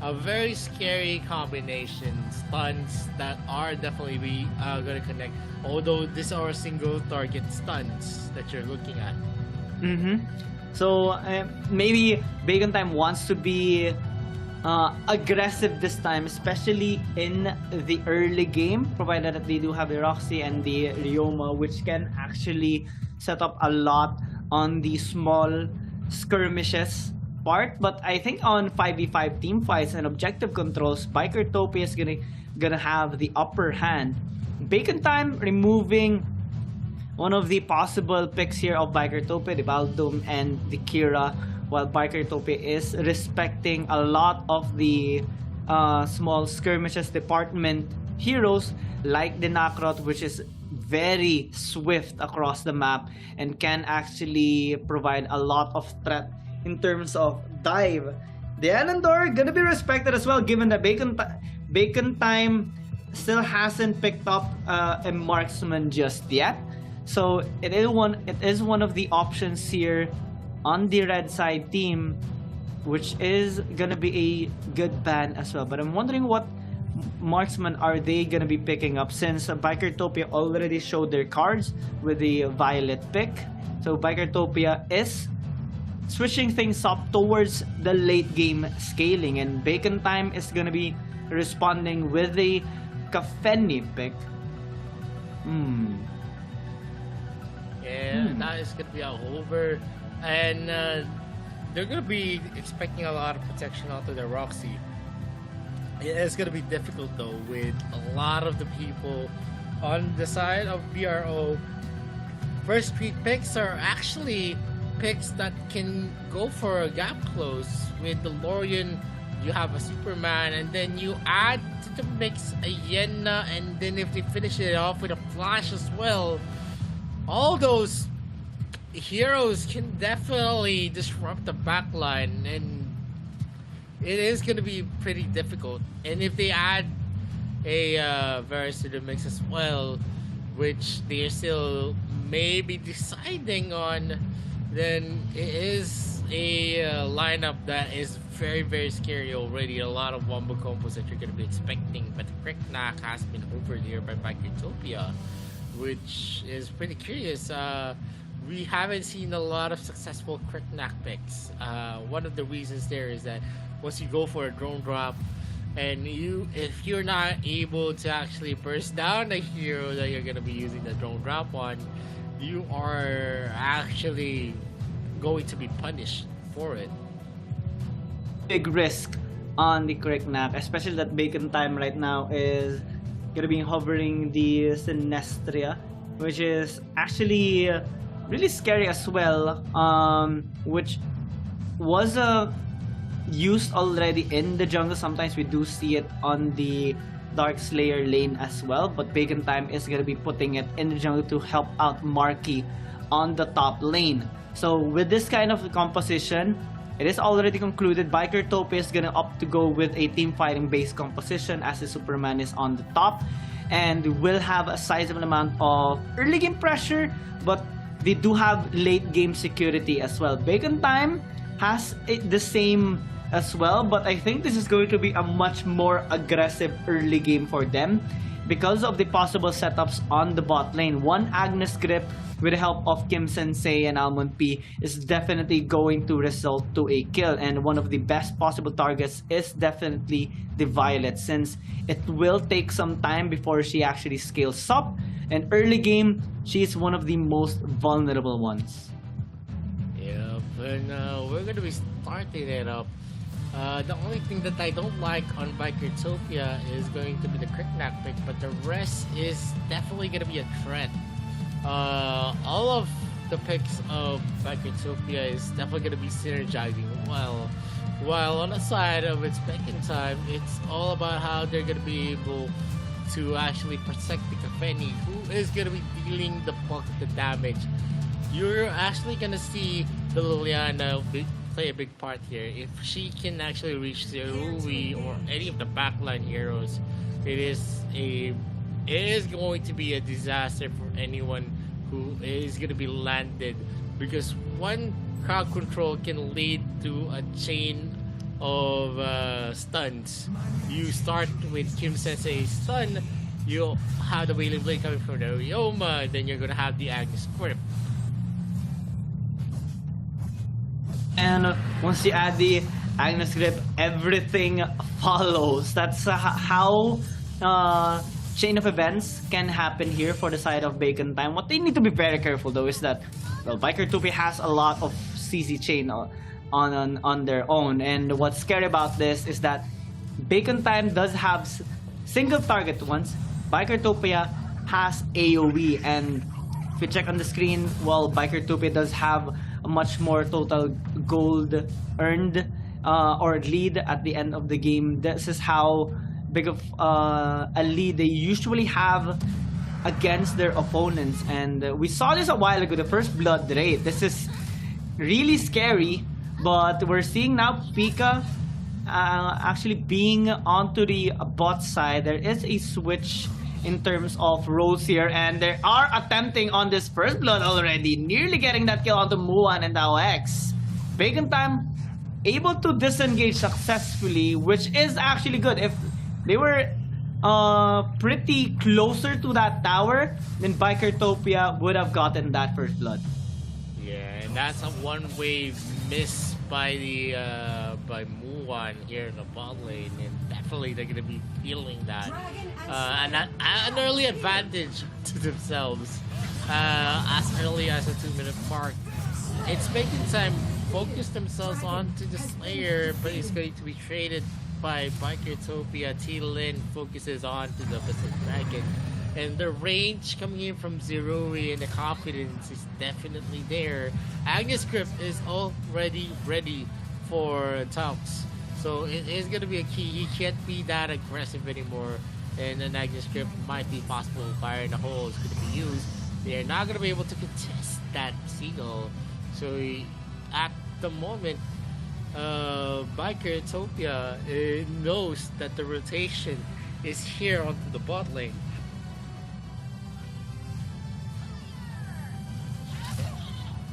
A very scary combination. Stuns that are definitely going to connect. Although these are single target stuns that you're looking at. So maybe Bacon Time wants to be aggressive this time, especially in the early game, provided that they do have the Roxy and the Ryoma, which can actually set up a lot on the small skirmishes part. But I think on 5v5 team fights and objective controls, Biketopia is gonna have the upper hand. Bacon Time removing one of the possible picks here of Biketopia, the Baldum and the Kira, while Biketopia is respecting a lot of the small skirmishes department heroes like the Nakrot, which is very swift across the map and can actually provide a lot of threat in terms of dive. The Elendor gonna be respected as well, given that Bacon Time still hasn't picked up a marksman just yet. So it is one of the options here on the red side team, which is gonna be a good ban as well. But I'm wondering what marksman are they gonna be picking up, since Biketopia already showed their cards with the Violet pick. So Biketopia is switching things up towards the late game scaling, and Bacon Time is gonna be responding with the Kafeni pick. Yeah, that is gonna be a over, and they're gonna be expecting a lot of protection onto their Roxy. It is gonna be difficult though, with a lot of the people on the side of BRO. First 3 picks are actually picks that can go for a gap close. With the Lorian, you have a Superman, and then you add to the mix a Yenna, and then if they finish it off with a Flash as well, all those heroes can definitely disrupt the backline, and it is going to be pretty difficult. And if they add a Varus to the mix as well, which they're still maybe deciding on, then it is a lineup that is very, very scary already. A lot of wombo combos that you're going to be expecting, but the Cricknack has been overed here by Biketopia, which is pretty curious. We haven't seen a lot of successful Cricknack picks. One of the reasons there is that once you go for a drone drop, and if you're not able to actually burst down the hero that you're going to be using the drone drop on, you are actually going to be punished for it. Big risk on the Cricknack, especially that Bacon Time right now is gonna be hovering the Sinestria, which is actually really scary as well, which was used already in the jungle. Sometimes we do see it on the Dark Slayer lane as well, but Bacon Time is gonna be putting it in the jungle to help out Marky on the top lane. So with this kind of composition, it is already concluded. Biketopia is gonna opt to go with a team fighting based composition, as the Superman is on the top, and will have a sizable amount of early game pressure, but they do have late game security as well. Bacon Time has the same as well, but I think this is going to be a much more aggressive early game for them because of the possible setups on the bot lane. One Agnes Grip with the help of Kim Sensei and Almond P is definitely going to result to a kill, and one of the best possible targets is definitely the Violet, since it will take some time before she actually scales up, and early game she is one of the most vulnerable ones. Yep, and we're gonna be starting it up. The only thing that I don't like on Biketopia is going to be the Cricknack pick, but the rest is definitely gonna be a threat. All of the picks of Biketopia is definitely going to be synergizing well, while on the side of its Bacon Time, it's all about how they're going to be able to actually protect the Kafeni, who is going to be dealing the bulk of the damage you're actually gonna see the Liliana play a big part here. If she can actually reach Zerui or any of the backline heroes, it is going to be a disaster for anyone who is going to be landed, because one crowd control can lead to a chain of stuns. You start with Kim Sensei's stun, you'll have the Wailing Blade coming from the Ryoma, then you're going to have the Agnes Script. And once you add the Agnes Grip, everything follows. That's how chain of events can happen here for the side of Bacon Time. What they need to be very careful though is that, well, Biker 2P has a lot of CC chain on their own, and what's scary about this is that Bacon Time does have single target ones. Bikertopia has AoE, and if you check on the screen, well, Bikertopia does have a much more total gold earned or lead at the end of the game. This is how big of a lead they usually have against their opponents, and we saw this a while ago, the first blood rate. This is really scary, but we're seeing now Pika actually being onto the bot side. There is a switch in terms of roles here, and they are attempting on this first blood already, nearly getting that kill onto Muan and AIC. Bacon Time able to disengage successfully, which is actually good. If they were pretty closer to that tower, then Bikertopia would have gotten that first blood. Yeah, and that's a one-way miss by the by Muan here in the bot lane, and definitely they're gonna be feeling that, and an early advantage to themselves as early as the 2-minute mark. It's making time focus themselves onto the Slayer, but it's going to be traded by Bikertopia. T-Lin focuses on to the Abyssal Dragon, and the range coming in from Zerui and the confidence is definitely there. Agnes Grip is already ready for Talks, so it is going to be a key. He can't be that aggressive anymore, and then Agnes Grip might be possible. Fire in the hole is going to be used. They're not going to be able to contest that Seagull, so at the moment Bikertopia knows that the rotation is here onto the bot lane.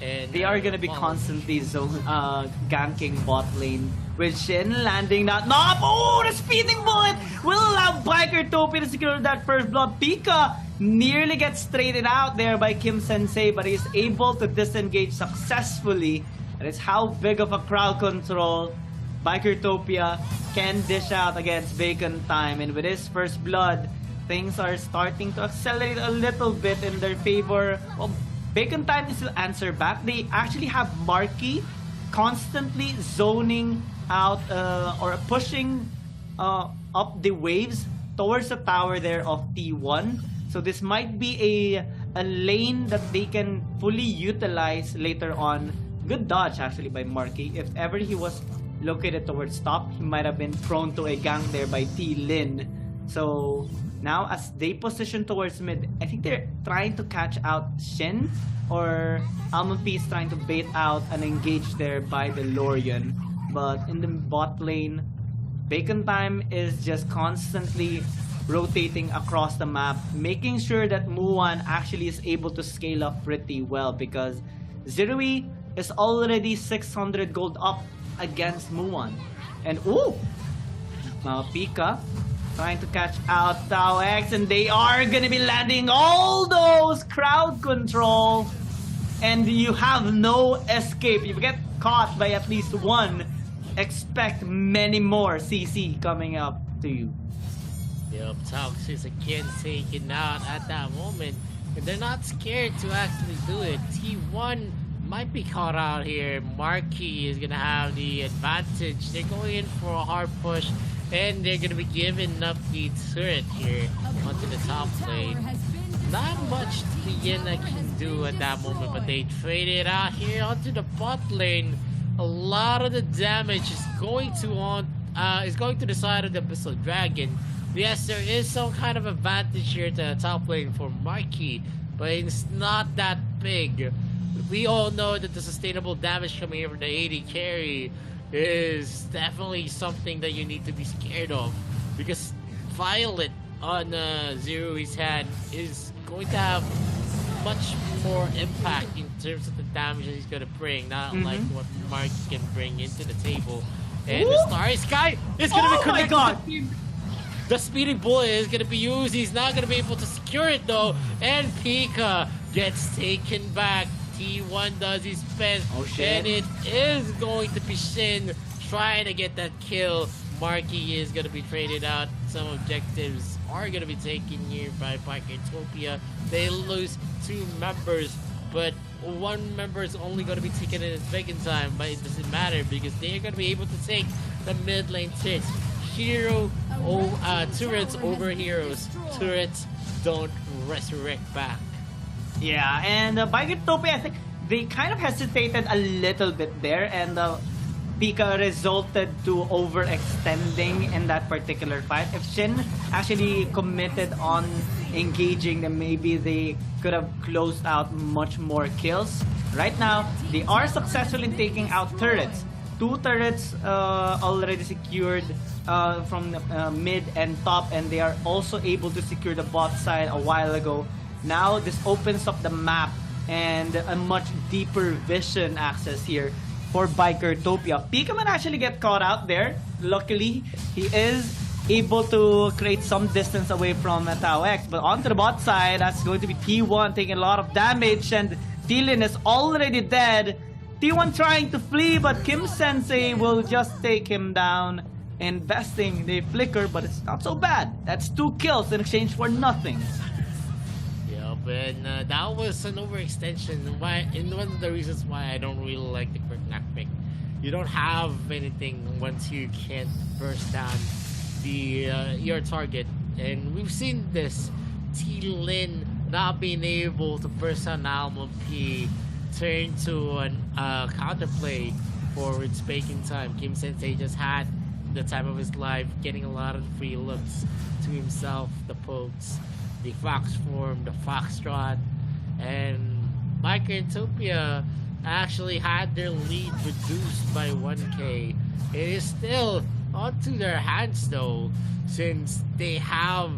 And they are gonna be constantly ganking bot lane with Shin landing that knob. Oh, the speeding bullet will allow Bikertopia to secure that first blood. Pika nearly gets traded out there by Kim Sensei, but he's able to disengage successfully. That is how big of a crowd control Bikertopia can dish out against Bacon Time. And with his first blood, things are starting to accelerate a little bit in their favor. Well, Bacon Time is still answer back. They actually have Marky constantly zoning out or pushing up the waves towards the tower there of T1. So this might be a lane that they can fully utilize later on. Good dodge actually by Marky. If ever he was located towards top, he might have been prone to a gang there by T-Lin. So now as they position towards mid, I think they're trying to catch out Shin, or Almond P is trying to bait out an engage there by the Lorian. But in the bot lane, Bacon Time is just constantly rotating across the map, making sure that Muan actually is able to scale up pretty well, because Zerui is already 600 gold up against Muan. And ooh! Now Pika trying to catch out Tao X, and they are gonna be landing all those crowd control, and you have no escape. If you get caught by at least one, expect many more CC coming up to you. Yep, Talks is again taken out at that moment, and they're not scared to actually do it. T1 might be caught out here. Marky is gonna have the advantage. They're going in for a hard push, and they're gonna be giving up the turret here onto the top lane. Not much the Yena can do at that moment, but they trade it out here onto the bot lane. A lot of the damage is going to the side of the Abyssal Dragon. Yes, there is some kind of advantage here to the top lane for Marky, but it's not that big. we all know that the sustainable damage coming in from the AD carry is definitely something that you need to be scared of, because Violet on Zero his hand is going to have much more impact in terms of the damage that he's going to bring, not like what Mark can bring into the table. And the Starry Sky is going to be connected. Oh my god! The speeding bullet is going to be used. He's not going to be able to secure it though. And Pika gets taken back. T1 does his best. Oh shit. And it is going to be Shin trying to get that kill. Marky is going to be traded out. Some objectives are going to be taken here by Bikertopia. They lose 2 members, but 1 member is only going to be taken in its second time, but it doesn't matter because they're going to be able to take the mid lane turrets. Turrets over heroes. Turrets don't resurrect back. Yeah, and Bikertopia, I think they kind of hesitated a little bit there, and Pika resulted to overextending in that particular fight. If Shin actually committed on engaging, then maybe they could have closed out much more kills. Right now, they are successful in taking out turrets. 2 turrets already secured from mid and top, and they are also able to secure the bot side a while ago. Now, this opens up the map and a much deeper vision access here for Bikertopia. Pika might actually get caught out there. Luckily, he is able to create some distance away from Tao X. But onto the bot side, that's going to be T1 taking a lot of damage, and Dylan is already dead. T1 trying to flee, but Kim Sensei will just take him down, investing the flicker, but it's not so bad. That's 2 kills in exchange for nothing. And that was an overextension. And one of the reasons why I don't really like the quick knock pick. You don't have anything once you can't burst down the your target. And we've seen this. T-Lin not being able to burst down Alma P turn to an counterplay for its baking time. Kim Sensei just had the time of his life, getting a lot of free looks to himself, the pokes, the Fox form, the Foxtrot, and Bikertopia actually had their lead reduced by 1k. It is still onto their hands though, since they have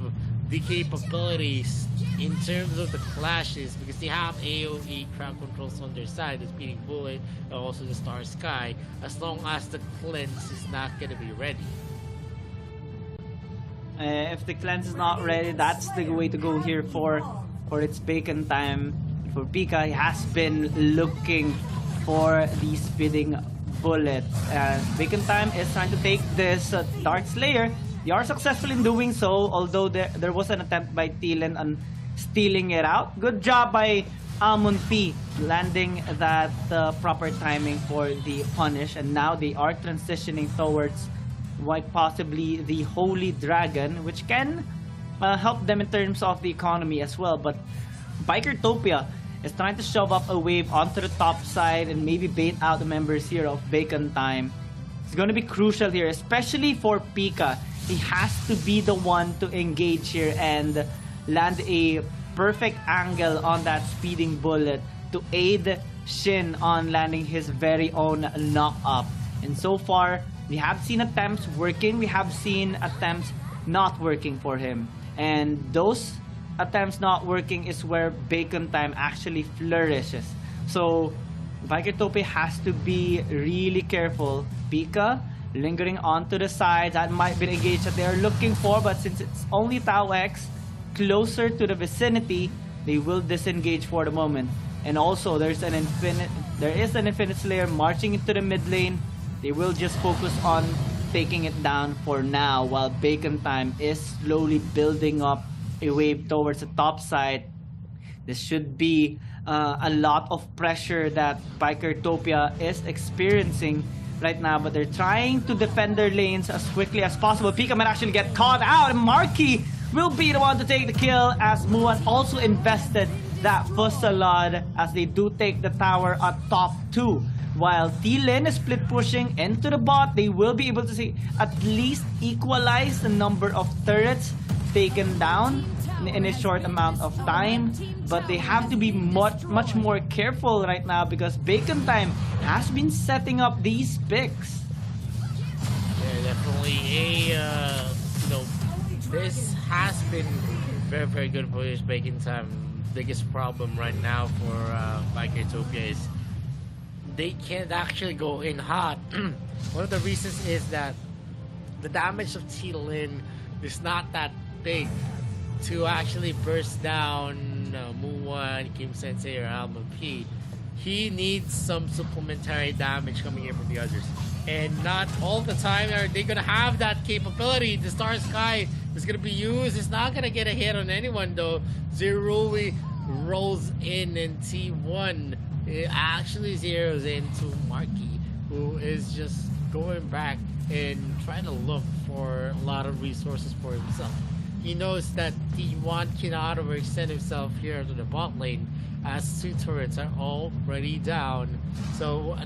the capabilities in terms of the clashes, because they have AoE crowd controls on their side, the Speeding Bullet, and also the Star Sky, as long as the cleanse is not going to be ready. If the cleanse is not ready, that's the way to go here for its bacon time. For Pika, he has been looking for the speeding bullet. Bacon time is trying to take this Dark Slayer. They are successful in doing so, although there was an attempt by Thielen on stealing it out. Good job by Amon P landing that proper timing for the punish, and now they are transitioning towards quite possibly the Holy Dragon, which can help them in terms of the economy as well. But Bikertopia is trying to shove up a wave onto the top side and maybe bait out the members here of Bacon Time. It's going to be crucial here, especially for Pika. He has to be the one to engage here and land a perfect angle on that speeding bullet to aid Shin on landing his very own knock-up. And so far, we have seen attempts working, we have seen attempts not working for him. And those attempts not working is where Bacon Time actually flourishes. So, Bikertopia has to be really careful. Pika lingering onto the side, that might be the engage that they are looking for, but since it's only Tao X closer to the vicinity, they will disengage for the moment. And also, there is an Infinite Slayer marching into the mid lane. They will just focus on taking it down for now, while Bacon Time is slowly building up a wave towards the top side. This should be a lot of pressure that Bikertopia is experiencing right now, but they're trying to defend their lanes as quickly as possible. Pika might actually get caught out, and Marky will be the one to take the kill, as Muan also invested that Fussalad as they do take the tower at top 2. While T-Lin is split pushing into the bot, they will be able to see at least equalize the number of turrets taken down. in a short amount of time, but they have to be much more careful right now because Bacon Time has been setting up these picks. Yeah, definitely this has been very good for this Bacon Time. Biggest problem right now for Bikertopia is they can't actually go in hot. One of the reasons is that the damage of T-Lin is not that big to actually burst down Muwan, Kim Sensei, or Alma P. He needs some supplementary damage coming in from the others. And not all the time are they going to have that capability. The Star Sky is going to be used. It's not going to get a hit on anyone though. Zerui rolls in and T1 it actually zeroes into Marky, who is just going back and trying to look for a lot of resources for himself. He knows that T1 cannot overextend himself here to the bot lane as 2 turrets are already down. So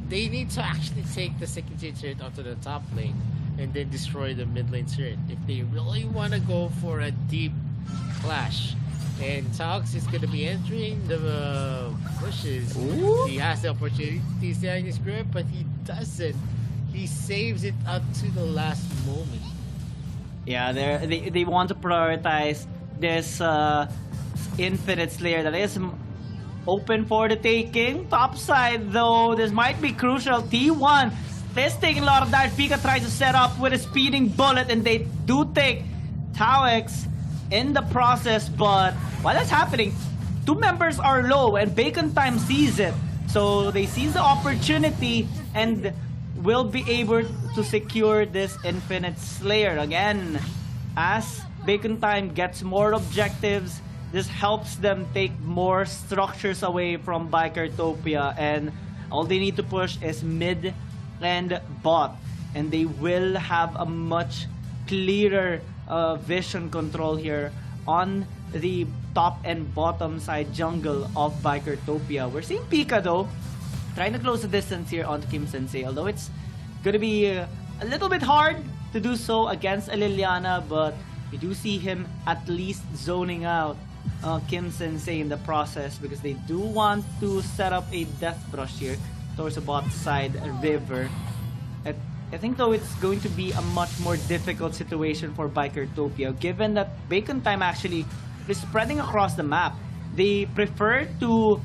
they need to actually take the second tier turret onto the top lane and then destroy the mid lane turret if they really want to go for a deep clash. And Taux is going to be entering the bushes. Ooh. He has the opportunity to stay in his grip, but he doesn't. He saves it up to the last moment. Yeah, they want to prioritize this Infinite Slayer that is open for the taking. Top side though, this might be crucial. T1 is taking a lot of that. Pika tries to set up with a speeding bullet and they do take Taux in the process, but while that's happening, 2 members are low and Bacon Time sees it. So they seize the opportunity and will be able to secure this Infinite Slayer. Again, as Bacon Time gets more objectives, this helps them take more structures away from Bikertopia, and all they need to push is mid and bot, and they will have a much clearer vision control here on the top and bottom side jungle of Bikertopia. We're seeing Pika though trying to close the distance here onto Kim Sensei, although it's gonna be a little bit hard to do so against a Liliana, but we do see him at least zoning out Kim Sensei in the process because they do want to set up a death brush here towards the bot side river. I think though it's going to be a much more difficult situation for Bikertopia given that Bacon Time actually is spreading across the map. They prefer to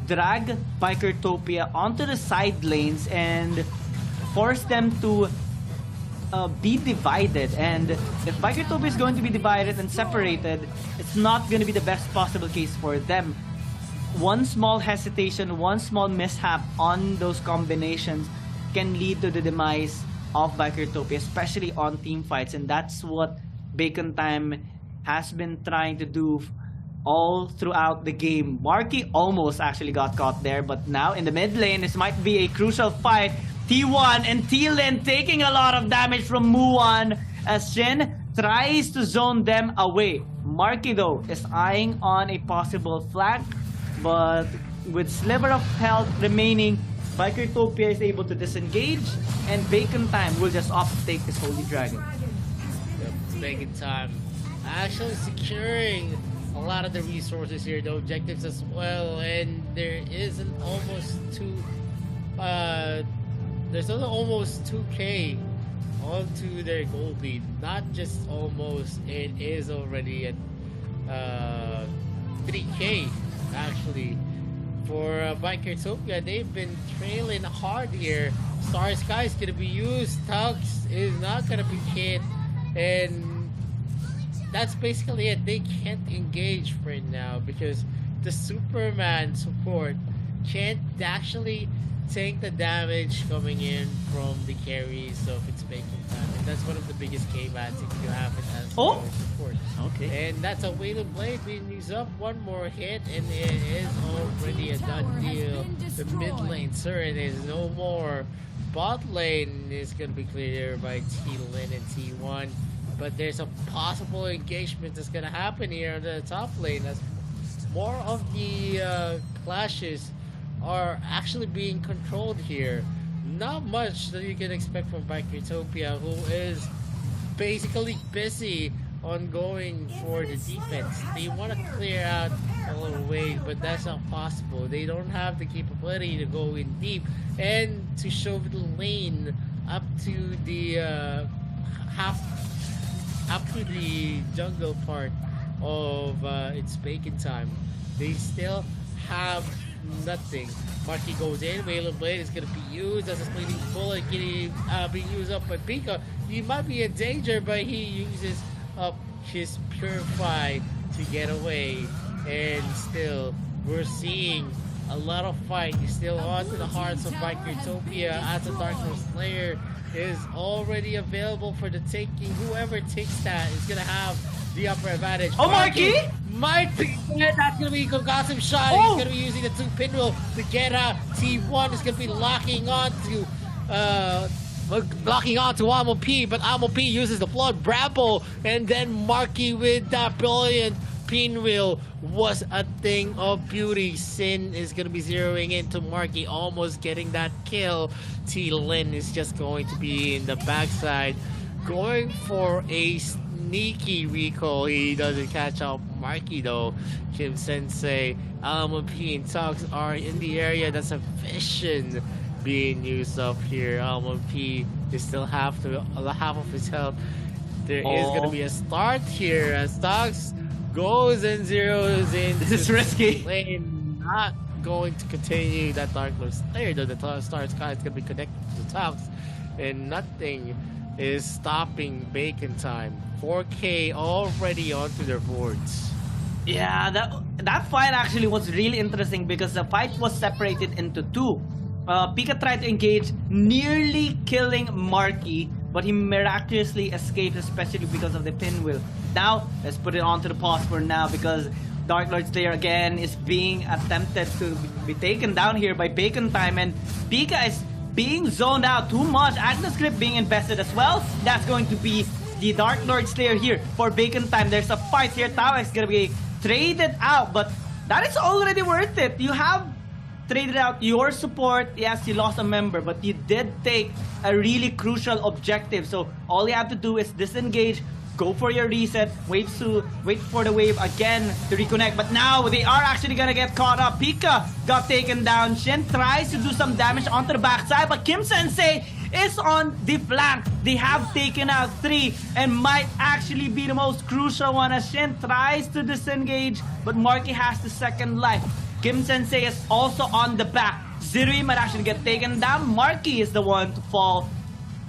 drag Bikertopia onto the side lanes and force them to be divided, and if Bikertopia is going to be divided and separated, it's not going to be the best possible case for them. One small hesitation, one small mishap on those combinations can lead to the demise of Bikertopia, especially on team fights, and that's what Bacon Time has been trying to do all throughout the game. Marky almost actually got caught there, but now in the mid lane, this might be a crucial fight. T1 and T-Lin taking a lot of damage from Muwan as Shin tries to zone them away. Marky though is eyeing on a possible flank, but with sliver of health remaining, Bikertopia is able to disengage, and Bacon Time will just opt to take this Holy Dragon. Yep, Bacon Time actually securing a lot of the resources here, the objectives as well, and there is an almost there's almost 2k onto their gold lead. Not just almost, it is already at 3k actually. For Bikertopia, they've been trailing hard here. Star Sky is gonna be used, Taux is not gonna be hit, and that's basically it. They can't engage right now because the Superman support can't actually take the damage coming in from the carries of its Bacon Time, and that's one of the biggest K-bats if you have it as support. Okay. And that's a way to play. Being used up one more hit, and it is already a done deal. The mid lane turret is no more. Bot lane is going to be cleared by T-Lin and T1, but there's a possible engagement that's going to happen here on the top lane as more of the clashes are actually being controlled here. Not much that you can expect from Bikertopia, who is basically busy on going for the defense. They want to clear out a little way, but that's not possible. They don't have the capability to go in deep and to shove the lane up to the up to the jungle part of its bacon time. They still have nothing. Marky goes in, Wailing Blade is going to be used as a splitting bullet, getting being used up by Pika. He might be in danger, but he uses up his Purify to get away. And still, we're seeing a lot of fight. He's still on to the hearts of Bikertopia as the Dark Lord Slayer is already available for the taking. Whoever takes that is going to have the upper advantage. Oh, Marky! Might be dead. That's going to be a got some shot. Oh. He's going to be using the 2 pinwheel to get out. T1 is going to be locking on to Amo P, but Amo P uses the Blood Bramble, and then Marky with that brilliant pinwheel was a thing of beauty. Sin is going to be zeroing into Marky, almost getting that kill. T-Lin is just going to be in the backside, going for a sneaky recall. He doesn't catch up Marky though. Kim Sensei, Alma P, and Tox are in the area. That's a vision being used up here. Alma P is still half of his health. There is going to be a start here as Tox goes and zeroes in. This is risky. Lane not going to continue that Dark Lord Slayer, though the Star Sky is going to be connected to the Tox, and nothing is stopping Bacon Time. 4K already onto their boards. Yeah, that fight actually was really interesting because the fight was separated into two. Pika tried to engage, nearly killing Marky, but he miraculously escaped, especially because of the pinwheel. Now, let's put it onto the pause for now because Dark Lord Slayer again is being attempted to be taken down here by Bacon Time, and Pika is being zoned out too much. Agnes Script being invested as well. That's going to be the Dark Lord Slayer here for Bacon Time. There's a fight here. Tao is going to be traded out, but that is already worth it. You have traded out your support. Yes, you lost a member, but you did take a really crucial objective. So all you have to do is disengage, go for your reset, wait for the wave again to reconnect. But now they are actually gonna get caught up. Pika got taken down. Shin tries to do some damage onto the backside, but Kim Sensei is on the flank. They have taken out 3 and might actually be the most crucial one as Shin tries to disengage, but Marky has the second life. Kim Sensei is also on the back. Zirui might actually get taken down. Marky is the one to fall,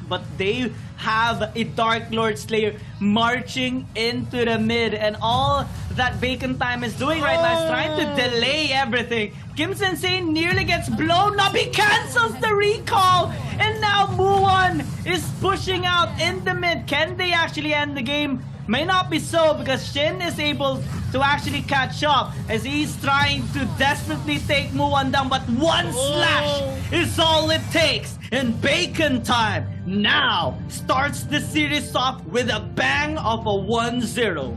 but they have a Dark Lord Slayer marching into the mid, and all that Bacon Time is doing right now is trying to delay everything. Kim Sensei nearly gets blown up. He cancels the recall, and now Muon is pushing out in the mid. Can they actually end the game? May not be so because Shin is able to actually catch up as he's trying to desperately take Muon down, but one slash is all it takes. And Bacon Time now starts the series off with a bang of a 1-0.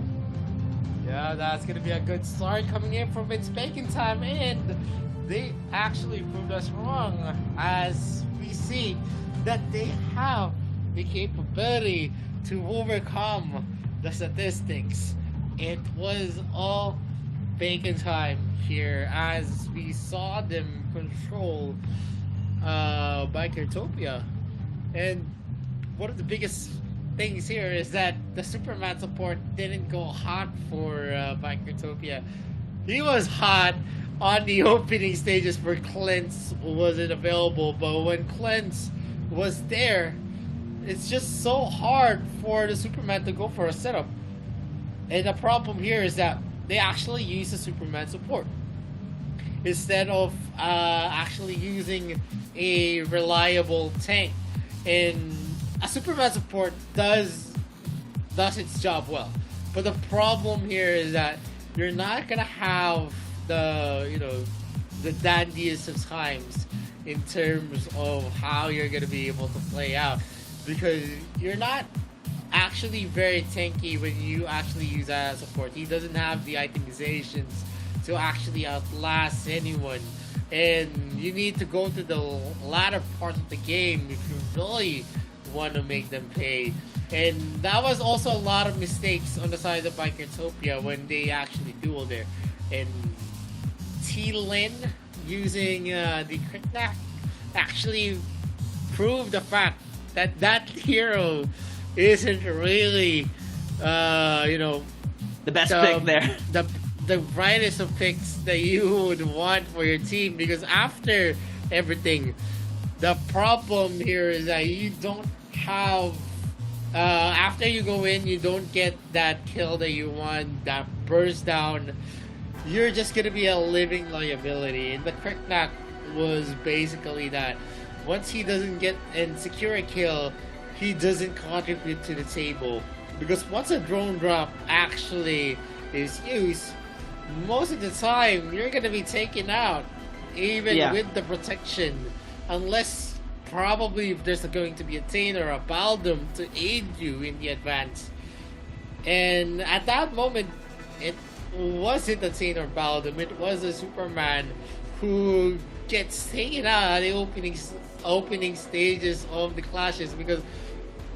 Yeah, that's going to be a good start coming in from its Bacon Time, and they actually proved us wrong as we see that they have the capability to overcome the statistics. It was all Bacon Time here as we saw them control Bikertopia. And one of the biggest things here is that the Superman support didn't go hot for Bikertopia. He was hot on the opening stages where Cleanse wasn't available, but when Cleanse was there, it's just so hard for the Superman to go for a setup. And the problem here is that they actually use the Superman support instead of actually using a reliable tank. And a Superman support does its job well, but the problem here is that you're not gonna have the dandiest of times in terms of how you're gonna be able to play out, because you're not actually very tanky when you actually use that as support. He doesn't have the itemizations to actually outlast anyone, and you need to go to the latter part of the game if you really want to make them pay. And that was also a lot of mistakes on the side of Bikertopia when they actually dueled there. And T-Lin using the quick knack actually proved the fact that that hero isn't really, the best pick there. The brightest of picks that you would want for your team, because after everything, the problem here is that you don't have after you go in, you don't get that kill that you want, that burst down. You're just gonna be a living liability, and the Cricknack was basically that. Once he doesn't get and secure a kill, he doesn't contribute to the table, because once a drone drop actually is used, most of the time you're gonna be taken out, even with the protection, unless probably if there's going to be a Tain or a Baldum to aid you in the advance. And at that moment, it wasn't a Tain or Baldum, it was a Superman who gets taken out at the opening stages of the clashes, because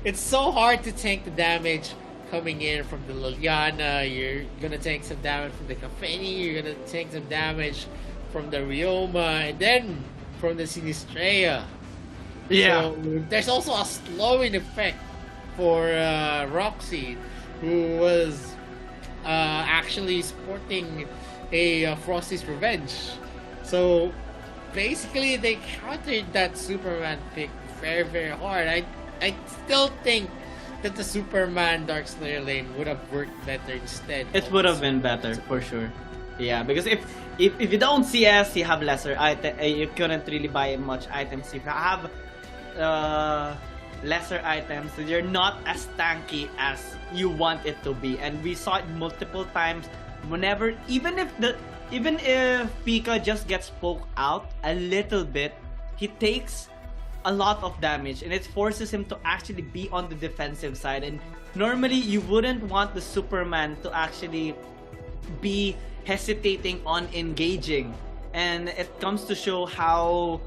it's so hard to tank the damage coming in from the Liliana. You're gonna take some damage from the Kafeni, you're gonna take some damage from the Ryoma, and then from the Sinistrea. So there's also a slowing effect for Roxy, who was actually sporting a Frosty's Revenge. So basically they countered that Superman pick very, very hard. I still think that the Superman Dark Slayer lane would have worked better instead. It would have been better for sure. Yeah, because if you don't CS, you have lesser item. You couldn't really buy much items. If you have lesser items, so you're not as tanky as you want it to be. And we saw it multiple times. Whenever, even if Pika just gets poked out a little bit, he takes a lot of damage, and it forces him to actually be on the defensive side. And normally you wouldn't want the Superman to actually be hesitating on engaging, and it comes to show how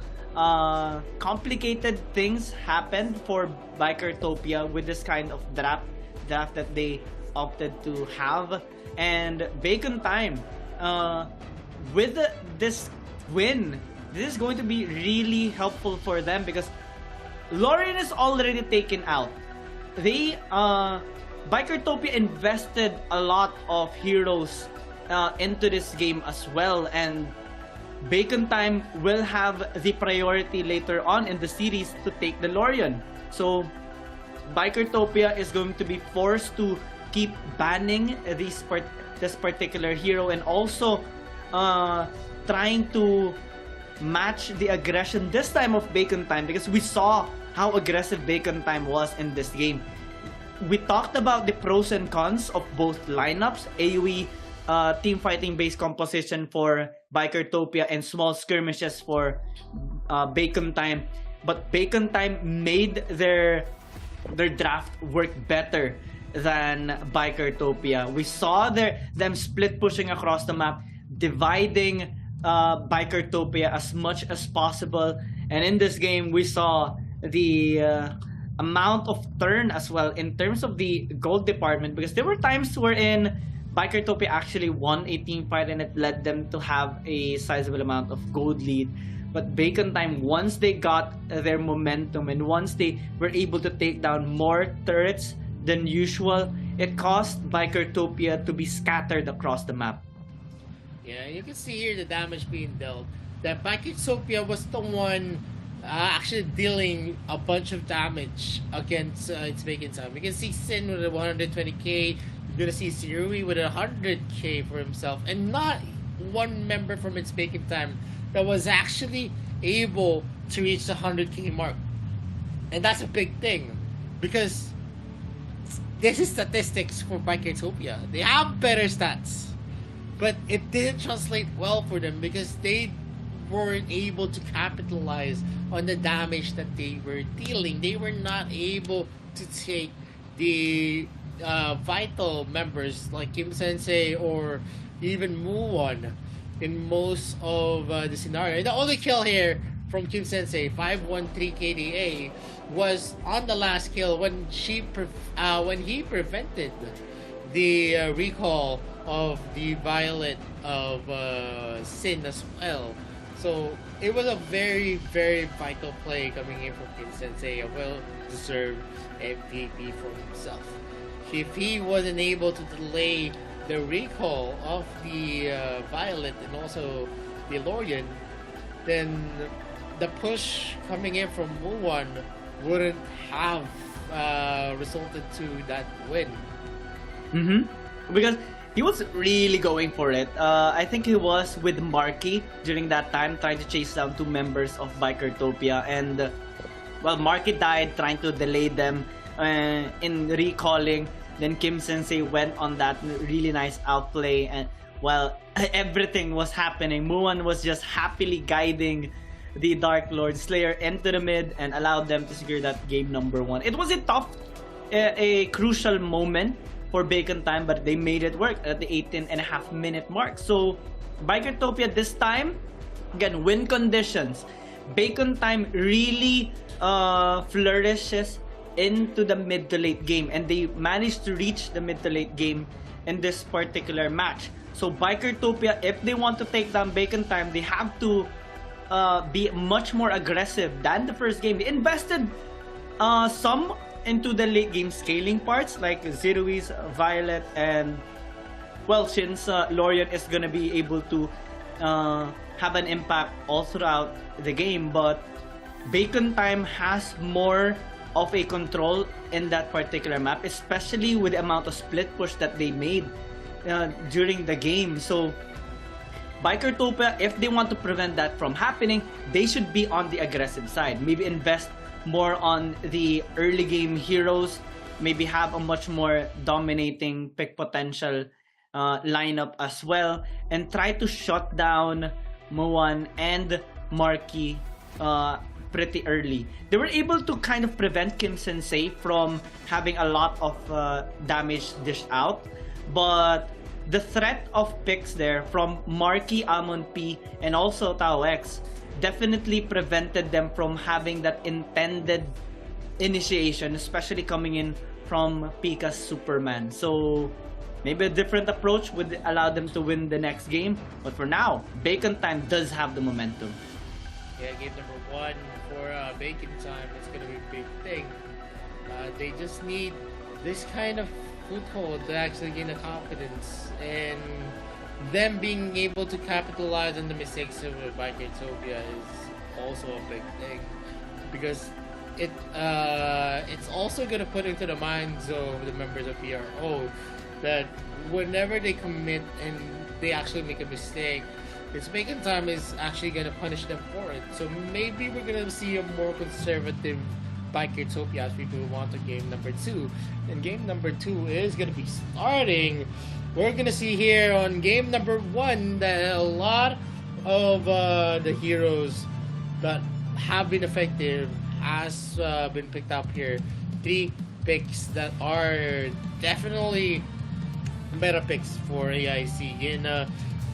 complicated things happen for Bikertopia with this kind of draft that they opted to have. And Bacon Time, with this win, this is going to be really helpful for them, because Lorien is already taken out. They Bikertopia invested a lot of heroes into this game as well, and Bacon Time will have the priority later on in the series to take the Lorien. So Bikertopia is going to be forced to keep banning this particular hero, and also trying to match the aggression this time of Bacon Time, because we saw how aggressive Bacon Time was in this game. We talked about the pros and cons of both lineups, AoE team fighting based composition for Bikertopia and small skirmishes for Bacon Time, but Bacon Time made their draft work better than Bikertopia. We saw them split pushing across the map, dividing Bikertopia as much as possible. And in this game, we saw the amount of turn as well in terms of the gold department, because there were times wherein Bikertopia actually won a team fight and it led them to have a sizable amount of gold lead. But Bacon Time, once they got their momentum and once they were able to take down more turrets than usual, it caused Bikertopia to be scattered across the map. Yeah, you can see here the damage being dealt. That Bikertopia was the one actually dealing a bunch of damage against its Bacon Time. You can see Sin with a 120k. You're gonna see Zerui with 100k for himself, and not one member from its Bacon Time that was actually able to reach the 100k mark. And that's a big thing, because this is statistics for Bikertopia. They have better stats, but it didn't translate well for them because they weren't able to capitalize on the damage that they were dealing. They were not able to take the vital members like Kim Sensei or even Muwon in most of the scenario. The only kill here from Kim Sensei, 513 KDA, was on the last kill when he prevented the recall of the Violet of Sin as well. So it was a very, very vital play coming in from Kim Sensei, a well-deserved MVP for himself. If he wasn't able to delay the recall of the Violet and also the Lorian, then the push coming in from Muwan wouldn't have resulted to that win. Because he was really going for it. I think he was with Marky during that time, trying to chase down two members of Bikertopia, and well, Marky died trying to delay them in recalling. Then Kim Sensei went on that really nice outplay, and while everything was happening, Muwan was just happily guiding the Dark Lord Slayer into the mid and allowed them to secure that game number 1. It was a tough, a crucial moment for Bacon Time, but they made it work at the 18.5-minute mark. So Bikertopia this time, again, win conditions. Bacon Time really flourishes into the mid to late game, and they managed to reach the mid to late game in this particular match. So Bikertopia, if they want to take down Bacon Time, they have to be much more aggressive than the first game. They invested some into the late game scaling parts like Zeroes, Violet, and well, since Lorian is gonna be able to have an impact all throughout the game, but Bacon Time has more of a control in that particular map, especially with the amount of split push that they made during the game. So Bikertopia, if they want to prevent that from happening, they should be on the aggressive side. Maybe invest more on the early game heroes, maybe have a much more dominating pick potential lineup as well, and try to shut down Muwan and Marky pretty early. They were able to kind of prevent Kim Sensei from having a lot of damage dished out, but the threat of picks there from Marky, Amon P, and also Tao X definitely prevented them from having that intended initiation, especially coming in from Pika's Superman. So maybe a different approach would allow them to win the next game, but for now, Bacon Time does have the momentum. Yeah, game number 1 for Bacon Time, it's gonna be a big thing. They just need this kind of foothold to actually gain the confidence, and them being able to capitalize on the mistakes of Bikertopia is also a big thing, because it's also gonna put into the minds of the members of PRO that whenever they commit and they actually make a mistake, it's Bacon Time is actually gonna punish them for it. So maybe we're gonna see a more conservative Bikertopia as we move on to game number 2. And game number 2 is gonna be starting. We're gonna see here on game number 1 that a lot of the heroes that have been effective has been picked up here. 3 picks that are definitely meta picks for AIC in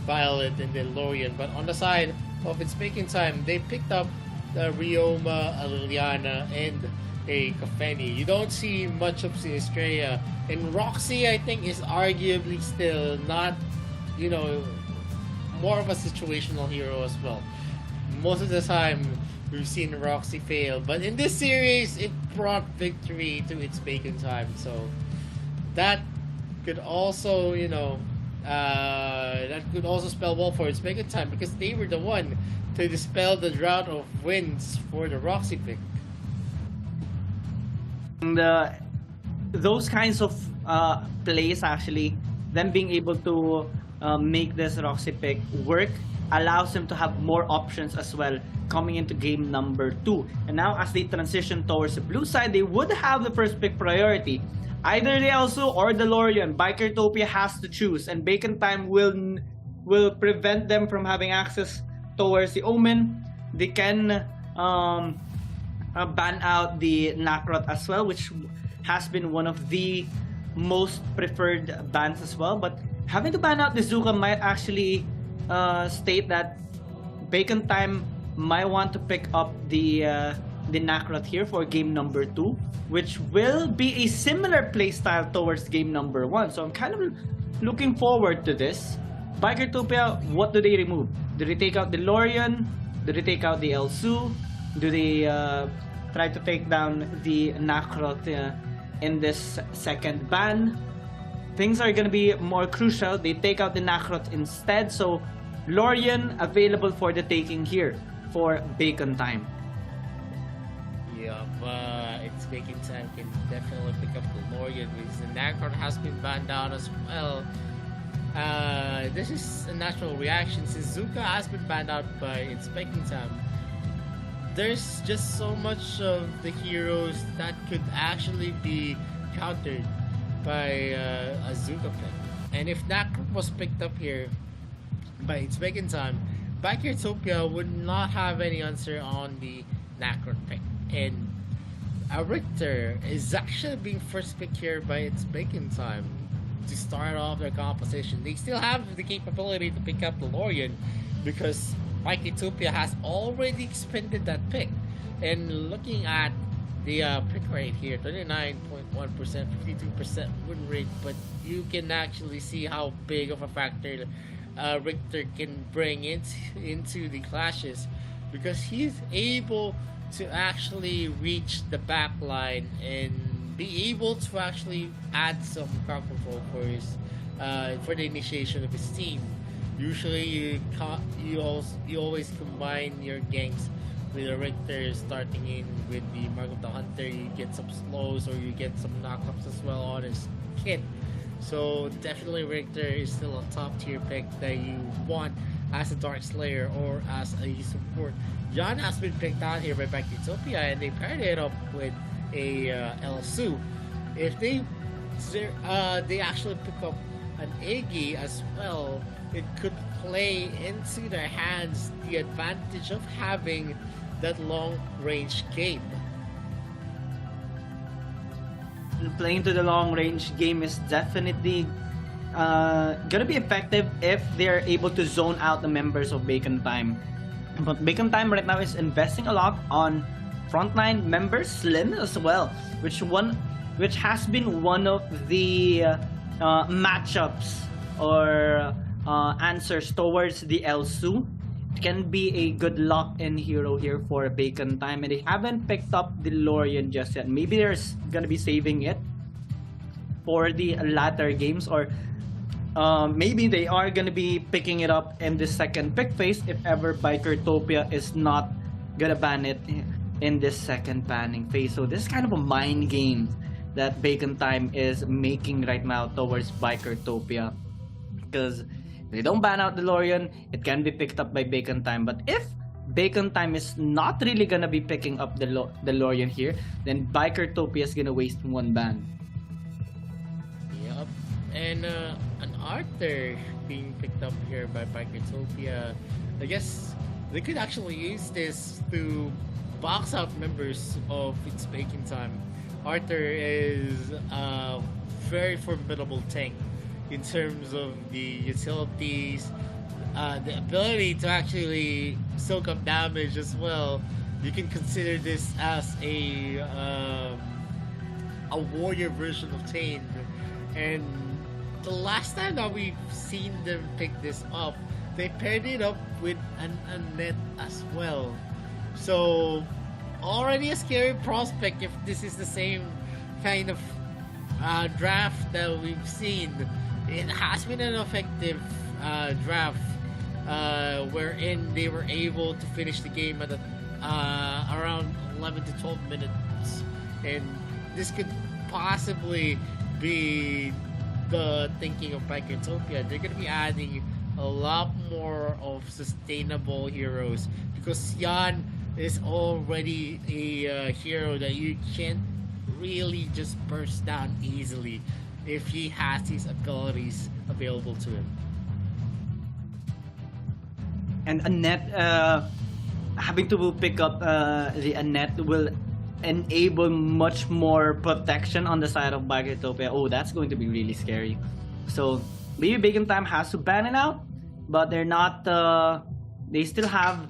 Violet and then Lorian. But on the side of its Bacon Time, they picked up the Rioma, a Liliana, and a Kafeni. You don't see much of Sinistrea. And Roxy, I think, is arguably still not, you know, more of a situational hero as well. Most of the time, we've seen Roxy fail. But in this series, it brought victory to its Bacon Time. So that could also, you know, that could also spell well for its Bacon Time, because they were the one to dispel the drought of wins for the Roxy pick. And those kinds of plays, actually, them being able to make this Roxy pick work, allows them to have more options as well coming into game number 2. And now as they transition towards the blue side, they would have the first pick priority. Either the Elso or the Lorian. Bikertopia has to choose, and Bacon Time will prevent them from having access towards the Omen. They can ban out the Nakrot as well, which has been one of the most preferred bans as well. But having to ban out the Zuka might actually state that Bacon Time might want to pick up the Nakrot here for game number 2, which will be a similar playstyle towards game number 1. So I'm kind of looking forward to this. Bikertopia, what do they remove? Do they take out the Lorian? Do they take out the Elsu? Do they try to take down the Nakrot in this second ban? Things are gonna be more crucial. They take out the Nakrot instead, so Lorian available for the taking here for Bacon Time. Yeah, it's Bacon Time can definitely pick up the Lorian because the Nakrot has been banned out as well. This is a natural reaction since Zuka has been banned out by It's Bacon Time. There's just so much of the heroes that could actually be countered by a Zuka pick. And if Nakrot was picked up here by It's Bacon Time, Bikertopia would not have any answer on the Nakrot pick. And a Richter is actually being first picked here by It's Bacon Time to start off their composition. They still have the capability to pick up the Lorian because Bikertopia has already expended that pick. And looking at the pick rate here, 39.1%, 52% win rate, but you can actually see how big of a factor Richter can bring into the clashes because he's able to actually reach the back line and be able to actually add some crowd control for the initiation of his team. Usually you always combine your ganks with a Richter starting in with the Mark of the Hunter. You get some slows or you get some knockups as well on his kit. So definitely Richter is still a top tier pick that you want as a Dark Slayer or as a support. Jan has been picked out here by Bikertopia and they paired it up with a Elsu. If they actually pick up an Iggy as well, it could play into their hands the advantage of having that long range game. Playing to the long range game is definitely gonna be effective if they're able to zone out the members of Bacon Time. But Bacon Time right now is investing a lot on frontline members, Slim as well, which has been one of the matchups or answers towards the Elsu. It can be a good lock-in hero here for Bacon Time, and they haven't picked up the Lorian just yet. Maybe they're gonna be saving it for the latter games, or maybe they are gonna be picking it up in the second pick phase if ever Bikertopia is not gonna ban it in this second banning phase. So this is kind of a mind game that Bacon Time is making right now towards Bikertopia, because they don't ban out the Lorian, it can be picked up by Bacon Time. But if Bacon Time is not really gonna be picking up the Lorian here, then Bikertopia is gonna waste one ban. Yep, and an Arthur being picked up here by Bikertopia. I guess they could actually use this to box out members of It's Bacon Time. Arthur is a very formidable tank in terms of the utilities, the ability to actually soak up damage as well. You can consider this as a warrior version of Tane. And the last time that we've seen them pick this up, they paired it up with an Annette as well. So already a scary prospect if this is the same kind of draft that we've seen. It has been an effective draft wherein they were able to finish the game at around 11 to 12 minutes, and this could possibly be the thinking of Bikertopia. They're going to be adding a lot more of sustainable heroes because Jan is already a hero that you can't really just burst down easily if he has his abilities available to him. And Annette, having to pick up the Annette will enable much more protection on the side of Bikertopia. Oh, that's going to be really scary. So maybe Bacon Time has to ban it out, but they're not. They still have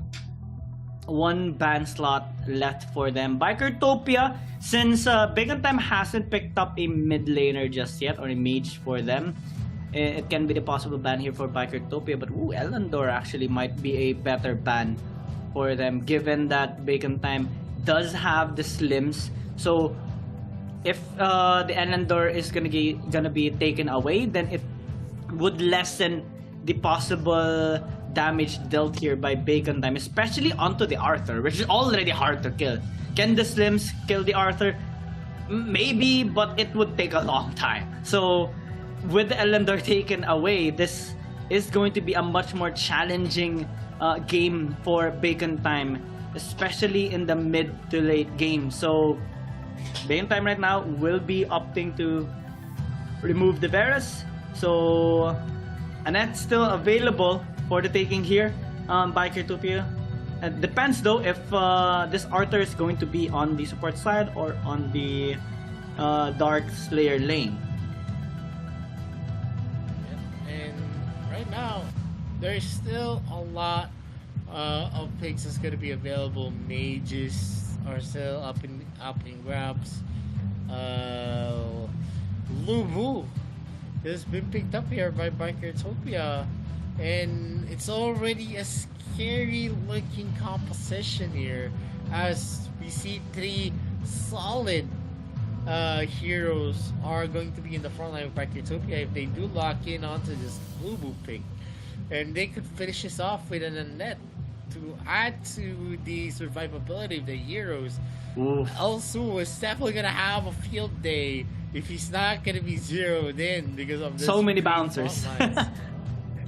one ban slot left for them. Bikertopia, since Bacon Time hasn't picked up a mid laner just yet, or a mage for them, it can be the possible ban here for Bikertopia. But Elendor actually might be a better ban for them, given that Bacon Time does have the slims. So if the Elendor is gonna be taken away, then it would lessen the possible damage dealt here by Bacon Time, especially onto the Arthur, which is already hard to kill. Can the slims kill the Arthur? Maybe, but it would take a long time. So with the Elendor taken away, this is going to be a much more challenging game for Bacon Time, especially in the mid to late game. So Bacon Time right now will be opting to remove the Varus. So Annette's still available for the taking here by Bikertopia. It depends though if this Arthur is going to be on the support side or on the Dark Slayer lane. And right now, there's still a lot of picks that's going to be available. Mages are still up in grabs. Lubu has been picked up here by Bikertopia, and it's already a scary looking composition here, as we see three solid heroes are going to be in the front line of Bikertopia if they do lock in onto this Lubu pick, and they could finish this off with an Annette to add to the survivability of the heroes. Elsu is definitely gonna have a field day if he's not gonna be zeroed in because of this. So many bouncers.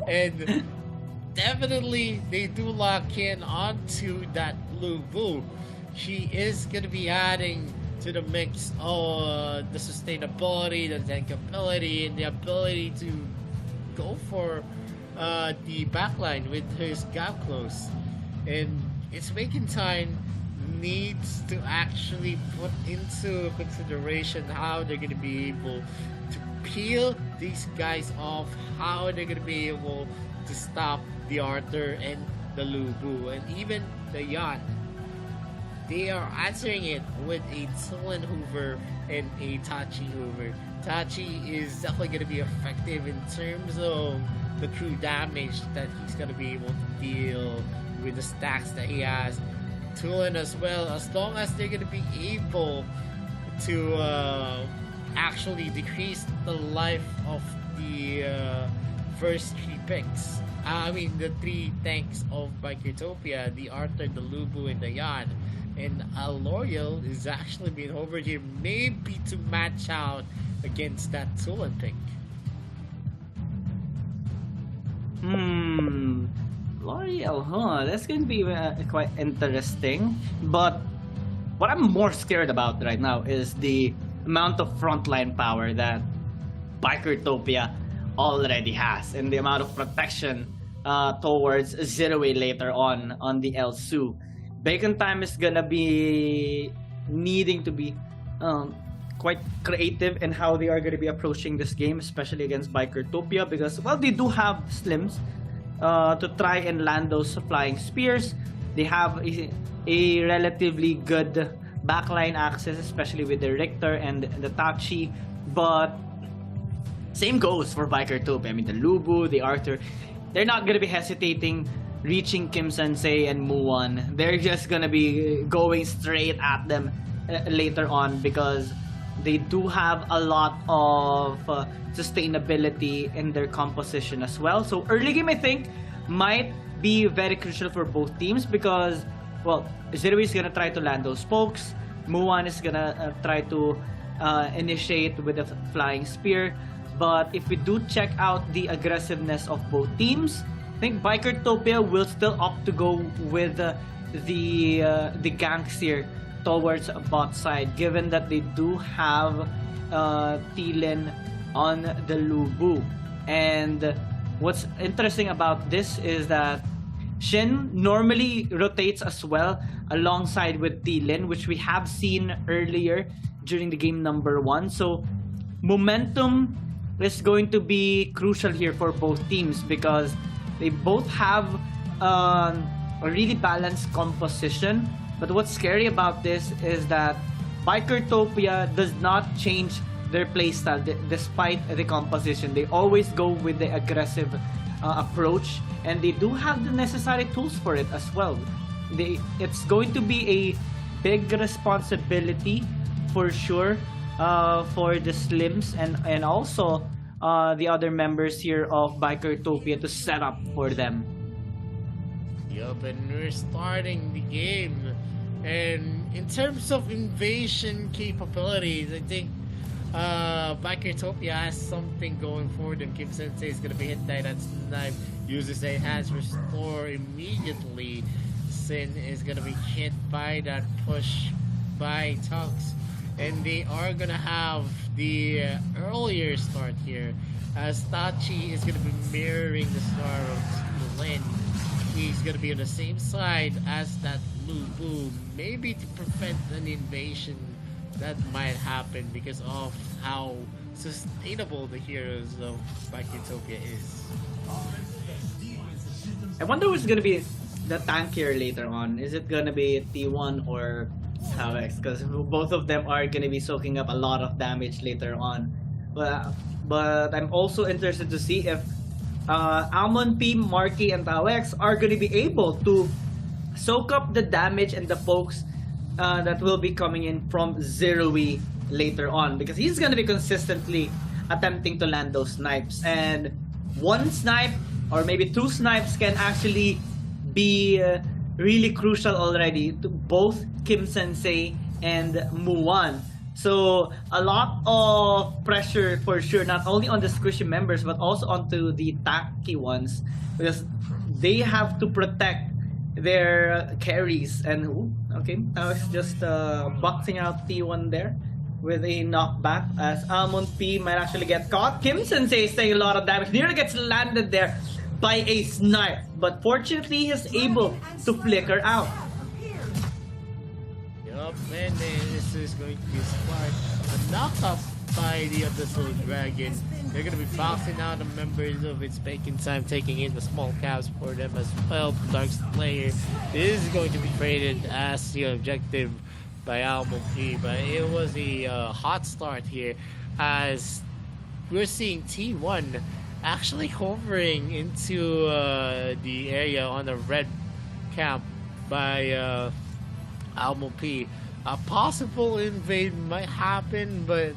And definitely they do lock in onto that Lubu. She is gonna be adding to the mix the sustainability, the tankability, and the ability to go for the backline with his gap close. And it's making time needs to actually put into consideration how they're going to be able to peel these guys off, how they're going to be able to stop the Arthur and the Lubu, and even the Yan. They are answering it with a Tulin Hoover and a Tachi Hoover. Tachi is definitely going to be effective in terms of the true damage that he's going to be able to deal with the stacks that he has. Tulin as well, as long as they're going to be able to actually decrease the life of the first three picks. The three tanks of Bikertopia, the Arthur, the Lubu, and the Yan. And L'Oreal is actually being over here, maybe to match out against that Tulin pick. L'Oreal, that's going to be quite interesting. But what I'm more scared about right now is the amount of frontline power that Bikertopia already has, and the amount of protection towards Zero-A later on the Elsu. Bacon Time is gonna be needing to be quite creative in how they are going to be approaching this game, especially against Bikertopia, because, well, they do have slims to try and land those flying spears. They have a relatively good backline access, especially with the Richter and the Tachi, but same goes for Bikertopia. The Lubu, the Arthur, they're not going to be hesitating reaching Kim Sensei and Muon. They're just going to be going straight at them later on, because they do have a lot of sustainability in their composition as well. So early game, I think, might be very crucial for both teams, because, well, Zero is gonna try to land those spokes. Muon is gonna try to initiate with a flying spear. But if we do check out the aggressiveness of both teams, I think Bikertopia will still opt to go with the ganks here towards bot side, given that they do have Tilin on the Lubu. And what's interesting about this is that Shin normally rotates as well alongside with Tilin, which we have seen earlier during the game number 1. So momentum is going to be crucial here for both teams, because they both have a really balanced composition. But what's scary about this is that Bikertopia does not change their playstyle despite the composition. They always go with the aggressive approach, and they do have the necessary tools for it as well. It's going to be a big responsibility for sure for the Slims and also the other members here of Bikertopia to set up for them. Yup, and we're starting the game. And in terms of invasion capabilities, I think Bikertopia has something going for them. Kim Sensei is gonna be hit by that snipe, uses the enhanced restore immediately. Sin is gonna be hit by that push by Tux, and they are gonna have the earlier start here, as Tachi is gonna be mirroring the star of Lin. He's gonna be on the same side as that Blue Boom, maybe to prevent an invasion that might happen because of how sustainable the heroes of Bikertopia is. I wonder who's gonna be the tankier later on. Is it gonna be T1 or Alex? Because both of them are gonna be soaking up a lot of damage later on. But I'm also interested to see if Almond P, Marky, and Alex are gonna be able to soak up the damage and the pokes that will be coming in from Zeroi later on, because he's gonna be consistently attempting to land those snipes, and one snipe or maybe two snipes can actually be really crucial already to both Kim Sensei and Muwan. So a lot of pressure for sure, not only on the squishy members but also onto the tanky ones, because they have to protect their carries. And okay, I was just boxing out T1 there with a knockback, as Almond P might actually get caught. Kim Sensei is taking a lot of damage, nearly gets landed there by a snipe, but fortunately he's able to flicker out. Yup, and this is going to be smart. A knock-up by the other Soul Dragon. They're going to be boxing out the members of its Bacon Time, taking in the small caps for them as well. Dark Slayer is going to be traded as the objective by Almond P, but it was a hot start here, as we're seeing T1 actually hovering into the area on the red camp by Almond P. A possible invade might happen, but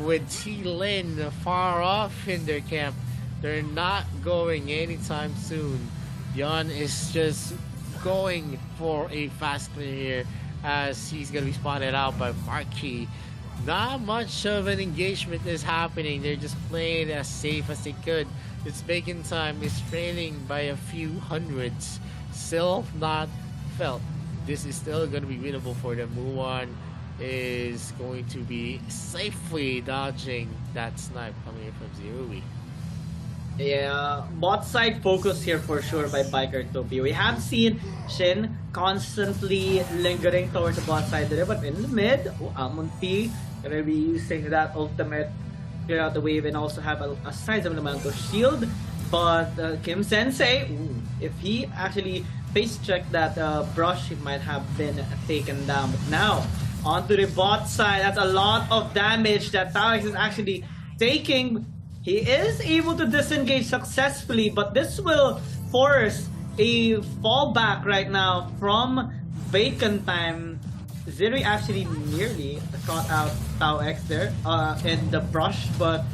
with T-Lin far off in their camp, they're not going anytime soon. Yon is just going for a fast clear here, as he's gonna be spotted out by Marquis. Not much of an engagement is happening. They're just playing as safe as they could. It's Bacon Time is trailing by a few hundreds. Still not felt. This is still going to be winnable for them. Muwan is going to be safely dodging that snipe coming in from Zeroi. Yeah, bot side focus here for sure by Bikertopia. We have seen Shin constantly lingering towards the bot side there, but in the mid, Almond P gonna be using that ultimate, clear out the wave, and also have a sizable amount of shield. But Kim Sensei, if he actually face checked that brush, he might have been taken down. But now, onto the bot side, that's a lot of damage that Alex is actually taking. He is able to disengage successfully, but this will force a fallback right now from Bacon Time. Zeroi actually nearly caught out Tau X there in the brush, but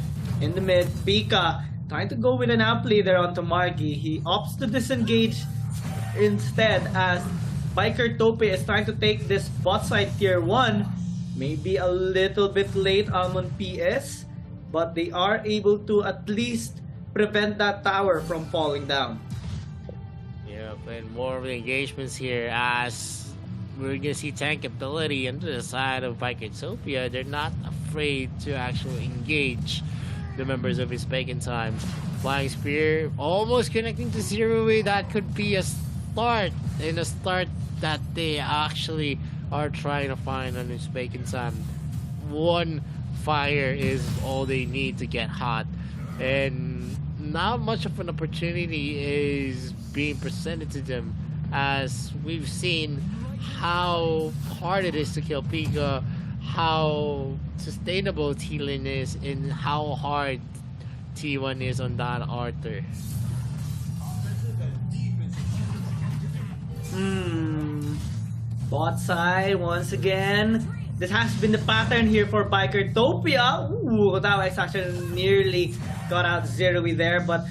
in the mid, Pika trying to go with an outplay there onto Margi. He opts to disengage instead, as Bikertopia is trying to take this bot side tier 1. Maybe a little bit late Almond PS, but they are able to at least prevent that tower from falling down. Yeah, and more of the engagements here, as we're gonna see tank ability into the side of Bikertopia. They're not afraid to actually engage the members of his Bacon Time. Flying Spear almost connecting to Zeroi. That could be a start, and a start that they actually are trying to find on his Bacon Time. One fire is all they need to get hot, and not much of an opportunity is being presented to them, as we've seen how hard it is to kill Pika, how sustainable T-Lane is, and how hard T1 is on that Arthur. Bot side once again. This has been the pattern here for Bikertopia. Ooh, that was actually nearly got out Zerui there, but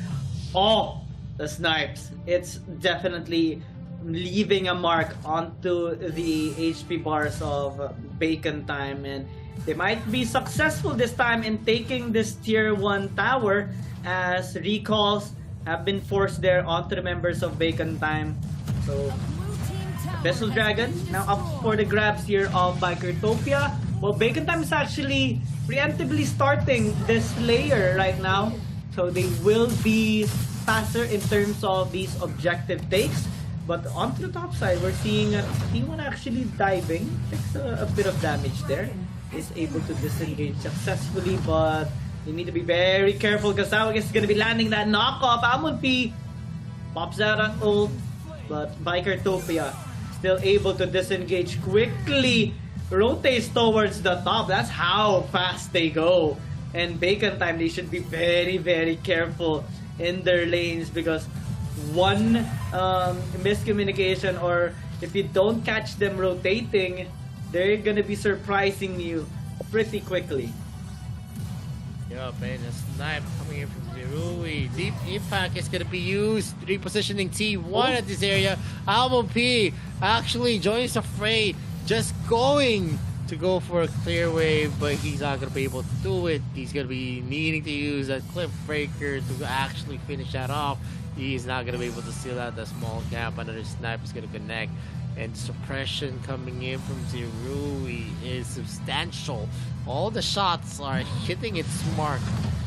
oh, the snipes. It's definitely leaving a mark onto the HP bars of Bacon Time, and they might be successful this time in taking this tier 1 tower, as recalls have been forced there onto the members of Bacon Time. So Vessel Dragon now up for the grabs here of Bikertopia. Well, Bacon Time is actually preemptively starting this layer right now, so they will be faster in terms of these objective takes. But onto the top side, we're seeing T1 actually diving, takes a bit of damage there, is able to disengage successfully, but you need to be very careful because Tawag is going to be landing that knockoff. Almond P pops out an ult, but Bikertopia still able to disengage quickly, rotates towards the top. That's how fast they go. And Bacon Time, they should be very, very careful in their lanes, because one miscommunication, or if you don't catch them rotating, they're gonna be surprising you pretty quickly. Yup, and a snipe coming in from Zerui. Deep impact is going to be used, repositioning T1 at this area. Almo P actually joins the fray, just going to go for a clear wave, but he's not going to be able to do it. He's going to be needing to use that cliff breaker to actually finish that off. He's not going to be able to seal out that small gap. Another snipe is going to connect. And suppression coming in from Zerui is substantial. All the shots are hitting its mark,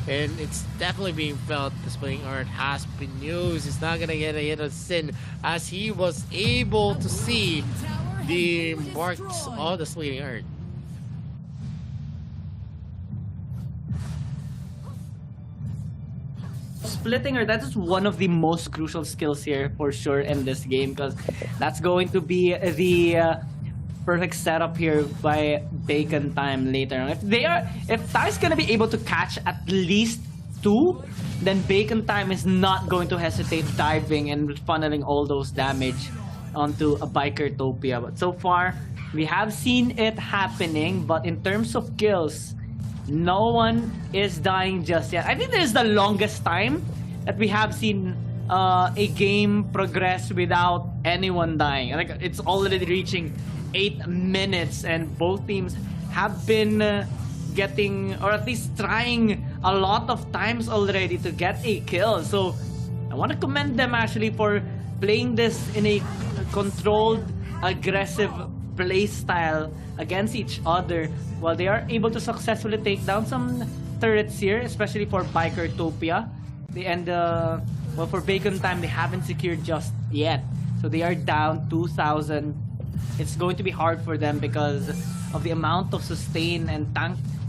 and it's definitely being felt. The Splitting Earth has been used. It's not gonna get a hit of Sin, as he was able to see the marks of the Splitting Earth. Splitting Earth, that is one of the most crucial skills here for sure in this game, because that's going to be the perfect setup here by Bacon Time later on. If Ty's gonna be able to catch at least 2, then Bacon Time is not going to hesitate diving and funneling all those damage onto a Bikertopia. But so far, we have seen it happening, but in terms of kills, no one is dying just yet. I think this is the longest time that we have seen a game progress without anyone dying. Like, it's already reaching 8 minutes, and both teams have been getting, or at least trying a lot of times already to get a kill. So I want to commend them actually for playing this in a controlled, aggressive play style against each other, while they are able to successfully take down some turrets here, especially for Bikertopia. Well, for Bacon Time, they haven't secured just yet, so they are down 2,000. It's going to be hard for them because of the amount of sustain and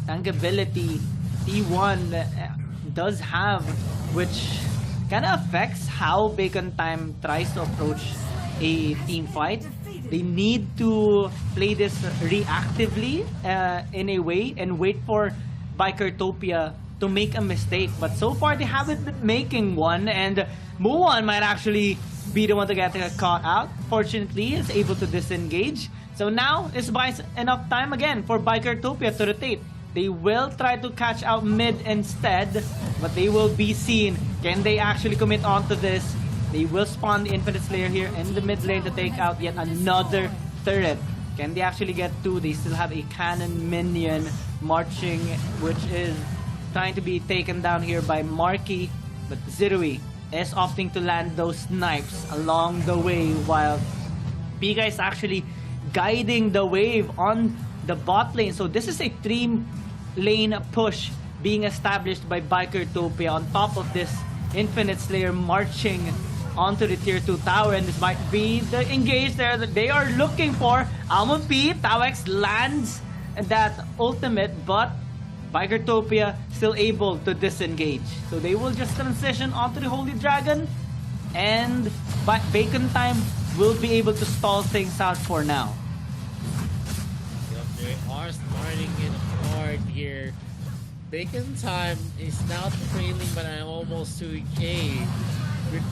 tankability T1 does have, which kind of affects how Bacon Time tries to approach a team fight. They need to play this reactively in a way and wait for Bikertopia to make a mistake. But so far, they haven't been making one, and Muon might actually be the one to get caught out. Fortunately, is able to disengage. So now, this buys enough time again for Bikertopia to rotate. They will try to catch out mid instead, but they will be seen. Can they actually commit onto this? They will spawn the Infinite Slayer here in the mid lane to take out yet another turret. Can they actually get 2? They still have a cannon minion marching, which is trying to be taken down here by Marky. But Zerui is opting to land those snipes along the way, while Pika is actually guiding the wave on the bot lane. So this is a 3-lane push being established by Bikertopia on top of this Infinite Slayer marching onto the tier 2 tower, and this might be the engage there that they are looking for. Almond P, Tawex lands that ultimate, but Bikertopia still able to disengage. So they will just transition onto the Holy Dragon, and Bacon Time will be able to stall things out for now. Yep, they are starting it hard here. Bacon Time is now trailing by almost 2K. With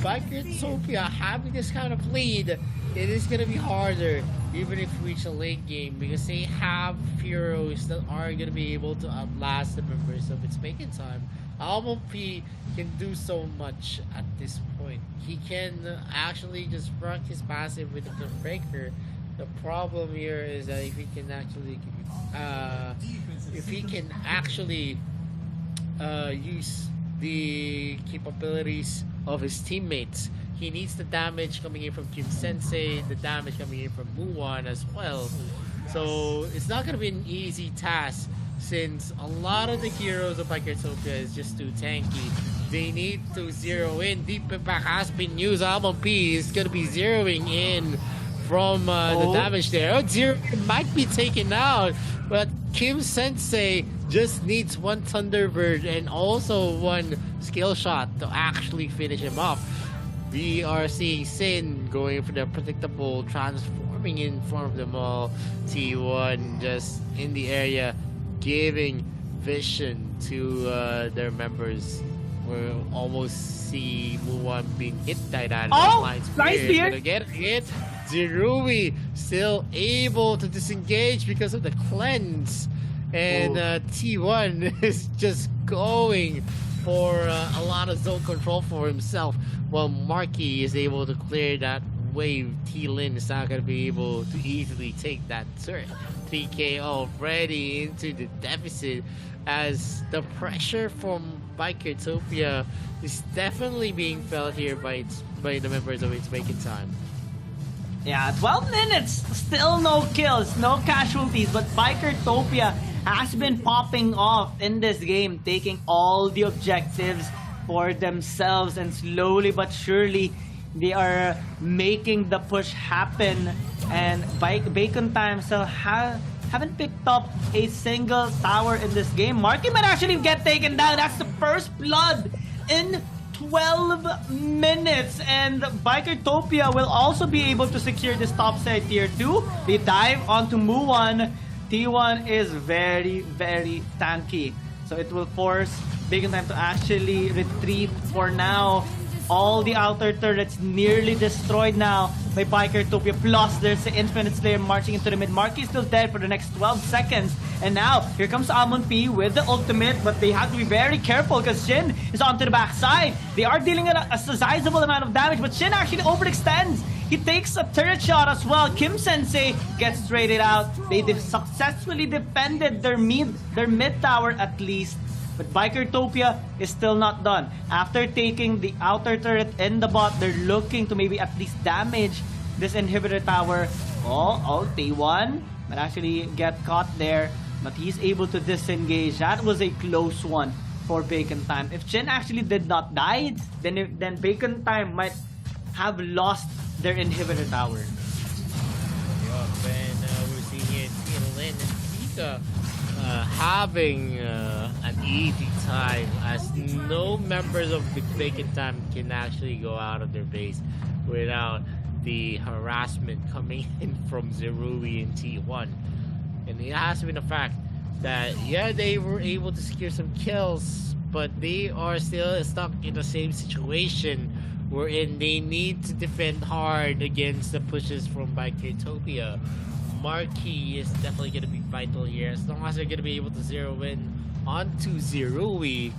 Bikertopia having this kind of lead, it is going to be harder even if we reach a late game because they have heroes that are going to be able to outlast the members of its Bacon Time. Album P can do so much at this point. He can actually just rock his passive with the breaker. The problem here is that if he can actually use the capabilities of his teammates, he needs the damage coming in from Kim Sensei, the damage coming in from Muwan as well. So it's not going to be an easy task since a lot of the heroes of Bikertopia is just too tanky. They need to zero in. Deep Impact has been used. Album P is going to be zeroing in from the damage there. Oh, Zero might be taken out, but Kim Sensei just needs one Thunderbird and also one skill shot to actually finish him off. We are seeing Sin going for the predictable transforming in front of them all. T1 just in the area giving vision to their members. We'll almost see Muwan being hit by that. Nice spear! Gonna get hit. Zerui still able to disengage because of the cleanse. And T1 is just going for a lot of zone control for himself, while Marky is able to clear that wave. T-Lin is not going to be able to easily take that turret. 3K already into the deficit as the pressure from Bikertopia is definitely being felt here by the members of its Bacon Time. Yeah, 12 minutes, still no kills, no casualties, but Bikertopia has been popping off in this game, taking all the objectives for themselves, and slowly but surely they are making the push happen. And Bacon Time still haven't picked up a single tower in this game. Marky might actually get taken down. That's the first blood in 12 minutes, and Bikertopia will also be able to secure this top side tier 2. They dive onto Muwan. T1 is very, very tanky, so it will force Bacon Time to actually retreat for now. All the outer turrets nearly destroyed now by Bikertopia. Plus, there's the Infinite Slayer marching into the mid. Marky is still dead for the next 12 seconds. And now, here comes Almond P with the ultimate, but they have to be very careful because Shin is onto the backside. They are dealing a sizable amount of damage, but Shin actually overextends. He takes a turret shot as well. Kim Sensei gets traded out. They successfully defended their mid tower at least. But Bikertopia is still not done. After taking the outer turret in the bot, they're looking to maybe at least damage this inhibitor tower. T1 might actually get caught there, but he's able to disengage. That was a close one for Bacon Time. If Chin actually did not die, then Bacon Time might have lost their inhibitor tower. Yup, and we're seeing it, Lin and Pika having an easy time as no members of the Bacon Time can actually go out of their base without the harassment coming in from Zerui and T1. And it has been a fact that, yeah, they were able to secure some kills, but they are still stuck in the same situation wherein they need to defend hard against the pushes from Bikertopia. Marquee is definitely going to be vital here. As long as they're going to be able to zero in onto Zerui,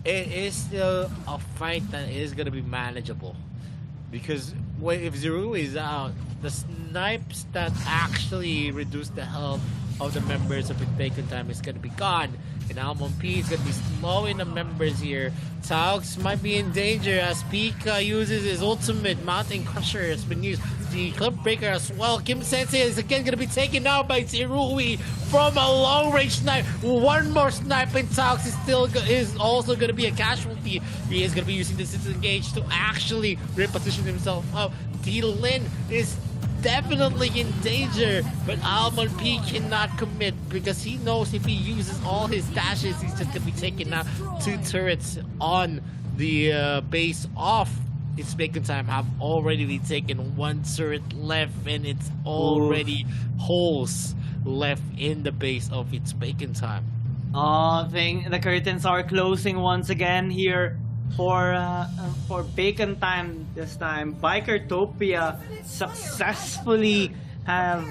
it is still a fight that is going to be manageable. Because if Zerui is out, the snipes that actually reduce the health of the members of the Bacon Time is going to be gone. And Almond P is going to be slowing the members here. Taux might be in danger as Pika uses his ultimate. Mountain Crusher has been used. The Clip Breaker as well. Kim Sensei is again going to be taken out by Zerui from a long range snipe. One more snipe, and Taux is also going to be a casualty. He is going to be using this disengage to actually reposition himself up. D-Lin is definitely in danger, but Almond P cannot commit because he knows if he uses all his dashes, he's just gonna be taking out two turrets on the base of It's Bacon Time have already taken one turret left, and it's already holes left in the base of its Bacon Time. Oh, the curtains are closing once again here for Bacon Time this time. Bikertopia successfully have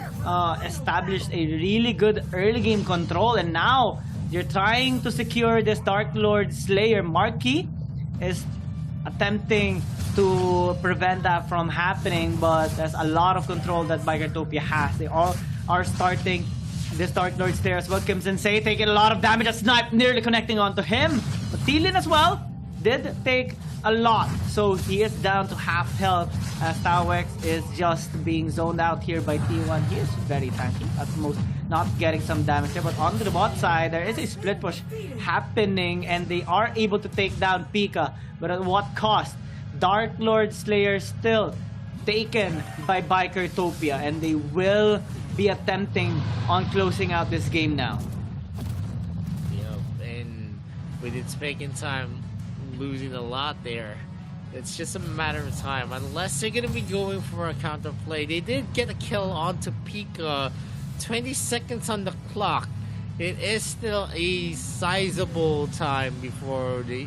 established a really good early game control, and now you're trying to secure this Dark Lord Slayer. Marquis is attempting to prevent that from happening, but there's a lot of control that Bikertopia has. They all are starting this Dark Lord Slayer as well. Kim Sensei taking a lot of damage. A snipe nearly connecting onto him. But Thielen as well did take a lot. So he is down to half health as Tawex is just being zoned out here by T1. He is very tanky at most, not getting some damage there. But onto the bot side, there is a split push happening, and they are able to take down Pika. But at what cost? Dark Lord Slayer still taken by Bikertopia, and they will be attempting on closing out this game now. Yep, and with its Bacon Time losing a lot there, it's just a matter of time. Unless they're going to be going for a counterplay. They did get a kill onto Pika. 20 seconds on the clock. It is still a sizable time before the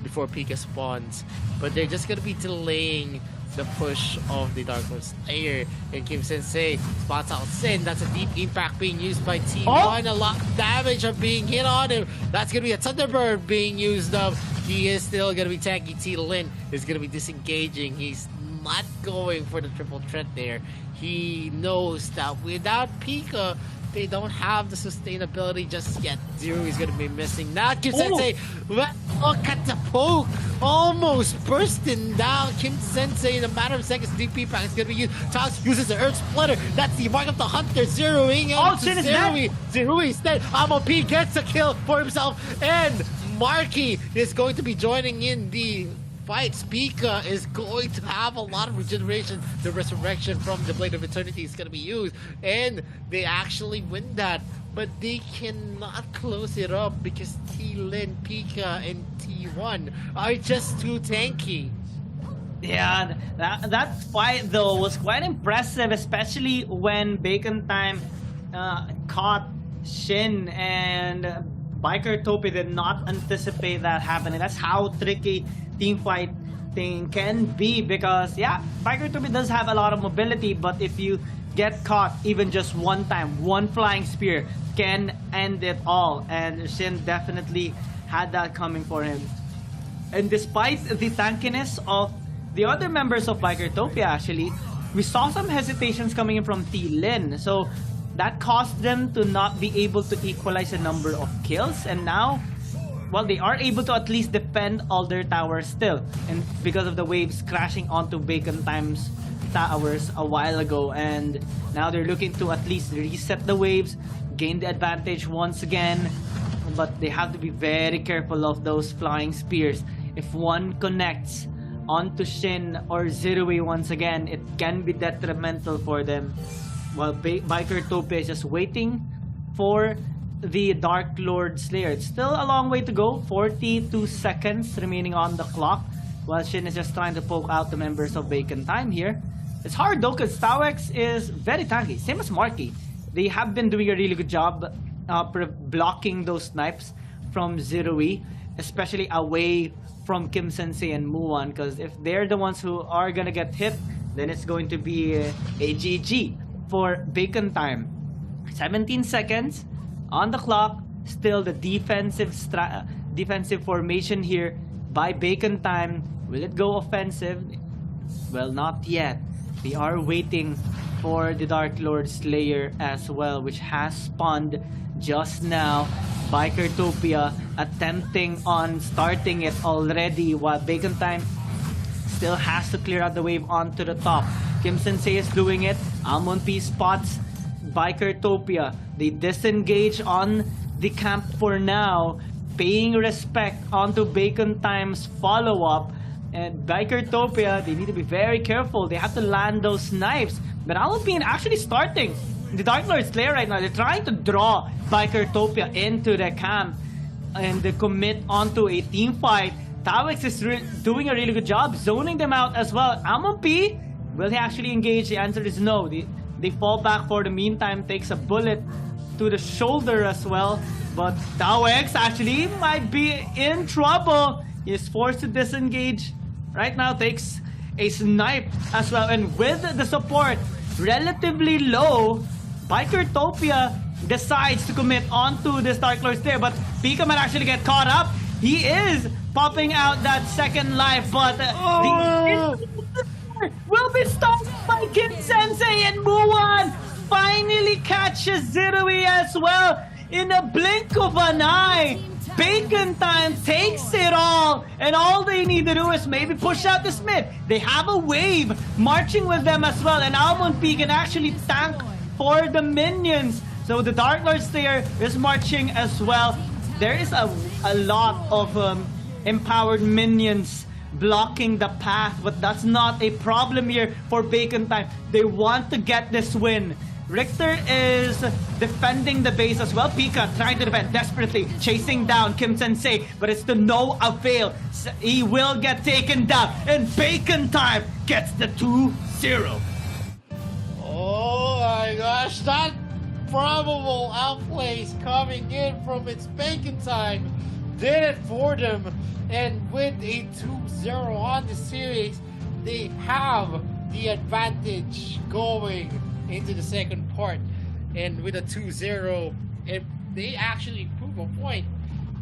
before Pika spawns, but they're just going to be delaying the push of the Dark Lord Slayer. And Kim Sensei spots out Sin. That's a deep impact being used by T1. A lot of damage are being hit on him. That's going to be a Thunderbird being used up. He is still going to be tanky. Thielen is going to be disengaging. He's not going for the triple threat there. He knows that without Pika, they don't have the sustainability just yet. Zero is going to be missing. Now Kim Sensei, look at the poke. Almost bursting down Kim Sensei in a matter of seconds. DP pack is going to be used. Tox uses the Earth Splitter. That's the mark of the Hunter. Zeroing out to Zerui. Zerui is dead. P gets a kill for himself. And Marquis is going to be joining in the fight. Pika is going to have a lot of regeneration. The resurrection from the Blade of Eternity is going to be used, and they actually win that, but they cannot close it up because Thielen, Pika, and T1 are just too tanky. Yeah, that fight though was quite impressive, especially when Bacon Time caught Shin, and Bikertopia did not anticipate that happening. That's how tricky team fight thing can be, because yeah, Bikertopia does have a lot of mobility, but if you get caught even just one time, one flying spear can end it all, and Shin definitely had that coming for him. And despite the tankiness of the other members of Bikertopia, actually, we saw some hesitations coming in from Thielen, so that caused them to not be able to equalize the number of kills, and now, well, they are able to at least defend all their towers still, and because of the waves crashing onto Bacon Time's towers a while ago, and now they're looking to at least reset the waves, gain the advantage once again, but they have to be very careful of those flying spears. If one connects onto Shin or Zerui once again, it can be detrimental for them. While Bikertopia is just waiting for the Dark Lord Slayer. It's still a long way to go. 42 seconds remaining on the clock, while Shin is just trying to poke out the members of Bacon Time here. It's hard though, because Tawex is very tanky, same as Marquis. They have been doing a really good job blocking those snipes from Zerui, especially away from Kim Sensei and Muan, because if they're the ones who are gonna get hit, then it's going to be a GG for Bacon Time. 17 seconds on the clock. Still the defensive formation here by Bacon Time. Will it go offensive? Well, not yet. They are waiting for the Dark Lord Slayer as well, which has spawned just now. Bikertopia attempting on starting it already, while Bacon Time still has to clear out the wave onto the top. Kim Sensei is doing it. P spots Bikertopia. They disengage on the camp for now, paying respect onto Bacon Time's follow-up. And Bikertopia, they need to be very careful. They have to land those knives. But Alpine actually starting the Dark Lord Slayer right now. They're trying to draw Bikertopia into the camp and they commit onto a team fight. Tawix is doing a really good job zoning them out as well. Amon-P, will he actually engage? The answer is no. They fall back for the meantime, takes a bullet to the shoulder as well. But Tawix actually might be in trouble. He is forced to disengage. Right now takes a snipe as well. And with the support relatively low, Bikertopia decides to commit onto this Dark Lord Slayer. But Pika might actually get caught up. He is popping out that second life, but will be stopped by Kim Sensei, and Muan finally catches Zirui as well in a blink of an eye. Bacon Time takes it all, and all they need to do is maybe push out the Smith. They have a wave marching with them as well, and Amon-P can actually tank for the minions. So the Dark Lord Slayer is marching as well. There is a lot of empowered minions blocking the path, but that's not a problem here for Bacon Time. They want to get this win. Richter is defending the base as well. Pika trying to defend desperately, chasing down Kim Sensei, but it's to no avail. He will get taken down, and Bacon Time gets the 2-0. Oh my gosh, that probable outplays coming in from its Bacon Time did it for them, and with a 2-0 on the series, they have the advantage going into the second part. And with a 2-0, they actually prove a point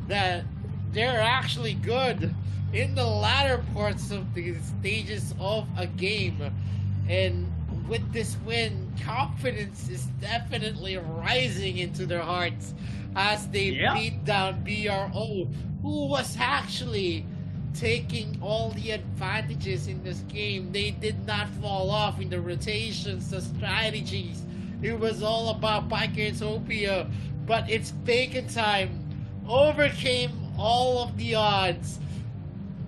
that they're actually good in the latter parts of the stages of a game. And with this win, confidence is definitely rising into their hearts as they beat down BRO, who was actually taking all the advantages in this game. They did not fall off in the rotations, the strategies. It was all about Bikertopia, but it's Bacon Time overcame all of the odds,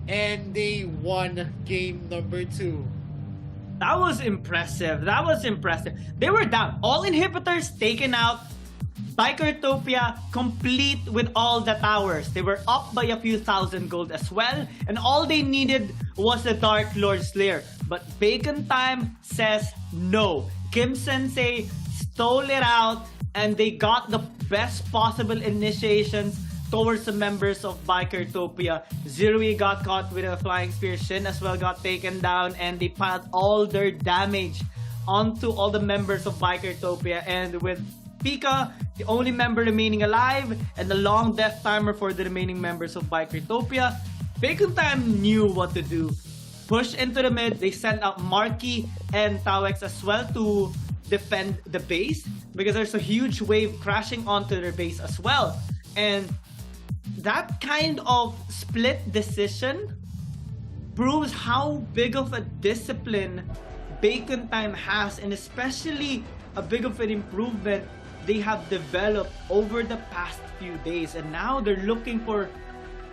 and they won game number 2. That was impressive. That was impressive. They were down. All inhibitors taken out. Bikertopia complete with all the towers. They were up by a few thousand gold as well. And all they needed was the Dark Lord Slayer. But Bacon Time says no. Kim Sensei stole it out, and they got the best possible initiations towards the members of Bikertopia. Zirui got caught with a flying spear. Shin as well got taken down, and they piled all their damage onto all the members of Bikertopia. And with Pika, the only member remaining alive, and the long death timer for the remaining members of Bikertopia, Bacon Time knew what to do. Push into the mid. They sent out Marky and Tawex as well to defend the base, because there's a huge wave crashing onto their base as well. And that kind of split decision proves how big of a discipline Bacon Time has, and especially a big of an improvement they have developed over the past few days. And now they're looking for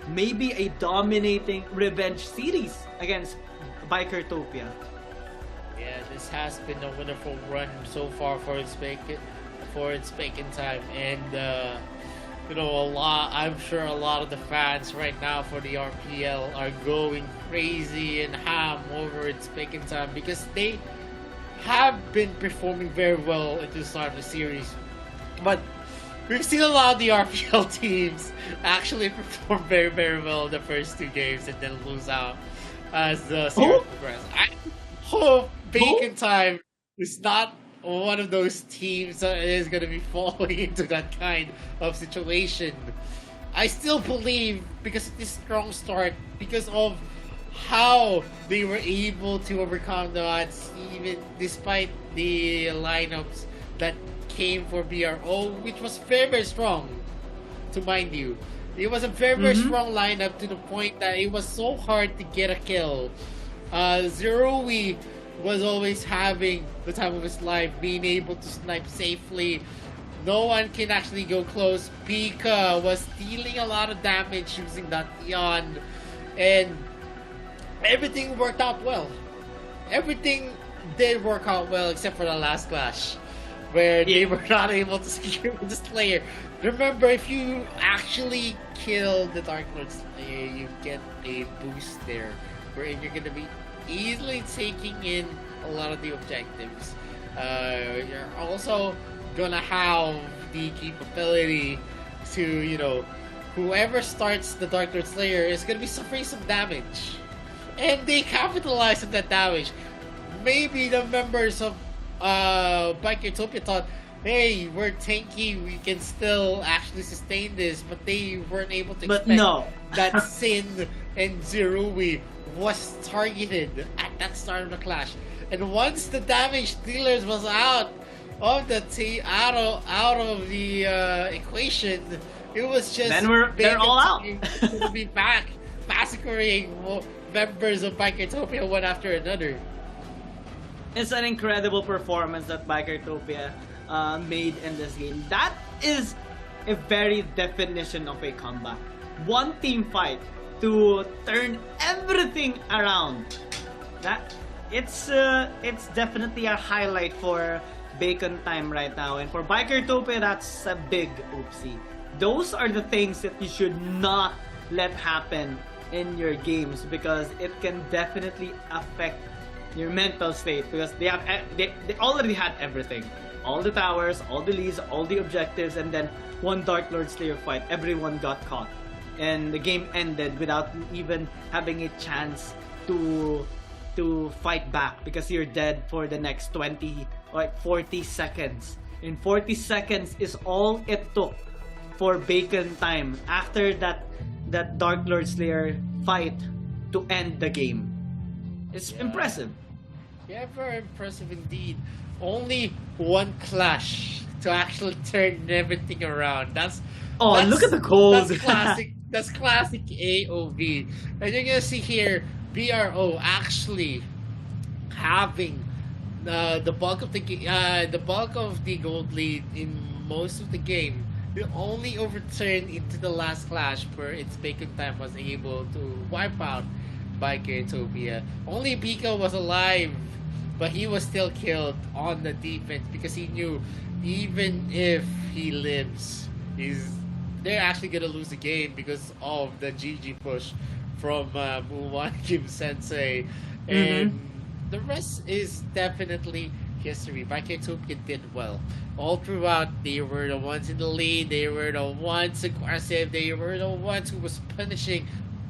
maybe a dominating revenge series against Bikertopia. Yeah, this has been a wonderful run so far for its Bacon Time, and I'm sure a lot of the fans right now for the RPL are going crazy and ham over its Bacon Time, because they have been performing very well at the start of the series. But we've seen a lot of the RPL teams actually perform very, very well in the first 2 games and then lose out as the series progresses. I hope Bacon Time is not one of those teams that is going to be falling into that kind of situation. I still believe, because of this strong start, because of how they were able to overcome the odds, even despite the lineups that came for BRO, which was very, very strong, to mind you. It was a very, very strong lineup, to the point that it was so hard to get a kill. Zerui was always having the time of his life, being able to snipe safely. No one can actually go close. Pika was dealing a lot of damage using that Eon, and everything worked out well. Everything did work out well except for the last clash. where they were not able to secure the Slayer. Remember, if you actually kill the Dark Lord Slayer, you get a boost there, wherein you're gonna be easily taking in a lot of the objectives. You're also gonna have the capability to, you know, whoever starts the Dark Lord Slayer is gonna be suffering some damage. And they capitalize on that damage. Maybe the members of Bikertopia thought, hey, we're tanky, we can still actually sustain this, but they weren't able to expect that Sin and Zerui was targeted at that start of the clash. And once the damage dealers was out of the out of the equation, it was just they're all out to be back massacring members of Bikertopia one after another. It's an incredible performance that Bikertopia made in this game. That is a very definition of a comeback. One team fight to turn everything around. It's definitely a highlight for Bacon Time right now, and for Bikertopia, that's a big oopsie. Those are the things that you should not let happen in your games, because it can definitely affect your mental state, because they already had everything, all the towers, all the leads, all the objectives, and then one Dark Lord Slayer fight, everyone got caught, and the game ended without even having a chance to fight back, because you're dead for the next 20 or 40 seconds. And 40 seconds is all it took for Bacon Time after that Dark Lord Slayer fight to end the game. It's impressive. Yeah, very impressive indeed. Only one clash to actually turn everything around. That's look at the gold. That's classic. That's classic AOV. And you're gonna see here BRO actually having the bulk of the gold lead in most of the game. It only overturned into the last clash where its Bacon Time was able to wipe out Bikertopia. Only Pika was alive, but he was still killed on the defense because he knew even if he lives, they're actually gonna lose the game because of the GG push from Muwan Kim Sensei, and the rest is definitely history. Bikertopia did well all throughout. They were the ones in the lead. They were the ones aggressive. They were the ones who was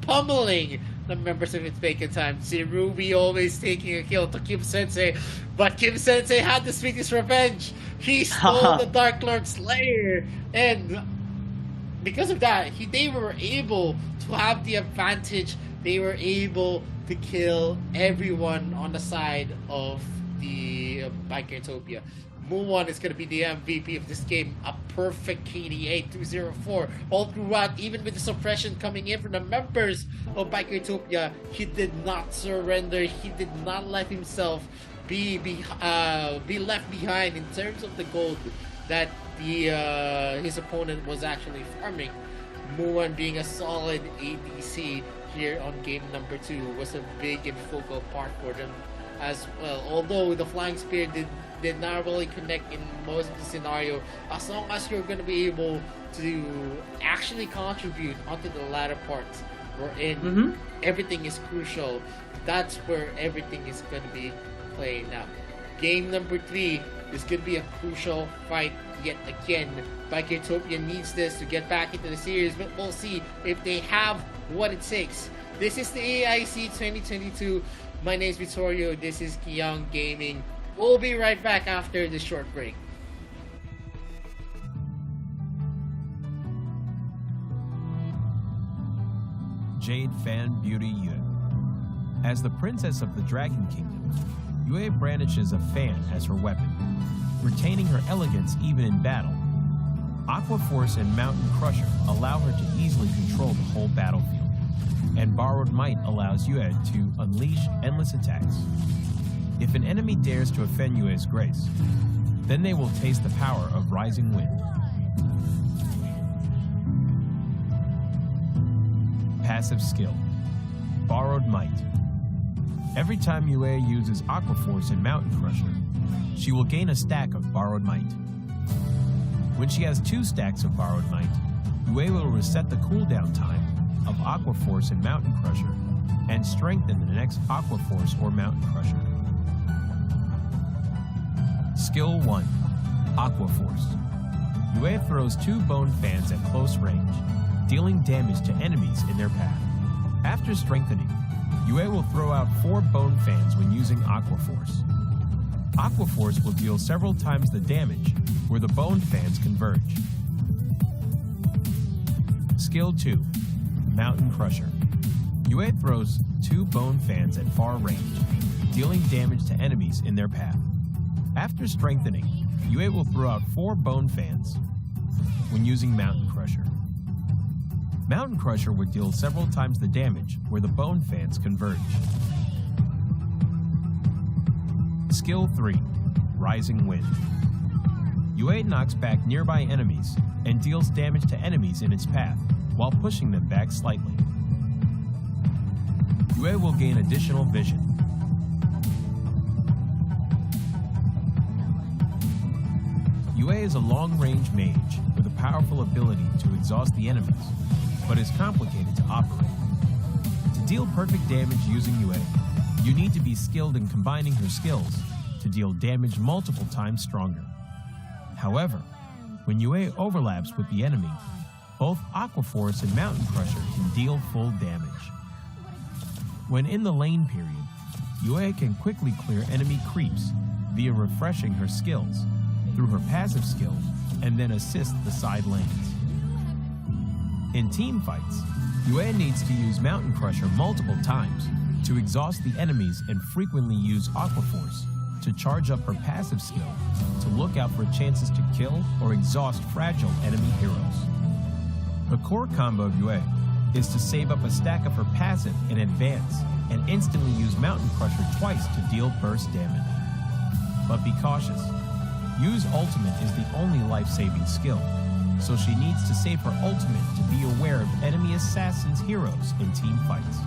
pummeling the members of its Bacon Time. Ruby always taking a kill to Kim Sensei, but Kim Sensei had to speak his revenge. He stole the Dark Lord Slayer, and because of that, they were able to have the advantage. They were able to kill everyone on the side of the Bikertopia. Muwan is going to be the MVP of this game. A perfect KDA 204 all throughout, even with the suppression coming in from the members of Bikertopia. He did not surrender. He did not let himself be left behind in terms of the gold that his opponent was actually farming. Muwan being a solid ADC here on game number 2 was a big and focal part for them as well. Although the Flying Spear did not really connect in most of the scenario, as long as you're going to be able to actually contribute onto the latter parts wherein everything is crucial, that's where everything is going to be playing out. Game number 3 is going to be a crucial fight yet again. Bikertopia needs this to get back into the series, but we'll see if they have what it takes. This is the AIC 2022. My name is Vittorio. This is Kyung Gaming. We'll be right back after this short break. Jade Fan Beauty Yue. As the princess of the Dragon Kingdom, Yue brandishes a fan as her weapon, retaining her elegance even in battle. Aqua Force and Mountain Crusher allow her to easily control the whole battlefield, and Borrowed Might allows Yue to unleash endless attacks. If an enemy dares to offend Yue's grace, then they will taste the power of Rising Wind. Passive skill, Borrowed Might. Every time Yue uses Aqua Force and Mountain Crusher, she will gain a stack of Borrowed Might. When she has 2 stacks of Borrowed Might, Yue will reset the cooldown time of Aqua Force and Mountain Crusher and strengthen the next Aqua Force or Mountain Crusher. Skill 1. Aqua Force. Yue throws 2 bone fans at close range, dealing damage to enemies in their path. After strengthening, Yue will throw out 4 bone fans when using Aqua Force. Aqua Force will deal several times the damage where the bone fans converge. Skill 2. Mountain Crusher. Yue throws 2 bone fans at far range, dealing damage to enemies in their path. After strengthening, Yue will throw out 4 bone fans when using Mountain Crusher. Mountain Crusher would deal several times the damage where the bone fans converge. Skill 3. Rising Wind. Yue knocks back nearby enemies and deals damage to enemies in its path while pushing them back slightly. Yue will gain additional vision. Yue is a long-range mage with a powerful ability to exhaust the enemies, but is complicated to operate. To deal perfect damage using Yue, you need to be skilled in combining her skills to deal damage multiple times stronger. However, when Yue overlaps with the enemy, both Aqua Force and Mountain Crusher can deal full damage. When in the lane period, Yue can quickly clear enemy creeps via refreshing her skills through her passive skill and then assist the side lanes. In team fights, Yue needs to use Mountain Crusher multiple times to exhaust the enemies and frequently use Aqua Force to charge up her passive skill to look out for chances to kill or exhaust fragile enemy heroes. The core combo of Yue is to save up a stack of her passive in advance and instantly use Mountain Crusher twice to deal burst damage. But be cautious. Yu's ultimate is the only life-saving skill, so she needs to save her ultimate to be aware of enemy assassins' heroes in team fights.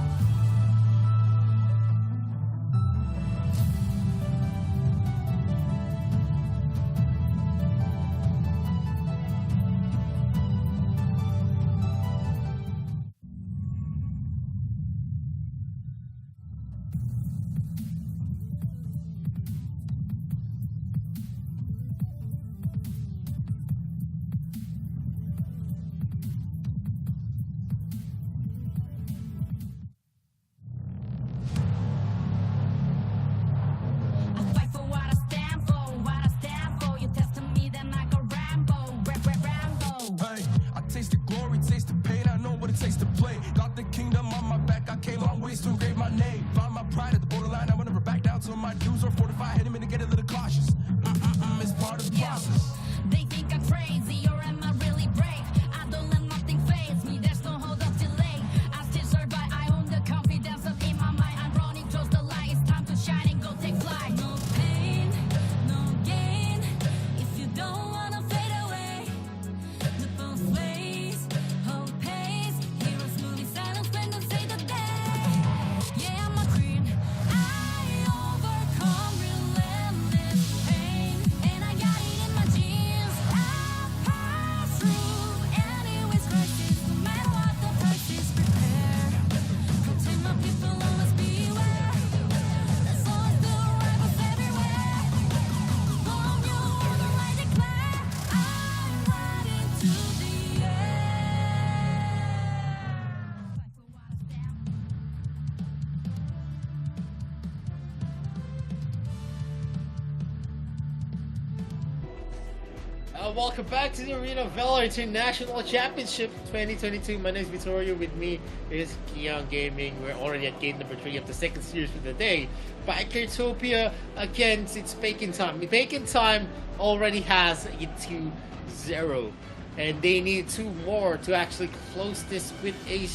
Welcome back to the Arena of Valor International Championship 2022. My name is Vittorio. With me is Keon Gaming. We're already at game number 3 of the second series for the day. Bikertopia against its Bacon Time. Bacon Time already has a 2-0, and they need 2 more to actually close this with a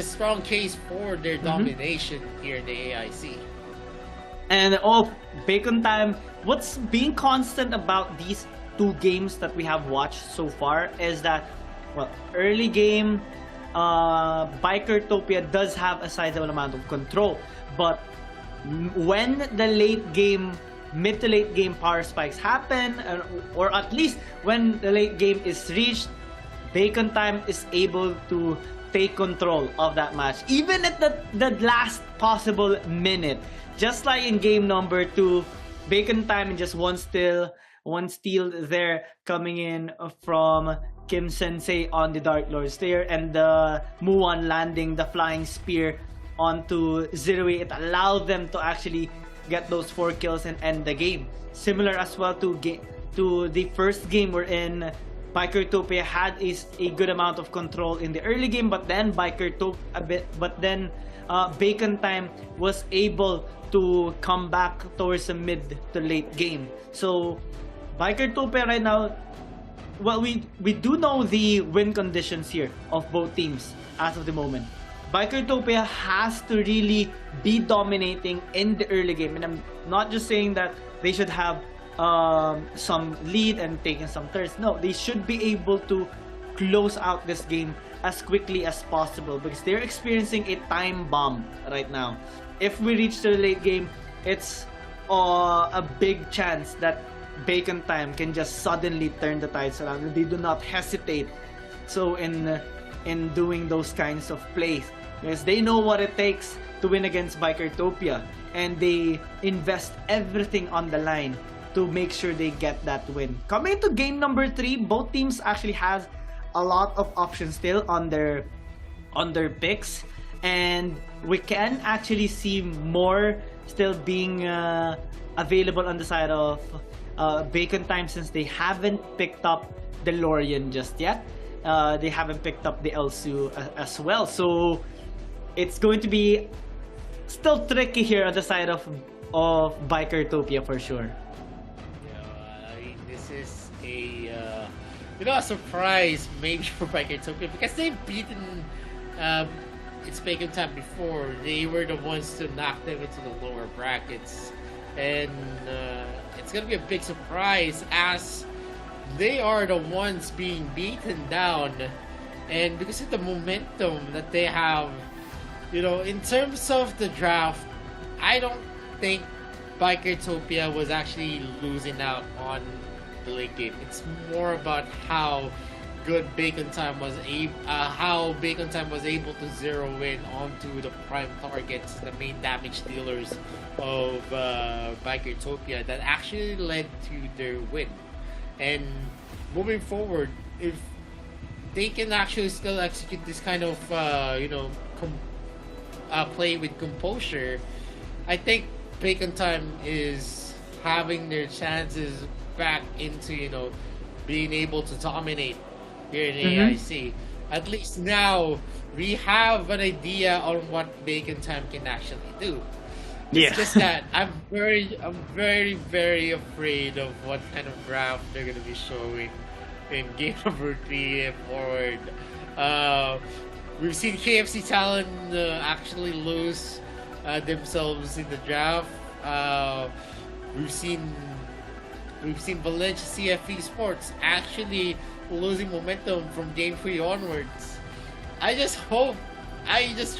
strong case for their domination here in the AIC. And Bacon Time, what's being constant about these 2 games that we have watched so far is that, well, early game, Bikertopia does have a sizable amount of control, but when the mid to late game power spikes happen, or at least when the late game is reached, Bacon Time is able to take control of that match, even at the last possible minute. Just like in game number 2, Bacon Time and just one steal there coming in from Kim Sensei on the Dark Lord Slayer, and the Muan landing the flying spear onto Zirui. It allowed them to actually get those 4 kills and end the game. Similar as well to the first game wherein Bikertopia had a good amount of control in the early game, but then Bacon Time was able to come back towards the mid to late game. So Bikertopia right now, well, we do know the win conditions here of both teams as of the moment. Bikertopia has to really be dominating in the early game, and I'm not just saying that they should have some lead and taking some turns. No, they should be able to close out this game as quickly as possible, because they're experiencing a time bomb right now. If we reach the late game, it's a big chance that Bacon Time can just suddenly turn the tides around. They do not hesitate so in doing those kinds of plays, because they know what it takes to win against Bikertopia, and they invest everything on the line to make sure they get that win. Coming to game number 3, both teams actually has a lot of options still on their picks, and we can actually see more still being available on the side of Bacon Time, since they haven't picked up the Lorian just yet. They haven't picked up the Elsu as well, so it's going to be still tricky here on the side of Bikertopia for sure. This is a surprise maybe for Bikertopia, because they've beaten it's Bacon Time before. They were the ones to knock them into the lower brackets, and it's gonna be a big surprise as they are the ones being beaten down, and because of the momentum that they have, in terms of the draft, I don't think Bikertopia was actually losing out on the late game. It's more about how good Bacon Time was able to zero in onto the prime targets, the main damage dealers of Bikertopia, that actually led to their win. And moving forward, if they can actually still execute this kind of play with composure, I think Bacon Time is having their chances back into being able to dominate here in AIC. At least now we have an idea on what Bacon Time can actually do. It's just that I'm very, very afraid of what kind of draft they're gonna be showing in game number 3 and forward. We've seen KFC Talon actually lose themselves in the draft. We've seen Valencia CFE Sports actually losing momentum from game 3 onwards. I just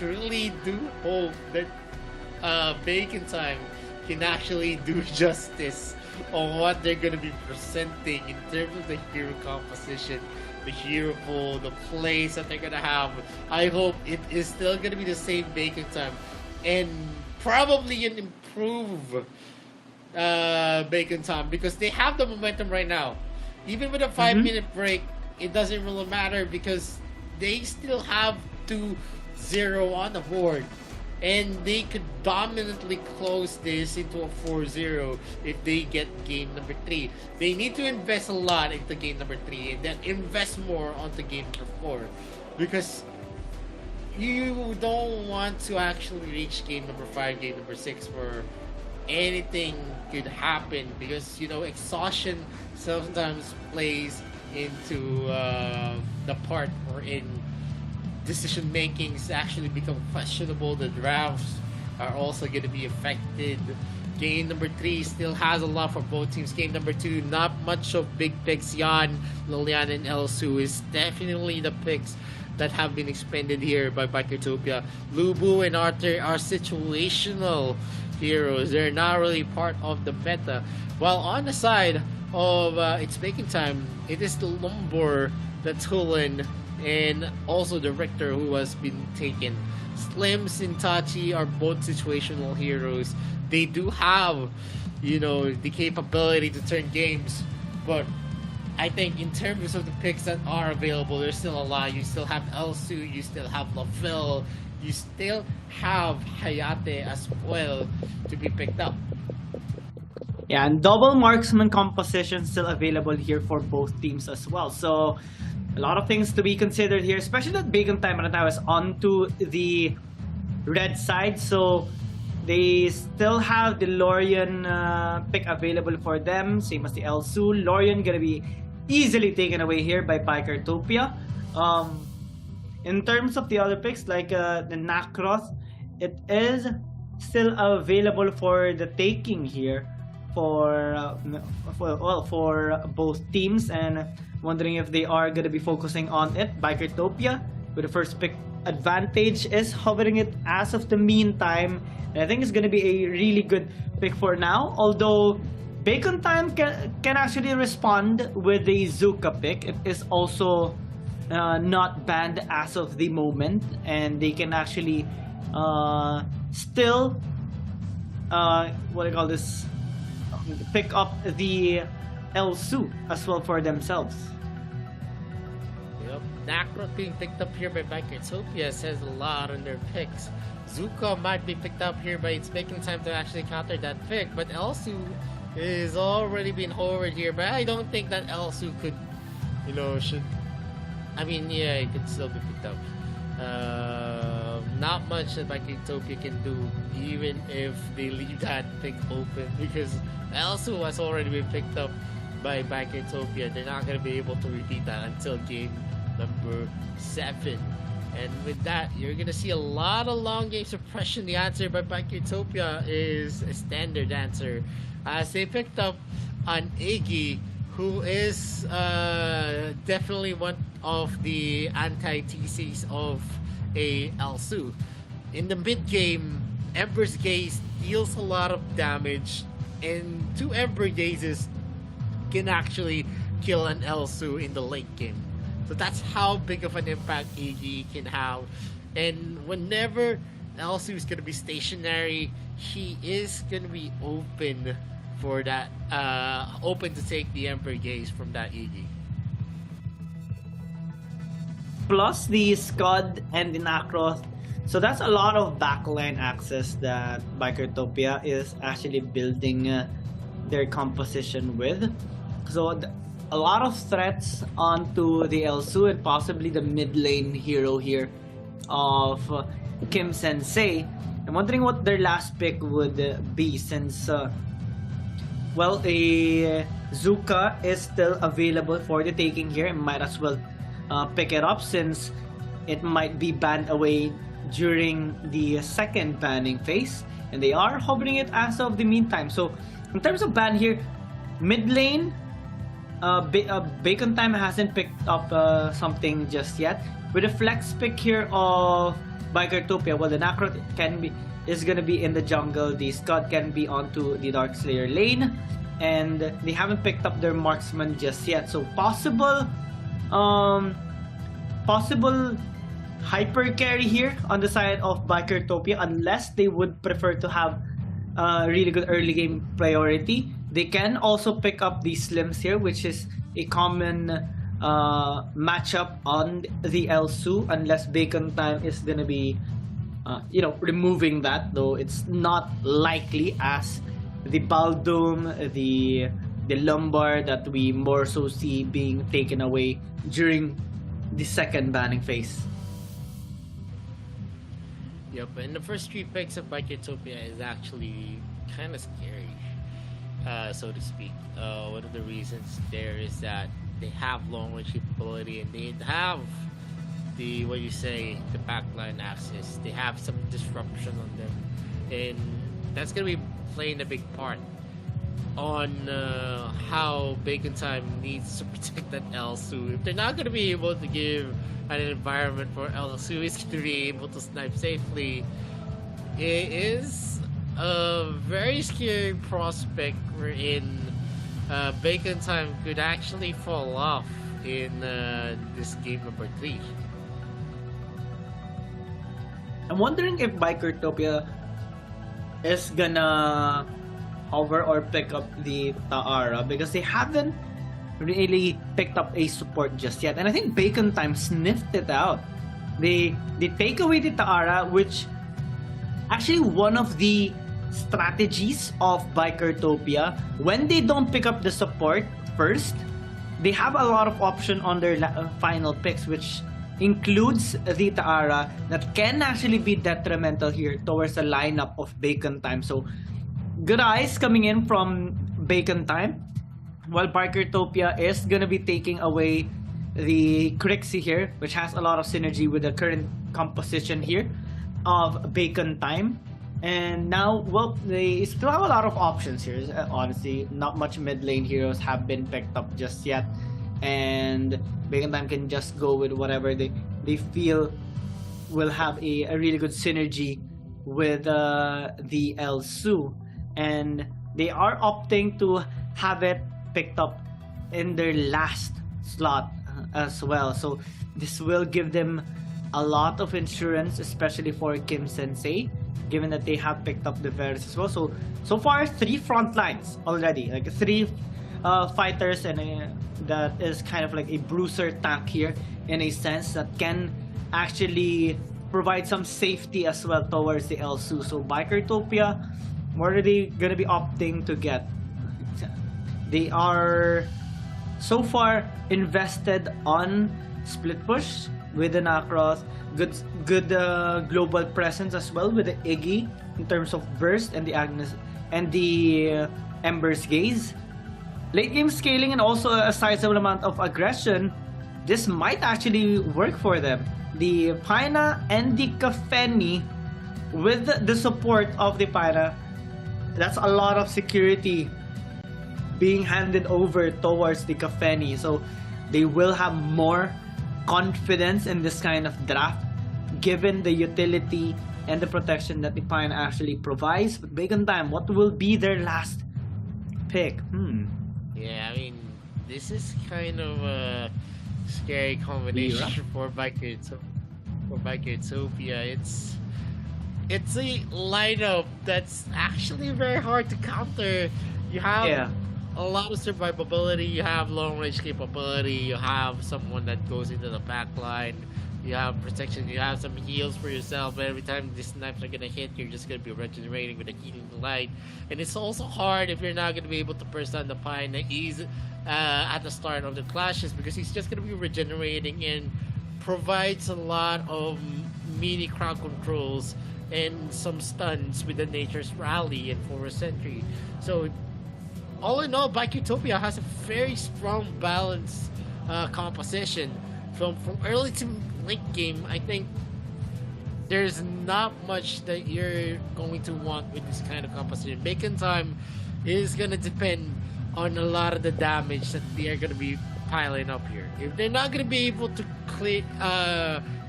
really do hope that Bacon Time can actually do justice on what they're going to be presenting in terms of the hero composition, the hero pool, the plays that they're going to have. I hope it is still going to be the same Bacon Time, and probably an improved Bacon Time, because they have the momentum right now. Even with a 5-minute break, it doesn't really matter, because they still have 2-0 on the board, and they could dominantly close this into a 4-0 if they get game number 3. They need to invest a lot into game number 3, and then invest more onto game number 4, because you don't want to actually reach game number 5, game number 6 where anything could happen, because exhaustion sometimes plays into the part wherein decision makings actually become questionable. The drafts are also going to be affected. Game number 3 still has a lot for both teams. Game number 2, not much of big picks. Yan, Lilian, and Elsu is definitely the picks that have been expended here by Bikertopia. Lubu and Arthur are situational heroes. They're not really part of the meta. While on the side of It's Baking Time, it is the Lombor, the Tulin, and also the Richter who has been taken. Slims and Tachi are both situational heroes. They do have, the capability to turn games, but I think in terms of the picks that are available, there's still a lot. You still have Elsu, you still have Lafil, you still have Hayate as well to be picked up. Yeah, and double marksman composition still available here for both teams as well. So a lot of things to be considered here, especially that Bacon Time right now is onto the red side. So they still have the Lorian pick available for them, same as the Elsu. Lorian gonna be easily taken away here by Bikertopia. In terms of the other picks, like the Nakroth, it is still available for the taking here for both teams, and wondering if they are going to be focusing on it. Bikertopia with the first pick advantage is hovering it as of the meantime, and I think it's going to be a really good pick for now, although Bacon Time can actually respond with the Zuka pick. It is also not banned as of the moment, and they can actually still pick up the Elsu as well for themselves. Yep, Nakroth being picked up here by Bikertopia says a lot on their picks. Zuka might be picked up here, but it's making time to actually counter that pick. But Elsu is already being hovered here, but I don't think that Elsu could, it could still be picked up. Not much that Bikertopia can do, even if they leave that pick open, because Elsu has already been picked up by Bikertopia. They're not going to be able to repeat that until game number 7. And with that, you're going to see a lot of long game suppression. The answer by Bikertopia is a standard answer, as they picked up an Iggy, who is definitely one of the anti-TCs of a Elsu. In the mid game, Ember's Gaze deals a lot of damage, and 2 Ember Gazes can actually kill an Elsu in the late game. So that's how big of an impact Iggy can have. And whenever Elsu is going to be stationary, he is going to be open for that, open to take the Ember Gaze from that Iggy. Plus the Scud and the Nakroth. So that's a lot of backline access that Bikertopia is actually building their composition with. So a lot of threats onto the Elsu and possibly the mid lane hero here of Kim Sensei. I'm wondering what their last pick would be, since a Zuka is still available for the taking here, and might as well pick it up since it might be banned away during the second banning phase, and they are hovering it as of the meantime. So in terms of ban here, mid lane, Bacon Time hasn't picked up something just yet. With a flex pick here of Bikertopia, the Nakroth is gonna be in the jungle, the Scud can be onto the Darkslayer lane, and they haven't picked up their marksman just yet. So possible hyper carry here on the side of Bikertopia, unless they would prefer to have really good early game priority. They can also pick up the Slims here, which is a common matchup on the Elsu, unless Bacon Time is gonna be removing that, though it's not likely, as the Baldum, the Lumbar that we more so see being taken away during the second banning phase. Yep, and the first 3 picks of Bikertopia is actually kind of scary, so to speak. One of the reasons there is that they have long range capability, and they have the backline access. They have some disruption on them, and that's gonna be playing a big part on how Bacon Time needs to protect that Elsu. If they're not gonna be able to give an environment for Elsu is to be able to snipe safely, it is a very scary prospect wherein Bacon Time could actually fall off in this game number 3. I'm wondering if Bikertopia is gonna hover or pick up the Taara because they haven't really picked up a support just yet. And I think Bacon Time sniffed it out. They take away the Taara, which actually one of the strategies of Bikertopia, when they don't pick up the support first, they have a lot of option on their final picks, which includes the Taara that can actually be detrimental here towards the lineup of Bacon Time. So good eyes coming in from Bacon Time, while Bikertopia is gonna be taking away the Crixie here, which has a lot of synergy with the current composition here of Bacon Time. And now, well, they still have a lot of options here. Honestly, not much mid lane heroes have been picked up just yet, and Bacon Time can just go with whatever they feel will have a really good synergy with the Elsu, and they are opting to have it picked up in their last slot as well. So this will give them a lot of insurance, especially for Kim Sensei, given that they have picked up the Varus as well. So far 3 front lines already, like 3 fighters, and that is kind of like a bruiser tank here in a sense that can actually provide some safety as well towards the Elsu. So Bikertopia, what are they gonna be opting to get? They are so far invested on split push with the Nacross, good global presence as well with the Iggy in terms of burst and the Agnes and the Ember's Gaze. Late game scaling and also a sizable amount of aggression. This might actually work for them. The Paina and the Kafeni, with the support of the Paina, that's a lot of security being handed over towards the Kafeni. So they will have more confidence in this kind of draft, given the utility and the protection that the Pine actually provides. But Bacon Time, what will be their last pick? Yeah, I mean, this is kind of a scary combination for Bikertopia. It's a lineup that's actually very hard to counter. You have a lot of survivability, you have long range capability, you have someone that goes into the back line, you have protection, you have some heals for yourself, but every time these snipes are gonna hit, you're just gonna be regenerating with a healing light. And it's also hard if you're not gonna be able to burst on the Pine at the start of the clashes, because he's just gonna be regenerating and provides a lot of mini crowd controls and some stuns with the Nature's Rally and Forest Sentry. So all in all, Bikertopia has a very strong balanced composition. From early to late game, I think there's not much that you're going to want with this kind of composition. Bacon Time is going to depend on a lot of the damage that they are going to be piling up here. If they're not going to be able to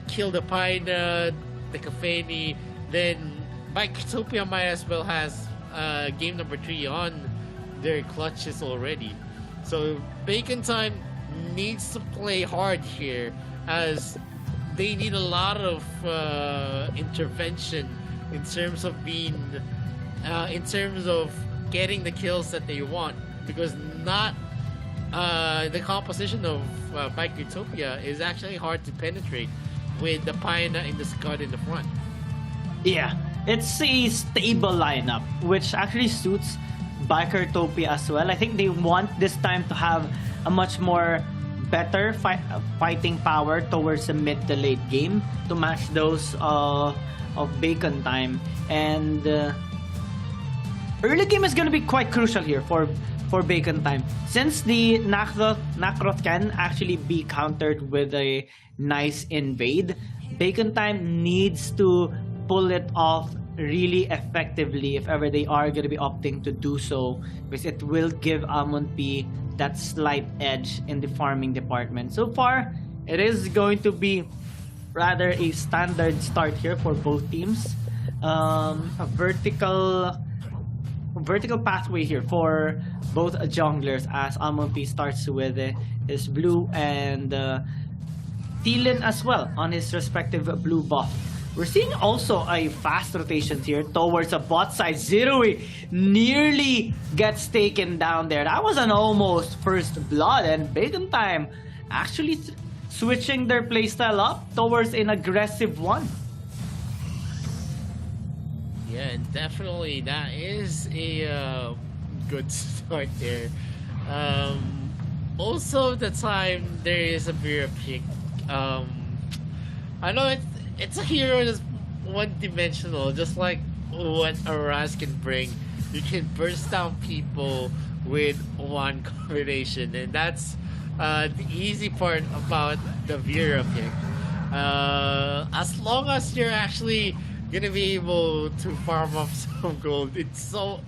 kill the Paina, the Kafeni, then Bikertopia might as well has game number 3 on their clutches already. So Bacon Time needs to play hard here, as they need a lot of intervention in terms of getting the kills that they want, because the composition of Bikertopia is actually hard to penetrate with the Paina and the Scud in the front. Yeah, it's a stable lineup, which actually suits Bikertopia as well. I think they want this time to have a much more better fighting power towards the mid to late game to match those of Bacon Time. And early game is going to be quite crucial here for Bacon Time, since the Nacroth can actually be countered with a nice invade. Bacon Time needs to pull it off really effectively if ever they are going to be opting to do so, because it will give Amon P that slight edge in the farming department. So far, it is going to be rather a standard start here for both teams. a vertical pathway here for both junglers as Amon-P starts with his blue and Thielen as well on his respective blue buff. We're seeing also a fast rotation here towards a bot side. Zerui nearly gets taken down there. That was an almost first blood, and Bacon Time actually switching their playstyle up towards an aggressive one. Yeah, and definitely that is a good start there. Also, the time there is a Vera pick. I know it's a hero that's one-dimensional, just like what Aras can bring. You can burst down people with one combination, and that's the easy part about the Vera pick. As long as you're actually gonna be able to farm up some gold, it's so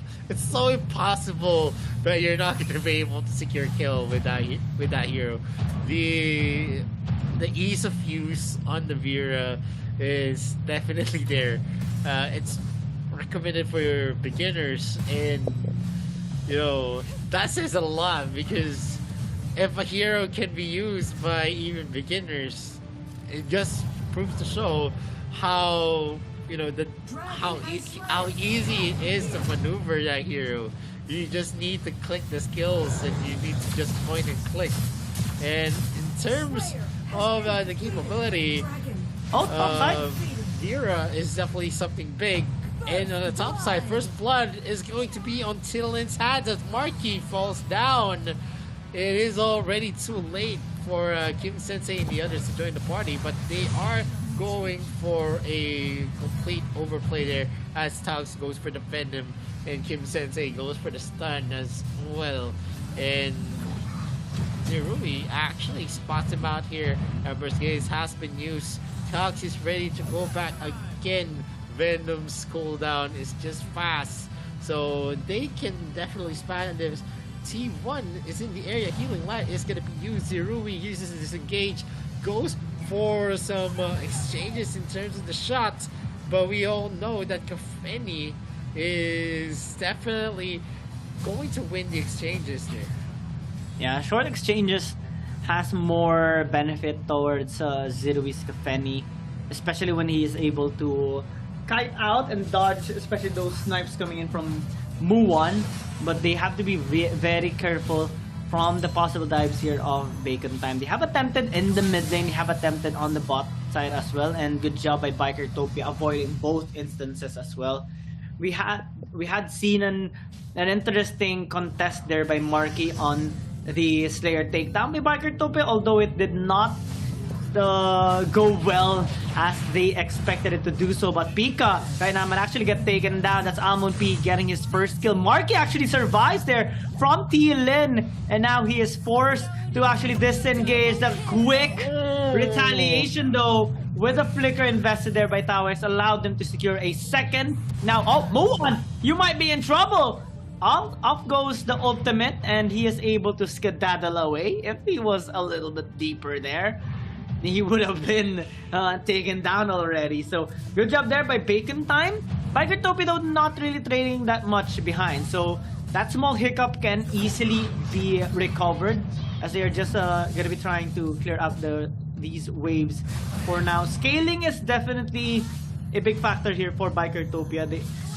impossible that you're not gonna be able to secure kill with that hero. The ease of use on the Vera is definitely there. It's recommended for your beginners, and you know that says a lot, because if a hero can be used by even beginners, it just proves to show how how easy it is to maneuver that hero. You just need to click the skills, and you need to just point and click. And in terms of the capability, Vera is definitely something big. And on the top side, first blood is going to be on Tielen's hands as Marky falls down. It is already too late for Kim Sensei and the others to join the party, but they are going for a complete overplay there as Taux goes for the Venom and Kim Sensei goes for the stun as well. And Zerui actually spots him out here. Burst Gaze has been used. Taux is ready to go back again. Venom's cooldown is just fast, so they can definitely spam this. T1 is in the area. Healing Light is going to be used. Zerui uses Disengage, goes for some exchanges in terms of the shots, but we all know that Kafeni is definitely going to win the exchanges there. Yeah, short exchanges has more benefit towards Zerui's Kafeni, especially when he is able to kite out and dodge, especially those snipes coming in from Muwan. But they have to be very careful from the possible dives here of Bacon Time. They have attempted in the mid lane, they have attempted on the bot side as well, and good job by Bikertopia avoiding both instances as well. We had seen an interesting contest there by Marky on the Slayer takedown by Bikertopia, although it did not go well as they expected it to do so. But Pika right now might actually get taken down. That's Amon-P getting his first kill. Marky actually survives there from Thielen, and now he is forced to actually disengage. The quick retaliation though with a flicker invested there by Towers allowed them to secure a second. Now, Muwan, you might be in trouble. Off goes the ultimate, and he is able to skedaddle away. If he was a little bit deeper there, he would have been taken down already. So good job there by Bacon Time. Bikertopia though not really trading that much behind, so that small hiccup can easily be recovered as they are just gonna be trying to clear up these waves for now. Scaling is definitely a big factor here for Bikertopia.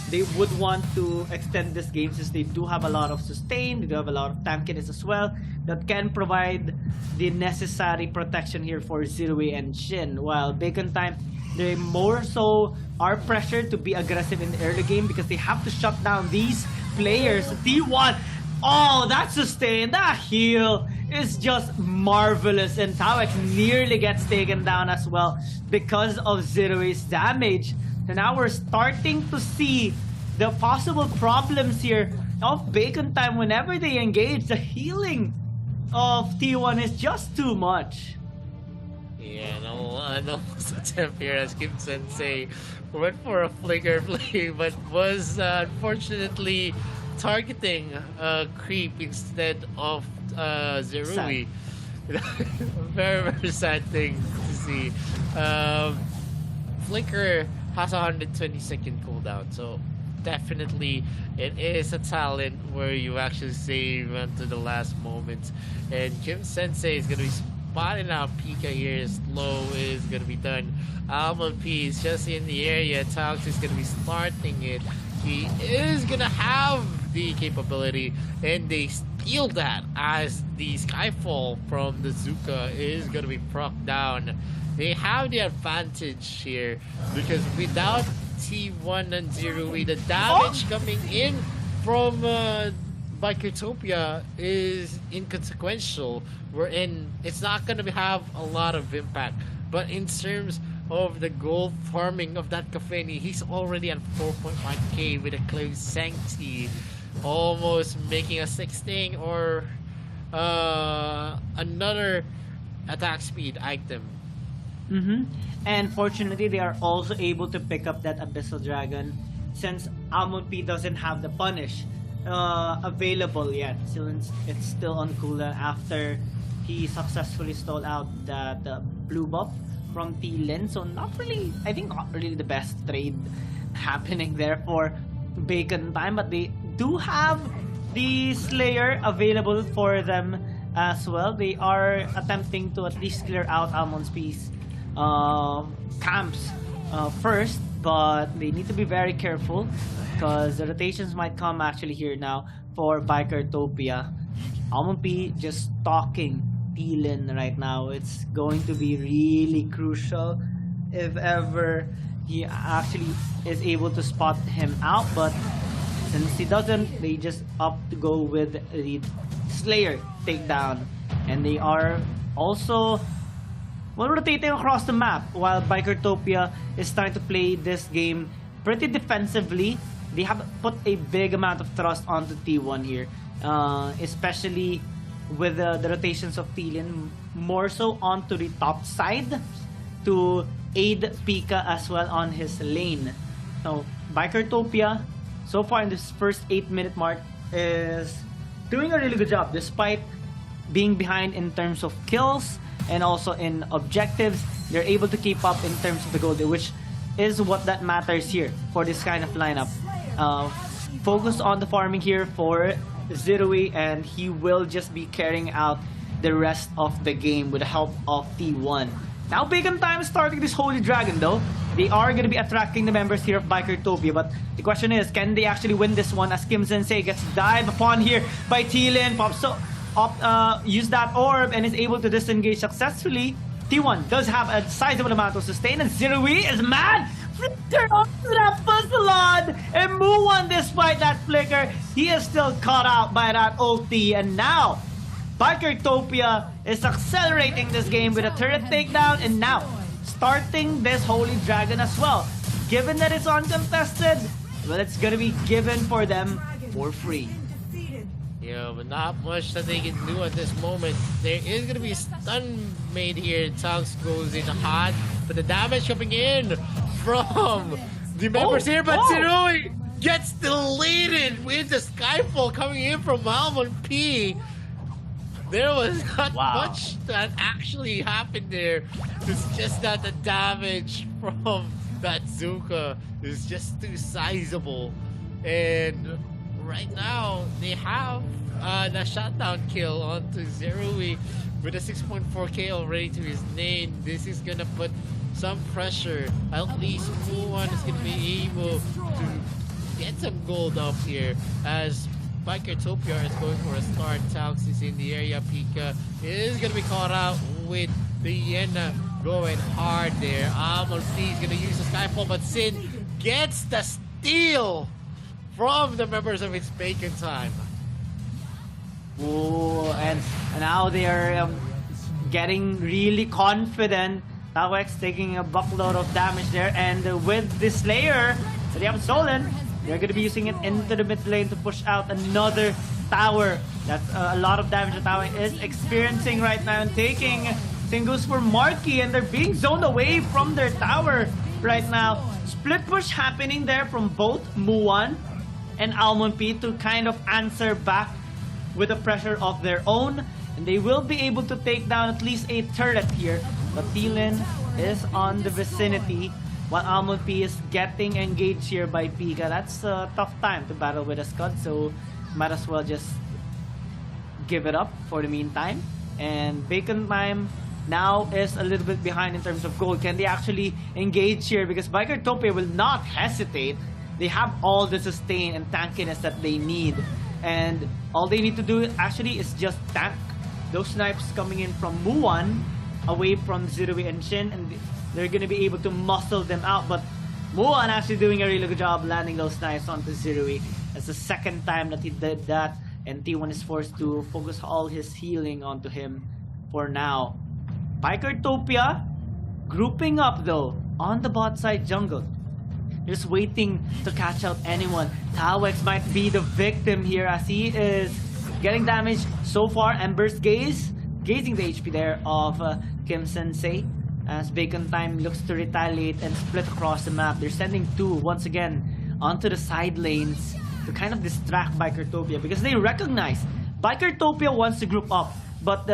They would want to extend this game since they do have a lot of sustain, they do have a lot of tankiness as well that can provide the necessary protection here for Zerui and Shin. While Bacon Time, they more so are pressured to be aggressive in the early game because they have to shut down these players. T1, oh, that sustain, that heal is just marvelous, and Tawek nearly gets taken down as well because of Zerui's damage. So now we're starting to see the possible problems here of Bacon Time whenever they engage. The healing of T1 is just too much. Yeah, no attempt here as Kim Sensei went for a flicker play, but was unfortunately targeting Creep instead of Zerui. Very, very sad thing to see. Flicker has a 120-second cooldown. So definitely it is a talent where you actually save until the last moment. And Kim Sensei is going to be spotting out Pika here. Slow is going to be done. Almond P is just in the area. Taux is going to be starting it. He is going to have the capability, and they steal that as the Skyfall from the Zuka is going to be procced down. They have the advantage here because without T1 and Zerui, the damage coming in from Bikertopia is inconsequential. It's not going to have a lot of impact. But in terms of the gold farming of that Kafeni, he's already at 4.1k with a close Sancti, almost making a 16 or another attack speed item. And fortunately, they are also able to pick up that Abyssal Dragon since Almond P doesn't have the punish available yet. So it's still on cooldown after he successfully stole out that blue buff from T-Lin. So not really the best trade happening there for Bacon Time, but they do have the Slayer available for them as well. They are attempting to at least clear out Almond P's camps first, but they need to be very careful because the rotations might come actually here now for Bikertopia. Almond P just stalking T-Lin right now. It's going to be really crucial if ever he actually is able to spot him out, but since he doesn't, they just opt to go with the Slayer takedown, and they are also rotating across the map while Bikertopia is trying to play this game pretty defensively. They have put a big amount of thrust onto T1 here, especially with the rotations of T-Lin, more so onto the top side to aid Pika as well on his lane. Now, Bikertopia, so far in this first 8-minute mark, is doing a really good job despite being behind in terms of kills and also in objectives. They're able to keep up in terms of the gold, which is what that matters here for this kind of lineup. Focus on the farming here for Zerui, and he will just be carrying out the rest of the game with the help of T1. Now Bacon Time is starting this Holy Dragon though. They are going to be attracting the members here of Bikertopia, but the question is, can they actually win this one as Kim Sensei gets dive upon here by T-Lin, use that orb and is able to disengage successfully. T1 does have a sizable amount of sustain, and Zerui is mad! Flicker onto that Puzzlon! And Muwan, despite that flicker, he is still caught out by that ulti, and now Bikertopia is accelerating this game with a turret takedown, and now starting this Holy Dragon as well. Given that it's uncontested, well, it's gonna be given for them for free. Yeah, but not much that they can do at this moment. There is going to be a stun made here. Tonks goes in hot, but the damage coming in from the members here. But Zerui gets deleted with the Skyfall coming in from Almond P. There was not much that actually happened there. It's just that the damage from that Zuka is just too sizable. And right now, they have the shutdown kill onto Zerui with a 6.4k already to his name. This is gonna put some pressure. At least Muwan is gonna be able to get some gold up here as Bikertopia is going for a start. Taux is in the area. Pika is gonna be caught out with the Yena going hard there. Almond is gonna use the Skyfall, but Sin gets the steal from the members of its Bacon Time. Oh, and now they are getting really confident. Tawex taking a buckload of damage there, and with the Slayer that they have stolen, they're going to be using it into the mid lane to push out another tower. That's a lot of damage the tower is experiencing right now, and taking singles for Marky, and they're being zoned away from their tower right now. Split push happening there from both Muwan and Almond P to kind of answer back with the pressure of their own, and they will be able to take down at least a turret here. But T-Lin is on the vicinity, while Almond P is getting engaged here by Pika. That's a tough time to battle with a Scud, so might as well just give it up for the meantime. And Bacon Time now is a little bit behind in terms of gold. Can they actually engage here? Because Bikertopia will not hesitate. They have all the sustain and tankiness that they need. And all they need to do actually is just tank those snipes coming in from Muan away from Zirui and Shin, and they're going to be able to muscle them out. But Muan actually doing a really good job landing those snipes onto Zirui. It's the second time that he did that, and T1 is forced to focus all his healing onto him for now. Bikertopia grouping up though on the bot side jungle, just waiting to catch out anyone. Tawex might be the victim here as he is getting damaged so far. Ember's gazing the HP there of Kim Sensei as Bacon Time looks to retaliate and split across the map. They're sending two once again onto the side lanes to kind of distract Bikertopia because they recognize Bikertopia wants to group up, but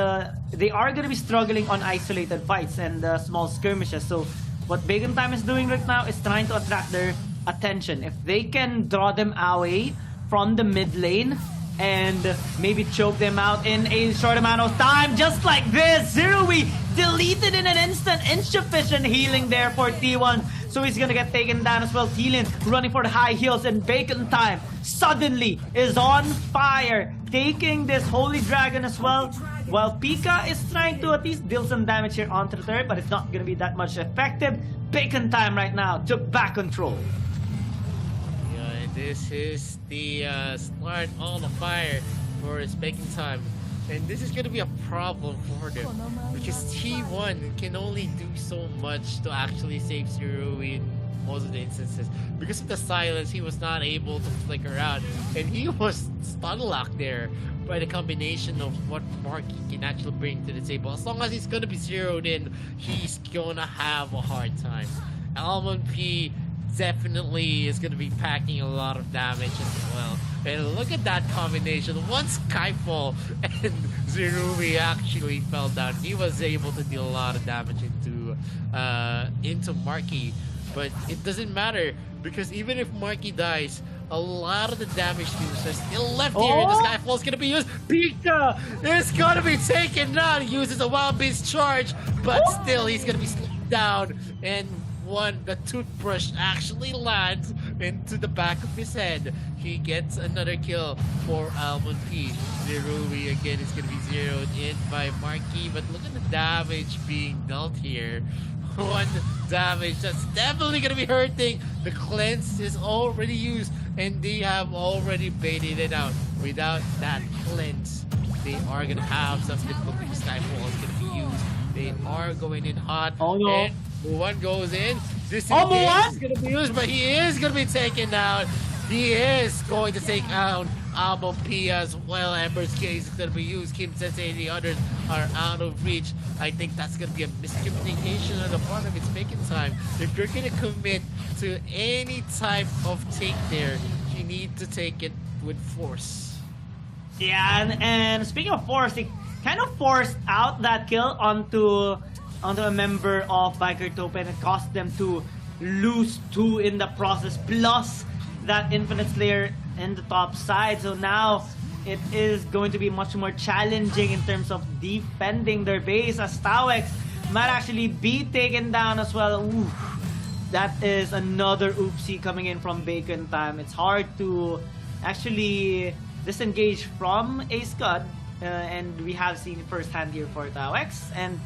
they are going to be struggling on isolated fights and small skirmishes. So what Bacon Time is doing right now is trying to attract their attention. If they can draw them away from the mid lane and maybe choke them out in a short amount of time, just like this, Zirui deleted in an instant. Insufficient healing there for T1, so he's gonna get taken down as well. T-Lin running for the high heals, and Bacon Time suddenly is on fire, taking this Holy Dragon as well, while Pika is trying to at least deal some damage here onto the turret, but it's not gonna be that much effective. Bacon Time right now took back control. This is the start on the fire for Bacon Time, and this is going to be a problem for them because T1 can only do so much to actually save Zero in most of the instances. Because of the silence, he was not able to flicker out, and he was stun locked there by the combination of what Marky can actually bring to the table. As long as he's going to be zeroed in, he's going to have a hard time. Almond P definitely is going to be packing a lot of damage as well. And look at that combination. Once Skyfall and Zerui actually fell down, he was able to deal a lot of damage into Marky. But it doesn't matter because even if Marky dies, a lot of the damage dealers are still left here, and the Skyfall is going to be used. Pika is going to be taken down. He uses a Wild Beast charge, but still he's going to be slowed down. And the toothbrush actually lands into the back of his head. He gets another kill for Almond P. Zerui again is going to be zeroed in by Marky, but look at the damage being dealt here. One damage that's definitely going to be hurting. The cleanse is already used, and they have already baited it out. Without that cleanse, they are going to have some difficulty. Skyfall is going to be used. They are going in hot. Oh no. And one goes in. This is going to be used, but he is going to be taken out. He is going to take out Almond P as well. Ember's Gaze is going to be used. Kim Sensei and the others are out of reach. I think that's going to be a miscommunication on the part of its Bacon Time. If you're going to commit to any type of take there, you need to take it with force. Yeah, and speaking of force, he kind of forced out that kill onto a member of Bikertopia, and it cost them to lose 2 in the process, plus that Infinite Slayer in the top side. So now it is going to be much more challenging in terms of defending their base, as Tawex might actually be taken down as well. Ooh, that is another oopsie coming in from Bacon Time. It's hard to actually disengage from a Scud, and we have seen firsthand here for Tawex, and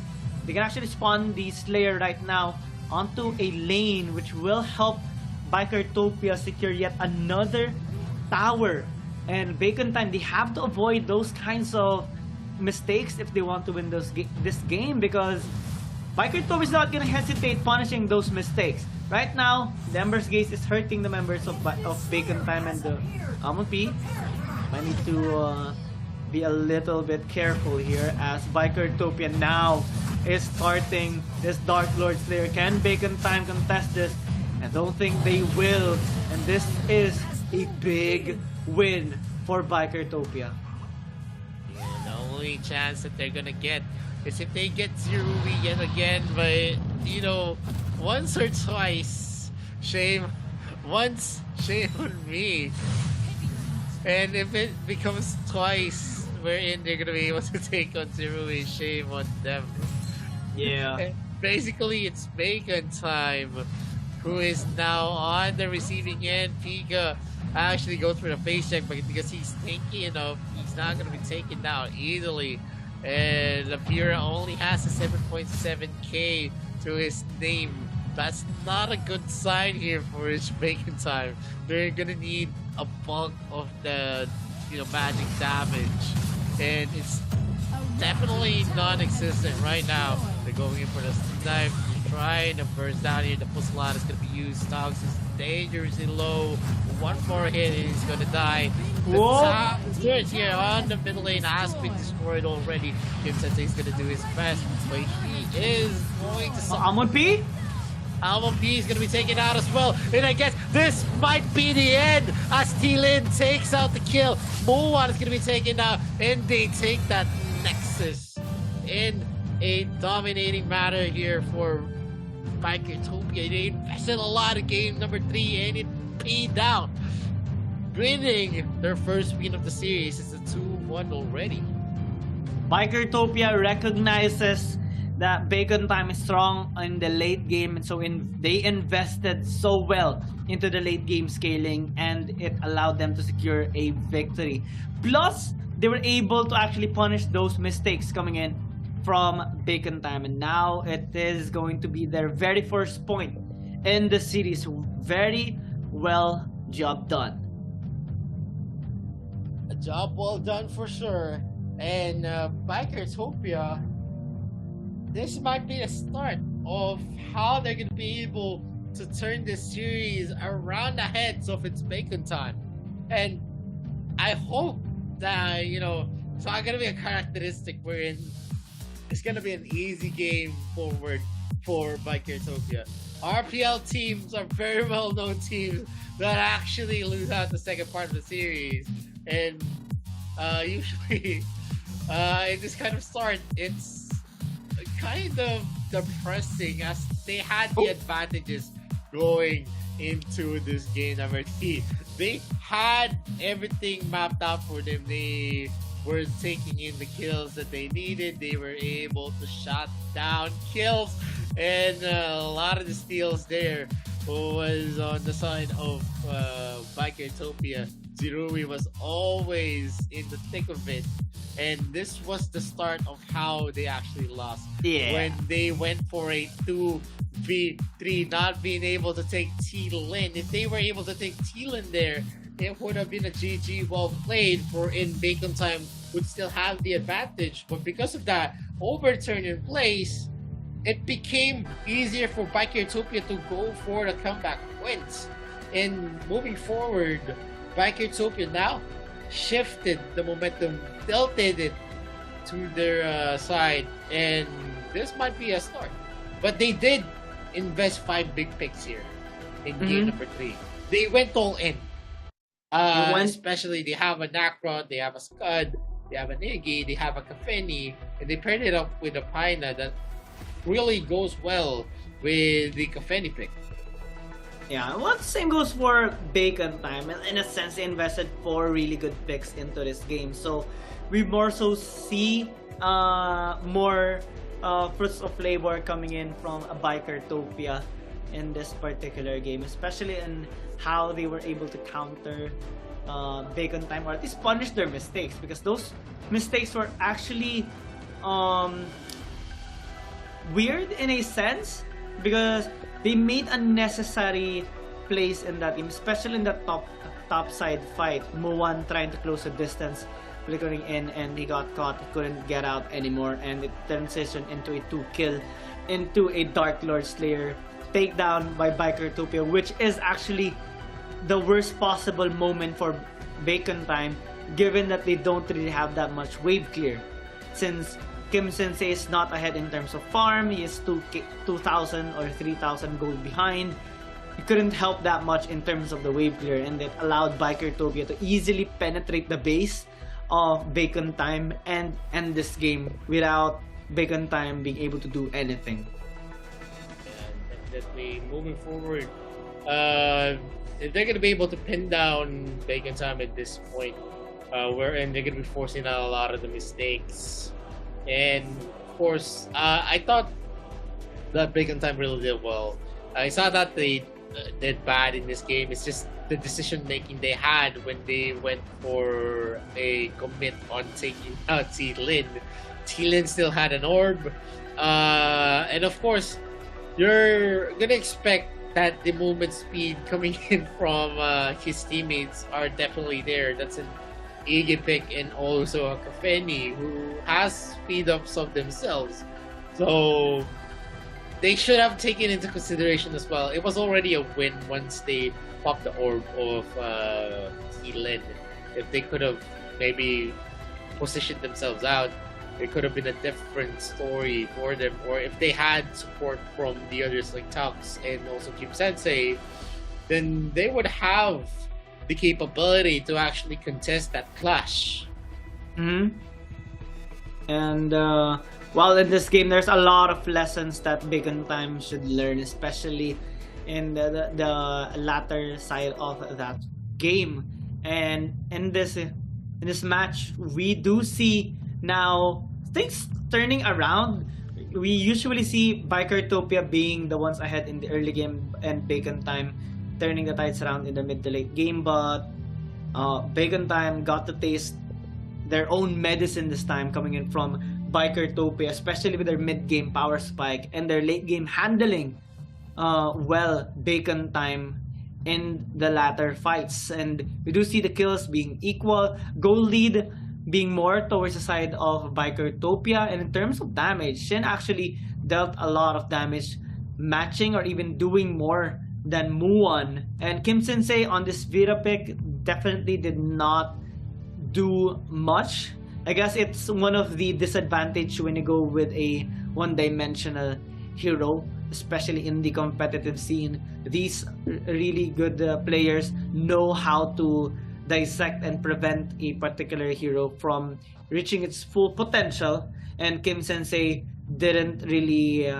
they can actually spawn the Slayer right now onto a lane, which will help Bikertopia secure yet another tower. And Bacon Time, they have to avoid those kinds of mistakes if they want to win this game, because Bikertopia is not going to hesitate punishing those mistakes. Right now, the Ember's Gaze is hurting the members of Bacon Time and the Almond P. I need to be a little bit careful here, as Bikertopia now is starting this Dark Lord Slayer. Can Bacon Time contest this? I don't think they will, and this is a big win for Bikertopia. Yeah, the only chance that they're gonna get is if they get Zerui yet again, but you know, once or twice. Shame. Once, shame on me. And if it becomes twice, wherein they're gonna be able to take on Zerui, shame on them. Yeah. And basically, it's Bacon time, who is now on the receiving end. Pika actually goes for the face check, but because he's tanky enough, he's not gonna be taken down easily. And Lapira only has a 7.7k to his name. That's not a good sign here for his Bacon time. They're gonna need a bulk of the magic damage, and it's definitely non-existent right now. They're going in for the knife, trying to burst down here. The Puzzle is gonna be used. Stogs is dangerously low. One more hit and he's gonna die. The top third here on the middle lane has been destroyed already. Kim Sensei is gonna do his best, but he is going to Almond P? Almond P is going to be taken out as well. And I guess this might be the end as T-Lin takes out the kill. Muwan is going to be taken out. And they take that Nexus in a dominating manner here for Bikertopia. They invested a lot in game number 3 and it paid down. Winning their first win of the series. It's a 2-1 already. Bikertopia recognizes that Bacon time is strong in the late game, and so they invested so well into the late game scaling, and it allowed them to secure a victory. Plus, they were able to actually punish those mistakes coming in from Bacon time, and now it is going to be their very first point in the series. Very well job done. A job well done for sure. And Bikertopia, this might be the start of how they're going to be able to turn this series around the heads of its Bacon time. And I hope that, it's not going to be a characteristic wherein it's going to be an easy game forward for Bikertopia. RPL teams are very well-known teams that actually lose out the second part of the series. And usually, in this kind of start, it's kind of depressing as they had the advantages going into this game number 3. They had everything mapped out for them. They were taking in the kills that they needed. They were able to shut down kills, and a lot of the steals there was on the side of Bikertopia. Zerui was always in the thick of it. And this was the start of how they actually lost. Yeah. When they went for a 2v3, not being able to take T-Lin. If they were able to take T-Lin there, it would have been a GG well played, for in Bacon time would still have the advantage. But because of that overturn in place, it became easier for Bikertopia to go for the comeback wins. And moving forward, Bikertopia now shifted the momentum, tilted it to their side, and this might be a start. But they did invest 5 big picks here in game number 3. They went all in. Especially they have a Nacron, they have a Scud, they have an Iggy, they have a Kafeni, and they paired it up with a Paina that really goes well with the Kafeni pick. Yeah, well, the same goes for Bacon time. In a sense, they invested 4 really good picks into this game. So we more so see more fruits of labor coming in from a Bikertopia in this particular game, especially in how they were able to counter Bacon time, or at least punish their mistakes, because those mistakes were actually weird in a sense, because they made unnecessary plays in that game, especially in the top side fight. Muwan trying to close the distance, flickering in, and he got caught. He couldn't get out anymore, and it transitioned into a 2-kill into a Dark Lord Slayer takedown by Bikertopia, which is actually the worst possible moment for Bacon time, given that they don't really have that much wave clear. Since Kim Sensei is not ahead in terms of farm, he is 2,000 or 3,000 gold behind. He couldn't help that much in terms of the wave clear, and it allowed Bikertopia to easily penetrate the base of Bacon time and end this game without Bacon time being able to do anything. definitely. Moving forward, if they're gonna be able to pin down Bacon Time at this point, wherein they're gonna be forcing out a lot of the mistakes, and of course, I thought that Bacon Time really did well. I saw that they did bad in this game. It's just the decision making they had when they went for a commit on taking out T Lin. T Lin still had an orb, and of course, you're gonna expect that the movement speed coming in from his teammates are definitely there. That's an Iggy pick and also a Kafeni who has speed ups of themselves. So they should have taken into consideration as well. It was already a win once they popped the orb of T-Lin. If they could have maybe positioned themselves out, it could have been a different story for them. Or if they had support from the others like Tux and also Kim Sensei, then they would have the capability to actually contest that clash. And while in this game, there's a lot of lessons that Bacon Time should learn, especially in the latter side of that game. And in this match, we do see now things turning around. We usually see Bikertopia being the ones ahead in the early game and Bacon Time turning the tides around in the mid to late game, but Bacon Time got to taste their own medicine this time, coming in from Bikertopia, especially with their mid-game power spike and their late-game handling Bacon Time in the latter fights. And we do see the kills being equal, goal lead being more towards the side of Bikertopia. And in terms of damage, Shin actually dealt a lot of damage, matching or even doing more than Muon. And Kim Sensei on this Vira pick definitely did not do much. I guess it's one of the disadvantage when you go with a one-dimensional hero, especially in the competitive scene. These really good players know how to dissect and prevent a particular hero from reaching its full potential, and Kim Sensei didn't really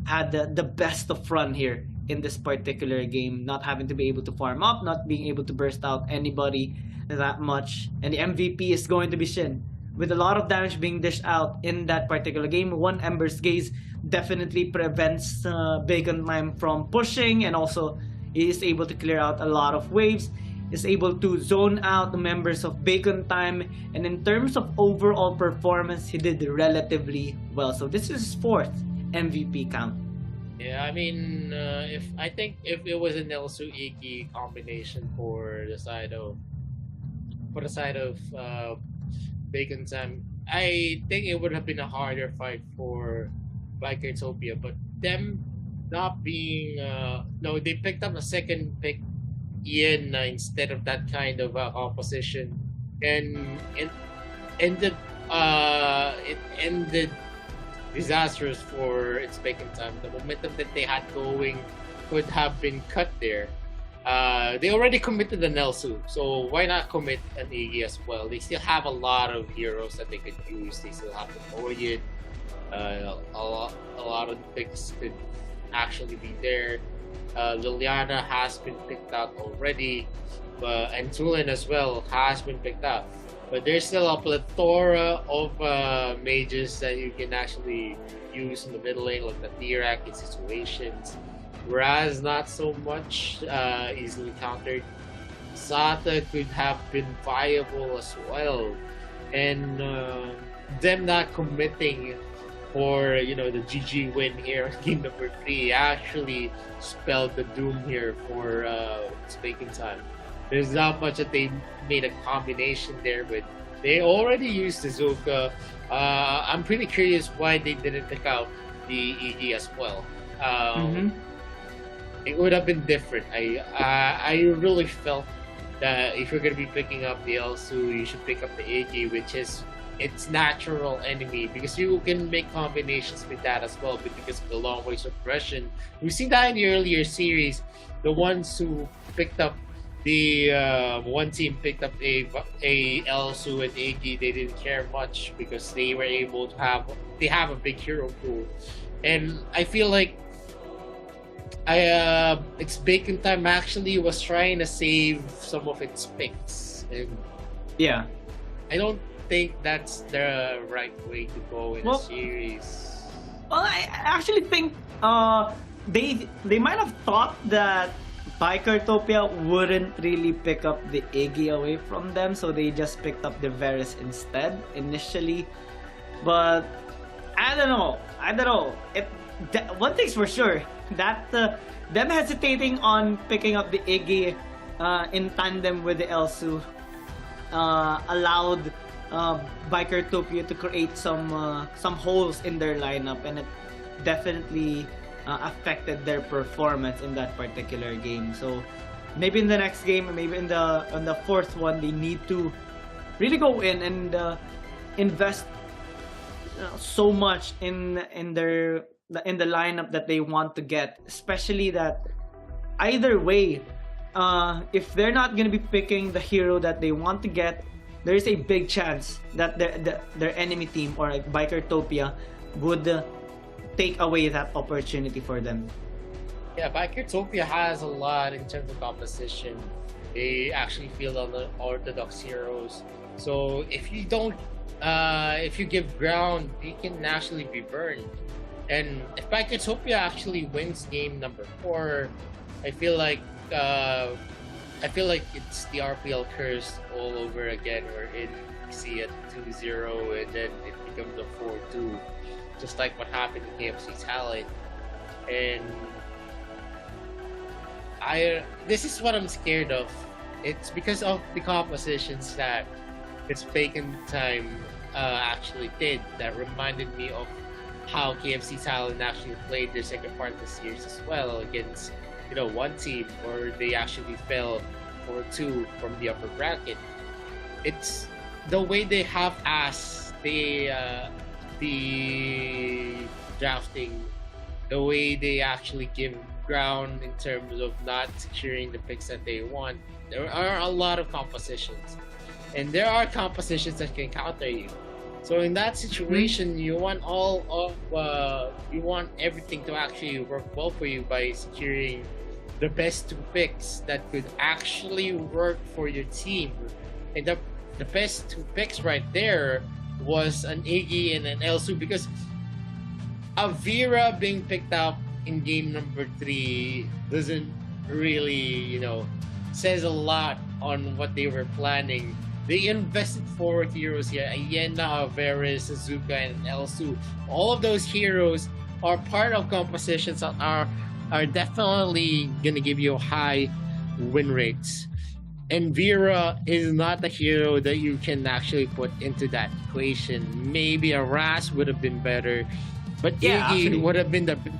had the best of run here in this particular game, not having to be able to farm up, not being able to burst out anybody that much. And the MVP is going to be Shin, with a lot of damage being dished out in that particular game. One Ember's Gaze definitely prevents Bacon Time from pushing, and also he is able to clear out a lot of waves, is able to zone out the members of Bacon Time, and in terms of overall performance, he did relatively well. So this is his 4th MVP count. Yeah, I mean, if it was a Nelsu Iggy combination for the side of Bacon Time, I think it would have been a harder fight for Bikertopia. But them not being no, they picked up a second pick Ian instead of that kind of opposition, and it ended disastrous for its Bacon Time. The momentum that they had going could have been cut there. They already committed an Nelsu, so why not commit an Iggy as well? They still have a lot of heroes that they could use. They still have the Orion. A lot of picks could actually be there. Liliana has been picked out already, and Tulin as well has been picked out. But there's still a plethora of mages that you can actually use in the middle lane, like the Dirac in situations. Raz not so much easily countered. Sata could have been viable as well, and them not committing for the GG win here in game number 3 actually spelled the doom here for Bacon Time. There's not much that they made a combination there with. They already used Izuka. I'm pretty curious why they didn't pick out the ED as well. It would have been different. I really felt that if you're going to be picking up the Elsu, you should pick up the AG, which is its natural enemy, because you can make combinations with that as well because of the long range suppression. We've seen that in the earlier series. The ones who picked up the one team picked up a Elsu and Iggy, they didn't care much because they were able to have a big hero pool. And I feel like It's Bacon Time actually was trying to save some of its picks, and Yeah. I don't think that's the right way to go in a Well- series. Well, I actually think they might have thought that Bikertopia wouldn't really pick up the Iggy away from them, so they just picked up the Varus instead initially. But I don't know. One thing's for sure, that them hesitating on picking up the Iggy in tandem with the Elsu allowed Bikertopia to create some holes in their lineup, and it definitely affected their performance in that particular game. So maybe in the next game, maybe in the fourth one, they need to really go in and invest so much in the lineup that they want to get, especially that either way, if they're not going to be picking the hero that they want to get, there is a big chance that their enemy team or like Bikertopia would take away that opportunity for them. Yeah, Bikertopia has a lot in terms of composition. They actually field on the orthodox heroes. So if you don't, if you give ground, you can actually be burned. And if Bikertopia actually wins game number 4, I feel like it's the RPL curse all over again, wherein you see it 2-0 and then it becomes a 4-2, just like what happened to KFC Talent. And this is what I'm scared of. It's because of the compositions that it's Bacon Time actually did that reminded me of how KFC Talent actually played their second part of the series as well against one team, or they actually fell 4-2 from the upper bracket. It's the way they half-ass the drafting, the way they actually give ground in terms of not securing the picks that they want. There are a lot of compositions, and there are compositions that can counter you. So in that situation, you want you want everything to actually work well for you by securing the best 2 picks that could actually work for your team. And the best 2 picks right there was an Iggy and an Elsu, because Avira being picked up in game number 3 doesn't really, says a lot on what they were planning. They invested 4 heroes here: Ayena, Varus, Suzuka, and Elsu. All of those heroes are part of compositions that are definitely gonna give you high win rates. And Vera is not the hero that you can actually put into that equation. Maybe a Ras would have been better, but Iggy would have been the best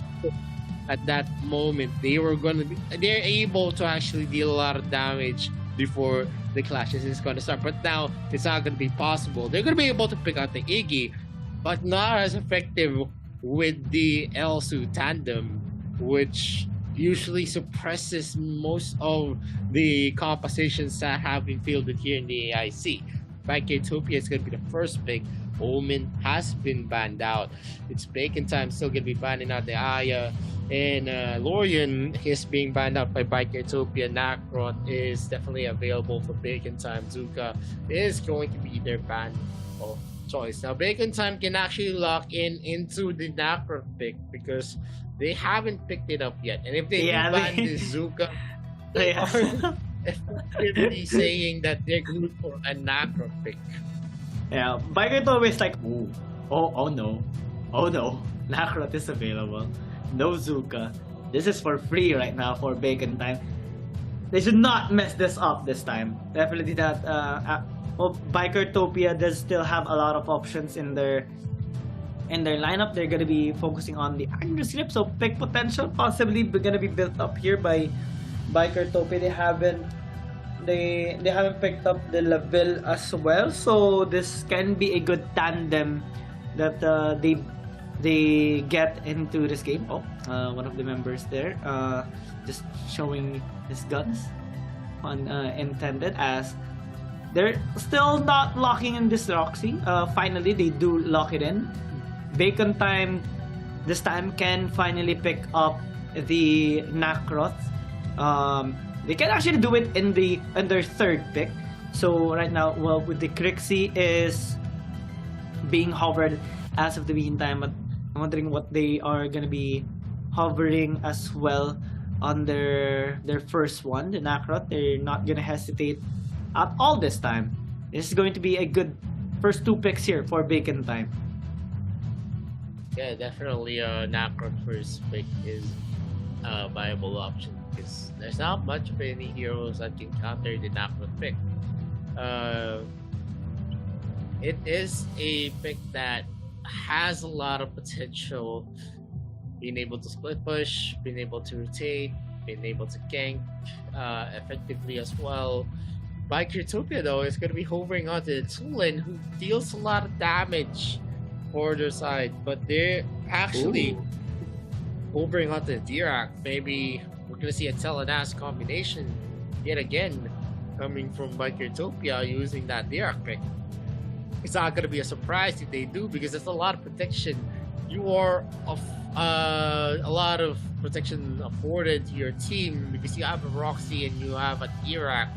at that moment. They're able to actually deal a lot of damage before the clashes is going to start, but now it's not going to be possible. They're going to be able to pick out the Iggy, but not as effective with the Elsu tandem, which usually suppresses most of the compositions that have been fielded here in the AIC. Bikertopia is going to be the first pick. Omen has been banned out. It's Bacon Time still going to be banning out the Aya, and Lorian is being banned out by Bikertopia. Nakrot is definitely available for Bacon Time. Zuka is going to be their ban of choice. Now Bacon Time can actually lock into the Nakrot pick because they haven't picked it up yet. And if they ban the Zuka, they are effectively saying that they're good for a Nakrot pick. Yeah, Bikertopia is like, oh no, Nakrot is available. No Zuka. This is for free right now for Bacon Time. They should not mess this up this time. Definitely not. Bikertopia does still have a lot of options in their lineup. They're gonna be focusing on the accuracy script, so pick potential possibly gonna be built up here by Bikertopia. They haven't picked up the level as well, so this can be a good tandem that they get into this game. One of the members there just showing his guns, intended, as they're still not locking in this Roxy. Finally they do lock it in. Bacon Time this time can finally pick up the Nakroth. They can actually do it in their third pick. So right now, well, with the Crixie is being hovered as of the meantime, but I'm wondering what they are gonna be hovering as well on their first one, the Nakroth. They're not gonna hesitate at all this time. This is going to be a good first 2 picks here for Bacon Time. Yeah, definitely Nakroth first pick is a viable option because there's not much of any heroes that can counter the Nakroth pick. It is a pick that has a lot of potential, being able to split push, being able to rotate, being able to gank effectively as well. Bikertopia though is going to be hovering onto the Tulin, who deals a lot of damage for their side, but they're actually hovering onto the Dirac. Maybe we're going to see a Telenas combination yet again coming from Bikertopia using that Dirac pick. It's not going to be a surprise if they do, because there's a lot of protection. You are a lot of protection afforded to your team because you have a Roxy and you have a Dirac,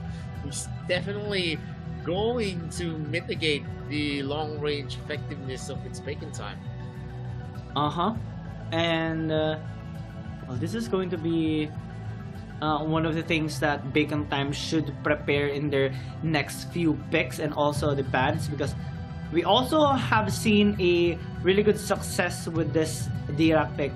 who's definitely going to mitigate the long-range effectiveness of its Bacon Time. And well, this is going to be one of the things that Bacon Time should prepare in their next few picks, and also the bans, because we also have seen a really good success with this Dirac pick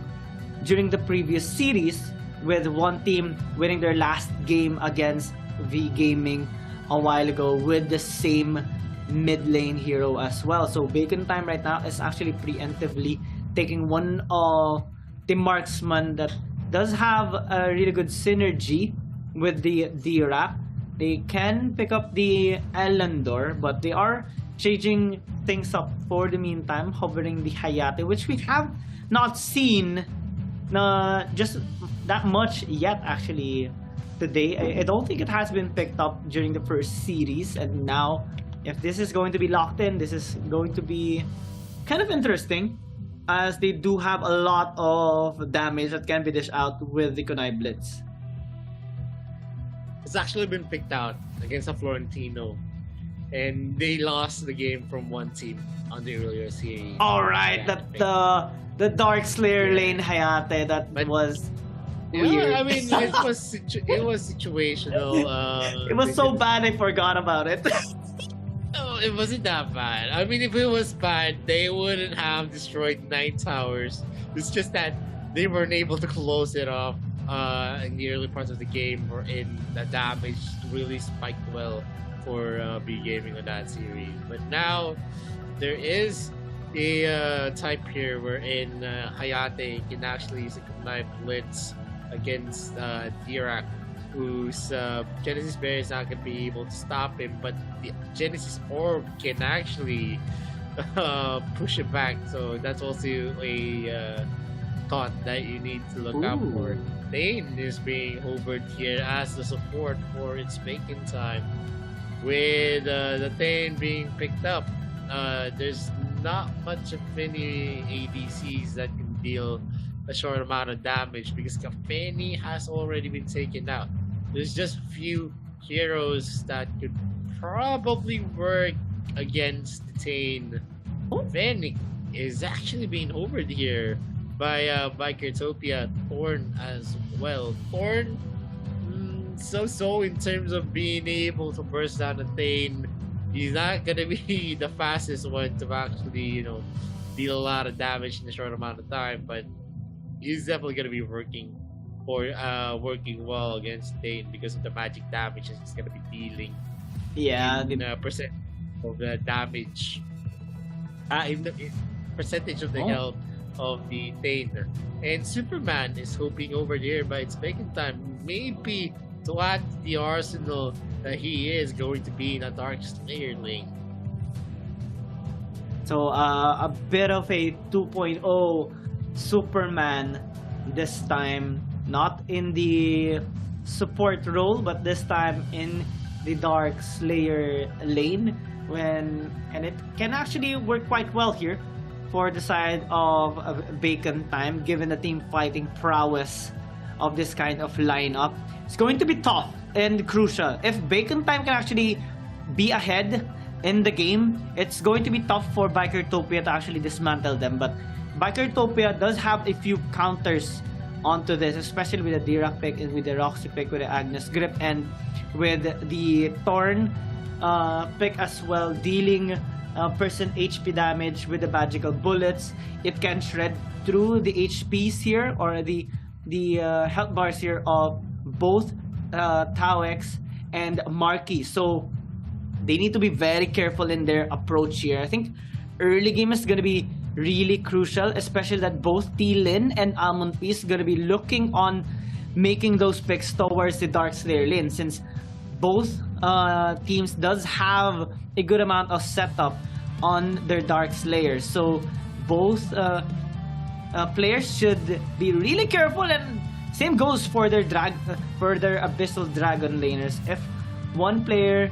during the previous series, with one team winning their last game against V Gaming a while ago with the same mid lane hero as well. So Bacon Time right now is actually preemptively taking one of the marksman that does have a really good synergy with the Dirac. They can pick up the Elandor, but they are changing things up for the meantime, hovering the Hayate, which we have not seen just that much yet actually today. I don't think it has been picked up during the first series, and now if this is going to be locked in, this is going to be kind of interesting, as they do have a lot of damage that can be dished out with the Kunai Blitz. It's actually been picked out against a Florentino, and they lost the game from one team on the earlier series. Alright, the Dark Slayer lane Hayate, that was weird. Yeah, I mean, it was situational. It was so bad I forgot about it. No, it wasn't that bad. I mean, if it was bad, they wouldn't have destroyed 9 towers. It's just that they weren't able to close it off in the early parts of the game, wherein the damage really spiked well for B Gaming on that series. But now there is a type here wherein Hayate can actually use a Kunai Blitz against Dirac, whose Genesis Bear is not going to be able to stop him, but the Genesis Orb can actually push it back. So that's also a thought that you need to look out for. Thane is being hovered here as the support for its Bacon Time. With the Thane being picked up, there's not much of any ADCs that can deal a short amount of damage, because Kafeni has already been taken out. There's just few heroes that could probably work against the Thane. Fennec is actually being hovered here by Bikertopia. Thorn as well. Thorn, so in terms of being able to burst down the Thane. He's not gonna be the fastest one to actually, deal a lot of damage in a short amount of time, but he's definitely gonna be working well against Thane because of the magic damage he's gonna be dealing. Yeah, in a percent of the damage. In percentage of the health of the Thane. And Superman is hoping over there by its Bacon Time, maybe to add to the arsenal that he is going to be in a Dark Slayer lane. So a bit of a 2.0 Superman this time, not in the support role, but this time in the Dark Slayer lane, and it can actually work quite well here for the side of Bacon Time, given the team fighting prowess of this kind of lineup. It's going to be tough and crucial. If Bacon Time can actually be ahead in the game, it's going to be tough for Bikertopia to actually dismantle them. But Bikertopia does have a few counters onto this, especially with the Dirac pick and with the Roxy pick, with the Agnes grip, and with the Thorn pick as well, dealing percent HP damage with the magical bullets. It can shred through the HPs here, or the health bars here of both Tauex and Marquis. So they need to be very careful in their approach here. I think early game is going to be really crucial, especially that both T-Lin and Almond Peace going to be looking on making those picks towards the Dark Slayer lane, since both teams does have a good amount of setup on their Dark Slayers. So both players should be really careful, and same goes for their Abyssal Dragon laners. If one player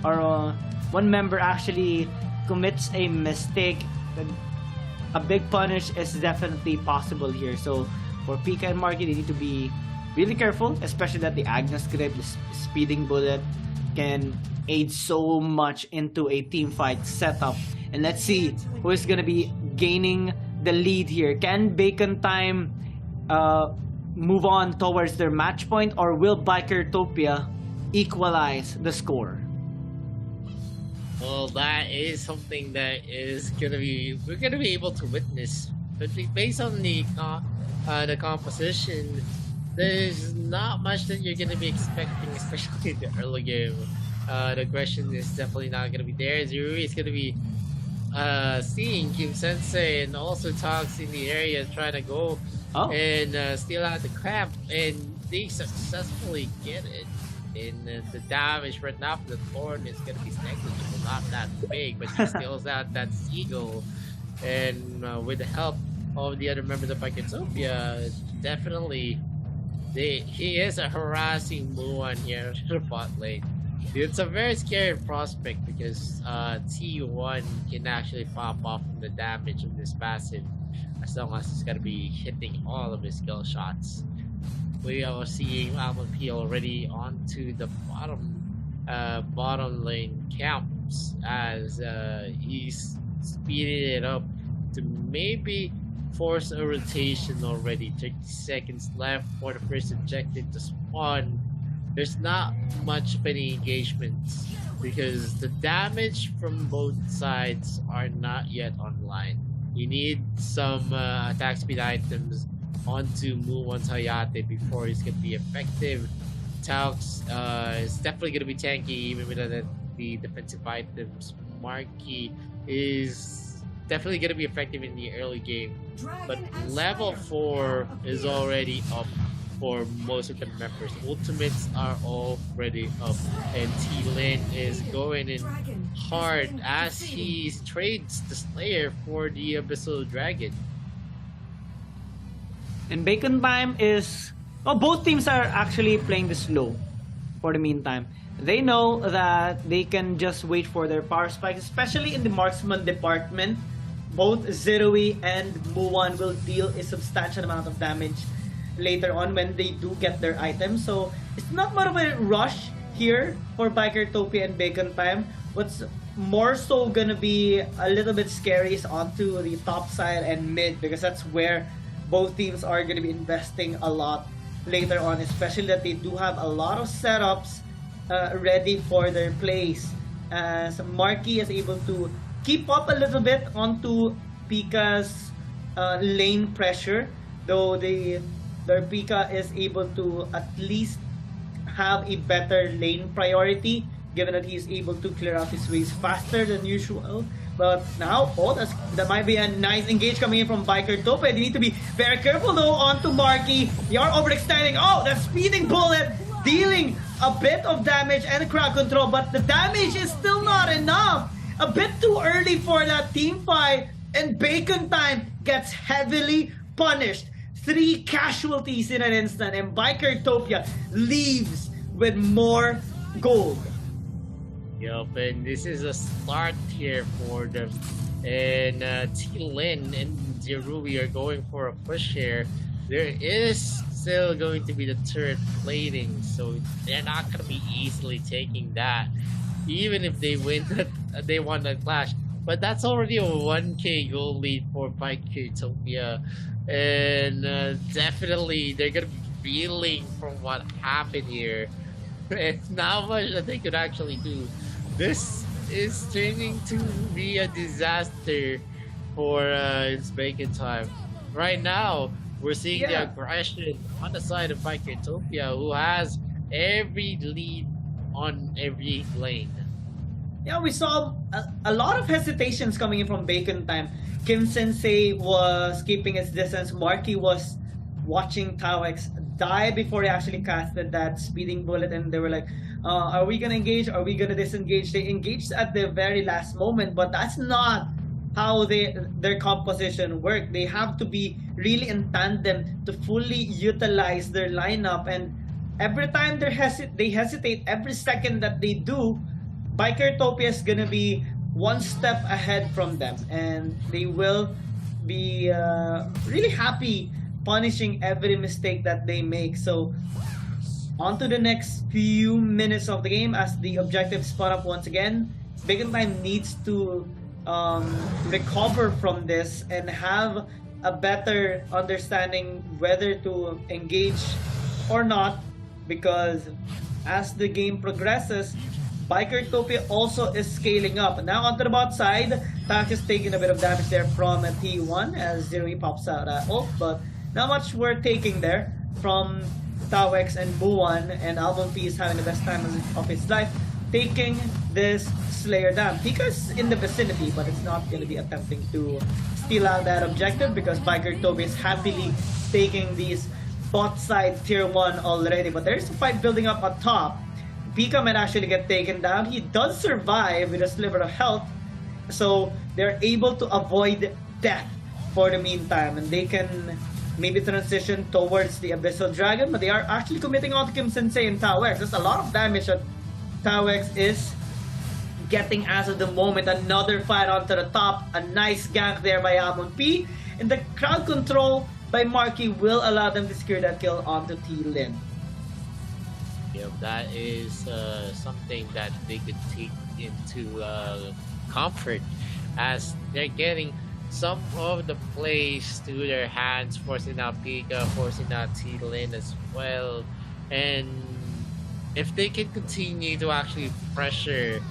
or one member actually commits a mistake, then a big punish is definitely possible here. So for Pika and Marky, they need to be really careful, especially that the Agnes grip, the speeding bullet, can aid so much into a team fight setup. And let's see who is going to be gaining the lead here. Can Bacon Time move on towards their match point, or will Bikertopia equalize the score? Well, that is something that is we're gonna be able to witness. But based on the composition, there's not much that you're gonna be expecting, especially in the early game. The aggression is definitely not gonna be there. Zerui is gonna be seeing Kim Sensei and also Tox in the area trying to go and steal out the crab, and they successfully get it. And the damage right now from the Thorn is gonna be negligible, not that big, but he steals out that Seagull, and with the help of the other members of Bikertopia, definitely he is a harassing Muan here to the bot lane. It's a very scary prospect because T1 can actually pop off from the damage of this passive as long as he's gonna be hitting all of his skill shots. We are seeing Almond P already onto the bottom lane camps as he's speeding it up to maybe force a rotation already. 30 seconds left for the first objective to spawn. There's not much of any engagements because the damage from both sides are not yet online. You need some attack speed items onto Mu1's Hayate before he's gonna be effective. Taux is definitely gonna be tanky even without the defensive items. Marky is definitely gonna be effective in the early game, but level 4 is already up for most of the members. Ultimates are already up, and T-Lin is going in hard as he trades the Slayer for the Abyssal Dragon. And Bacon Time is... well, both teams are actually playing this low for the meantime. They know that they can just wait for their power spikes, especially in the marksman department. Both Zerui and Muan will deal a substantial amount of damage later on when they do get their items. So it's not much of a rush here for Bikertopia and Bacon Time. What's more so gonna be a little bit scary is onto the top side and mid, because that's where both teams are gonna be investing a lot later on, especially that they do have a lot of setups ready for their plays. As Marky is able to keep up a little bit onto Pika's lane pressure, though their Pika is able to at least have a better lane priority, given that he's able to clear out his ways faster than usual. But now, that might be a nice engage coming in from Bikertopia. They need to be very careful though onto Marky. They are overextending. Oh, that speeding bullet dealing a bit of damage and crowd control, but the damage is still not enough. A bit too early for that team fight, and Bacon Time gets heavily punished. 3 casualties in an instant, and Bikertopia leaves with more gold. Yup, and this is a start here for them. And T-Lin and Zerui are going for a push here. There is still going to be the turret plating, so they're not going to be easily taking that. Even if they win, they won the clash. But that's already a 1k goal lead for Utopia. And definitely they're going to be feeling from what happened here. It's not much that they could actually do. This is turning to be a disaster for Uzbekistan time. Right now, we're seeing the aggression on the side of Utopia, who has every lead on every lane. Yeah, we saw a lot of hesitations coming in from Bacon time. Kim Sensei was keeping his distance. Marky was watching Tawex die before he actually casted that speeding bullet, and they were like, are we gonna engage? Are we gonna disengage? They engaged at the very last moment, but that's not how their composition work. They have to be really in tandem to fully utilize their lineup, and every time they hesitate, every second that they do, Bikertopia is gonna be one step ahead from them, and they will be really happy punishing every mistake that they make. So on to the next few minutes of the game as the objective spot up once again. Bacon Time needs to recover from this and have a better understanding whether to engage or not, because as the game progresses, Bikertopia also is scaling up. Now onto the bot side, Tax is taking a bit of damage there from a T1 as Zero pops out ult, but not much we're taking there from Tawex and Buwan, and Albon P is having the best time of his life, taking this Slayer down. Pika's in the vicinity, but it's not going to be attempting to steal out that objective because Bikertopia is happily taking these bot side tier 1 already. But there's a fight building up on top. Pika might actually get taken down. He does survive with a sliver of health, so they're able to avoid death for the meantime, and they can maybe transition towards the Abyssal Dragon, but they are actually committing on to Kim Sensei and Tawex. There's a lot of damage that Tawex is getting as of the moment. Another fight onto the top, a nice gank there by Amon P, and the crowd control by Marky will allow them to secure that kill onto T-Lin. Yeah, that is something that they could take into comfort as they're getting some of the plays to their hands, forcing out Pika, forcing out T-Lin as well. And if they can continue to actually pressure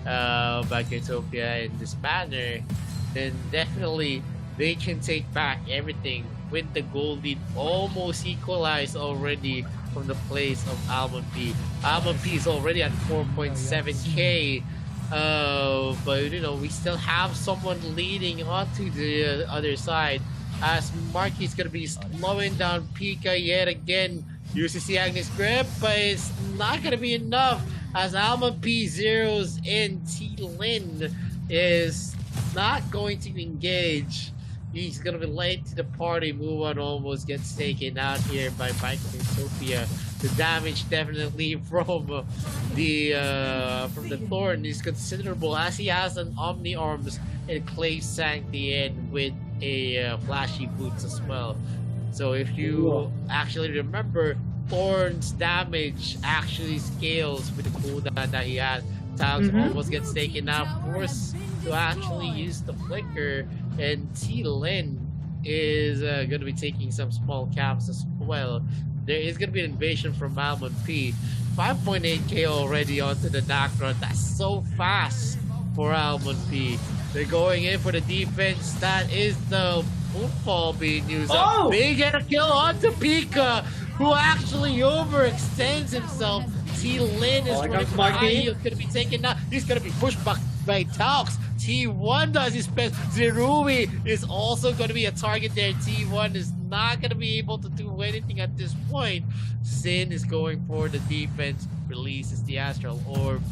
Bikertopia in this manner, then definitely they can take back everything with the goal lead almost equalized already from the place of Almond P. Almond P is already at 4.7k. But you know, we still have someone leading onto the other side as Marky's gonna be slowing down Pika yet again. UCC Agnes grip, but it's not gonna be enough as Almond P zeroes in. T-Lin is not going to engage. He's gonna be late to the party. Muwan almost gets taken out here by Bikertopia. The damage definitely from the Thorn is considerable as he has an Omni Arms and Clay Sanctien with a flashy boots as well. So if you actually remember, Thorn's damage actually scales with the cooldown that he has. Tags almost gets taken out, forced to actually use the flicker, and T-Lin is going to be taking some small caps as well. There is going to be an invasion from Almond P. 5.8k already onto the Nacron. That's so fast for Almond P. They're going in for the defense. That is the football being used. Oh! They get a kill onto Pika, who actually overextends himself. T-Lin is running behind. He's going to be taken out. He's going to be pushed back by Talks. T1 does his best. Zerui is also going to be a target there. T1 is not going to be able to do anything at this point. Sin is going for the defense. Releases the Astral Orb.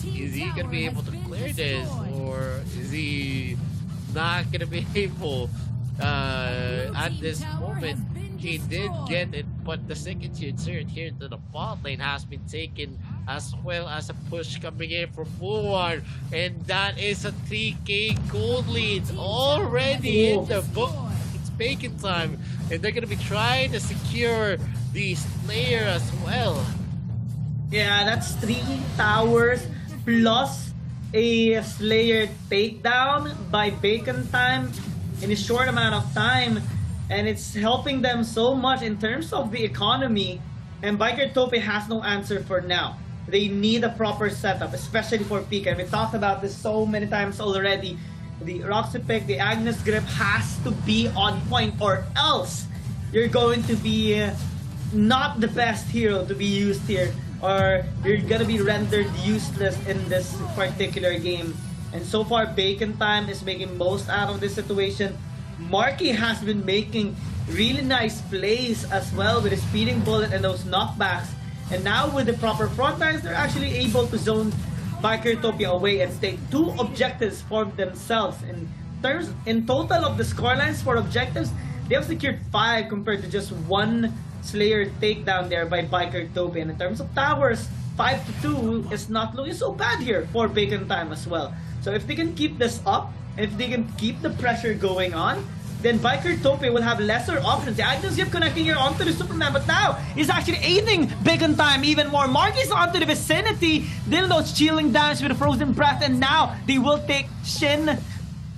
Is he going to be able to clear this, or is he not going to be able at this moment? He did get it, but the second tier turret here to the bot lane has been taken, as well as a push coming in from Buwan, and that is a 3k gold lead already in the book. It's Bacon Time, and they're gonna be trying to secure the Slayer as well. Yeah, that's 3 towers plus a Slayer takedown by Bacon Time in a short amount of time, and it's helping them so much in terms of the economy. And Biker Tope has no answer for now. They need a proper setup, especially for Pika. And we talked about this so many times already. The Roxy pick, the Agnes grip has to be on point, or else you're going to be not the best hero to be used here, or you're gonna be rendered useless in this particular game. And so far, Bacon Time is making most out of this situation. Marky has been making really nice plays as well with his speeding bullet and those knockbacks. And now with the proper front lines, they're actually able to zone Bikertopia away and take 2 objectives for themselves. In total of the scorelines for objectives, they have secured 5 compared to just 1 Slayer takedown there by Bikertopia. And in terms of towers, 5-2 is not looking so bad here for Bacon Time as well. So if they can keep this up, and if they can keep the pressure going on, then Bikertopia will have lesser options. The Agnes Zip connecting here onto the Superman, but now he's actually aiding Bacon Time even more. Marky's onto the vicinity. Dildo's chilling damage with a frozen breath, and now they will take Shin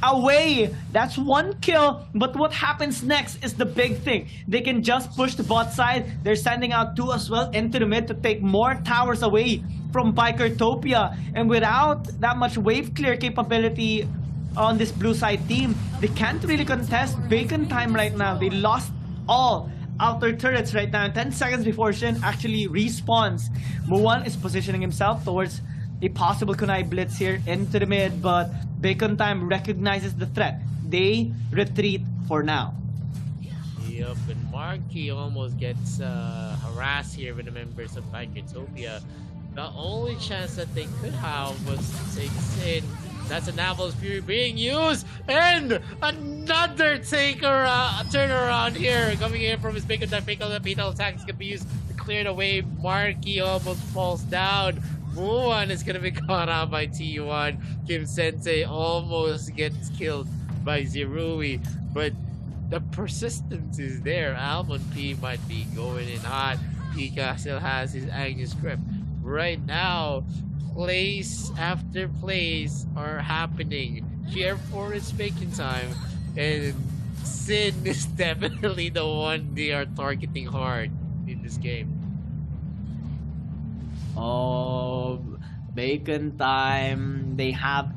away. That's 1 kill, but what happens next is the big thing. They can just push the bot side. They're sending out 2 as well into the mid to take more towers away from Bikertopia, and without that much wave clear capability on this blue side team, they can't really contest Bacon Time right now. They lost all outer turrets right now. 10 seconds before Shin actually respawns, Muwan is positioning himself towards a possible kunai blitz here into the mid, but Bacon Time recognizes the threat. They retreat for now. Yep, and Marky almost gets harassed here with the members of Bikertopia. The only chance that they could have was to take Sin. That's a Naval's Fury being used, and another turnaround here coming in from his Bacon Time. Fatal attack is going to be used to clear the way. Marky almost falls down. Muwan is going to be caught out by T1. Kim Sensei almost gets killed by Zerui, but the persistence is there. Almond P might be going in hot. Pika still has his Agnes grip. Right now, plays after plays are happening here for its Bacon Time, and Sin is definitely the one they are targeting hard in this game. Oh, Bacon Time, they have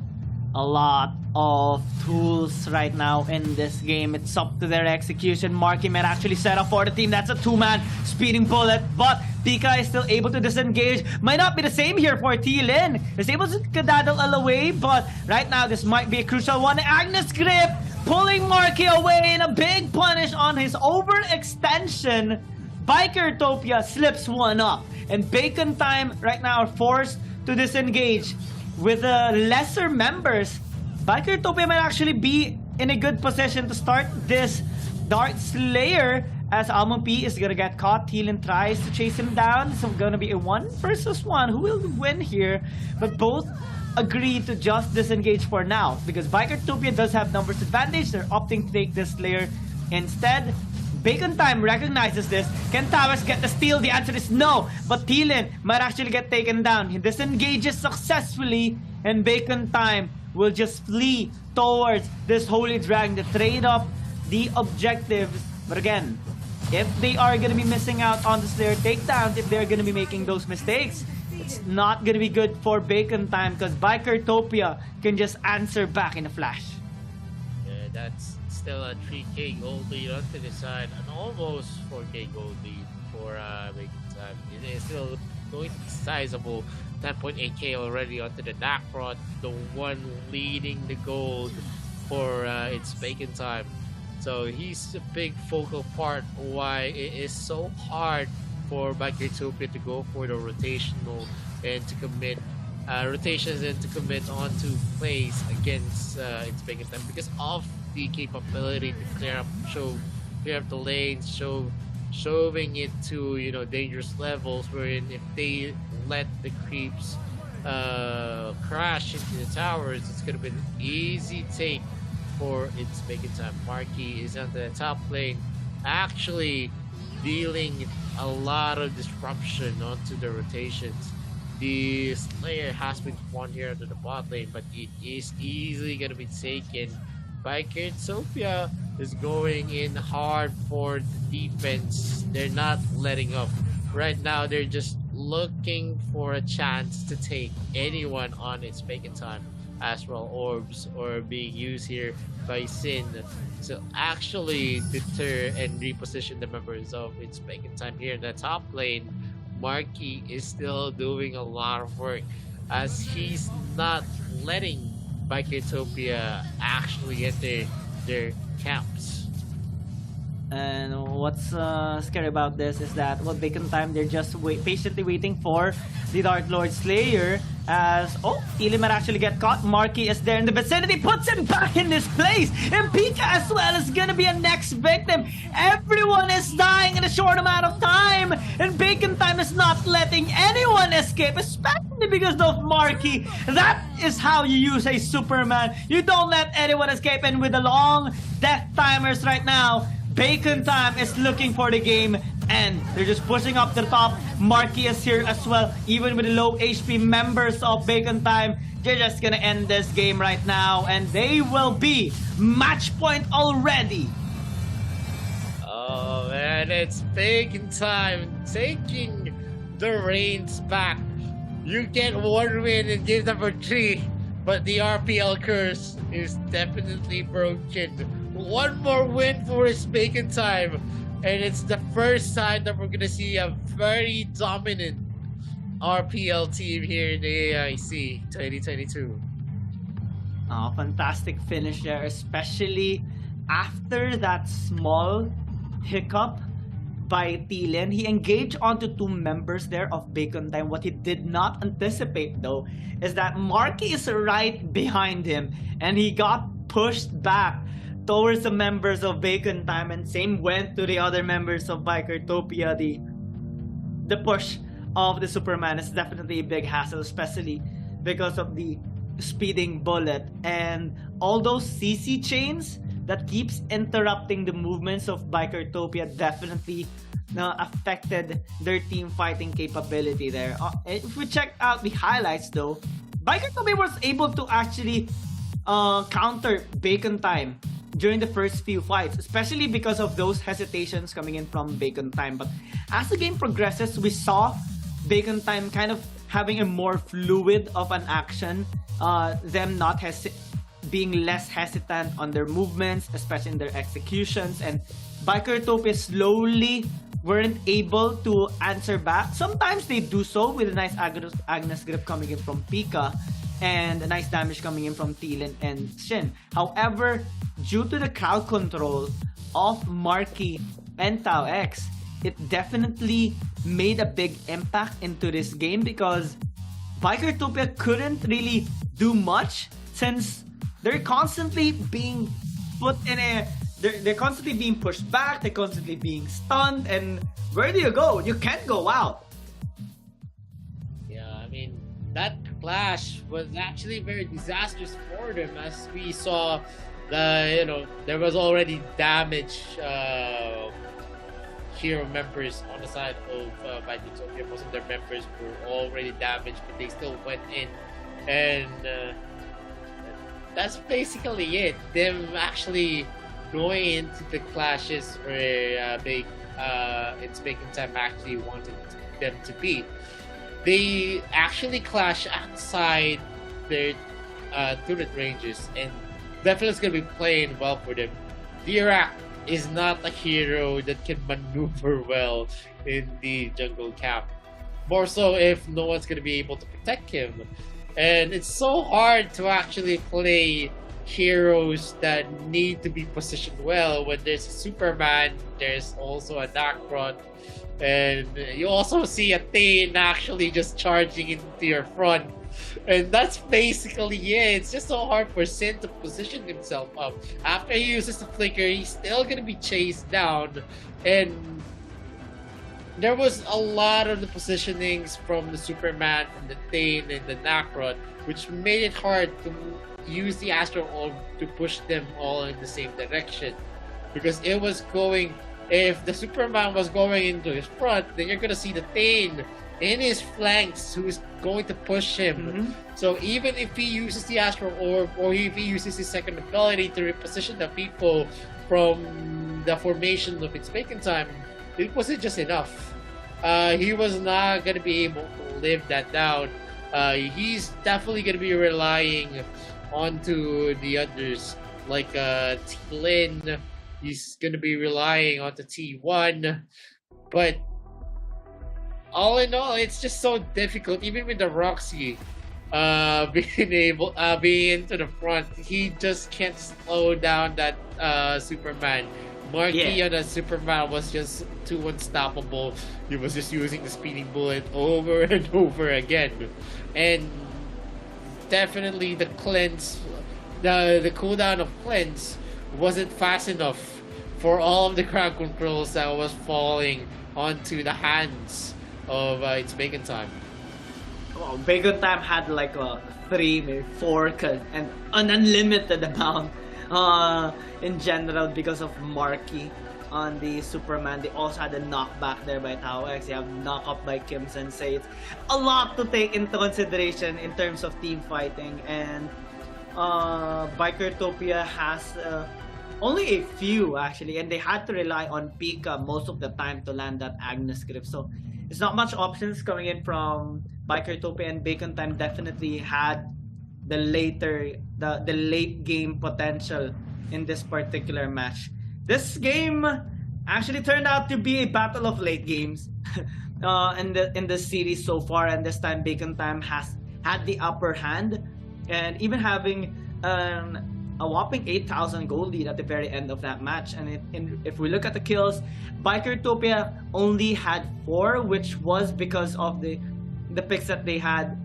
a lot of tools right now in this game. It's up to their execution. Marky might actually set up for the team. That's a 2-man speeding bullet, but Pika is still able to disengage. Might not be the same here for T-Lin. Is able to skedaddle all away, but right now this might be a crucial one. Agnes grip pulling Marky away, and a big punish on his overextension. Bikertopia slips one up, and Bacon Time right now are forced to disengage. With lesser members, Bikertopia might actually be in a good position to start this Dark Slayer, as Almond P is gonna get caught. Thielen tries to chase him down. So gonna be a 1 versus 1. Who will win here? But both agree to just disengage for now, because Bikertopia does have numbers advantage. They're opting to take this Slayer instead. Bacon Time recognizes this. Can Towers get the steal? The answer is no. But Thielen might actually get taken down. He disengages successfully, and Bacon Time will just flee towards this Holy Dragon to trade off the objectives. But again, if they are going to be missing out on the Slayer takedowns, if they're going to be making those mistakes, it's not going to be good for Bacon Time, because Bikertopia can just answer back in a flash. Yeah, that's still a 3k gold lead onto the side, and almost 4k gold lead for Bacon Time. It is still going to be sizable. 10.8k already onto the Nacron, the one leading the gold for its Bacon Time. So he's a big focal part why it is so hard for Bikertopia to go for the rotational and to commit rotations and to commit onto plays against its Bacon Time, because of the capability to clear up the lanes, shoving it to, you know, dangerous levels, wherein if they let the creeps crash into the towers, it's gonna be an easy take for its making time. Marky is on the top lane, actually dealing a lot of disruption onto the rotations. The Slayer has been spawned here under the bot lane, but it is easily going to be taken by Sophia. Is going in hard for the defense. They're not letting up. Right now, they're just looking for a chance to take anyone on its making time. As well, orbs are being used here by Sin to actually deter and reposition the members of its making time here in the top lane. Marky is still doing a lot of work as he's not letting Bikertopia actually enter their camps. And what's scary about this is that, well, Bacon Time, they're just patiently waiting for the Dark Lord Slayer as, oh, Elim might actually get caught. Marky is there in the vicinity, puts him back in this place. And Pika as well is gonna be a next victim. Everyone is dying in a short amount of time. And Bacon Time is not letting anyone escape, especially because of Marky. That is how you use a Superman. You don't let anyone escape. And with the long death timers right now, Bacon Time is looking for the game, and they're just pushing up the top. Marky is here as well. Even with the low HP members of Bacon Time, they're just gonna end this game right now, and they will be match point already. Oh man, it's Bacon Time taking the reins back. You get one win in game number 3, but the RPL curse is definitely broken. One more win for his Bacon Time, and it's the first time that we're gonna see a very dominant RPL team here in the AIC 2022. Oh, fantastic finish there, especially after that small hiccup by Thielen. He engaged onto 2 members there of Bacon Time. What he did not anticipate though is that Marky is right behind him, and he got pushed back towards the members of Bacon Time, and same went to the other members of Bikertopia. The push of the Superman is definitely a big hassle, especially because of the speeding bullet and all those CC chains that keeps interrupting the movements of Bikertopia definitely affected their team fighting capability there. If we check out the highlights though, Bikertopia was able to actually counter Bacon Time during the first few fights, especially because of those hesitations coming in from Bacon Time. But as the game progresses, we saw Bacon Time kind of having a more fluid of an action, them not being less hesitant on their movements, especially in their executions, and Bikertopia slowly weren't able to answer back. Sometimes they do so with a nice Agnes grip coming in from Pika, and a nice damage coming in from Thielen and Shin. However, due to the crowd control of Marky and Tau X, it definitely made a big impact into this game because Bikertopia couldn't really do much since they're constantly being put in a... They're constantly being pushed back, they're constantly being stunned, and where do you go? You can't go out. Yeah, I mean, that clash was actually very disastrous for them, as we saw there was already damage hero members on the side of Bikertopia. Most of their members were already damaged, but they still went in, and that's basically it. Them actually going into the clashes where it's Bacon Time actually wanted them to be. They actually clash outside their turret ranges, and definitely it's going to be playing well for them. Dirac is not a hero that can maneuver well in the jungle camp. More so if no one's going to be able to protect him. And it's so hard to actually play heroes that need to be positioned well when there's a Superman, there's also a Darkron, and you also see a Thane actually just charging into your front. And that's basically it. It's just so hard for Sin to position himself up. After he uses the flicker, he's still gonna be chased down, and there was a lot of the positionings from the Superman, from the Thane, and the Darkron, which made it hard to use the Astro Orb to push them all in the same direction. Because it was going, if the Superman was going into his front, then you're gonna see the Thane in his flanks who's going to push him. So even if he uses the Astro Orb, or if he uses his second ability to reposition the people from the formation of its vacant time, it wasn't just enough. He was not going to be able to live that down. He's definitely going to be relying onto the others, like T-Lin. He's going to be relying onto T1. But all in all, it's just so difficult, even with the Roxy being into the front. He just can't slow down that Superman. Marky on the Superman was just too unstoppable. He was just using the speeding bullet over and over again. And definitely the cleanse, the cooldown of cleanse wasn't fast enough for all of the crowd controls that was falling onto the hands of its Bacon Time. Well, Bacon Time had like 3, maybe 4, and an unlimited amount in general because of Marky on the Superman. They also had a knockback there by Tao X. They have knock-up by Kim Sensei. It's a lot to take into consideration in terms of team fighting, and Bikertopia has only a few actually, and they had to rely on Pika most of the time to land that Agnes grip. So it's not much options coming in from Bikertopia, and Bacon Time definitely had the late game potential in this particular match. This game actually turned out to be a battle of late games in the series so far, and this time Bacon Time has had the upper hand, and even having a whopping 8,000 gold lead at the very end of that match. And if we look at the kills, Bikertopia only had 4, which was because of the picks that they had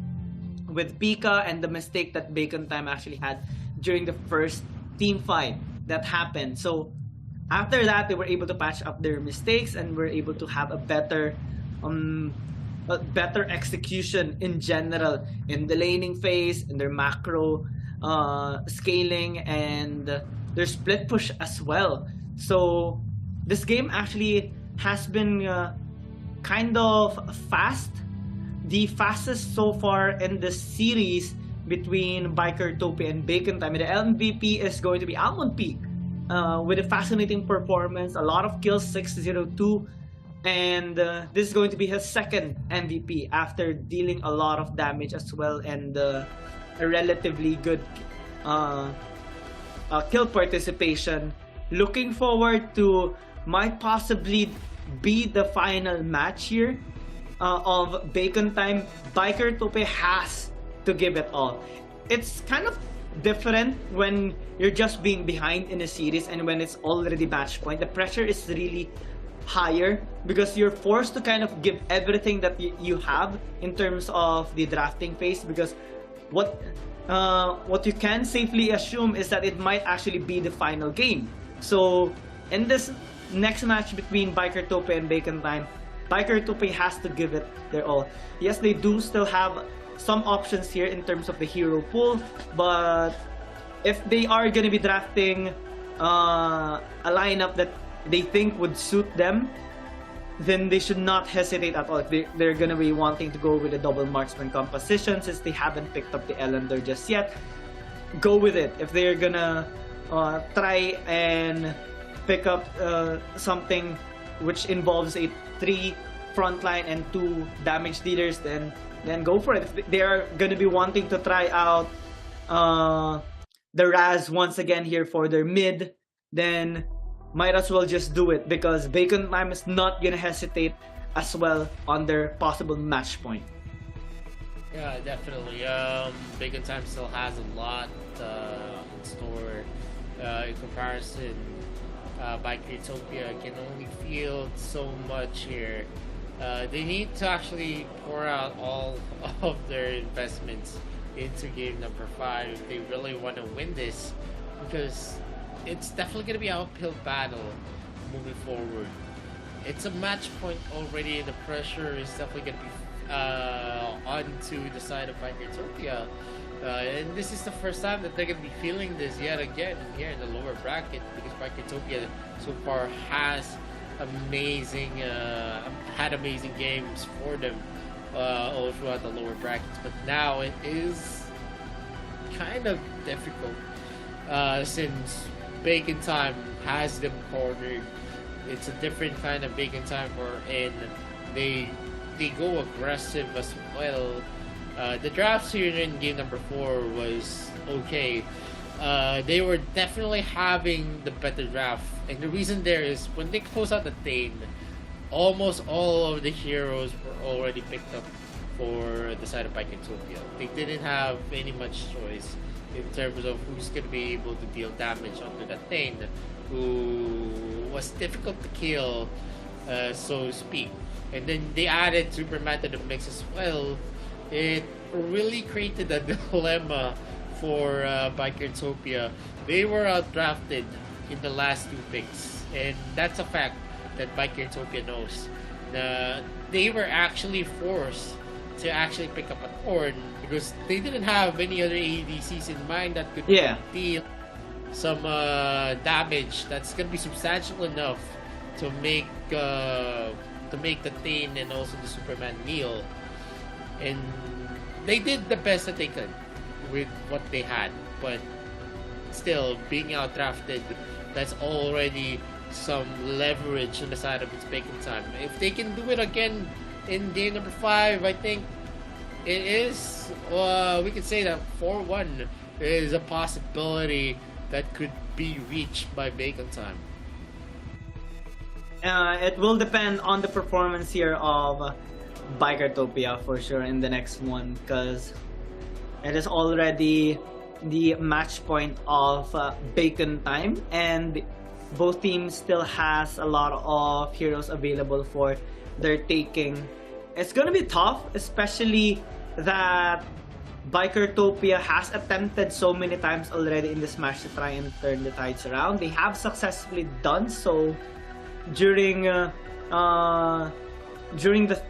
with Pika and the mistake that Bacon Time actually had during the first team fight that happened. So after that, they were able to patch up their mistakes and were able to have a better execution in general in the laning phase, in their macro scaling, and their split push as well. So this game actually has been kind of fast, the fastest so far in the series between Bikertopia and Bacon Time. The MVP is going to be Almond Peak with a fascinating performance, a lot of kills, 602, and this is going to be his second MVP after dealing a lot of damage as well, and a relatively good kill participation. Looking forward to might possibly be the final match here of Bacon Time. Bikertopia has to give it all. It's kind of different when you're just being behind in a series and when it's already match point. The pressure is really higher because you're forced to kind of give everything that you have in terms of the drafting phase, because what you can safely assume is that it might actually be the final game. So in this next match between Bikertopia and Bacon Time, Bikertopia has to give it their all. Yes, they do still have some options here in terms of the hero pool, but if they are going to be drafting a lineup that they think would suit them, then they should not hesitate at all. If they're going to be wanting to go with a double marksman composition, since they haven't picked up the Elender just yet, go with it. If they're going to try and pick up something which involves a 3 frontline and 2 damage dealers, then go for it. If they are going to be wanting to try out the Raz once again here for their mid, then might as well just do it, because Bacon Time is not going to hesitate as well on their possible match point. Yeah, definitely. Bacon Time still has a lot in store in comparison. Bikertopia can only field so much here. They need to actually pour out all of their investments into game number 5 if they really want to win this, because it's definitely going to be an uphill battle moving forward. It's a match point already, and the pressure is definitely going to be onto the side of Microtopia. And this is the first time that they're going to be feeling this yet again here in the lower bracket, because Microtopia so far has had amazing games for them all throughout the lower brackets. But now it is kind of difficult since Bacon Time has them cornered. It's a different kind of Bacon Time and they go aggressive as well. The drafts here in game number 4 was okay. They were definitely having the better draft, and the reason there is when they close out the Thane, almost all of the heroes were already picked up for the side of Microtopia. They didn't have any much choice in terms of who's going to be able to deal damage onto the Thane, who was difficult to kill, so to speak. And then they added Superman to the mix as well. It really created a dilemma for Microtopia. They were outdrafted in the last 2 picks, and that's a fact that Microtopia knows. They were actually forced to actually pick up a Thorn because they didn't have any other ADCs in mind that could deal some damage that's gonna be substantial enough to make the Thane and also the Superman kneel. And they did the best that they could with what they had, but still being outdrafted, that's already some leverage on the side of its Bacon Time. If they can do it again in game number 5, I think it is we could say that 4-1 is a possibility that could be reached by Bacon Time. It will depend on the performance here of Microtopia for sure in the next one, because it is already the match point of Bacon Time, and both teams still has a lot of heroes available for their taking. It's gonna be tough, especially that Microtopia has attempted so many times already in this match to try and turn the tides around. They have successfully done so during the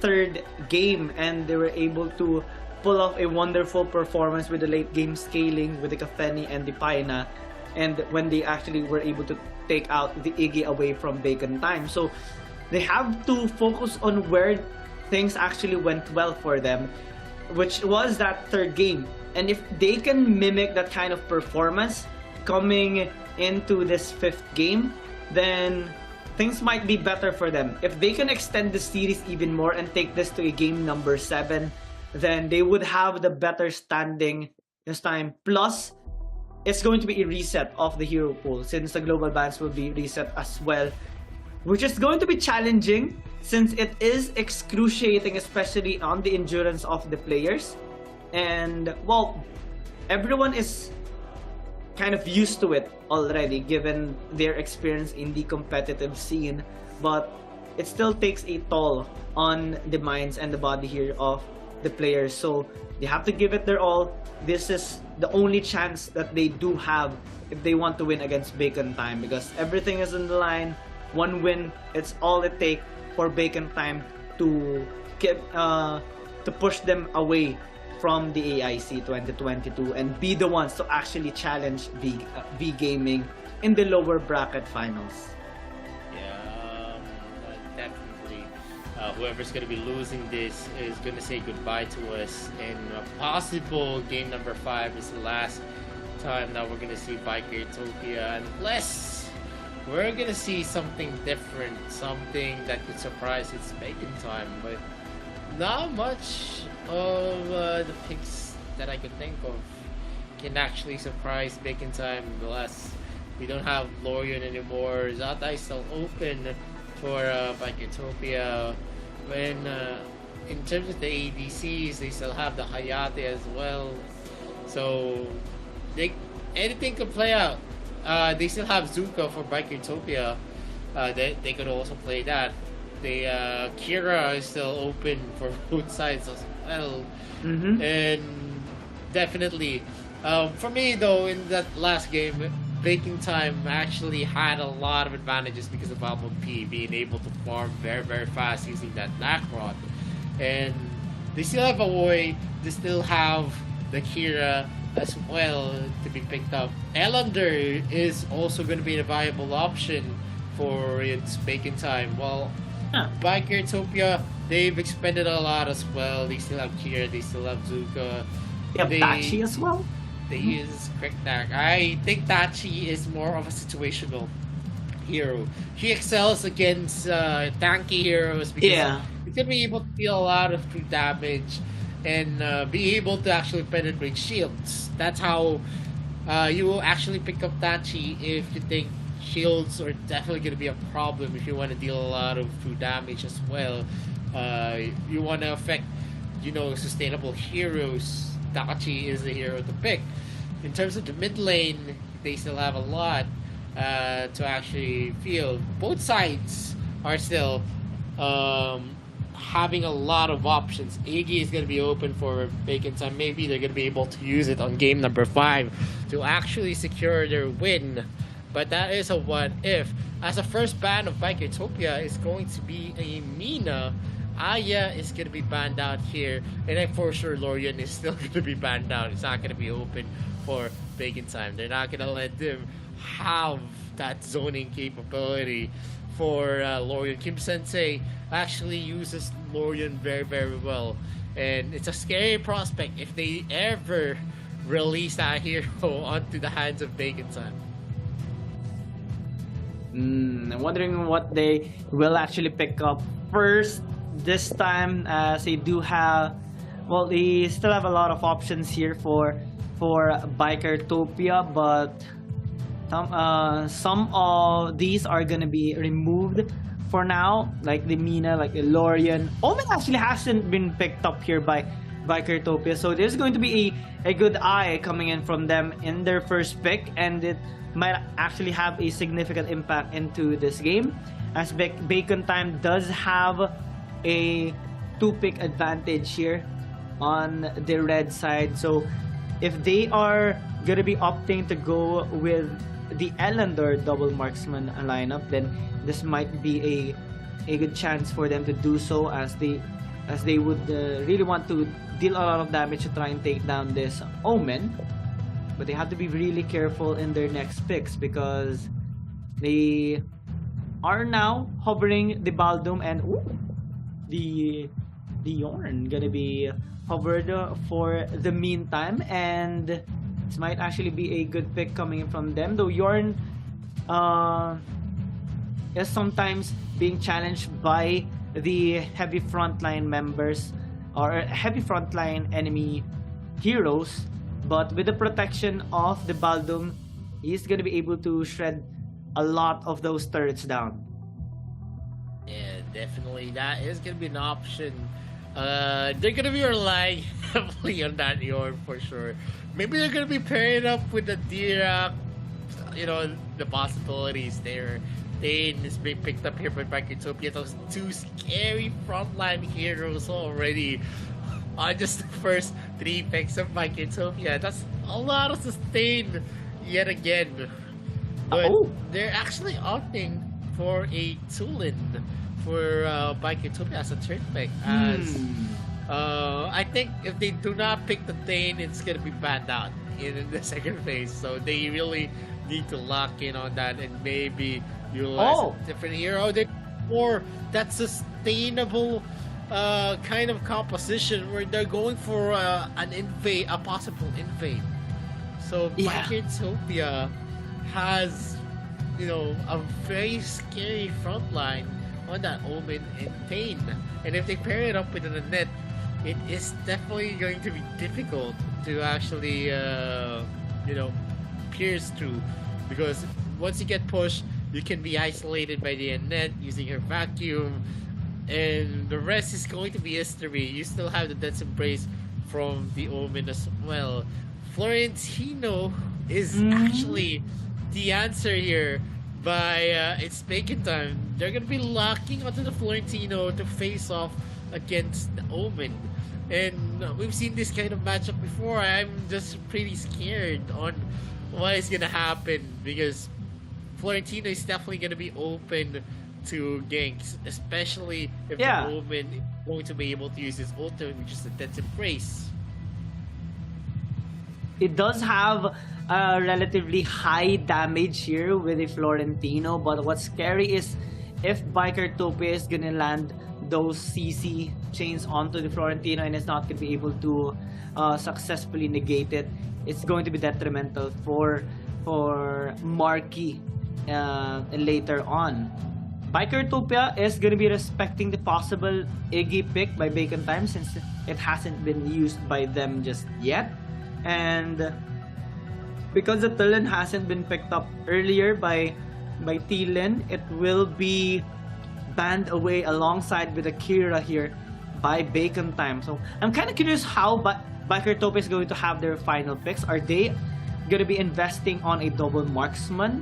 3rd game, and they were able to pull off a wonderful performance with the late game scaling with the Kafeni and the Paina, and when they actually were able to take out the Iggy away from Bacon Time. So they have to focus on where things actually went well for them, which was that 3rd game. And if they can mimic that kind of performance coming into this 5th game, then things might be better for them. If they can extend the series even more and take this to a game number 7, then they would have the better standing this time. Plus, it's going to be a reset of the hero pool since the global bans will be reset as well, which is going to be challenging since it is excruciating, especially on the endurance of the players. And well, everyone is kind of used to it already given their experience in the competitive scene, but it still takes a toll on the minds and the body here of the players. So they have to give it their all. This is the only chance that they do have if they want to win against Bacon Time, because everything is on the line. One win, it's all it takes for Bacon Time to push them away from the AIC 2022 and be the ones to actually challenge V Gaming in the lower bracket finals. Yeah, definitely. Whoever's going to be losing this is going to say goodbye to us, and possible game number 5 is the last time that we're going to see Microtopia, unless we're going to see something different, something that could surprise its Bacon Time. But not much of the picks that I could think of can actually surprise Bacon Time, unless we don't have Lorian anymore. Zata is still open for Microtopia. When in terms of the ADCs, they still have the Hayate as well, so anything could play out. They still have Zuka for Microtopia. They could also play that. The Kira is still open for both sides as well. And definitely for me though, in that last game, Bacon Time actually had a lot of advantages because of Alpha P being able to farm very, very fast using that Nacrot. And They still have Aoi. They still have the Kira as well to be picked up. Elander is also going to be a viable option for its bacon time. Well, Bikertopia, they've expended a lot as well. They still have Kira, they still have Zuka. They have Tachi as well. They use Quicknack. I think Tachi is more of a situational hero. He excels against tanky heroes because he can be able to deal a lot of true damage and be able to actually penetrate shields. That's how you will actually pick up Tachi if you think shields are definitely going to be a problem if you want to deal a lot of true damage as well. You want to affect, sustainable heroes. Tachi is the hero to pick. In terms of the mid lane, they still have a lot to actually feel. Both sides are still having a lot of options. Iggy is going to be open for bacon time. Maybe they're going to be able to use it on game number 5 to actually secure their win. But that is a what if. As a first ban of Bikertopia is going to be a Mina. Aya is going to be banned out here. And then for sure Lorian is still going to be banned out. It's not going to be open for bacon time. They're not going to let them have that zoning capability for Lorian. Kim Sensei actually uses Lorian very, very well. And it's a scary prospect if they ever release that hero onto the hands of bacon time. I'm wondering what they will actually pick up first this time, as they do have, they still have a lot of options here for Bikertopia, but some of these are gonna be removed for now, like the Mina, like the Lorian. Omen actually hasn't been picked up here by Bikertopia, so there's going to be a good eye coming in from them in their first pick, and it might actually have a significant impact into this game, as Bacon Time does have a 2-pick advantage here on the red side. So if they are gonna be opting to go with the Elander double marksman lineup, then this might be a good chance for them to do so, as they would really want to deal a lot of damage to try and take down this Omen. But they have to be really careful in their next picks, because they are now hovering the Baldum, and the Yorn gonna be hovered for the meantime, and this might actually be a good pick coming in from them, though Yorn is sometimes being challenged by the heavy frontline members or heavy frontline enemy heroes. But with the protection of the Baldum, he's gonna be able to shred a lot of those turrets down. Yeah, definitely. That is gonna be an option. They're gonna be relying heavily on that Yorn for sure. Maybe they're gonna be pairing up with the Dirac. The possibilities there. Dane is being picked up here by Bikertopia. Those two scary frontline heroes already on just the first 3 picks of Bikertopia. That's a lot of sustain yet again. But they're actually opting for a Tulin for Bikertopia as a third pick. As I think if they do not pick the Dane, it's gonna be banned out in the second phase. So they really need to lock in on that and maybe utilize a different hero. Or that sustainable kind of composition where they're going for an invade, a possible invade. So Bikertopia has, a very scary front line on that Omen and Pain. And if they pair it up with an Annette, it is definitely going to be difficult to actually, pierce through. Because once you get pushed, you can be isolated by the Annette using her vacuum. And the rest is going to be history. You still have the Death's Embrace from the Omen as well. Florentino is actually the answer here by it's bacon time. They're going to be locking onto the Florentino to face off against the Omen. And we've seen this kind of matchup before. I'm just pretty scared on what is going to happen, because Florentino is definitely going to be open to ganks, especially if the movement is going to be able to use his ultimate, which is the Death Embrace. It does have a relatively high damage here with the Florentino, but what's scary is if Bikertopia is gonna land those CC chains onto the Florentino and is not gonna be able to successfully negate it, it's going to be detrimental for Marky later on. Bikertopia is gonna be respecting the possible Iggy pick by Bacon Time since it hasn't been used by them just yet. And because the Talon hasn't been picked up earlier by Thielen, it will be banned away alongside with Akira here by Bacon Time. So I'm kind of curious how Bikertopia is going to have their final picks. Are they going to be investing on a double marksman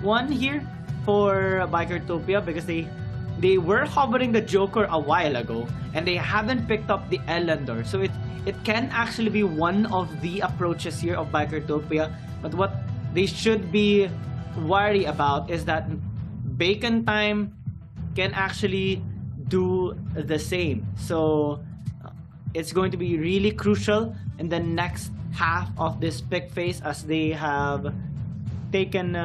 one here for Bikertopia? Because they were hovering the Joker a while ago and they haven't picked up the Elendor. So it can actually be one of the approaches here of Bikertopia. But what they should be worried about is that Bacon Time can actually do the same. So it's going to be really crucial in the next half of this pick phase as they have taken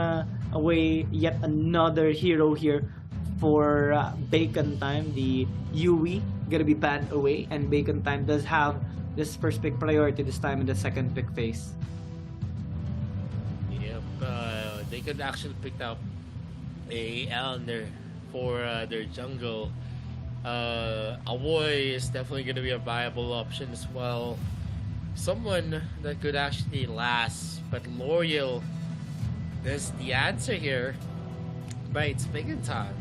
away yet another hero here for Bacon Time. The Yui gonna be banned away, and Bacon Time does have this first pick priority this time in the second pick phase. Yep, they could actually pick up a Elender for their jungle. Avoy is definitely going to be a viable option as well. Someone that could actually last, but L'Oreal is the answer here. But it's Bacon Time.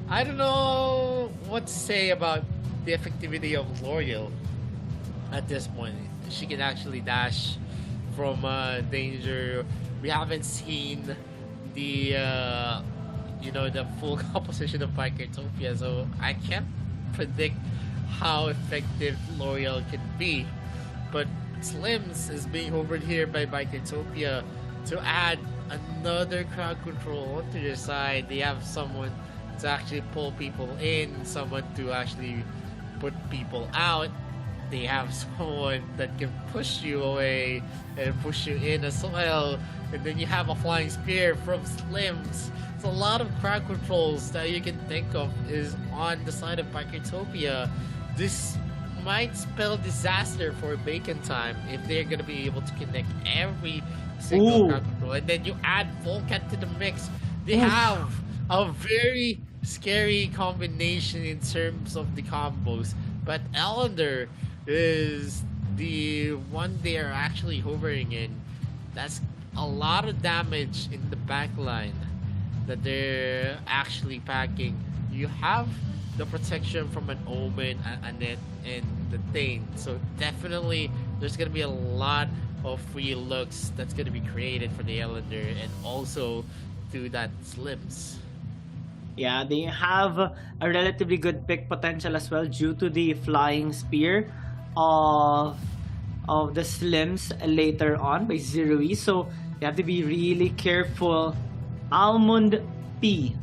I don't know what to say about the effectivity of L'Oreal at this point. She can actually dash from danger. We haven't seen the the full composition of Bikertopia, so I can't predict how effective L'Oreal can be. But Slims is being hovered here by Bikertopia to add another crowd control onto their side. They have someone to actually pull people in, someone to actually put people out. They have someone that can push you away and push you in as well. And then you have a flying spear from Slims. So a lot of crowd controls that you can think of is on the side of Bikertopia. This might spell disaster for Bacon Time if they're going to be able to connect every single crowd control. And then you add Volcat to the mix. They have a very scary combination in terms of the combos. But Elender is the one they are actually hovering in. That's a lot of damage in the back line that they're actually packing. You have the protection from an Omen, a Net, and the Thane. So definitely there's going to be a lot of free looks that's going to be created for the Elender and also to that Slims. Yeah, they have a relatively good pick potential as well due to the flying spear of the Slims later on by Zero-E. So you have to be really careful. Almond P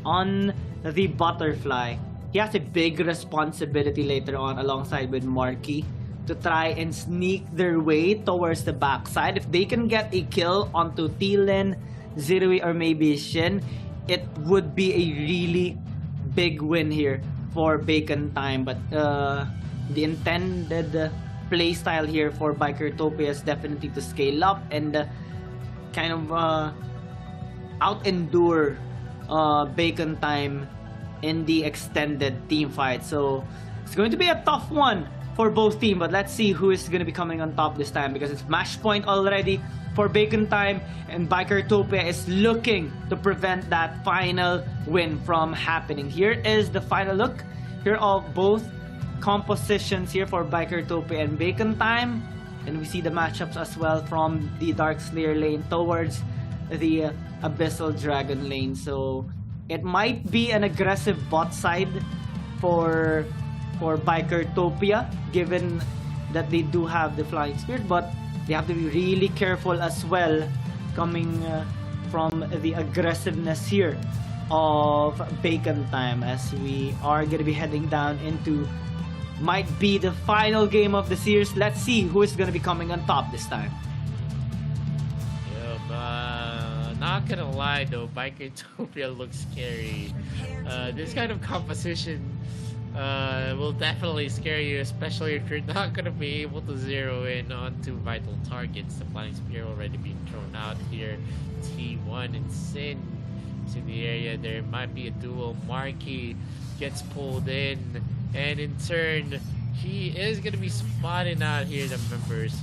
on the Butterfly. He has a big responsibility later on alongside with Marky to try and sneak their way towards the backside. If they can get a kill onto Thielen, Zero-E, or maybe Shin, it would be a really big win here for Bacon Time. But the intended playstyle here for Bikertopia is definitely to scale up and kind of out-endure Bacon Time in the extended team fight. So it's going to be a tough one for both teams, but let's see who is going to be coming on top this time, because it's match point already for Bacon Time, and Bikertopia is looking to prevent that final win from happening. Here is the final look here of both compositions here for Bikertopia and Bacon Time, and we see the matchups as well from the Dark Slayer lane towards the Abyssal Dragon lane. So it might be an aggressive bot side for Bikertopia, given that they do have the Flying Spirit, but they have to be really careful as well coming from the aggressiveness here of Bacon Time as we are going to be heading down into might be the final game of the series. Let's see who is going to be coming on top this time. Not gonna lie though, Bikertopia looks scary. This kind of composition will definitely scare you, especially if you're not gonna be able to zero in onto vital targets. The Flying Spear already being thrown out here. T1 and Sin is in the area. There might be a duel. Marky gets pulled in, and in turn, he is gonna be spotting out here the members.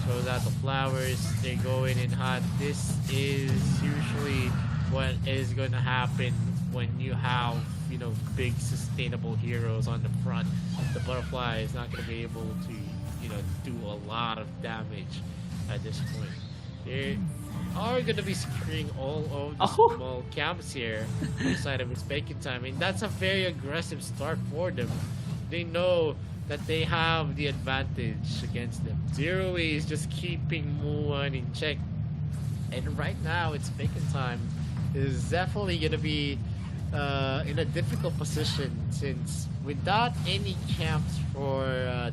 Throws out the flowers, they're going in hot. This is usually what is going to happen when you have, you know, big sustainable heroes on the front. The butterfly is not going to be able to, you know, do a lot of damage at this point. They are going to be securing all of the small camps here inside of his Bacon Time, and that's a very aggressive start for them. They know that they have the advantage against them. Zero is just keeping Muan in check. And right now, it's Bacon Time is definitely going to be in a difficult position, since without any camps for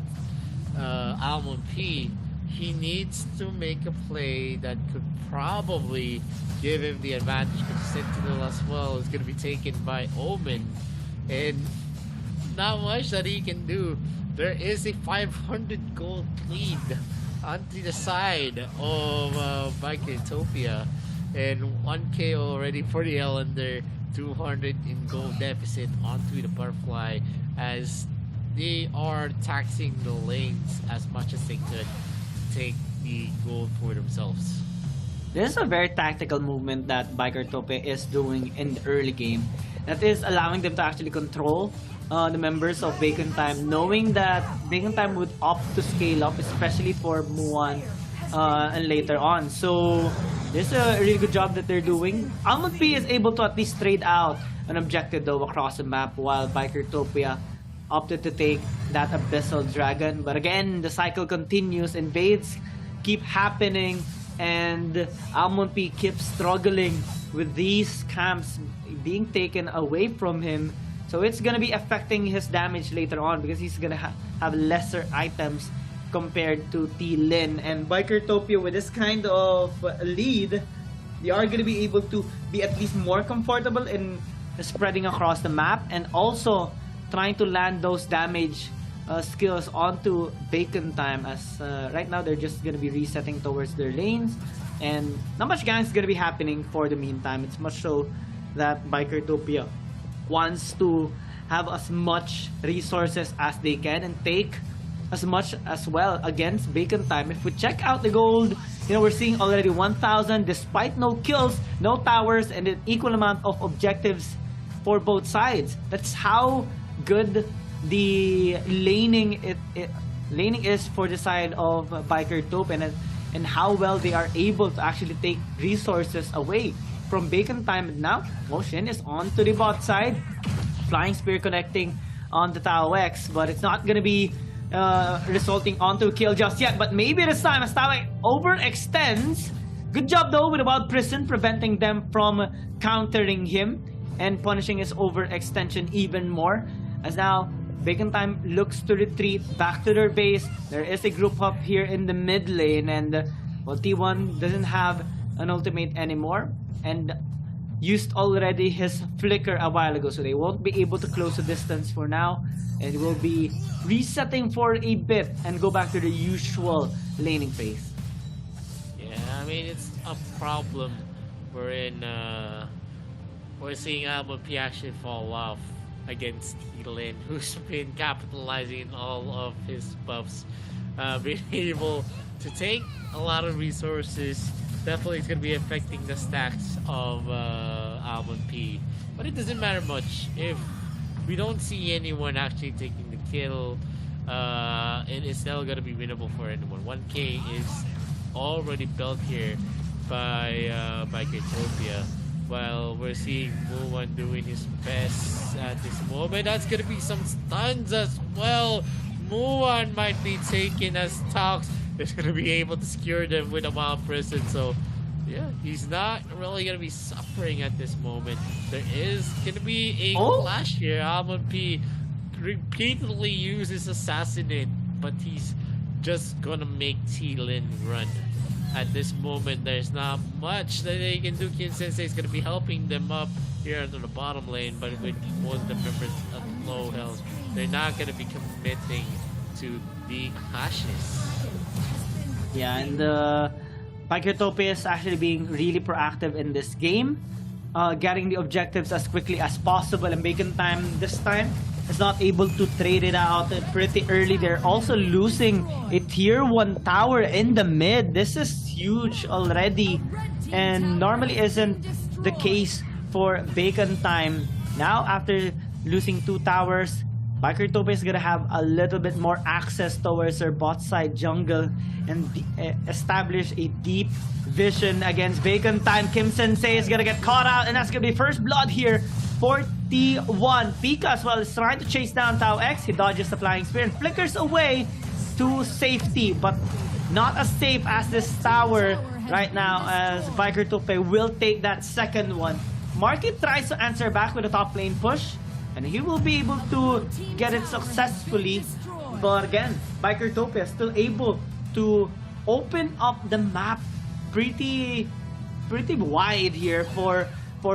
Almond P, he needs to make a play that could probably give him the advantage, because Sentinel as well is going to be taken by Omen. And not much that he can do. There is a 500 gold lead onto the side of Bikertopia, and 1k already for the Ellender, 200 in gold deficit onto the Butterfly, as they are taxing the lanes as much as they could to take the gold for themselves. This is a very tactical movement that Bikertopia is doing in the early game, that is allowing them to actually control the members of Bacon Time, knowing that Bacon Time would opt to scale up, especially for Muan and later on. So this is a really good job that they're doing. Almond P is able to at least trade out an objective though across the map, while Bikertopia opted to take that Abyssal Dragon. But again, the cycle continues, invades keep happening, and Almond P keeps struggling with these camps being taken away from him. So it's gonna be affecting his damage later on, because he's gonna have lesser items compared to T-Lin. And Bikertopia, with this kind of lead, they are gonna be able to be at least more comfortable in spreading across the map, and also trying to land those damage skills onto Bacon Time, as right now they're just gonna be resetting towards their lanes, and not much gank is gonna be happening for the meantime. It's much so that Bikertopia wants to have as much resources as they can and take as much as well against Bacon Time. If we check out the gold, you know, we're seeing already 1,000 despite no kills, no towers, and an equal amount of objectives for both sides. That's how good the laning is for the side of Bikertopia, and how well they are able to actually take resources away from Bacon Time. Now Motion is on to the bot side, Flying Spear connecting on the Tao X, but it's not gonna be resulting onto a kill just yet. But maybe this time as Tao overextends. Good job though with Wild Prison, preventing them from countering him and punishing his overextension even more, as now Bacon Time looks to retreat back to their base. There is a group up here in the mid lane, and well, T1 doesn't have an ultimate anymore and used already his flicker a while ago, so they won't be able to close the distance for now, and will be resetting for a bit and go back to the usual laning phase. Yeah, I mean, it's a problem wherein we're seeing Almond P actually fall off against T-Lin, who's been capitalizing all of his buffs, being able to take a lot of resources. Definitely it's going to be affecting the stacks of Almond P, but it doesn't matter much if we don't see anyone actually taking the kill. It is still going to be winnable for anyone. 1k is already built here by Bikertopia, while we're seeing Muan doing his best at this moment. That's going to be some stuns as well. Muan might be taken as Tox is going to be able to secure them with a Wild Prison, so Yeah, he's not really gonna be suffering at this moment. There is gonna be a clash here. Almond P repeatedly uses Assassinate, but he's just gonna make T-Lin run. At this moment, there's not much that they can do. Kim Sensei is gonna be helping them up here into the bottom lane, but with one of the members of low health, they're not gonna be committing to the clashes. Yeah, and Bikertopia is actually being really proactive in this game, getting the objectives as quickly as possible, and Bacon Time this time is not able to trade it out pretty early. They're also losing a tier 1 tower in the mid. This is huge already, and normally isn't the case for Bacon Time. Now, after losing 2 towers, Bikertopia is gonna have a little bit more access towards their bot side jungle and establish a deep vision against Bacon Time. Kim Sensei is gonna get caught out, and that's gonna be first blood here for T1. Pika as well is trying to chase down Tau X. He dodges the flying spear and flickers away to safety, but not as safe as this tower right now, as Bikertopia will take that second one. Market tries to answer back with a top lane push, and he will be able to get it successfully. But again, Bikertopia is still able to open up the map pretty wide here for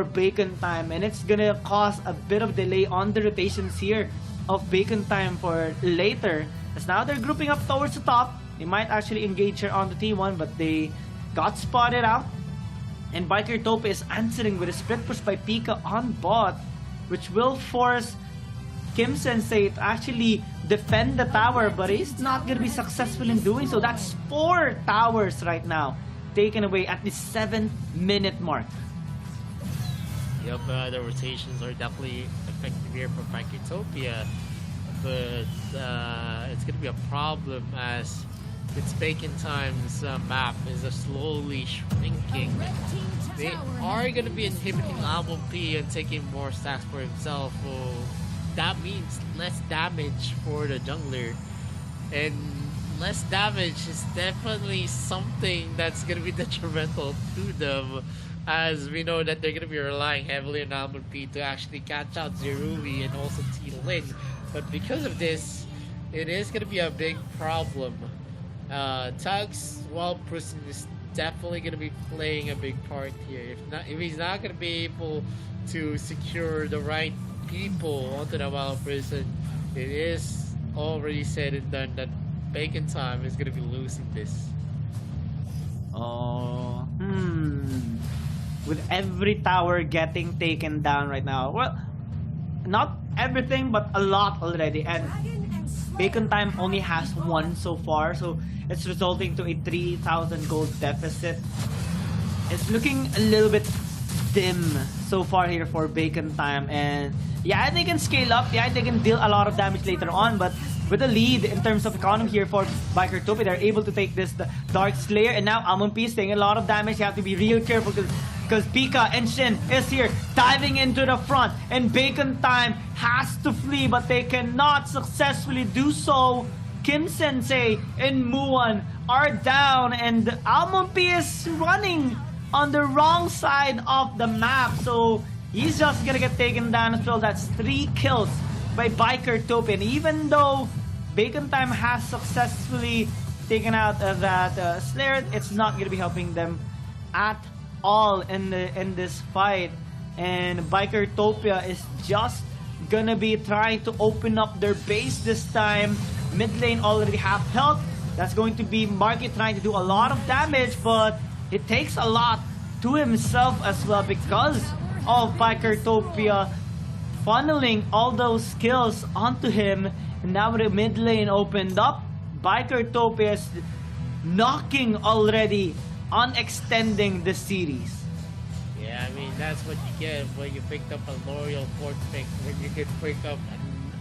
Bacon Time, and it's gonna cause a bit of delay on the rotations here of Bacon Time for later, as now they're grouping up towards the top. They might actually engage here on the T1, but they got spotted out, and Bikertopia is answering with a split push by Pika on bot, which will force Kim Sensei to actually defend the tower, but he's not gonna be successful in doing so. That's 4 towers right now taken away at the 7-minute mark. Yep, the rotations are definitely effective here for Bikertopia, but it's gonna be a problem as its Bacon Time's map is slowly shrinking. They are gonna be inhibiting Almond P and taking more stacks for himself, so that means less damage for the jungler, and less damage is definitely something that's gonna be detrimental to them, as we know that they're gonna be relying heavily on Almond P to actually catch out Zeruli and also T-Lin. But because of this, it is gonna be a big problem. Tugs, while Prison is definitely gonna be playing a big part here. If he's not gonna be able to secure the right people onto the Wild Prison, it is already said and done that Bacon Time is gonna be losing this. With every tower getting taken down right now, well, not everything, but a lot already, and Bacon Time only has 1 so far, so it's resulting to a 3,000 gold deficit. It's looking a little bit dim so far here for Bacon Time, and yeah, they can scale up, yeah, they can deal a lot of damage later on, but with a lead in terms of economy here for Bikertopia, they're able to take this Dark Slayer, and now Almond P is taking a lot of damage. You have to be real careful because Pika and Shin is here diving into the front, and Bacon Time has to flee, but they cannot successfully do so. Kim Sensei and Muan are down, and Almond P is running on the wrong side of the map, so he's just gonna get taken down as well. That's 3 kills by Bikertopia, and even though Bacon Time has successfully taken out that Slayer, it's not gonna be helping them at all in this fight, and Bikertopia is just gonna be trying to open up their base this time. Mid lane already half health. That's going to be Marky trying to do a lot of damage, but it takes a lot to himself as well because of Bikertopia funneling all those skills onto him. And now with the mid lane opened up, Bikertopia is knocking already on extending the series. Yeah, I mean, that's what you get when you picked up a loyal fourth pick, when you could pick up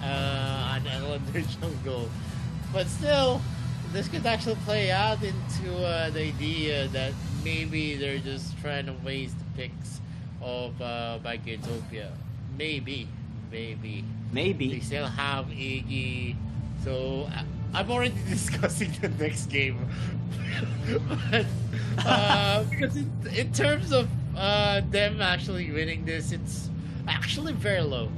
an Elender jungle. But still, this could actually play out into the idea that maybe they're just trying to waste the picks of Bikertopia. Maybe. They still have Iggy, so I'm already discussing the next game. But Because in terms of them actually winning this, it's actually very low.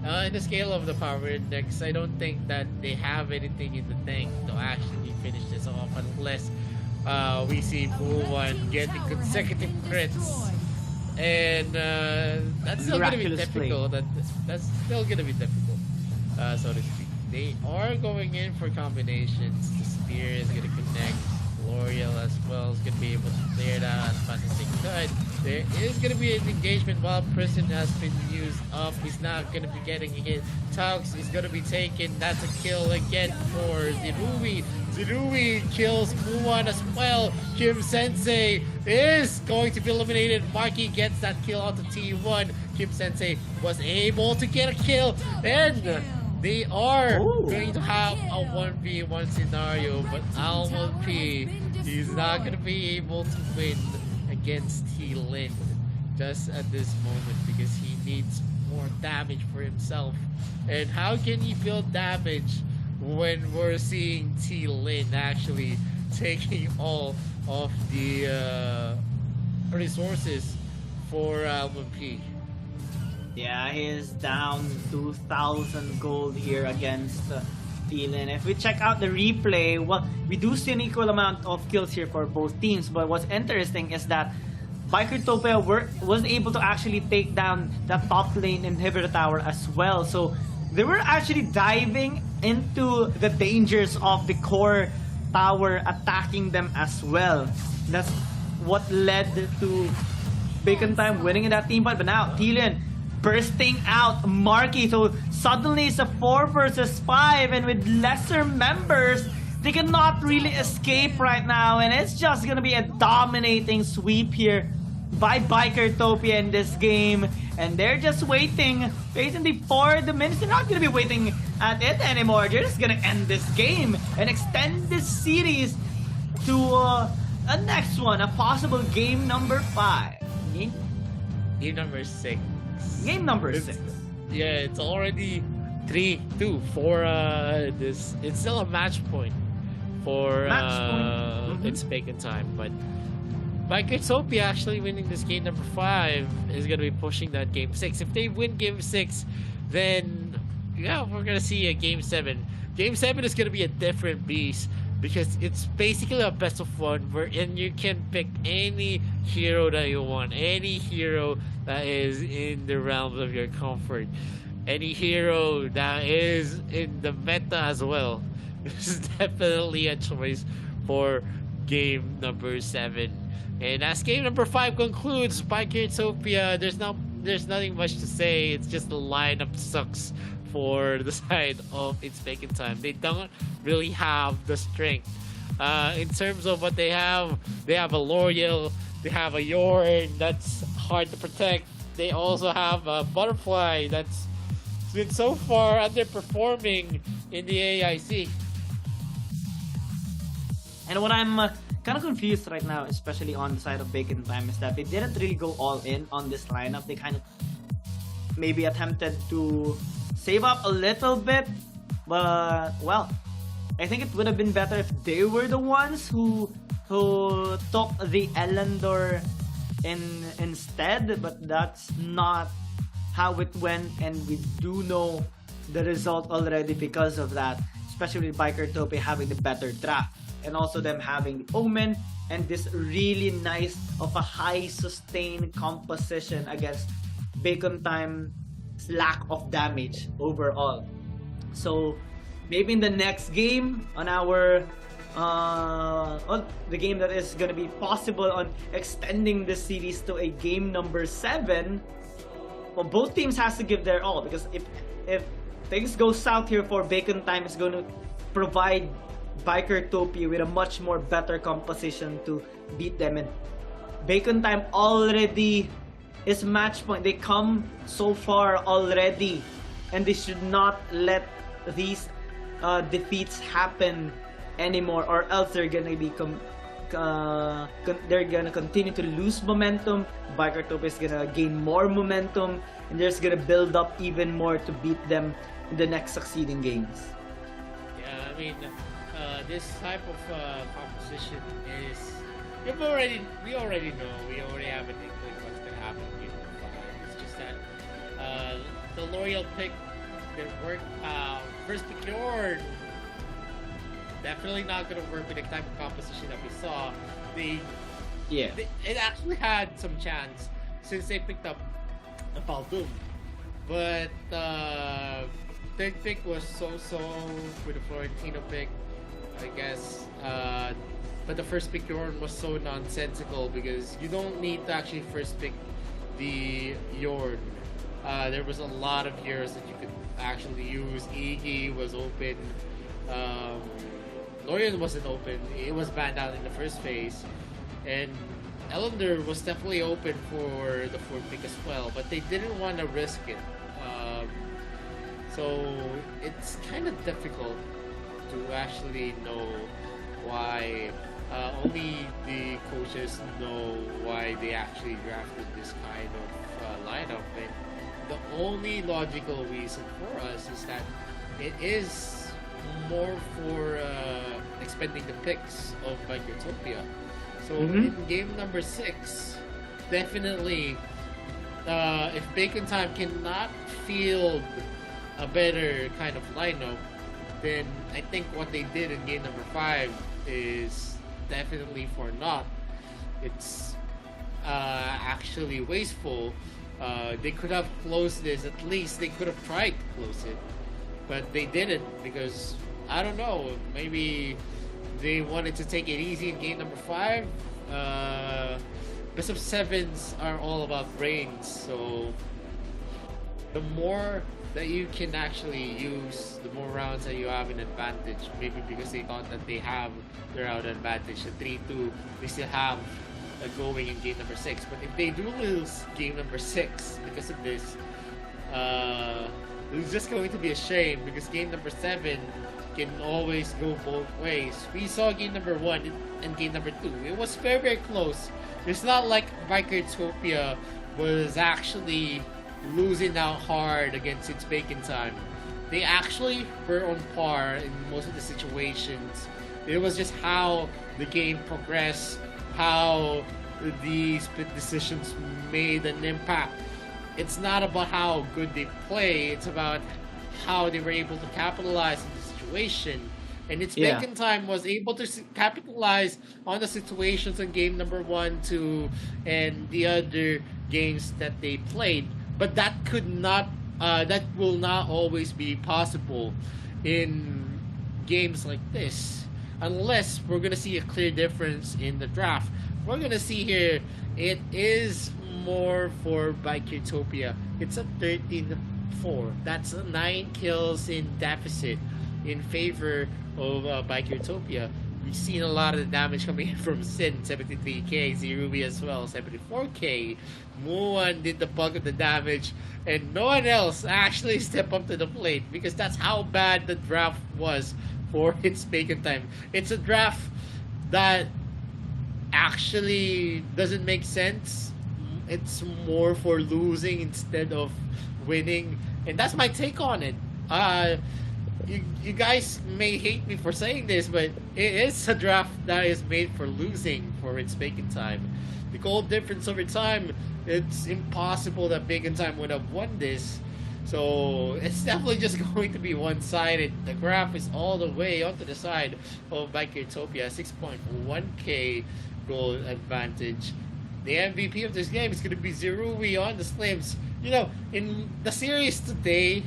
In the scale of the power index, I don't think that they have anything in the tank to actually finish this off unless we see Buwan getting consecutive crits. And that's still going to be difficult. That's still going to be difficult, so to speak. They are going in for combinations. The spear is going to connect. L'Oreal as well is going to be able to clear that as fast as they could. There is going to be an engagement while Prison has been used up. He's not going to be getting hit. Tux is going to be taken. That's a kill again for Zirui. Zirui kills Buwan as well. Kim Sensei is going to be eliminated. Marky gets that kill onto T1. Kim Sensei was able to get a kill, and they are going to have a 1v1 scenario, but Almond P, he's not going to be able to win against T-Lin just at this moment because he needs more damage for himself. And how can he build damage when we're seeing T-Lin actually taking all of the resources for Almond P? Yeah, he is down 2,000 gold here against T-Lin. If we check out the replay, well, we do see an equal amount of kills here for both teams. But what's interesting is that Bikertopia was able to actually take down the top lane inhibitor tower as well. So they were actually diving into the dangers of the core tower attacking them as well. That's what led to Bacon Time winning in that team fight. But now T-Lin bursting out Marky, so suddenly it's a 4 versus 5, and with lesser members they cannot really escape right now, and it's just gonna be a dominating sweep here by Bikertopia in this game, and they're just waiting patiently for the minutes. They're not gonna be waiting at it anymore. They're just gonna end this game and extend this series to a next one, a possible game number 5. Game number 6. Game number 6. Yeah, it's already 3-2 for this. It's still a match point for it's Bacon Time, but Bikertopia actually winning this game number 5 is gonna be pushing that game 6. If they win game 6, then yeah, we're gonna see a game 7. Game 7 is gonna be a different beast because it's basically a best of 1 wherein you can pick any hero that you want, any hero that is in the realms of your comfort, any hero that is in the meta as well. This is definitely a choice for game number 7. And as game number 5 concludes, Bikertopia, there's nothing much to say. It's just the lineup sucks for the side of It's Bacon Time. They don't really have the strength. In terms of what they have a L'Oreal, they have a Yorn that's hard to protect. They also have a Butterfly that's been so far underperforming in the AIC. And what I'm kind of confused right now, especially on the side of Bacon Time, is that they didn't really go all in on this lineup. They kind of maybe attempted to save up a little bit, but well, I think it would have been better if they were the ones who took the Elendor instead, but that's not how it went, and we do know the result already because of that, especially with Bikertopia having the better draft, and also them having the Omen and this really nice of a high sustain composition against Bacon Time's lack of damage overall. So maybe in the next game on our on the game that is going to be possible on extending the series to a game number 7, well, both teams has to give their all, because if things go south here for Bacon Time, it's going to provide Bikertopia with a much more better composition to beat them, and Bacon Time already is match point. They come so far already, and they should not let these defeats happen anymore, or else they're gonna be they're gonna continue to lose momentum. Bikertopia is gonna gain more momentum, and they're just gonna build up even more to beat them in the next succeeding games. Yeah, I mean, this type of composition we already know. We already have an inkling what's gonna happen in Game Number 5. It's just that the L'Oreal pick that worked. First pick Yorn, definitely not gonna work with the type of composition that we saw. It actually had some chance since they picked up the Paldum, but third pick was so-so with the Florentino pick, I guess. But the first pick Yorn was so nonsensical because you don't need to actually first pick the Yorn. There was a lot of heroes that you could actually use. Iggy was open. Lorian wasn't open. It was banned out in the first phase. And Ellender was definitely open for the fourth pick as well, but they didn't want to risk it. So it's kind of difficult to actually know why. Only the coaches know why they actually drafted this kind of lineup. And the only logical reason for us is that it is more for expending the picks of Microtopia. So in game number 6, definitely, if Bacon Time cannot field a better kind of lineup, then I think what they did in game number 5 is definitely for naught. It's actually wasteful. They could have closed this, at least they could have tried to close it, but they didn't because, I don't know, maybe they wanted to take it easy in game number 5. Best of 7s are all about brains, so the more that you can actually use, the more rounds that you have an advantage. Maybe because they thought that they have their round advantage. The 3-2, they still have going in game number 6. But if they do lose game number 6 because of this, it's just going to be a shame because game number 7 can always go both ways. We saw game number 1 and game number 2. It was very, very close. It's not like Microtopia was actually losing out hard against its Bacon Time. They actually were on par in most of the situations. It was just how the game progressed, how the split decisions made an impact. It's not about how good they play, it's about how they were able to capitalize on the situation. And its Bacon Time was able to capitalize on the situations in game number 1, 2, and the other games that they played. But that will not always be possible in games like this, unless we're gonna see a clear difference in the draft. We're gonna see here, it is more for Microtopia. It's a 13-4. That's 9 kills in deficit in favor of Microtopia. We've seen a lot of the damage coming in from Sin, 73k, Zerubi as well, 74k. Muan did the bulk of the damage, and no one else actually stepped up to the plate because that's how bad the draft was for its Bacon Time. It's a draft that actually doesn't make sense. It's more for losing instead of winning, and that's my take on it. You guys may hate me for saying this, but it is a draft that is made for losing for its Bacon Time. The goal difference over time, it's impossible that Bacon Time would have won this. So it's definitely just going to be one-sided. The graph is all the way onto the side of Microtopia, 6.1k goal advantage. The MVP of this game is going to be Zerui on the Slims. You know, in the series today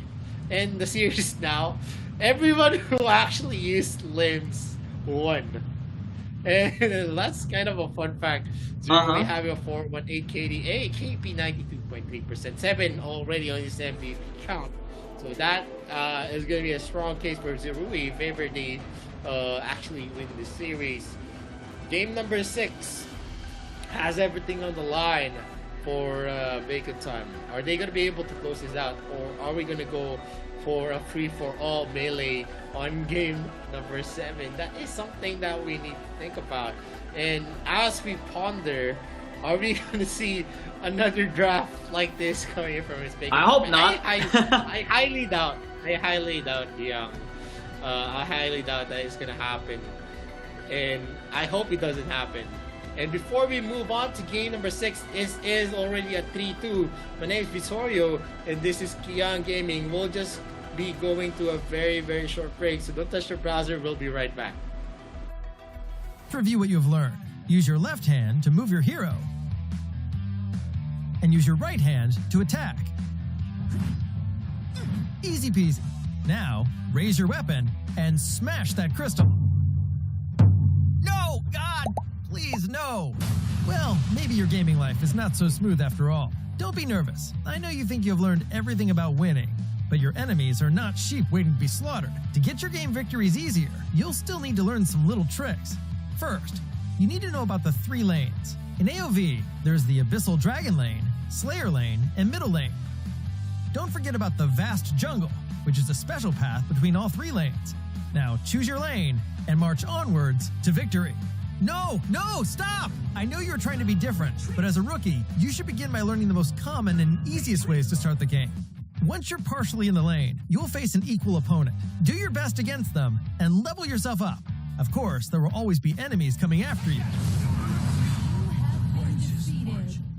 and the series now, everyone who actually used limbs won. And that's kind of a fun fact. Zerui having a 418 KDA, KP 92.3%, 7 already on his MVP count. So that is going to be a strong case for Zerui if ever they actually win this series. Game number 6 has everything on the line for Bacon Time. Are they going to be able to close this out, or are we going to go for a free-for-all melee on game number 7? That is something that we need to think about. And as we ponder, are we going to see another draft like this coming from his Bacon Time? I hope not. I highly doubt. I highly doubt, Young. I highly doubt that it's going to happen. And I hope it doesn't happen. And before we move on to game number 6, this is already at 3-2. My name is Visorio, and this is Kian Gaming. We'll just be going to a very, very short break, so don't touch your browser. We'll be right back. To review what you have learned, use your left hand to move your hero, and use your right hand to attack. Easy peasy. Now, raise your weapon and smash that crystal. No! God! Please, no! Well, maybe your gaming life is not so smooth after all. Don't be nervous. I know you think you have learned everything about winning, but your enemies are not sheep waiting to be slaughtered. To get your game victories easier, you'll still need to learn some little tricks. First, you need to know about the 3 lanes. In AOV, there's the Abyssal Dragon Lane, Slayer Lane, and Middle Lane. Don't forget about the Vast Jungle, which is a special path between all 3 lanes. Now choose your lane and march onwards to victory. No, stop! I know you're trying to be different, but as a rookie, you should begin by learning the most common and easiest ways to start the game. Once you're partially in the lane, you'll face an equal opponent. Do your best against them and level yourself up. Of course, there will always be enemies coming after you.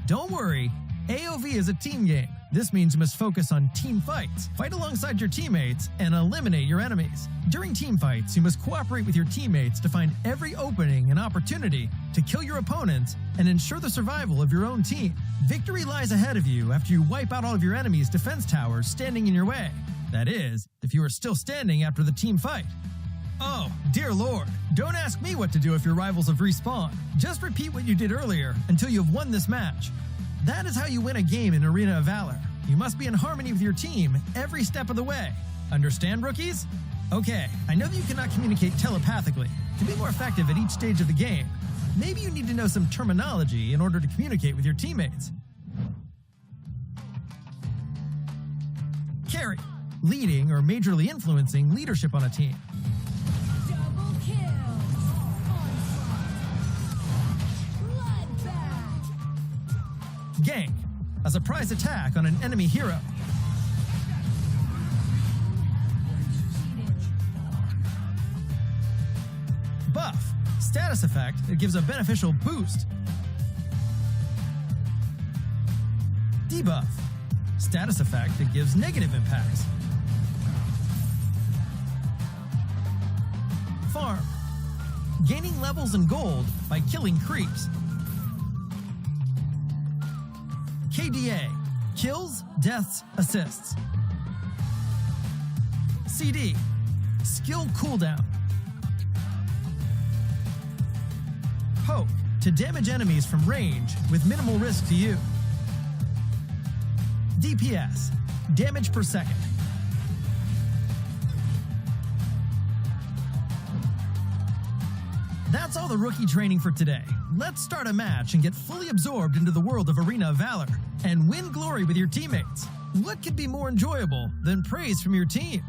Don't worry, AOV is a team game. This means you must focus on team fights, fight alongside your teammates, and eliminate your enemies. During team fights, you must cooperate with your teammates to find every opening and opportunity to kill your opponents and ensure the survival of your own team. Victory lies ahead of you after you wipe out all of your enemies' defense towers standing in your way. That is, if you are still standing after the team fight. Oh, dear Lord, don't ask me what to do if your rivals have respawned. Just repeat what you did earlier until you have won this match. That is how you win a game in Arena of Valor. You must be in harmony with your team every step of the way. Understand, rookies? Okay, I know that you cannot communicate telepathically. To be more effective at each stage of the game, maybe you need to know some terminology in order to communicate with your teammates. Carry, leading or majorly influencing leadership on a team. Double kill. Bloodbath. Gank, a surprise attack on an enemy hero. Buff, status effect that gives a beneficial boost. Debuff, status effect that gives negative impacts. Farm, gaining levels and gold by killing creeps. KDA, kills, deaths, assists. CD, skill cooldown. Poke, to damage enemies from range with minimal risk to you. DPS, damage per second. That's all the rookie training for today. Let's start a match and get fully absorbed into the world of Arena of Valor and win glory with your teammates. What could be more enjoyable than praise from your team?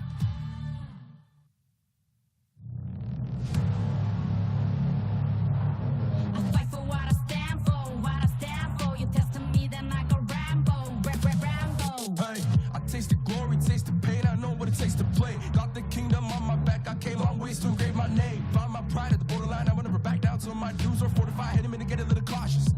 I fight for what I stand for, what I stand for. You testing me, then I go Rambo, Rambo. Hey, I tasted glory, tasted pain. I know what it takes to play. Got the kingdom on my back. I came long ways to engrave my name. Found my pride at the borderline. I will never back down till my dues are fortified. Hit him and get a little cautious.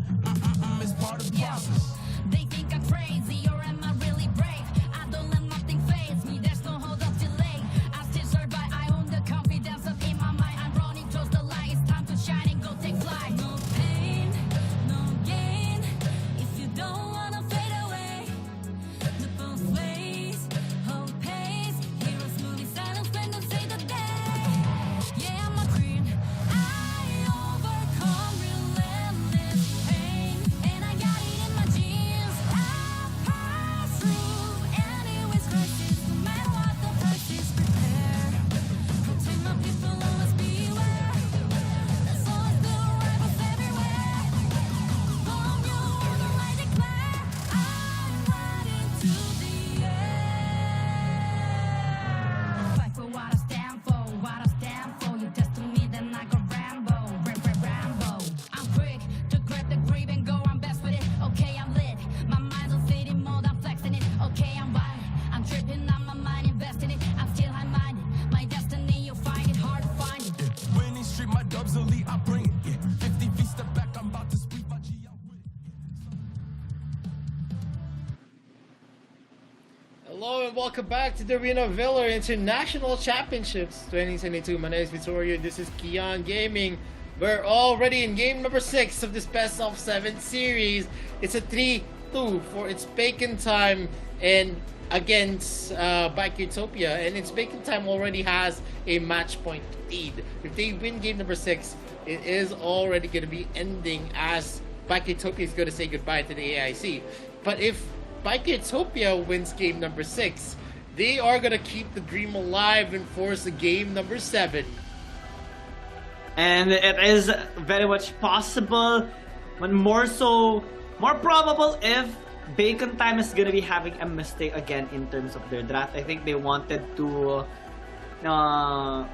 It's part of the process. They think I'm crazy, or am I really brave? I don't let nothing faze me, there's no hold up delay. I still survive, I own the confidence up in my mind. I'm running towards the light, it's time to shine and go take flight. No pain, no gain, if you don't wanna fade away. The both ways, hold pace. Heroes moving silence when they say the day. Yeah, I'm a queen, and welcome back to the Arena of Valor International Championships 2022. My name is Vittorio, this is Kian Gaming. We're already in game number 6 of this best of 7 series. It's a 3-2 for its Bacon Time and against Utopia, and its Bacon Time already has a match point lead. If they win game number 6, it is already going to be ending as Utopia is going to say goodbye to the AIC. But if Utopia wins game number 6, they are going to keep the dream alive and force a game number 7. And it is very much possible, but more probable if Bacon Time is gonna be having a mistake again in terms of their draft. I think they wanted to I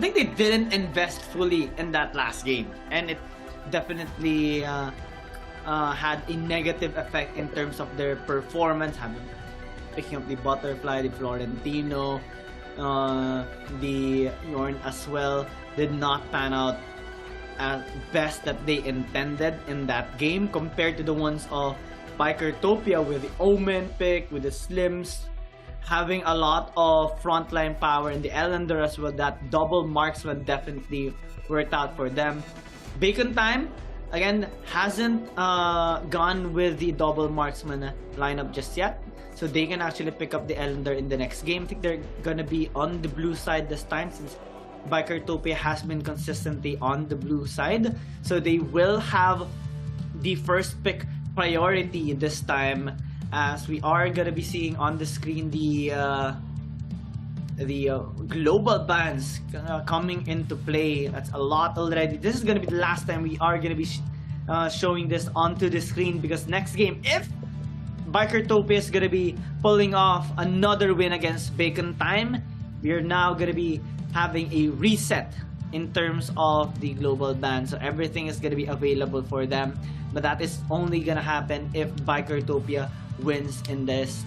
think they didn't invest fully in that last game, and it definitely had a negative effect in terms of their performance, picking up the Butterfly, the Florentino, the Yorn as well, did not pan out as best that they intended in that game compared to the ones of Utopia with the Omen pick, with the Slims, having a lot of frontline power, and the Ellender as well. That double marksman definitely worked out for them. Bacon Time, again, hasn't gone with the double marksman lineup just yet, so they can actually pick up the Ellender in the next game. I think they're gonna be on the blue side this time, since Utopia has been consistently on the blue side, so they will have the first pick priority this time, as we are gonna be seeing on the screen the global bans coming into play. That's a lot already. This is gonna be the last time we are gonna be showing this onto the screen, because next game, if Utopia is gonna be pulling off another win against Bacon Time, we are now gonna be having a reset in terms of the global ban, so everything is gonna be available for them. But that is only gonna happen if Utopia wins in this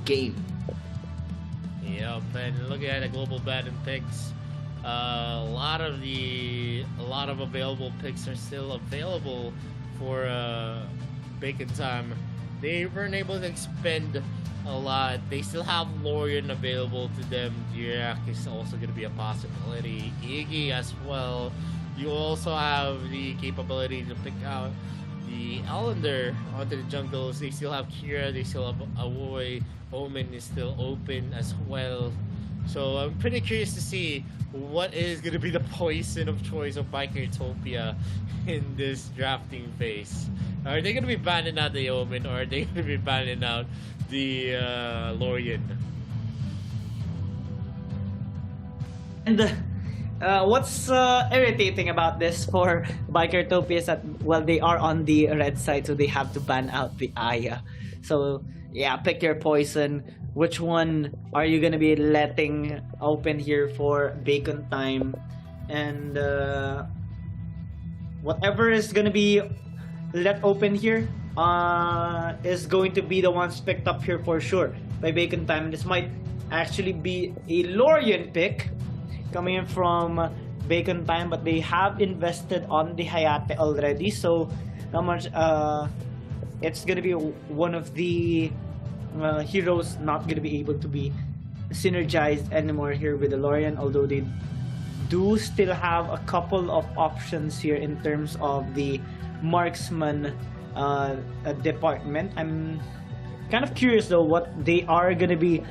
game. Yep, and looking at the global ban and picks, a lot of available picks are still available for Bacon Time. They weren't able to expend a lot. They still have Lorian available to them. Dirac is also going to be a possibility. Iggy as well. You also have the capability to pick out the Ellender onto the jungles. They still have Kira, they still have Awoy. Omen is still open as well. So I'm pretty curious to see what is going to be the poison of choice of Utopia in this drafting phase. Are they going to be banning out the Omen, or are they going to be banning out the Lorian? And what's irritating about this for Utopia is that, well, they are on the red side, so they have to ban out the Aya. So yeah, pick your poison. Which one are you gonna be letting open here for Bacon Time? And whatever is gonna be let open here is going to be the ones picked up here for sure by Bacon Time. And this might actually be a Lorian pick coming in from Bacon Time, but they have invested on the Hayate already, so not much. It's gonna be one of the heroes not gonna be able to be synergized anymore here with the Lorian, although they do still have a couple of options here in terms of the marksman department. I'm kind of curious though what they are gonna be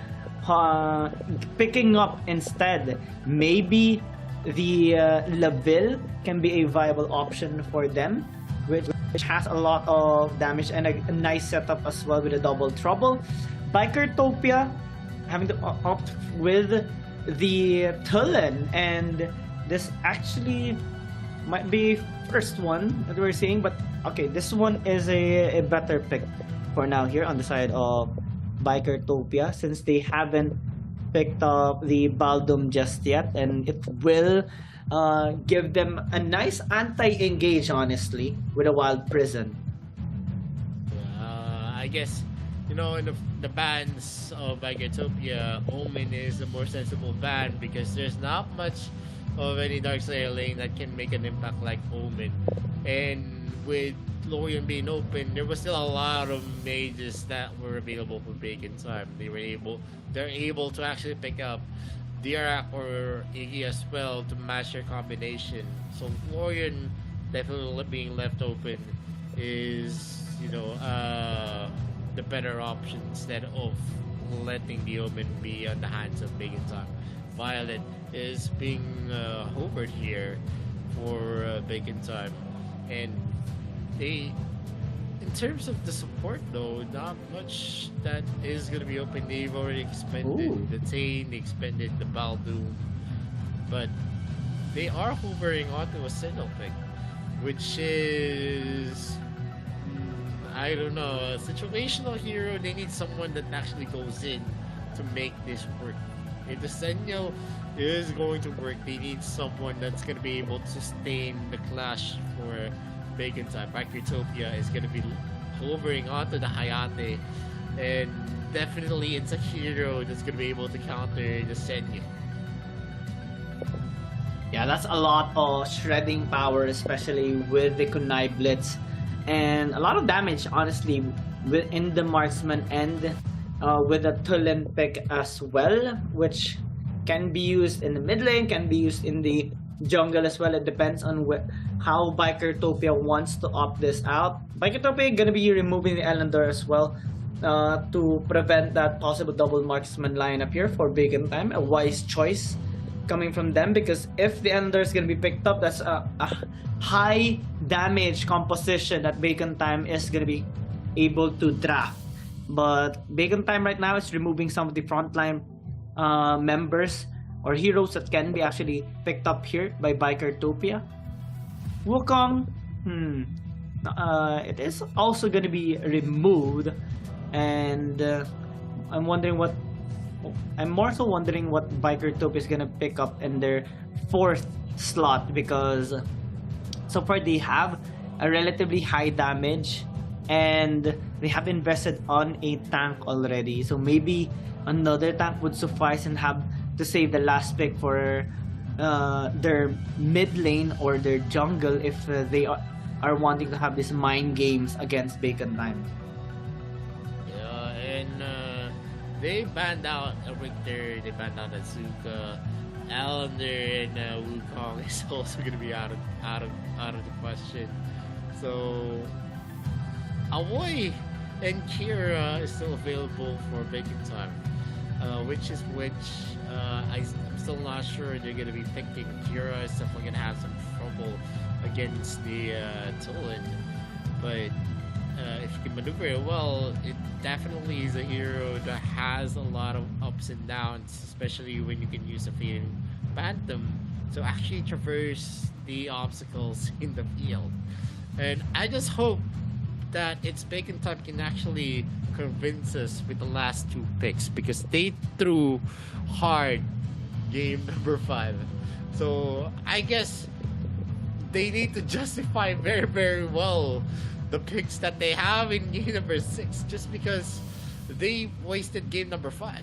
picking up instead. Maybe the Laville can be a viable option for them, which has a lot of damage and a nice setup as well with a double trouble. Utopia having to opt with the Tullen, and this actually might be first one that we're seeing, but okay, this one is a better pick for now here on the side of Utopia, since they haven't picked up the Baldum just yet, and it will give them a nice anti-engage, honestly, with a Wild Prison. I guess, you know, in the bans of Utopia, Omen is the more sensible ban, because there's not much of any Darkslayer lane that can make an impact like Omen. And with Lorian being open, there was still a lot of mages that were available for Bacon time. They're able to actually pick up Dirac or Iggy as well to match their combination. So Lorian definitely being left open is, the better option instead of letting the Omen be on the hands of Bacon time. Violet is being hovered here for Bacon time, and in terms of the support though, not much that is gonna be open. They've already expended the Tain, they expended the Baldoon, but they are hovering onto a single pick, which is, I don't know, a situational hero. They need someone that actually goes in to make this work. If the Senyo is going to work, they need someone that's going to be able to sustain the clash for Bacon time. Utopia is going to be hovering onto the Hayate, and definitely it's a hero that's going to be able to counter the Senyo. Yeah, that's a lot of shredding power, especially with the Kunai Blitz. And a lot of damage, honestly, within the marksman end with a Tulin pick as well, which can be used in the mid lane, can be used in the jungle as well. It depends on how Bikertopia wants to opt this out. Bikertopia gonna be removing the Elendor as well to prevent that possible double marksman lineup here for Bacon time. A wise choice coming from them, because if the Elendor is gonna be picked up, that's a high damage composition that Bacon time is gonna be able to draft. But Bacon time right now is removing some of the frontline members or heroes that can be actually picked up here by Bikertopia. Wukong, it is also gonna be removed, and I'm more so wondering what Bikertopia is gonna pick up in their 4th slot, because so far they have a relatively high damage and they have invested on a tank already. So maybe another tank would suffice and have to save the last pick for their mid lane or their jungle if they are wanting to have these mind games against Bacon time. Yeah, and they banned out Richter, they banned out Azuka, Allender, and Wukong is also gonna be out of the question. So Aoi and Kira is still available for Bacon time, which I'm still not sure they're gonna be picking. Kira is definitely gonna have some trouble against the Tulin, but if you can maneuver it well, it definitely is a hero that has a lot of ups and downs, especially when you can use a Fading Phantom to actually traverse the obstacles in the field. And I just hope that its Bacon time can actually convince us with the last 2 picks, because they threw hard game number 5. So I guess they need to justify very, very well the picks that they have in game number 6, just because they wasted game number 5.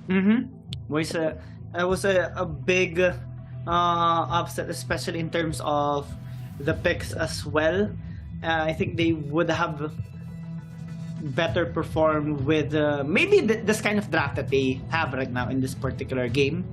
It was a big upset, especially in terms of the picks as well. I think they would have better performed with maybe this kind of draft that they have right now in this particular game,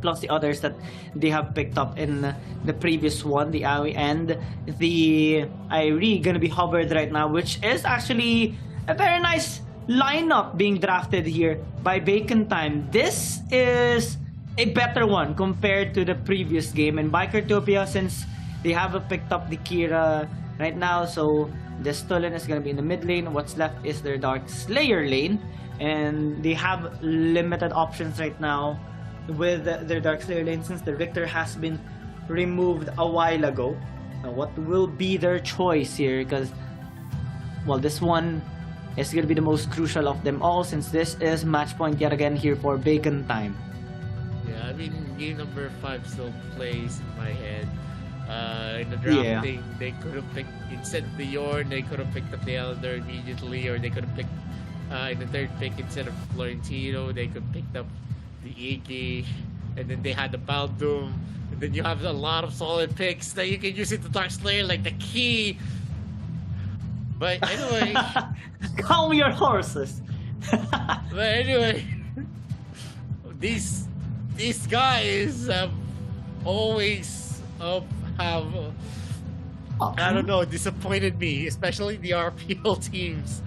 plus the others that they have picked up in the previous one, the Aoi and the Irie gonna be hovered right now, which is actually a very nice lineup being drafted here by Bacon time. This is a better one compared to the previous game, and Bikertopia, since they have picked up the Kira right now, so the Stolen is gonna be in the mid lane. What's left is their Darkslayer lane, and they have limited options right now with their Darkslayer lane since the Richter has been removed a while ago. Now, what will be their choice here? Because, well, this one is gonna be the most crucial of them all, since this is match point yet again here for Bacon time. Yeah, I mean, game number 5 still plays in my head. In the drafting, they could have picked, instead of the Yorn, they could have picked up the Elder immediately, or they could have picked in the 3rd pick, instead of Florentino, they could have picked up the Iggy. and then they had the Baldoom, and then you have a lot of solid picks that you can use into Dark Slayer, like the key. But anyway, calm your horses. but anyway, these guys always have I don't know, disappointed me, especially the RPL teams,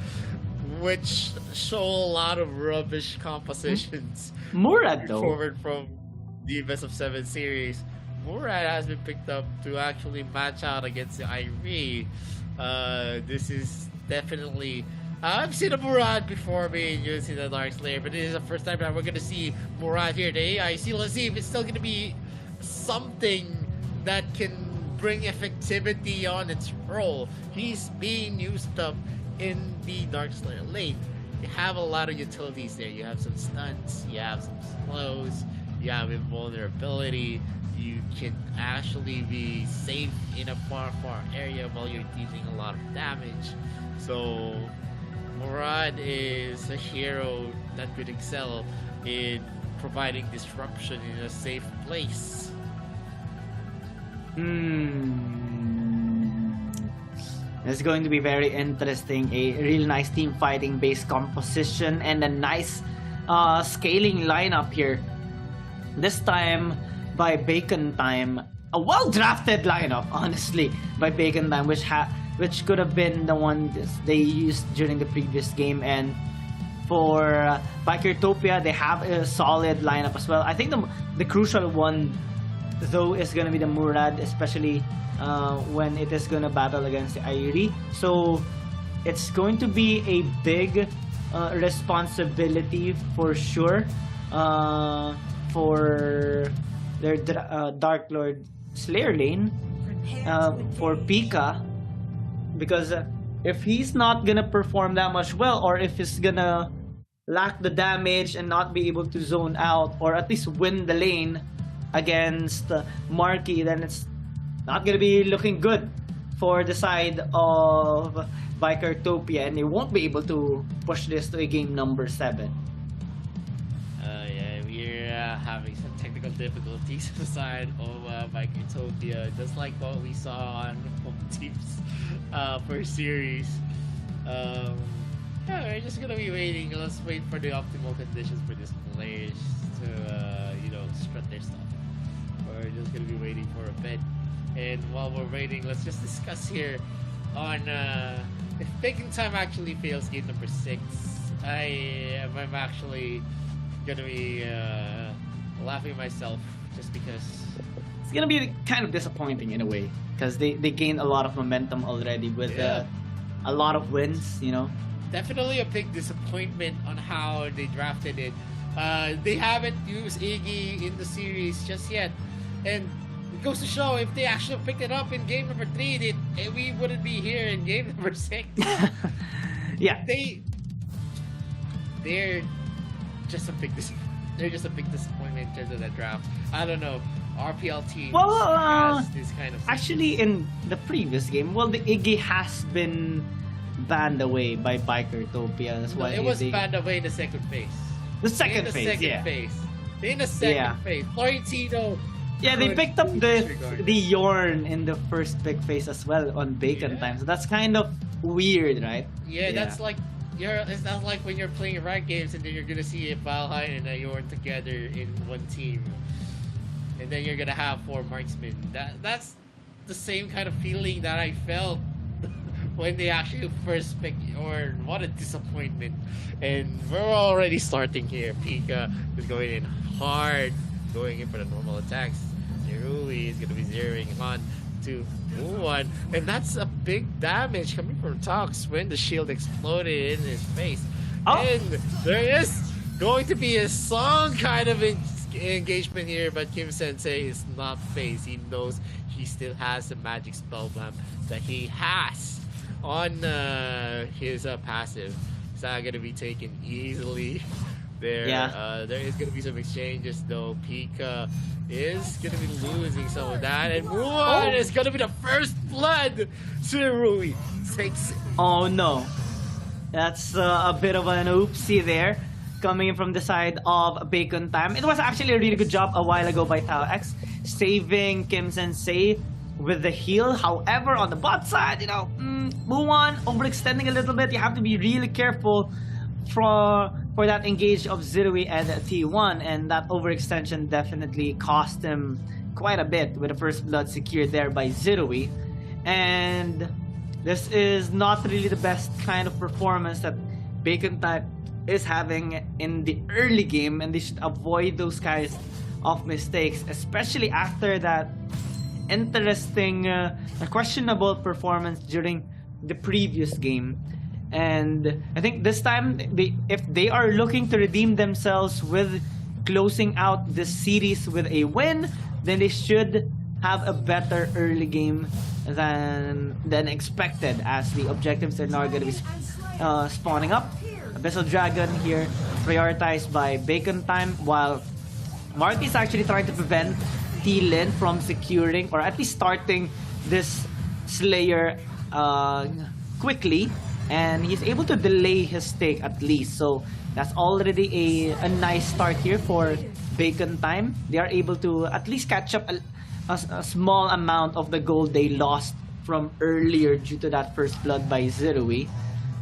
which show a lot of rubbish compositions. Murad though, Forward from the Best of 7 series, Murad has been picked up to actually match out against the Irie. This is definitely I've seen a Murad before being used in the Dark Slayer, but this is the first time that we're gonna see Murad here. The AIC, let's see if it's still gonna be something that can bring effectivity on its role. He's being used up in the Dark Slayer lane. You have a lot of utilities there. You have some stunts, you have some slows, you have invulnerability. You can actually be safe in a far area while you're dealing a lot of damage. So Murad is a hero that could excel in providing disruption in a safe place. It's going to be very interesting. A real nice team fighting based composition and a nice scaling lineup here. This time by Bacon Time, a well drafted lineup, honestly, by Bacon Time, which could have been the one they used during the previous game. And for Bikertopia, they have a solid lineup as well. I think the crucial one though is gonna be the Murad, especially when it is gonna battle against the Irie. So it's going to be a big responsibility for sure for their Dark Lord Slayer lane for Pika, because if he's not gonna perform that much well, or if he's gonna lack the damage and not be able to zone out, or at least win the lane against Marky, then it's not gonna be looking good for the side of Bikertopia, and they won't be able to push this to a game number 7. Yeah, we're having some technical difficulties on the side of Bikertopia, just like what we saw on home teams first series. Yeah, we're just gonna be waiting. Let's wait for the optimal conditions for these players to, strut their stuff. We're just gonna be waiting for a bit. And while we're waiting, let's just discuss here on if Bacon Time actually fails game number 6. I'm actually gonna be laughing at myself just because it's gonna be kind of disappointing in a way, because they gained a lot of momentum already with a lot of wins, Definitely a big disappointment on how they drafted it. They haven't used Iggy in the series just yet, and it goes to show if they actually picked it up in game number 3, we wouldn't be here in game number 6. Yeah, they're just a big disappointment in terms of that draft. I don't know. RPL team has this kind of actually in the previous game, the Iggy has been banned away by Bikertopia. That's why it was banned away in the second phase. The second phase. In the second phase, Florentino. Yeah, they picked up the Yorn in the first pick phase as well on Bacon Time. So that's kind of weird, right? Yeah, that's like it's not like when you're playing rank games and then you're gonna see a Valheim and a Yorn together in one team, and then you're gonna have 4 marksmen. That's the same kind of feeling that I felt when they actually first picked Yorn. What a disappointment! And we're already starting here. Pika is going in hard, going in for the normal attacks. Neruli is gonna be zeroing on to Wuhan, and that's a big damage coming from Tox when the shield exploded in his face. And there is going to be a song kind of engagement here, but Kim Sensei is not phased. He knows he still has the magic spell bomb that he has on his passive. It's not gonna be taken easily. There is going to be some exchanges though. Pika is going to be losing some of that, and Wuhan is going to be the first blood. Tsurui takes it. Oh no, that's a bit of an oopsie there. coming in from the side of Bacon Time. It was actually a really good job a while ago by Tao X, saving Kim Sensei with the heal. However, on the bot side, you know, Muwan overextending a little bit. You have to be really careful for that engage of Zirui and T1, and that overextension definitely cost him quite a bit with the first blood secured there by Zirui. And this is not really the best kind of performance that Bacon Type is having in the early game, and they should avoid those kinds of mistakes, especially after that interesting questionable performance during the previous game. And I think this time, if they are looking to redeem themselves with closing out this series with a win, then they should have a better early game than expected, as the objectives are now going to be spawning up. Abyssal Dragon here prioritized by Bacon Time, while Mark is actually trying to prevent T-Lin from securing or at least starting this Slayer quickly, and he's able to delay his stake at least. So that's already a nice start here for Bacon Time. They are able to at least catch up a small amount of the gold they lost from earlier due to that first blood by Zirui.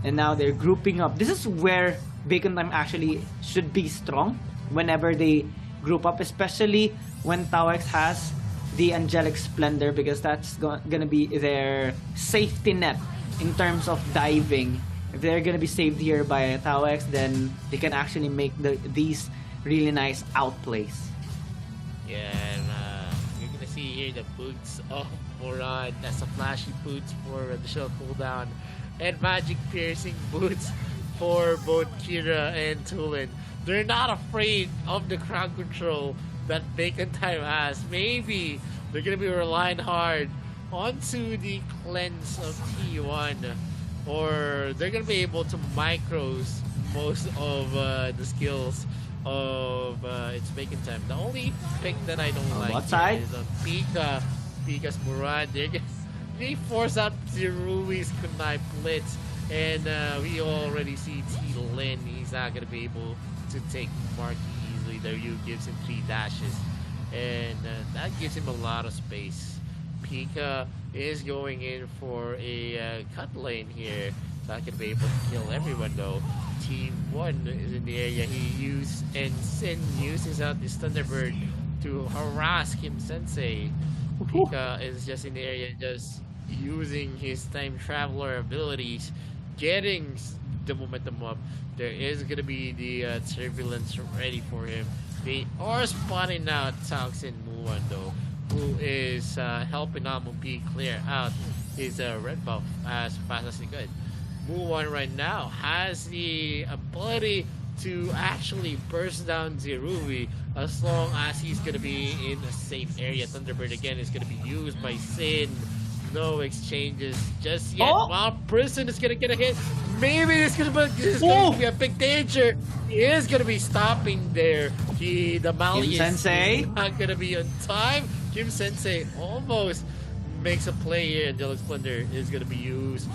And now they're grouping up. This is where Bacon Time actually should be strong whenever they group up, especially when Tawex has the Angelic Splendor, because that's gonna be their safety net in terms of diving. If they're gonna be saved here by Tawex, then they can actually make these really nice outplays. Yeah, and you're gonna see here the boots of Moran. That's a flashy boots for additional cooldown, and magic piercing boots for both Kira and Tulin. They're not afraid of the crowd control that Bacon Time has. Maybe they're gonna be relying hard onto the cleanse of T1, or they're gonna be able to micros most of the skills of it's Bacon Time. The only pick that I don't like is on Pika. Pika's Murad. They force out Zirui's Kunai Blitz, and we already see T-Lin. He's not gonna be able to take Mark easily. The Ryu gives him 3 dashes, and that gives him a lot of space. Pika is going in for a cut lane here. Not gonna be able to kill everyone though. Team 1 is in the area. He used, and Sin uses out this Thunderbird to harass Kim Sensei. Pika is just in the area, just using his time traveler abilities, getting the momentum up. There is gonna be the turbulence ready for him. They are spotting out Toxin Muan though, who is helping Amupi clear out his red buff as fast as he could. Muan right now has the ability to actually burst down Zirui as long as he's gonna be in a safe area. Thunderbird again is gonna be used by Sin. No exchanges just yet. While Prison is gonna get a hit. Maybe this is going to be a big danger. He is gonna be stopping there. The Mali is not gonna be on time. Kim Sensei almost makes a play here. Angelic Splendor is gonna be used.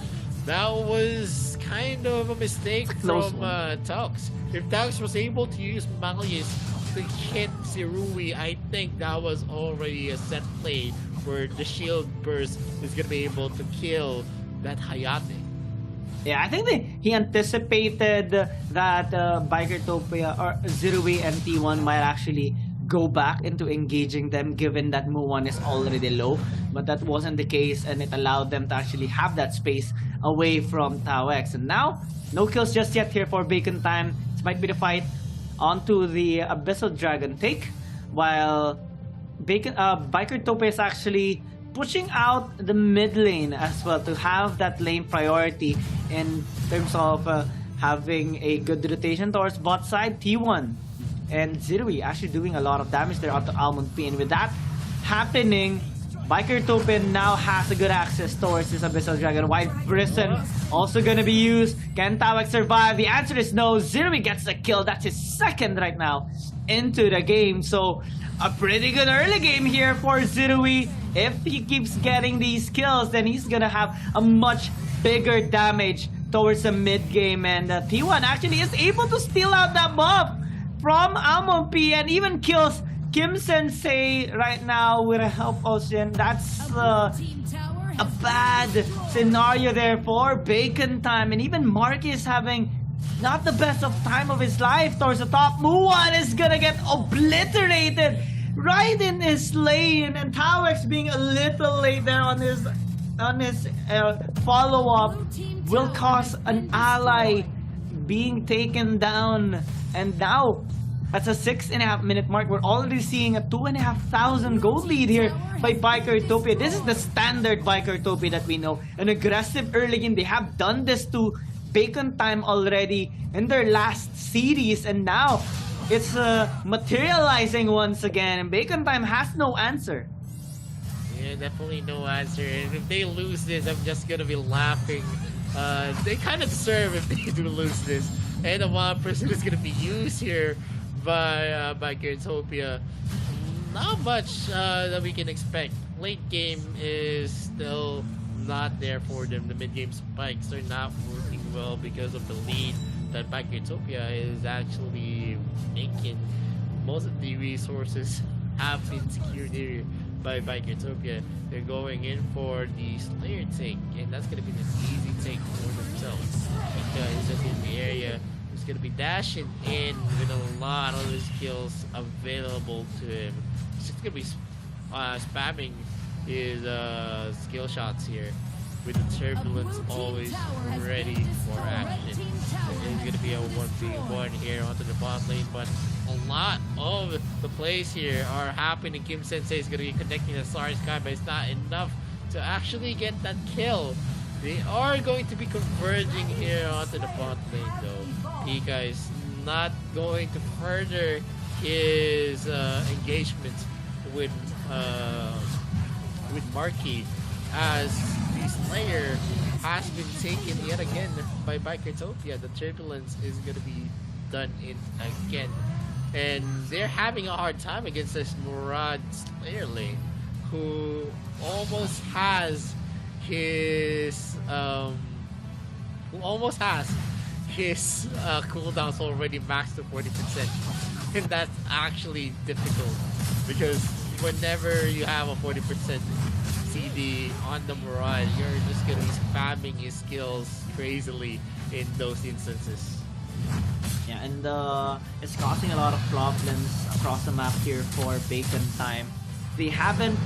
That was kind of a mistake from Taux. If Taux was able to use Malleus to hit Zirui, I think that was already a set play where the shield burst is going to be able to kill that Hayate. Yeah, I think he anticipated that Bikertopia or Zirui and T1 might actually go back into engaging them, given that Muwan is already low, but that wasn't the case, and it allowed them to actually have that space away from Tao X. And now, no kills just yet here for Bacon Time. This might be the fight onto the Abyssal Dragon take, while Bikertopia is actually pushing out the mid lane as well to have that lane priority in terms of having a good rotation towards bot side. T1 and Zirui actually doing a lot of damage there onto Almond P, and with that happening, Bikertopia now has a good access towards this Abyssal Dragon. White Prison also gonna be used. Can Tawek survive? The answer is no. Zirui gets the kill. That's his second right now into the game. So a pretty good early game here for Zirui. If he keeps getting these kills, then he's gonna have a much bigger damage towards the mid game, and T1 actually is able to steal out that buff from acompanhe and even kills Kim Sensei right now with a help Ocean. That's a bad scenario there for Bacon Time, and even Marky is having not the best of time of his life towards the top. Muwan is gonna get obliterated right in his lane, and Tawex being a little late there on his follow-up will cause an ally being taken down. And now that's a 6.5 minute mark. We're already seeing a 2,500 gold lead here by Bikertopia. This is the standard Bikertopia that we know. An aggressive early game. They have done this to Bacon Time already in their last series, and now it's materializing once again, and Bacon Time has no answer. Yeah, definitely no answer. And if they lose this, I'm just gonna be laughing. They kind of deserve if they do lose this. And a wild person is gonna be used here by Bikertopia. Not much that we can expect. Late game is still not there for them. The mid game spikes are not working well because of the lead that Bikertopia is actually making. Most of the resources have been secured here by Bikertopia. They're going in for the Slayer take, and that's going to be an easy take for themselves. Because he's just in the area. He's going to be dashing in with a lot of the skills available to him. He's just going to be spamming his skill shots here, with the turbulence always ready for action. It's going to be a 1v1 here onto the bot lane, but a lot of the plays here are happening. Kim Sensei is going to be connecting the Star Sky, but it's not enough to actually get that kill. They are going to be converging here onto the bot lane though. Pika is not going to further his engagement with Marky, as the Slayer has been taken yet again by Bikertopia. The turbulence is going to be done in again, and they're having a hard time against this Murad Slayer lane, who almost has his cooldowns already maxed to 40%, and that's actually difficult because whenever you have a 40% CD on the Murad, you're just gonna be spamming his skills crazily in those instances. Yeah, and it's causing a lot of problems across the map here for Bacon Time. They haven't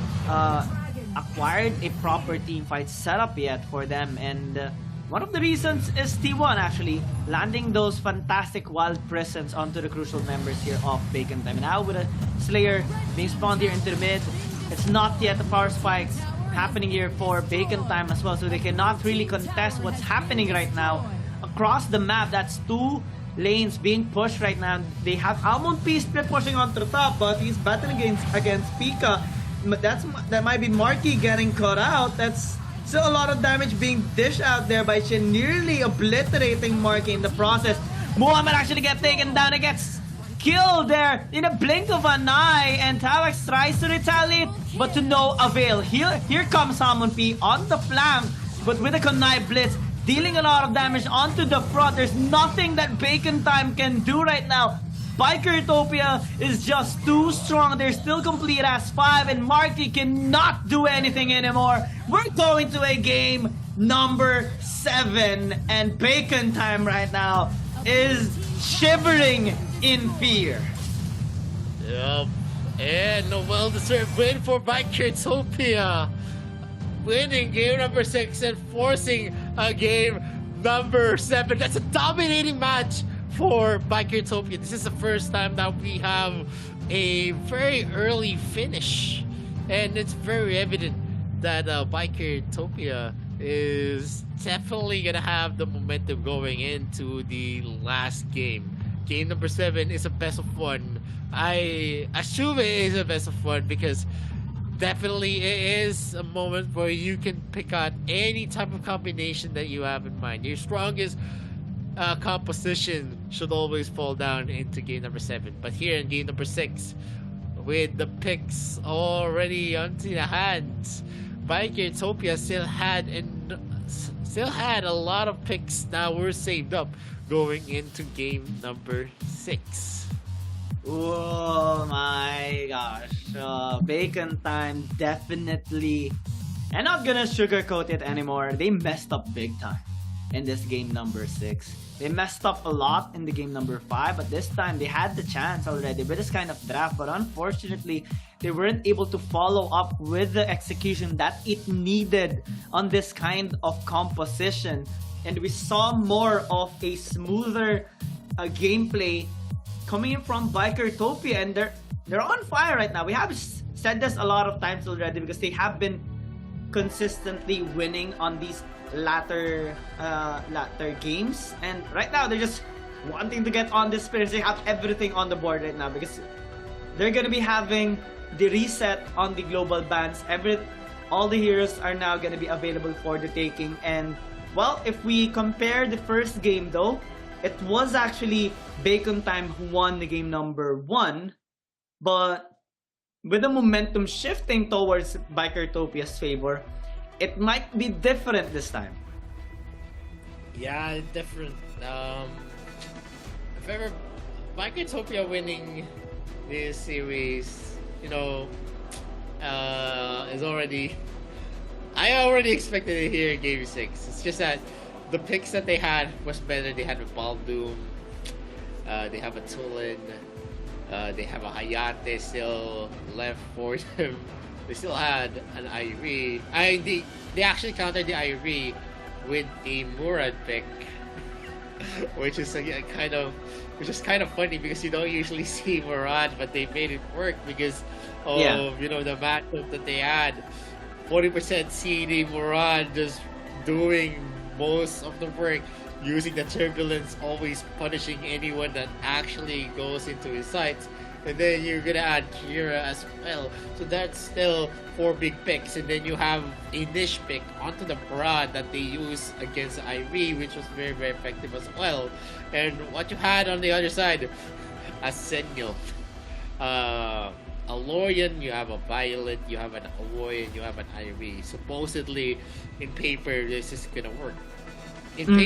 acquired a proper team fight setup yet for them, and one of the reasons is T1 actually landing those fantastic wild presence onto the crucial members here of Bacon Time. And now with a Slayer being spawned here into the mid, it's not yet the power spikes happening here for Bacon Time as well, so they cannot really contest what's happening right now across the map. That's two lanes being pushed right now. They have acompanhe split pushing onto the top, but he's battling against Pika. That might be Marky getting caught out. That's still a lot of damage being dished out there by Shin, nearly obliterating Marky in the process. Muhammad actually gets taken down and gets killed there in a blink of an eye, and Tawex tries to retaliate, but to no avail. Here comes acompanhe on the flank, but with a Kunai Blitz, dealing a lot of damage onto the front. There's nothing that Bacon Time can do right now. Bikertopia is just too strong. They're still complete as 5, and Marky cannot do anything anymore. We're going to a game number 7, and Bacon Time right now is shivering in fear. Yep, and a well-deserved win for Bikertopia, winning game number 6 and forcing a game number 7. That's a dominating match for Bikertopia. This is the first time that we have a very early finish, and it's very evident that Bikertopia is definitely gonna have the momentum going into the last game. Game number 7 is a best of 1. I assume it is a best of 1 because definitely it is a moment where you can pick out any type of combination that you have in mind. Your strongest composition should always fall down into game number 7. But here in game number 6, with the picks already onto the hands, Bikertopia still had a lot of picks that were saved up going into game number 6. Oh my gosh. Bacon time, definitely. I'm not gonna sugarcoat it anymore. They messed up big time in this game number 6. They messed up a lot in the game number 5, but this time they had the chance already with this kind of draft, but unfortunately they weren't able to follow up with the execution that it needed on this kind of composition, and we saw more of a smoother gameplay coming in from Bikertopia, and they're on fire right now. We have said this a lot of times already because they have been consistently winning on these latter games, and right now they're just wanting to get on this spin. They have everything on the board right now because they're gonna be having the reset on the global bans. All the heroes are now gonna be available for the taking, and well, if we compare the first game though, it was actually Bacon Time who won the game number 1, but with the momentum shifting towards Bikertopia's favor, it might be different this time. Yeah, different. If ever Bikertopia winning this series, is already. I already expected it here in Game 6. It's just that the picks that they had was better. They had a Baldoom, they have a Tulin, they have a Hayate still left for them. They still had an Irie. They actually countered the Irie with a Murad pick, which is kind of funny because you don't usually see Murad, but they made it work because of the matchup that they had. 40% CD Murad just doing most of the work, using the turbulence, always punishing anyone that actually goes into his sights. And then you're gonna add Kira as well. So that's still 4 big picks. And then you have a niche pick onto the Murad that they use against Irie, which was very, very effective as well. And what you had on the other side, a Senil. A Lorian, you have a Violet, you have an Awoy, and you have an Irie. Supposedly, in paper, this is gonna work. In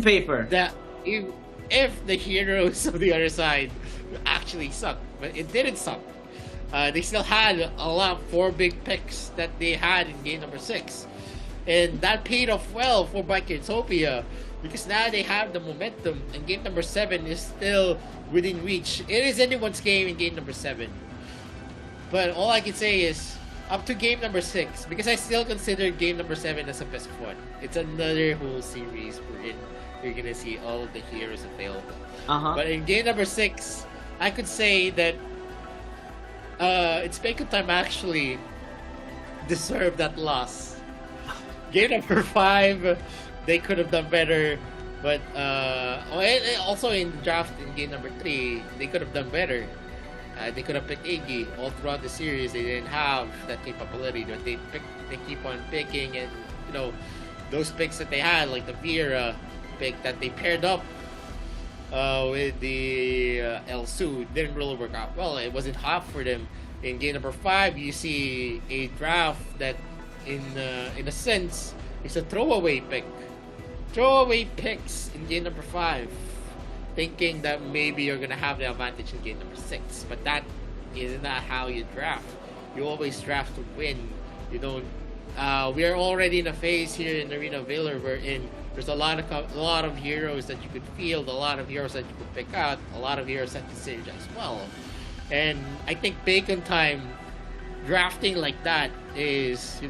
paper, that if the heroes of the other side actually suck, but it didn't suck. They still had a lot of 4 big picks that they had in game number 6, and that paid off well for Bikertopia because now they have the momentum, and game number 7 is still within reach. It is anyone's game in game number 7. But all I can say is, up to game number 6, because I still consider game number 7 as a best of 1. It's another whole series wherein you're gonna see all of the heroes available. But in game number 6, I could say that it's Bacon Time actually deserved that loss. Game number 5, they could have done better, but also in the draft in game number 3, they could have done better. They could have picked Iggy all throughout the series. They didn't have that capability, but they keep on picking, and those picks that they had, like the Vera pick that they paired up with the El Su, didn't really work out well. It wasn't hot for them. In game number 5, you see a draft that, in a sense, is a throwaway pick. Throwaway picks in game number 5. Thinking that maybe you're gonna have the advantage in game number 6, but that is not how you draft. You always draft to win. You don't. We are already in a phase here in Arena Valor wherein there's a lot of heroes that you could field, a lot of heroes that you could pick out, a lot of heroes that you synergize well. And I think Bacon Time drafting like that is,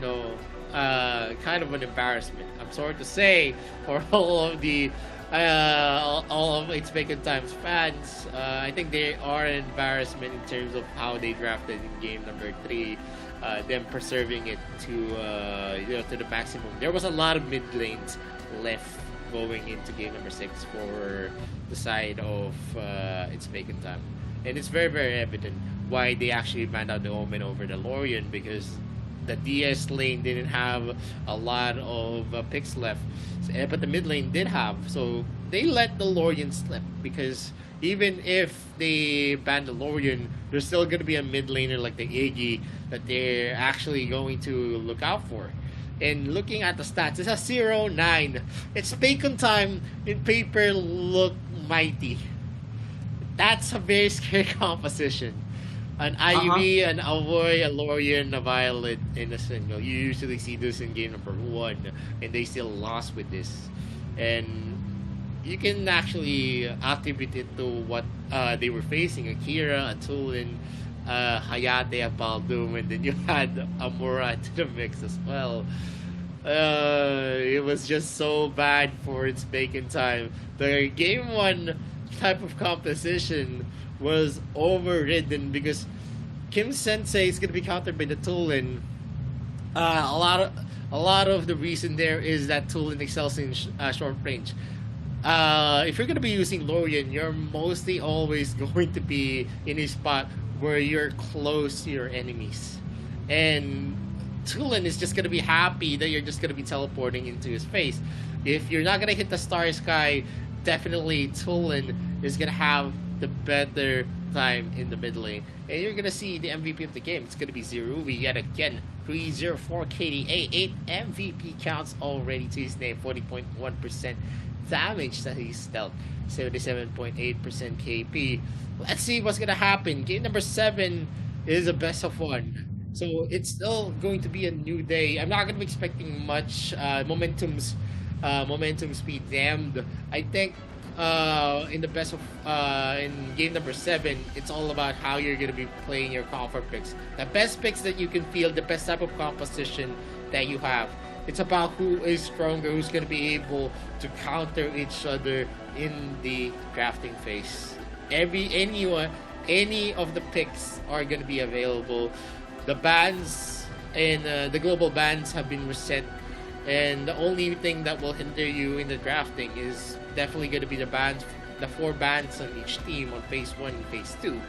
kind of an embarrassment. I'm sorry to say for all of its Bacon Times fans. I think they are an embarrassment in terms of how they drafted in game number 3, them preserving it to the maximum. There was a lot of mid lanes left going into game number 6 for the side of its Bacon Time, and it's very, very evident why they actually banned out the Omen over the Lorian, because the DS lane didn't have a lot of picks left, but the mid lane did have, so they let the Lorian slip, because even if they ban the Lorian, there's still going to be a mid laner like the Iggy that they're actually going to look out for. And looking at the stats, it's a 0-9. It's Bacon Time in paper look mighty. That's a very scary composition. An Ivy, an Avoy, a Lorien, a Violet, and a single. You usually see this in game number 1, and they still lost with this. And you can actually attribute it to what they were facing: Akira, a Tulin, Hayate, a Baldum, and then you had Amura into the mix as well. It was just so bad for its Bacon Time. The game 1 type of composition was overridden because Kim Sensei is going to be countered by the Tulin. A lot of the reason there is that Tulin excels in short range. If you're going to be using Lorien, you're mostly always going to be in a spot where you're close to your enemies. And Tulin is just going to be happy that you're just going to be teleporting into his face. If you're not going to hit the Star Sky, definitely Tulin is going to have the better time in the mid lane. And you're going to see the MVP of the game. It's going to be Zeruvi yet again. 304 KDA, 8 MVP counts already to his name, 40.1% damage that he's dealt, 77.8% KP. Let's see what's going to happen. Game number 7 is a best of 1. So it's still going to be a new day. I'm not going to be expecting much momentum speed damned. I think in the best of in game number 7, it's all about how you're going to be playing your comfort picks. The best picks that you can feel, the best type of composition that you have. It's about who is stronger, who's going to be able to counter each other in the drafting phase. Any of the picks are going to be available. The bans and the global bans have been reset, and the only thing that will hinder you in the drafting is definitely going to be the 4 bans on each team on phase 1 and phase 2.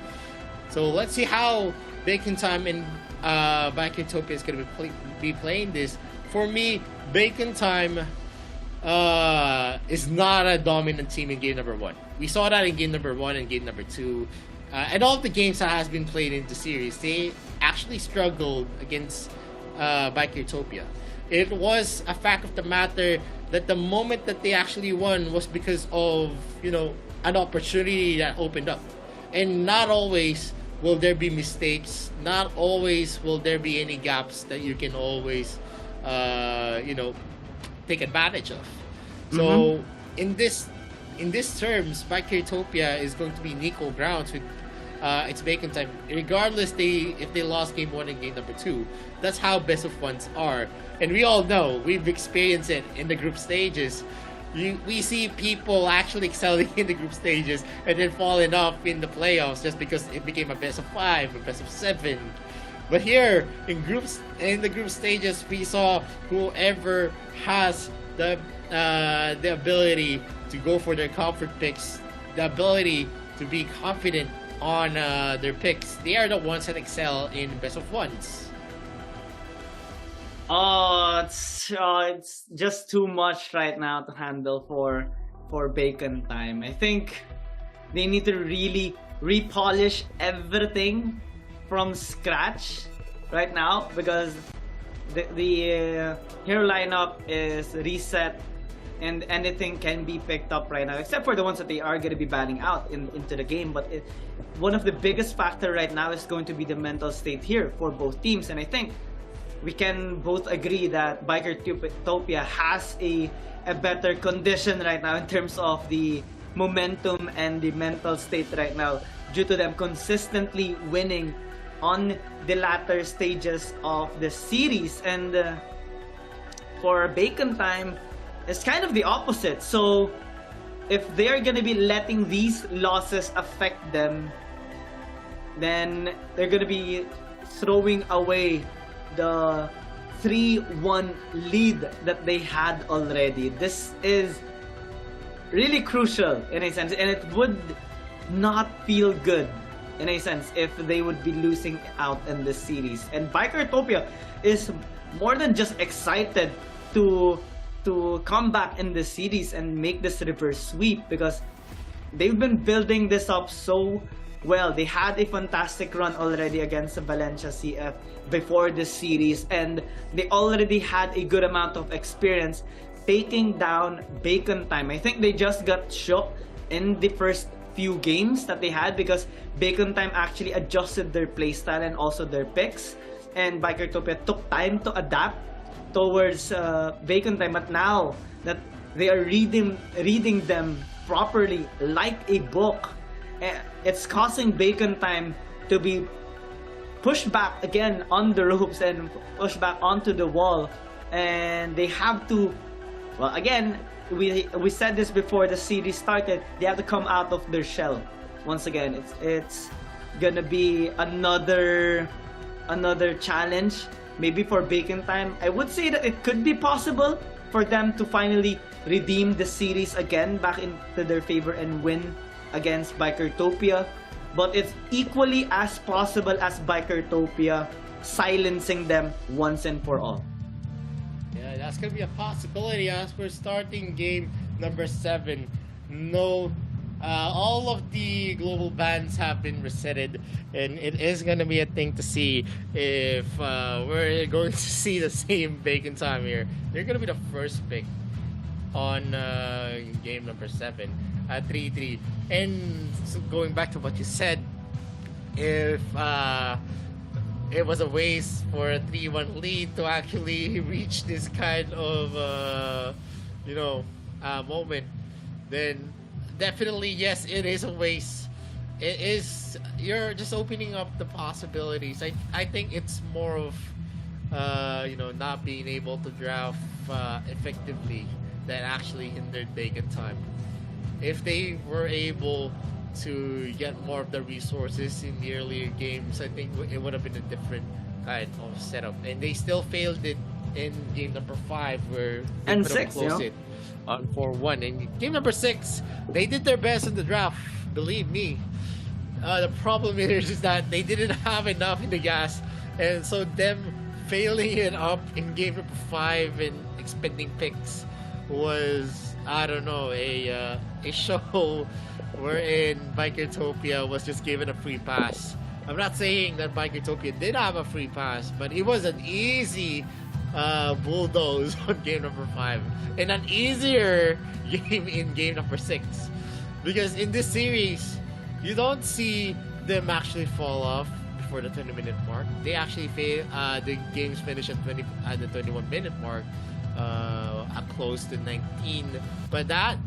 So let's see how Bacon Time and Backytopia is going to be playing this. For me, Bacon Time is not a dominant team in game number 1. We saw that in game number 1 and game number 2. And all of the games that has been played in the series, they actually struggled against Backytopia. It was a fact of the matter that the moment that they actually won was because of, an opportunity that opened up. And not always will there be mistakes. Not always will there be any gaps that you can always, take advantage of. So in this terms, Backytopia is going to be equal grounds with its Bacon Time, regardless if they lost game 1 and game number 2. That's how best of 1s are, and we all know, we've experienced it in the group stages. We see people actually excelling in the group stages and then falling off in the playoffs just because it became a best of 5 or best of 7. But here in the group stages, we saw whoever has the ability to go for their comfort picks, the ability to be confident on their picks. They are the ones that excel in best of 1s. It's just too much right now to handle for Bacon Time. I think they need to really repolish everything from scratch right now, because the hero lineup is reset and anything can be picked up right now, except for the ones that they are going to be banning out into the game. But one of the biggest factor right now is going to be the mental state here for both teams, and I think we can both agree that Backytopia has a better condition right now in terms of the momentum and the mental state right now, due to them consistently winning on the latter stages of the series. And for Bacon Time, it's kind of the opposite. So if they're gonna be letting these losses affect them, then they're gonna be throwing away the 3-1 lead that they had already. This is really crucial in a sense, and it would not feel good in a sense if they would be losing out in this series. And Backytopia is more than just excited to come back in this series and make this reverse sweep, because they've been building this up so well, they had a fantastic run already against the Valencia CF before this series, and they already had a good amount of experience taking down Bacon Time. I think they just got shook in the first few games that they had because Bacon Time actually adjusted their playstyle and also their picks, and Bikertopia took time to adapt towards Bacon Time. But now that they are reading them properly like a book, it's causing Bacon Time to be pushed back again on the ropes and pushed back onto the wall, and they have to, well, again, we said this before the series started, they have to come out of their shell once again. It's gonna be another challenge maybe for Bacon Time. I would say that it could be possible for them to finally redeem the series again back into their favor and win against Bikertopia, but it's equally as possible as Bikertopia silencing them once and for all. Yeah, that's gonna be a possibility as we're starting game number 7. No, all of the global bans have been resetted, and it is gonna be a thing to see if we're going to see the same Bacon Time here. They're gonna be the first pick on game number 7 at 3-3. And so going back to what you said, if it was a waste for a 3-1 lead to actually reach this kind of moment, then definitely yes, it is a waste. It is, you're just opening up the possibilities. I think it's more of not being able to draft effectively that actually hindered Bacon Time. If they were able to get more of the resources in the earlier games, I think it would have been a different kind of setup. And they still failed it in game number 5, where they and could 6, have closed it on 4-1. And game number 6, they did their best in the draft, believe me. The problem is that they didn't have enough in the gas, and so them failing it up in game number 5 and expending picks was, I don't know, a show wherein Bikertopia was just given a free pass. I'm not saying that Bikertopia did have a free pass, but it was an easy bulldoze on game number 5 and an easier game in game number 6, because in this series you don't see them actually fall off before the 20-minute mark. They actually fail. The games finish at the 21-minute mark, close to 19. But that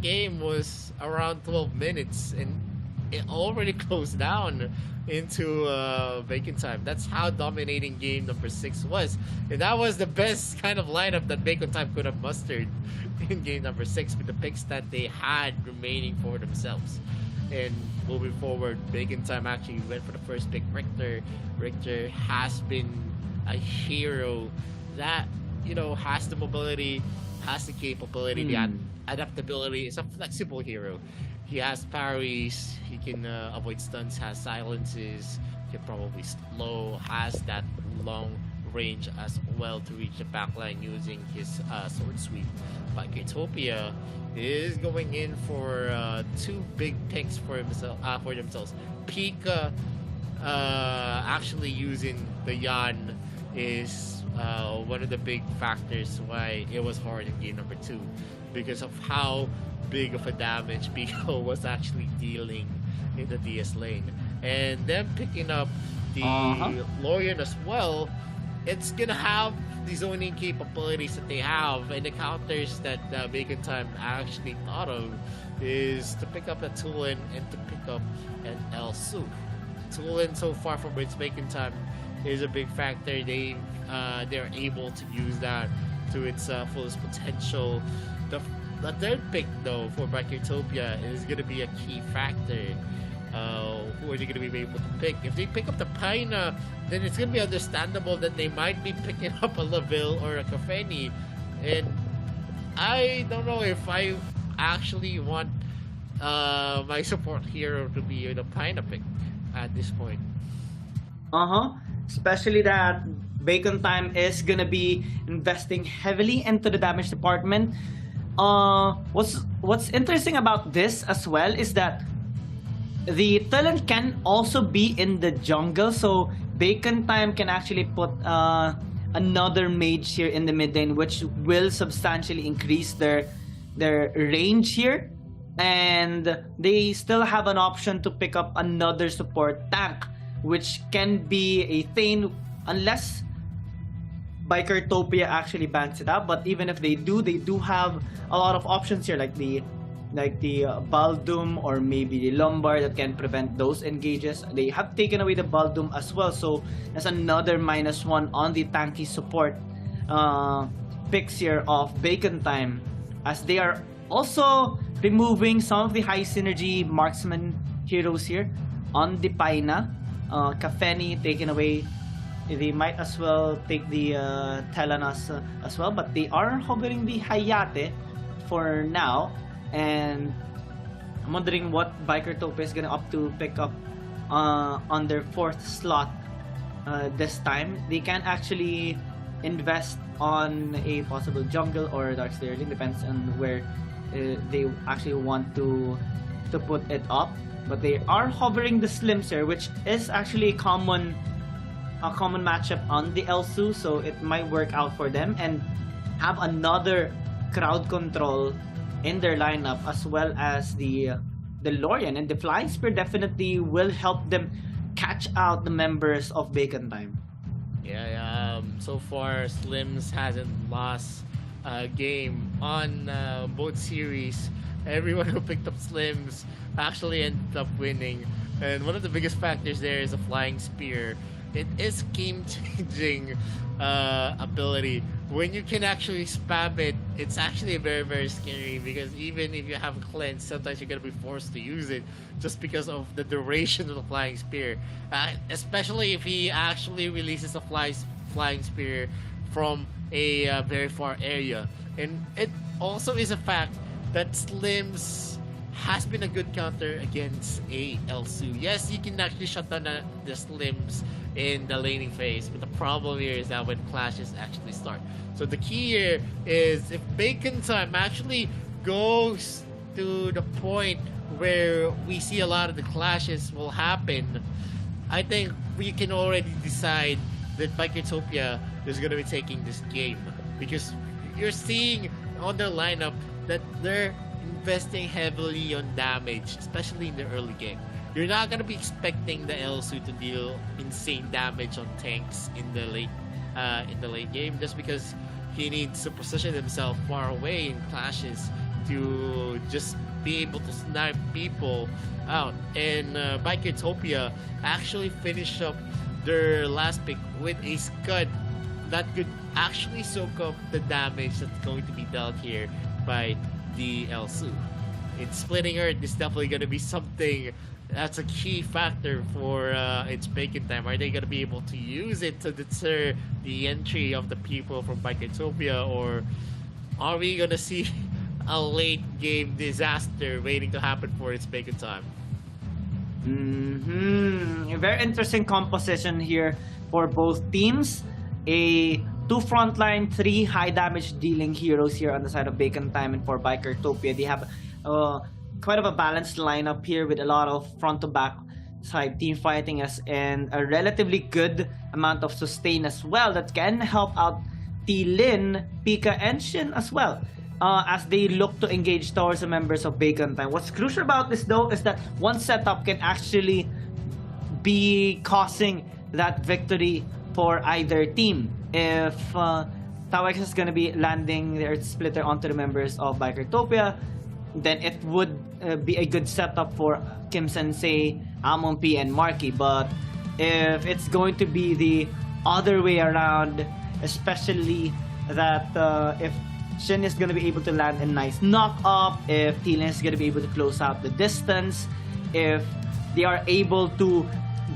game was around 12 minutes, and it already closed down into Bacon Time. That's how dominating game number 6 was, and that was the best kind of lineup that Bacon Time could have mustered in game number 6 with the picks that they had remaining for themselves. And moving forward, Bacon Time actually went for the first pick, Richter. Richter has been a hero that, has the mobility, has the capability, the adaptability. It's a flexible hero. He has parries, he can avoid stunts, has silences, can probably slow, has that long range as well to reach the backline using his sword sweep. But Bikertopia is going in for 2 big picks for themselves. Pika actually using the Yan is one of the big factors why it was hard in game number 2, because of how big of a damage Pico was actually dealing in the DS lane. And then picking up the Lorian as well, it's gonna have the zoning capabilities that they have, and the counters that Bacon Time actually thought of is to pick up a Tulin and to pick up an El Su. Tulin, so far from its Bacon Time, is a big factor. They're able to use that to its fullest potential. The third pick, though, for Bikertopia is going to be a key factor. Who are they going to be able to pick? If they pick up the Paina, then it's going to be understandable that they might be picking up a Laville or a Kafeni. And I don't know if I actually want my support hero to be the Paina pick at this point. Especially that Bacon Time is gonna be investing heavily into the damage department. What's interesting about this as well is that the talent can also be in the jungle, so Bacon Time can actually put another mage here in the mid lane, which will substantially increase their range here. And they still have an option to pick up another support tank, which can be a Thane, unless Bikertopia actually bans it out. But even if they do have a lot of options here, like the Baldum or maybe the Lombard that can prevent those engages. They have taken away the Baldum as well, so that's another -1 on the tanky support picks here of Bacon Time, as they are also removing some of the high synergy marksman heroes here on the Paina. Kafeni taken away. They might as well take the Telenas as well, but they are hovering the Hayate for now. And I'm wondering what Bikertopia is gonna opt to pick up on their 4th slot this time. They can actually invest on a possible jungle or Darkslayer Link, depends on where they actually want to put it up. But they are hovering the Slims here, which is actually a common matchup on the Elsu, so it might work out for them, and have another crowd control in their lineup, as well as the Lorian. And the Flying Spear definitely will help them catch out the members of Bacon Time. Yeah, so far Slims hasn't lost a game on both series. Everyone who picked up Slims actually ended up winning, and one of the biggest factors there is a Flying Spear. It is game-changing ability. When you can actually spam it, it's actually very, very scary, because even if you have cleanse, sometimes you're gonna be forced to use it just because of the duration of the Flying Spear. Especially if he actually releases a Flying Spear from a very far area. And it also is a fact that Slims has been a good counter against a Elsu. Yes, you can actually shut down the Slims in the laning phase, but the problem here is that when clashes actually start. So the key here is, if Bacon Time actually goes to the point where we see a lot of the clashes will happen, I think we can already decide that Bikertopia is going to be taking this game, because you're seeing on their lineup that they're investing heavily on damage, especially in the early game. You're not gonna be expecting the Elsu to deal insane damage on tanks in the late game, just because he needs to position himself far away in clashes to just be able to snipe people out. And Bikertopia actually finished up their last pick with a Scud that could actually soak up the damage that's going to be dealt here by the Elsu. It's Splitting Earth is definitely going to be something that's a key factor for its Bacon Time. Are they going to be able to use it to deter the entry of the people from Bikertopia, or are we going to see a late game disaster waiting to happen for its Bacon Time? A very interesting composition here for both teams. A 2 frontline, 3 high damage dealing heroes here on the side of Bacon Time, and for Bikertopia they have quite of a balanced lineup here with a lot of front to back side team fighting and a relatively good amount of sustain as well that can help out T-Lin, Pika, and Shin as well as they look to engage towards the members of Bacon Time. What's crucial about this though is that one setup can actually be causing that victory for either team. If Tawex is going to be landing their splitter onto the members of Bikertopia, then it would be a good setup for Kim Sensei, Amon P, and Marky. But if it's going to be the other way around, especially that if Shin is going to be able to land a nice knock up, if T-Lin is going to be able to close out the distance, if they are able to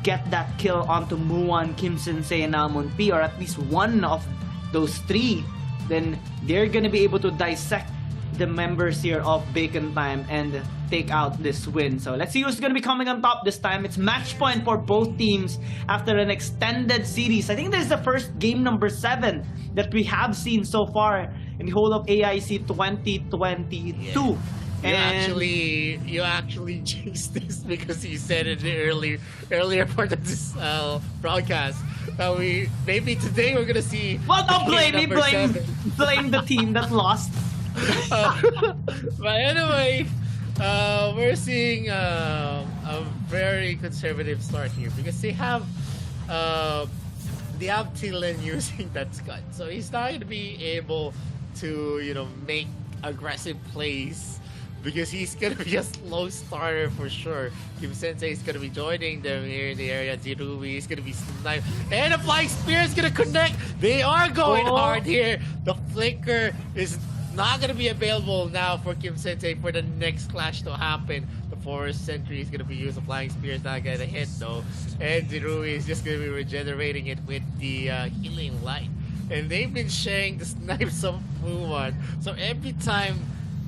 get that kill onto Muan, Kim Sensei, and Amon P, or at least one of those 3, then they're gonna be able to dissect the members here of Bacon Time and take out this win. So let's see who's gonna be coming on top this time. It's match point for both teams after an extended series. I think this is the first game number 7 that we have seen so far in the whole of AIC 2022. You actually jinxed this because you said it earlier part of this broadcast that we maybe today we're gonna see. Well, don't blame me. number 7. Blame the team that lost. But anyway, we're seeing a very conservative start here because they have Thielen using that Scud, so he's not going to be able to make aggressive plays because he's going to be a slow starter for sure. Kim Sensei is going to be joining them here in the area. Zirui is going to be sniped, and a Flying Spear is going to connect. They are going hard here. The Flicker is not going to be available now for Kim Sensei for the next clash to happen. The Forest Sentry is going to be used. The Flying Spear is not going to hit though. And Zirui is just going to be regenerating it with the Healing Light. And they've been sharing the snipes of Fuwan. So every time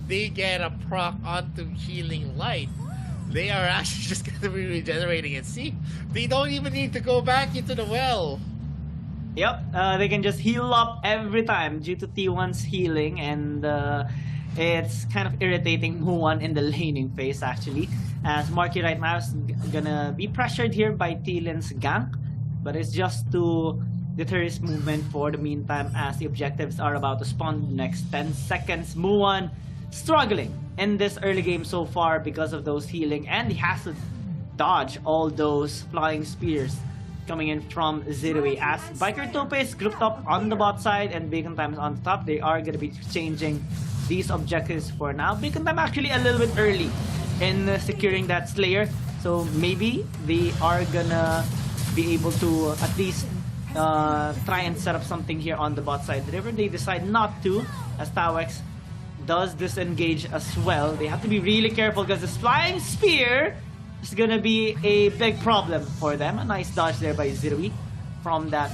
they get a proc onto Healing Light, they are actually just going to be regenerating it. See, they don't even need to go back into the well. Yep, they can just heal up every time due to T1's healing, and it's kind of irritating Muwan in the laning phase actually, as Marky right now is gonna be pressured here by Thielen's gank, but it's just to deter his movement for the meantime as the objectives are about to spawn in the next 10 seconds. Muwan struggling in this early game so far because of those healing, and he has to dodge all those flying spears coming in from Zirui as Biker Tope is grouped up on the bot side and Bacon Time is on the top. They are going to be changing these objectives for now. Bacon Time actually a little bit early in securing that Slayer, so maybe they are gonna be able to at least try and set up something here on the bot side. Whenever they decide not to, as Tawex does disengage as well, they have to be really careful because this Flying Spear is gonna be a big problem for them. A nice dodge there by Zirui from that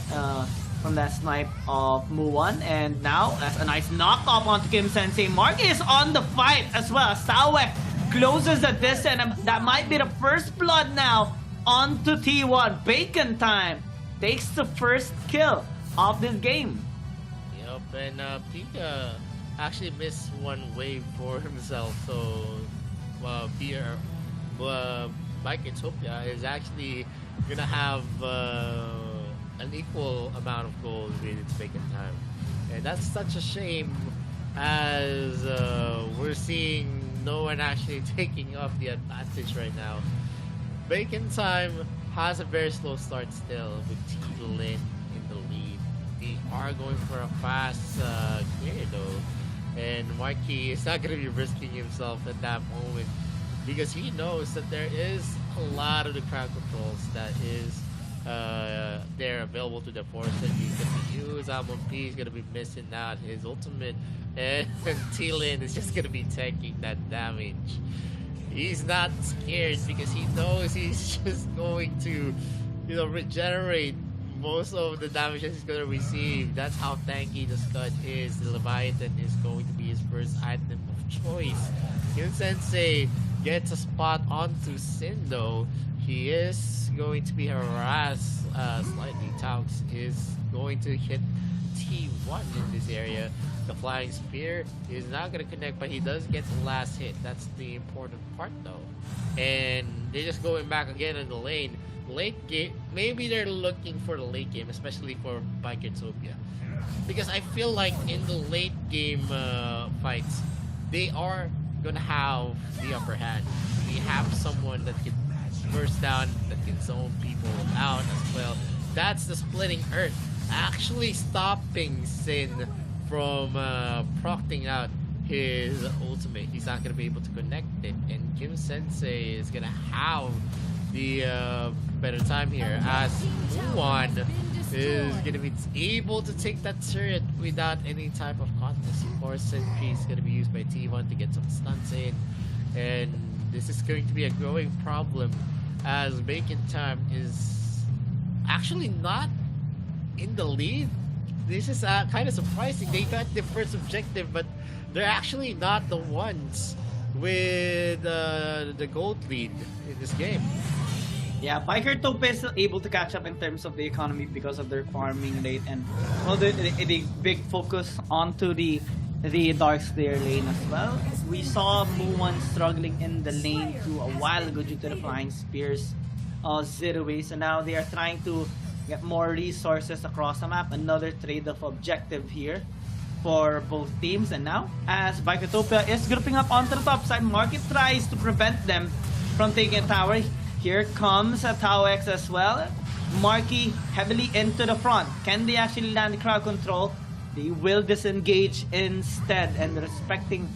snipe of Muwan, and now that's a nice knockoff onto Kim Sensei. Mark is on the fight as well. Sawek closes the distance, and that might be the first blood now onto T1. Bacon Time takes the first kill of this game. Yep, and Pika actually missed one wave for himself, so Biketopia is actually gonna have an equal amount of gold with its Bacon Time, and that's such a shame as we're seeing no one actually taking up the advantage right now. Bacon Time has a very slow start still with T-Lin in the lead. They are going for a fast clear though, and Marky is not going to be risking himself at that moment because he knows that there is a lot of the crowd controls that is they're available to the Force that he's going to use. Almond P is going to be missing out his ultimate, and T-Lin is just going to be taking that damage. He's not scared because he knows he's just going to, regenerate most of the damage that he's going to receive. That's how tanky the Scud is. The Leviathan is going to be his first item of choice. Kim Sensei gets a spot onto Sin though. He is going to be harassed slightly. Taux is going to hit T1 in this area. The Flying Spear is not going to connect, but he does get the last hit. That's the important part though. And they're just going back again in the lane. Late game, maybe they're looking for the late game, especially for Biketopia. Because I feel like in the late game fights, they are going to have the upper hand. We have someone that can burst down, that can zone people out as well. That's the Splitting Earth actually stopping Sin from procting out his ultimate. He's not going to be able to connect it, and Kim Sensei is going to have the better time here as Muwan is going to be able to take that turret without any type of contest. Of course, Sentry is going to be used by T1 to get some stunts in, and this is going to be a growing problem as Bacon Time is actually not in the lead. This is kind of surprising. They got the first objective, but they're actually not the ones with the gold lead in this game. Yeah, Biker Tope is able to catch up in terms of the economy because of their farming rate and the big focus onto the the Dark Slayer lane as well. We saw Muwan struggling in the lane too a while ago due to the flying spears of Zirui. So now they are trying to get more resources across the map. Another trade-off objective here for both teams. And now, as Bikotopia is grouping up onto the top side, Market tries to prevent them from taking a tower. Here comes a Tau X as well. Marky heavily into the front. Can they actually land the crowd control? They will disengage instead, and respecting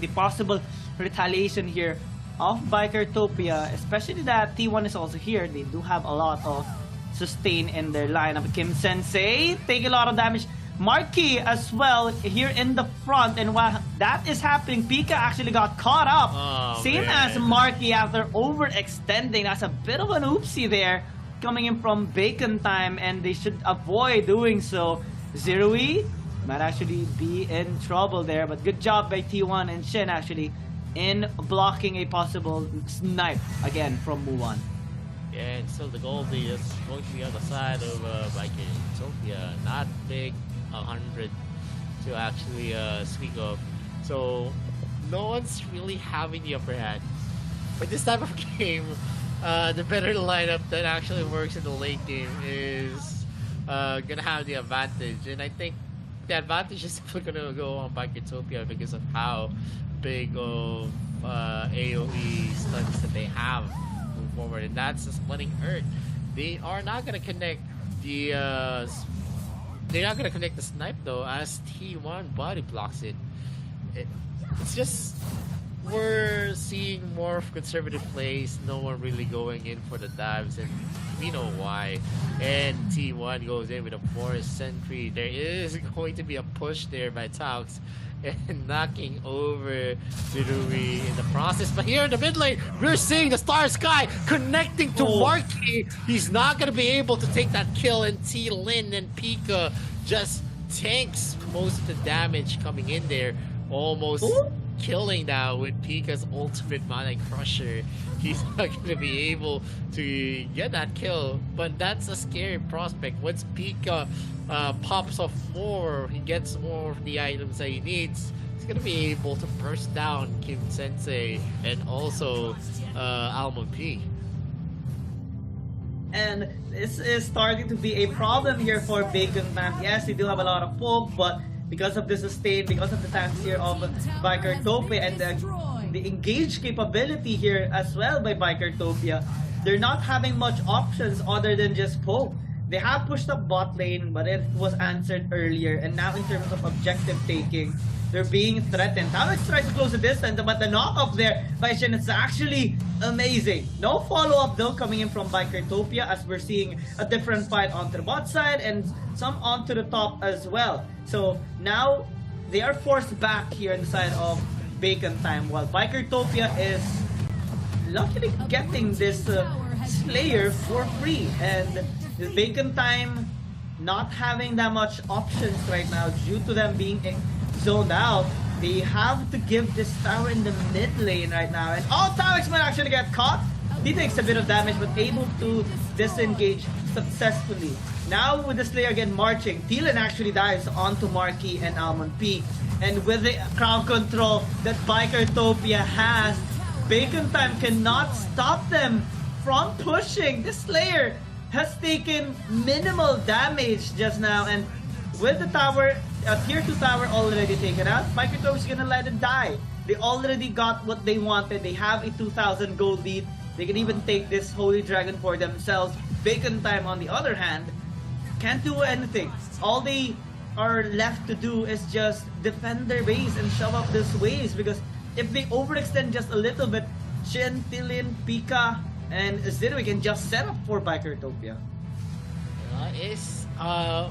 the possible retaliation here of Bikertopia, especially that T1 is also here. They do have a lot of sustain in their lineup. Kim Sensei take a lot of damage. Marky as well here in the front, and while that is happening, Pika actually got caught up. Same as Marky after overextending. That's a bit of an oopsie there coming in from Bacon Time, and they should avoid doing so. Zirui might actually be in trouble there, but good job by T1 and Shin actually in blocking a possible snipe again from Muwan. Yeah, and still the Goldie is going to be on the side of Bikotopia. Not big 100 to actually speak of. So no one's really having the upper hand. But this type of game, the better lineup that actually works in the late game is gonna have the advantage. And I think the advantage is definitely gonna go on Bikotopia because of how big of AoE stunts that they have moving forward, and that's the splitting Earth. They are not gonna connect the they're not gonna connect the snipe though, as T1 body blocks it. It's just we're seeing more conservative plays, no one really going in for the dives, and we know why. And T1 goes in with a forest sentry. There is going to be a push there by Taux and knocking over Zirui in the process. But here in the mid lane, we're seeing the Star Sky connecting to Marky. He's not going to be able to take that kill, and T-Lin and Pika just tanks most of the damage coming in there. Almost killing now with Pika's ultimate Mana Crusher. He's not going to be able to get that kill, but that's a scary prospect. Once Pika pops off more, he gets more of the items that he needs, he's going to be able to burst down Kim Sensei and also Almond P. And this is starting to be a problem here for Bacon Time. Yes, they do have a lot of folk, but because of the sustain, because of the tanks here of Bikertopia and the engage capability here as well by Bikertopia, they're not having much options other than just poke. They have pushed up bot lane, but it was answered earlier, and now in terms of objective taking, they're being threatened. Alex tries to close the distance, but the knock-up there by Shin is actually amazing. No follow-up though coming in from Bikertopia, as we're seeing a different fight onto the bot side and some onto the top as well. So now they are forced back here on the side of Bacon Time, while Bikertopia is luckily getting this Slayer for free, and the Bacon Time not having that much options right now due to them being zoned out. They have to give this tower in the mid lane right now, and Towers might actually get caught. He takes a bit of damage, but able to disengage successfully. Now with the Slayer again marching, Thielen actually dives onto Marky and Almond P, and with the crowd control that Bikertopia has, Bacon Time cannot stop them from pushing. The Slayer has taken minimal damage just now, and with the tower, tier 2 tower already taken out, Bikertopia is gonna let it die. They already got what they wanted. They have a 2,000 gold lead. They can even take this Holy Dragon for themselves. Bacon Time, on the other hand, can't do anything. All they are left to do is just defend their base and shove up this waves, because if they overextend just a little bit, Shin, Thielen, Pika, and Zirui can just set up for Bikertopia. It's a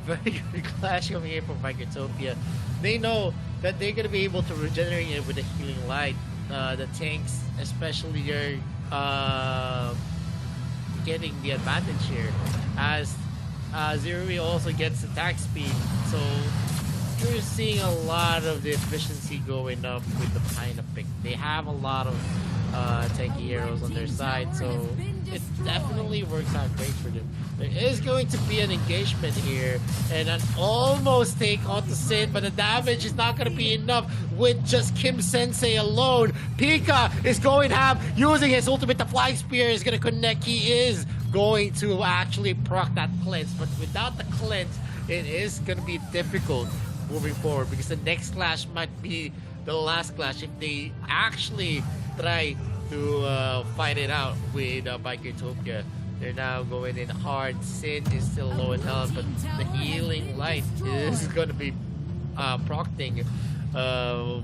very good clash coming in from Bikertopia. They know that they're going to be able to regenerate it with a healing light. The tanks, especially, are getting the advantage here, as Zirui also gets attack speed. So you're seeing a lot of the efficiency going up with the Pineapple pick. They have a lot of tanky heroes on their side, so it definitely works out great for them. There is going to be an engagement here, and an almost take onto Sin, but the damage is not going to be enough with just Kim Sensei alone. Pika is going to have, using his ultimate, the Flying Spear is going to connect. He is going to actually proc that cleanse, but without the cleanse, it is going to be difficult moving forward, because the next clash might be the last clash if they actually try to fight it out with Bikertopia. They're now going in hard. Sin is still low in health, but the healing light is going to be procting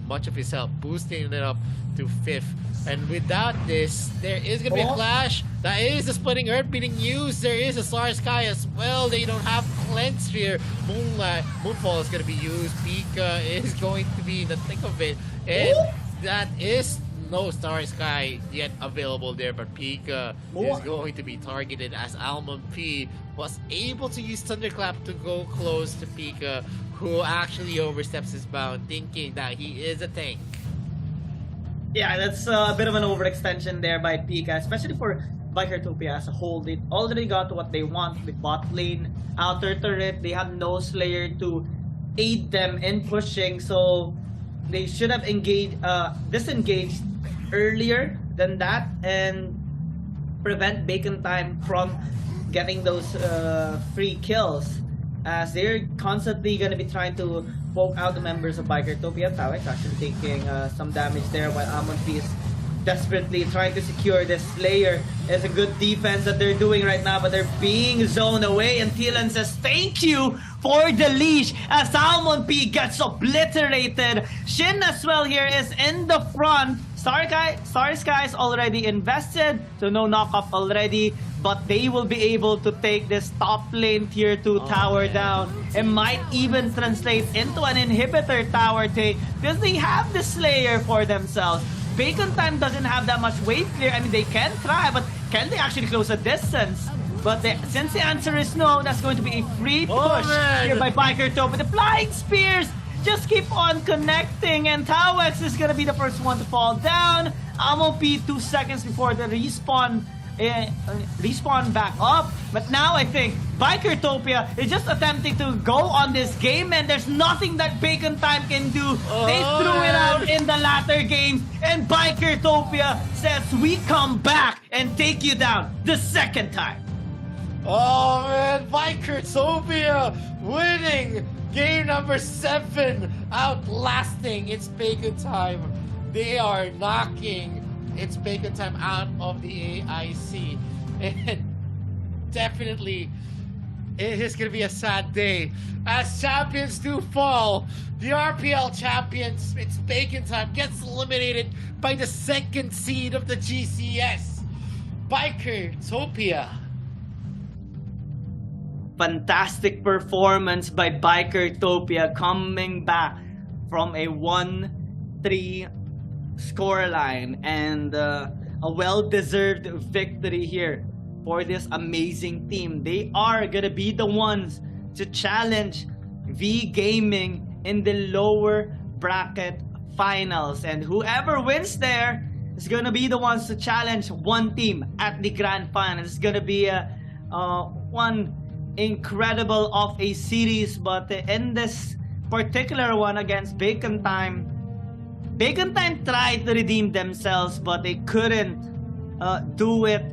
much of his health, boosting it up to 5th. And without this, there is going to be a clash. That is the Splitting Earth being used. There is a Star Sky as well. They don't have Cleanse here. Moonfall is going to be used. Pika is going to be in the thick of it. And that is no Star Sky yet available there, but Pika is going to be targeted as Almond P was able to use Thunderclap to go close to Pika, who actually oversteps his bound, thinking that he is a tank. Yeah, that's a bit of an overextension there by Pika, especially for Bikertopia as a whole. They already got what they want with bot lane, outer turret. They have no Slayer to aid them in pushing, so they should have disengaged earlier than that and prevent Bacon Time from getting those free kills, as they're constantly going to be trying to poke out the members of Bikertopia. Tawex actually taking some damage there, while Amon P is desperately trying to secure this Slayer. It's a good defense that they're doing right now, but they're being zoned away, and Tilan says thank you for the leash as Almond P gets obliterated. Shin as well here is in the front. Star Sky is already invested, so no knock-up already, but they will be able to take this top lane tier 2 tower down. It might even translate into an inhibitor tower take, because they have the Slayer for themselves. Bacon Time doesn't have that much wave clear. I mean, they can try, but can they actually close a distance? But since the answer is no, that's going to be a free push here by Bikertopia. The Flying Spears just keep on connecting, and Tawex is gonna be the first one to fall down. Amon P 2 seconds before the respawn back up. But now I think Bikertopia is just attempting to go on this game, and there's nothing that Bacon Time can do. They threw it out in the latter games, and Bikertopia says we come back and take you down the second time. Oh man, Bikertopia winning game number 7, outlasting It's Bacon Time. They are knocking It's Bacon Time out of the AIC. And definitely, it is going to be a sad day as champions do fall. The RPL champions, It's Bacon Time, gets eliminated by the 2nd seed of the GCS, Bikertopia. Fantastic performance by Bikertopia, coming back from a 1-3 scoreline, and a well-deserved victory here for this amazing team. They are gonna be the ones to challenge V Gaming in the lower bracket finals, and whoever wins there is gonna be the ones to challenge one team at the grand final. It's gonna be one incredible of a series, but in this particular one against Bacon Time tried to redeem themselves, but they couldn't do it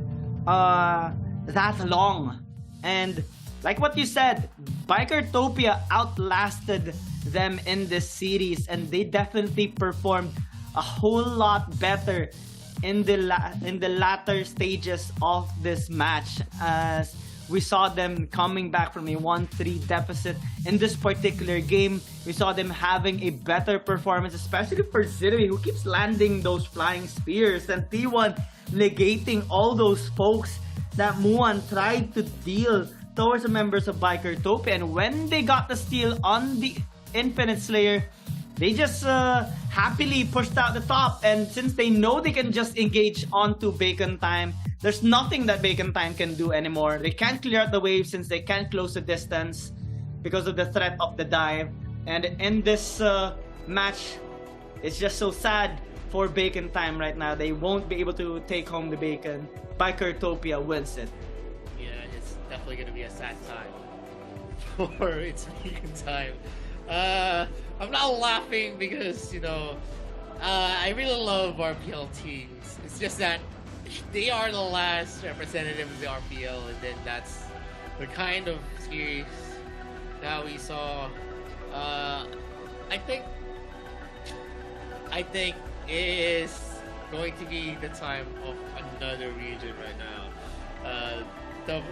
that long. And like what you said, Bikertopia outlasted them in this series, and they definitely performed a whole lot better in the latter stages of this match, as we saw them coming back from a 1-3 deficit in this particular game. We saw them having a better performance, especially for Zirui, who keeps landing those flying spears, and T1 negating all those pokes that Muan tried to deal towards the members of Bikertopia. And when they got the steal on the Infinite Slayer, they just happily pushed out the top. And since they know they can just engage onto Bacon Time, there's nothing that Bacon Time can do anymore. They can't clear out the wave since they can't close the distance because of the threat of the dive. And in this match, it's just so sad for Bacon Time right now. They won't be able to take home the bacon. Bikertopia wins it. Yeah, it's definitely going to be a sad time for its Bacon Time. I'm not laughing because, you know, I really love RPL teams. It's just that they are the last representative of the RPL, and then that's the kind of series that we saw. I think it is going to be the time of another region right now. The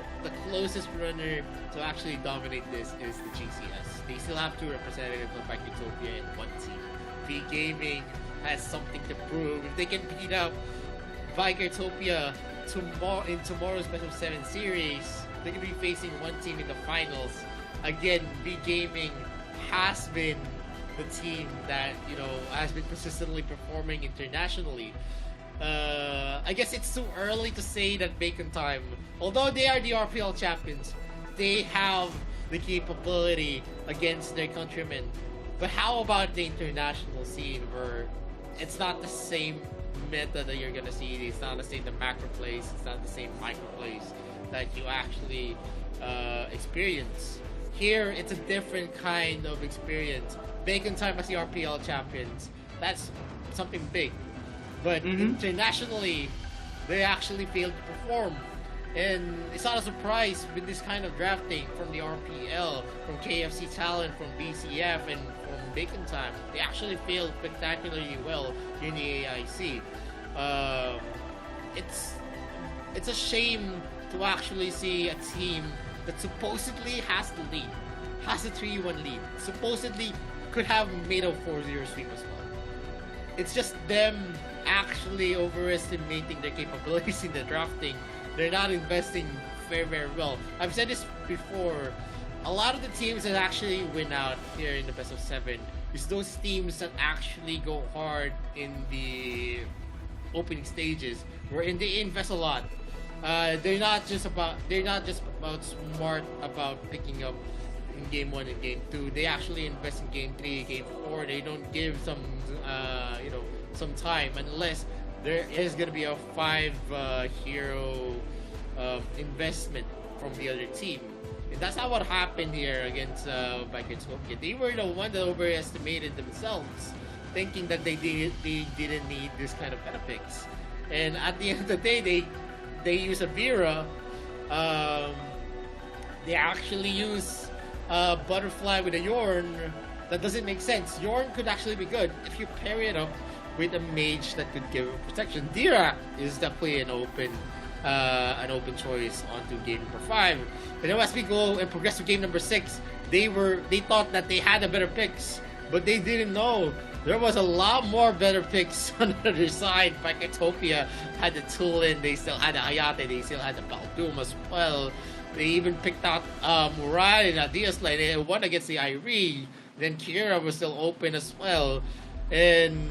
closest runner to actually dominate this is the GCS. They still have two representatives of Bikertopia in one team. V Gaming has something to prove. If they can beat up Bikertopia in tomorrow's Best of 7 series, they're going to be facing one team in the finals. Again, V Gaming has been the team that, you know, has been consistently performing internationally. I guess it's too early to say that Bacon Time, although they are the RPL champions, they have the capability against their countrymen. But how about the international scene where it's not the same meta that you're gonna see? It's not the same the macro plays, it's not the same micro plays that you actually experience. Here, it's a different kind of experience. Bacon Time as the RPL champions, that's something big. But internationally, they actually failed to perform. And it's not a surprise with this kind of drafting from the RPL, from KFC Talent, from BCF, and from Bacon Time. They actually failed spectacularly well in the AIC. It's a shame to actually see a team that supposedly has the lead, has a 3-1 lead, supposedly could have made a 4-0 sweep as well. It's just them actually overestimating their capabilities in the drafting. They're not investing very, very well. I've said this before. A lot of the teams that actually win out here in the Best of 7 is those teams that actually go hard in the opening stages, wherein they invest a lot. They're not just about smart about picking up in game 1 and game 2. They actually invest in game 3, game 4. They don't give some some time unless there is going to be a 5 hero investment from the other team. And that's not what happened here against Bikertopia. They were the one that overestimated themselves, thinking that they didn't need this kind of meta picks. And at the end of the day, they use a Vera. They actually use Butterfly with a Yorn. That doesn't make sense. Yorn could actually be good if you pair it up with a mage that could give protection. Dira is definitely an open choice onto game number 5. And then as we go and progress to game number 6, they thought that they had the better picks, but they didn't know there was a lot more better picks on the other side. Bikertopia had the Tulin, they still had the Hayate, they still had the Baldoom as well. They even picked out Murad and Adias Lane. They won against the Irie. Then Kira was still open as well. And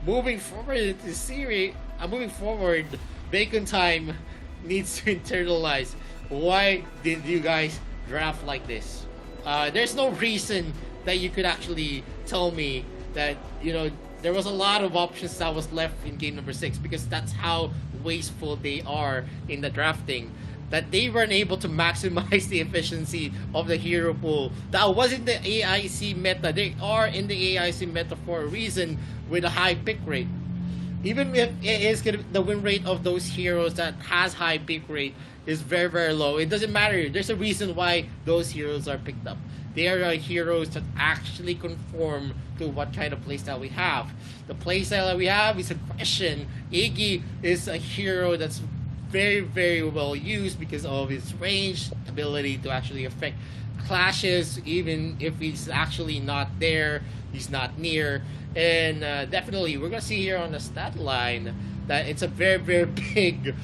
moving forward into the series, Bacon Time needs to internalize. Why did you guys draft like this? There's no reason that you could actually tell me that, you know, there was a lot of options that was left in game number 6, because that's how wasteful they are in the drafting. That they weren't able to maximize the efficiency of the hero pool. That wasn't the AIC meta. They are in the AIC meta for a reason, with a high pick rate. Even if it is gonna, the win rate of those heroes that has high pick rate is very, very low. It doesn't matter. There's a reason why those heroes are picked up. They are heroes that actually conform to what kind of playstyle we have. The playstyle that we have is a question. Iggy is a hero that's very, very well used because of his range, ability to actually affect clashes, even if he's actually not there, he's not near. And definitely, we're going to see here on the stat line that it's a very, very big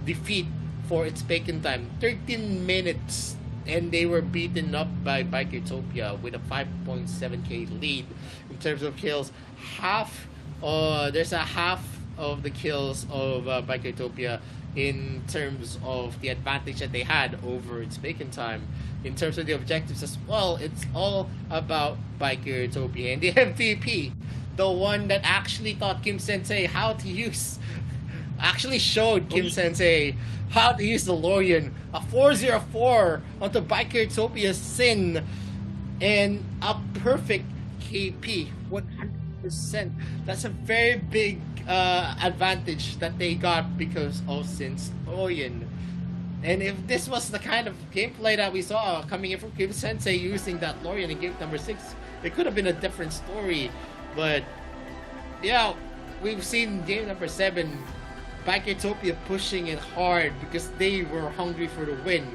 defeat for its Bacon Time. 13 minutes, and they were beaten up by Bikertopia with a 5.7k lead in terms of kills. There's a half of the kills of Bikertopia in terms of the advantage that they had over its Bacon Time. In terms of the objectives as well, it's all about Bikertopia and the MVP. the one that actually taught Kim Sensei how to use, actually showed Kim Sensei how to use the Lorian. A 404 onto Bikertopia Sin, and a perfect KP, 100%. That's a very big advantage that they got because of Sin's Lorian. And if this was the kind of gameplay that we saw coming in from Kim Sensei using that Lorian in game number 6, it could have been a different story. But yeah, we've seen game number 7, Bikertopia pushing it hard because they were hungry for the win.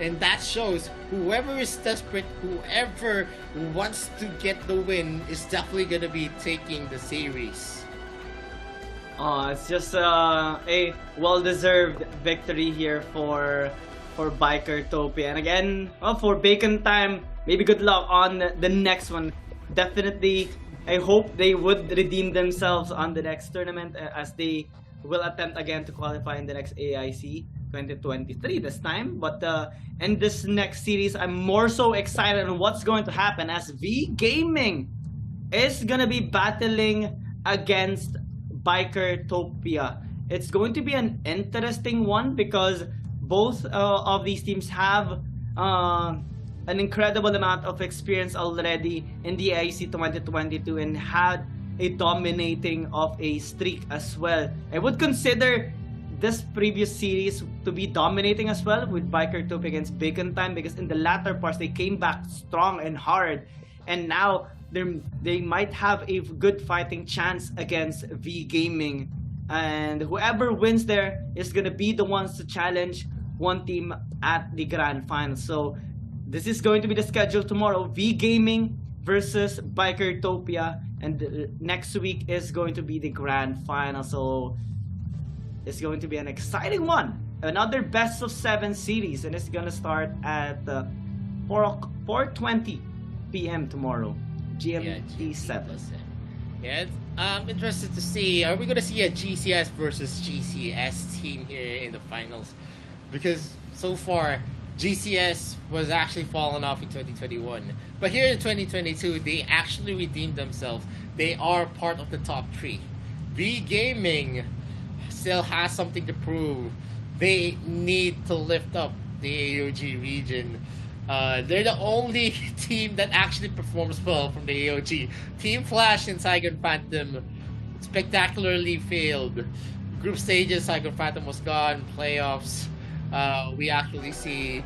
And that shows whoever is desperate, whoever wants to get the win is definitely going to be taking the series. It's just a well-deserved victory here for Bikertopia. And again, for Bacon Time, maybe good luck on the next one. Definitely, I hope they would redeem themselves on the next tournament as they will attempt again to qualify in the next AIC 2023 this time. But in this next series, I'm more so excited on what's going to happen as V Gaming is gonna be battling against Bikertopia. It's going to be an interesting one because both of these teams have an incredible amount of experience already in the AIC 2022 and had a dominating of a streak as well. I would consider this previous series to be dominating as well with Bikertopia against Bacon Time, because in the latter parts they came back strong and hard, and now they might have a good fighting chance against V Gaming, and whoever wins there is gonna be the ones to challenge one team at the grand final. So this is going to be the schedule tomorrow: V Gaming versus Bikertopia, and next week is going to be the grand final. So it's going to be an exciting one, another best of 7 series, and it's gonna start at 4:20 p.m. tomorrow, GMT 7. Yeah, I'm interested to see, are we going to see a GCS versus GCS team here in the finals? Because so far, GCS was actually falling off in 2021. But here in 2022, they actually redeemed themselves. They are part of the top 3. V Gaming still has something to prove. They need to lift up the AOG region. They're the only team that actually performs well from the AOG. Team Flash and Saigon Phantom spectacularly failed. Group stages, Saigon Phantom was gone. Playoffs, we actually see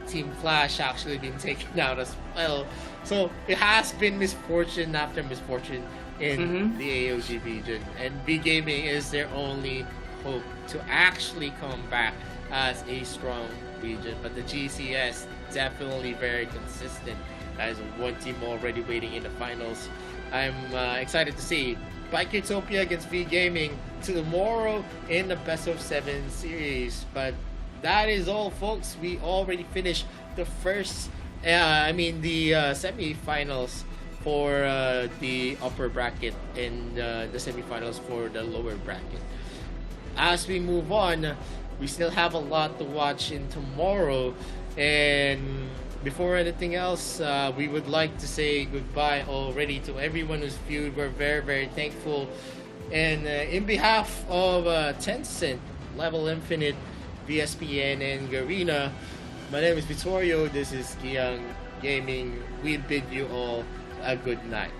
Team Flash actually being taken out as well. So it has been misfortune after misfortune in the AOG region, and V Gaming is their only hope to actually come back as a strong region. But the GCS definitely very consistent as one team already waiting in the finals. I'm excited to see Bikertopia against V Gaming tomorrow in the best of 7 series. But that is all, folks. We already finished the first the semi-finals for the upper bracket and the semi-finals for the lower bracket. As we move on, we still have a lot to watch in tomorrow, and before anything else, we would like to say goodbye already to everyone who's viewed. We're very, very thankful, and in behalf of Tencent, Level Infinite, VSPN, and Garena, my name is Vittorio. This is Kiang Gaming. We bid you all a good night.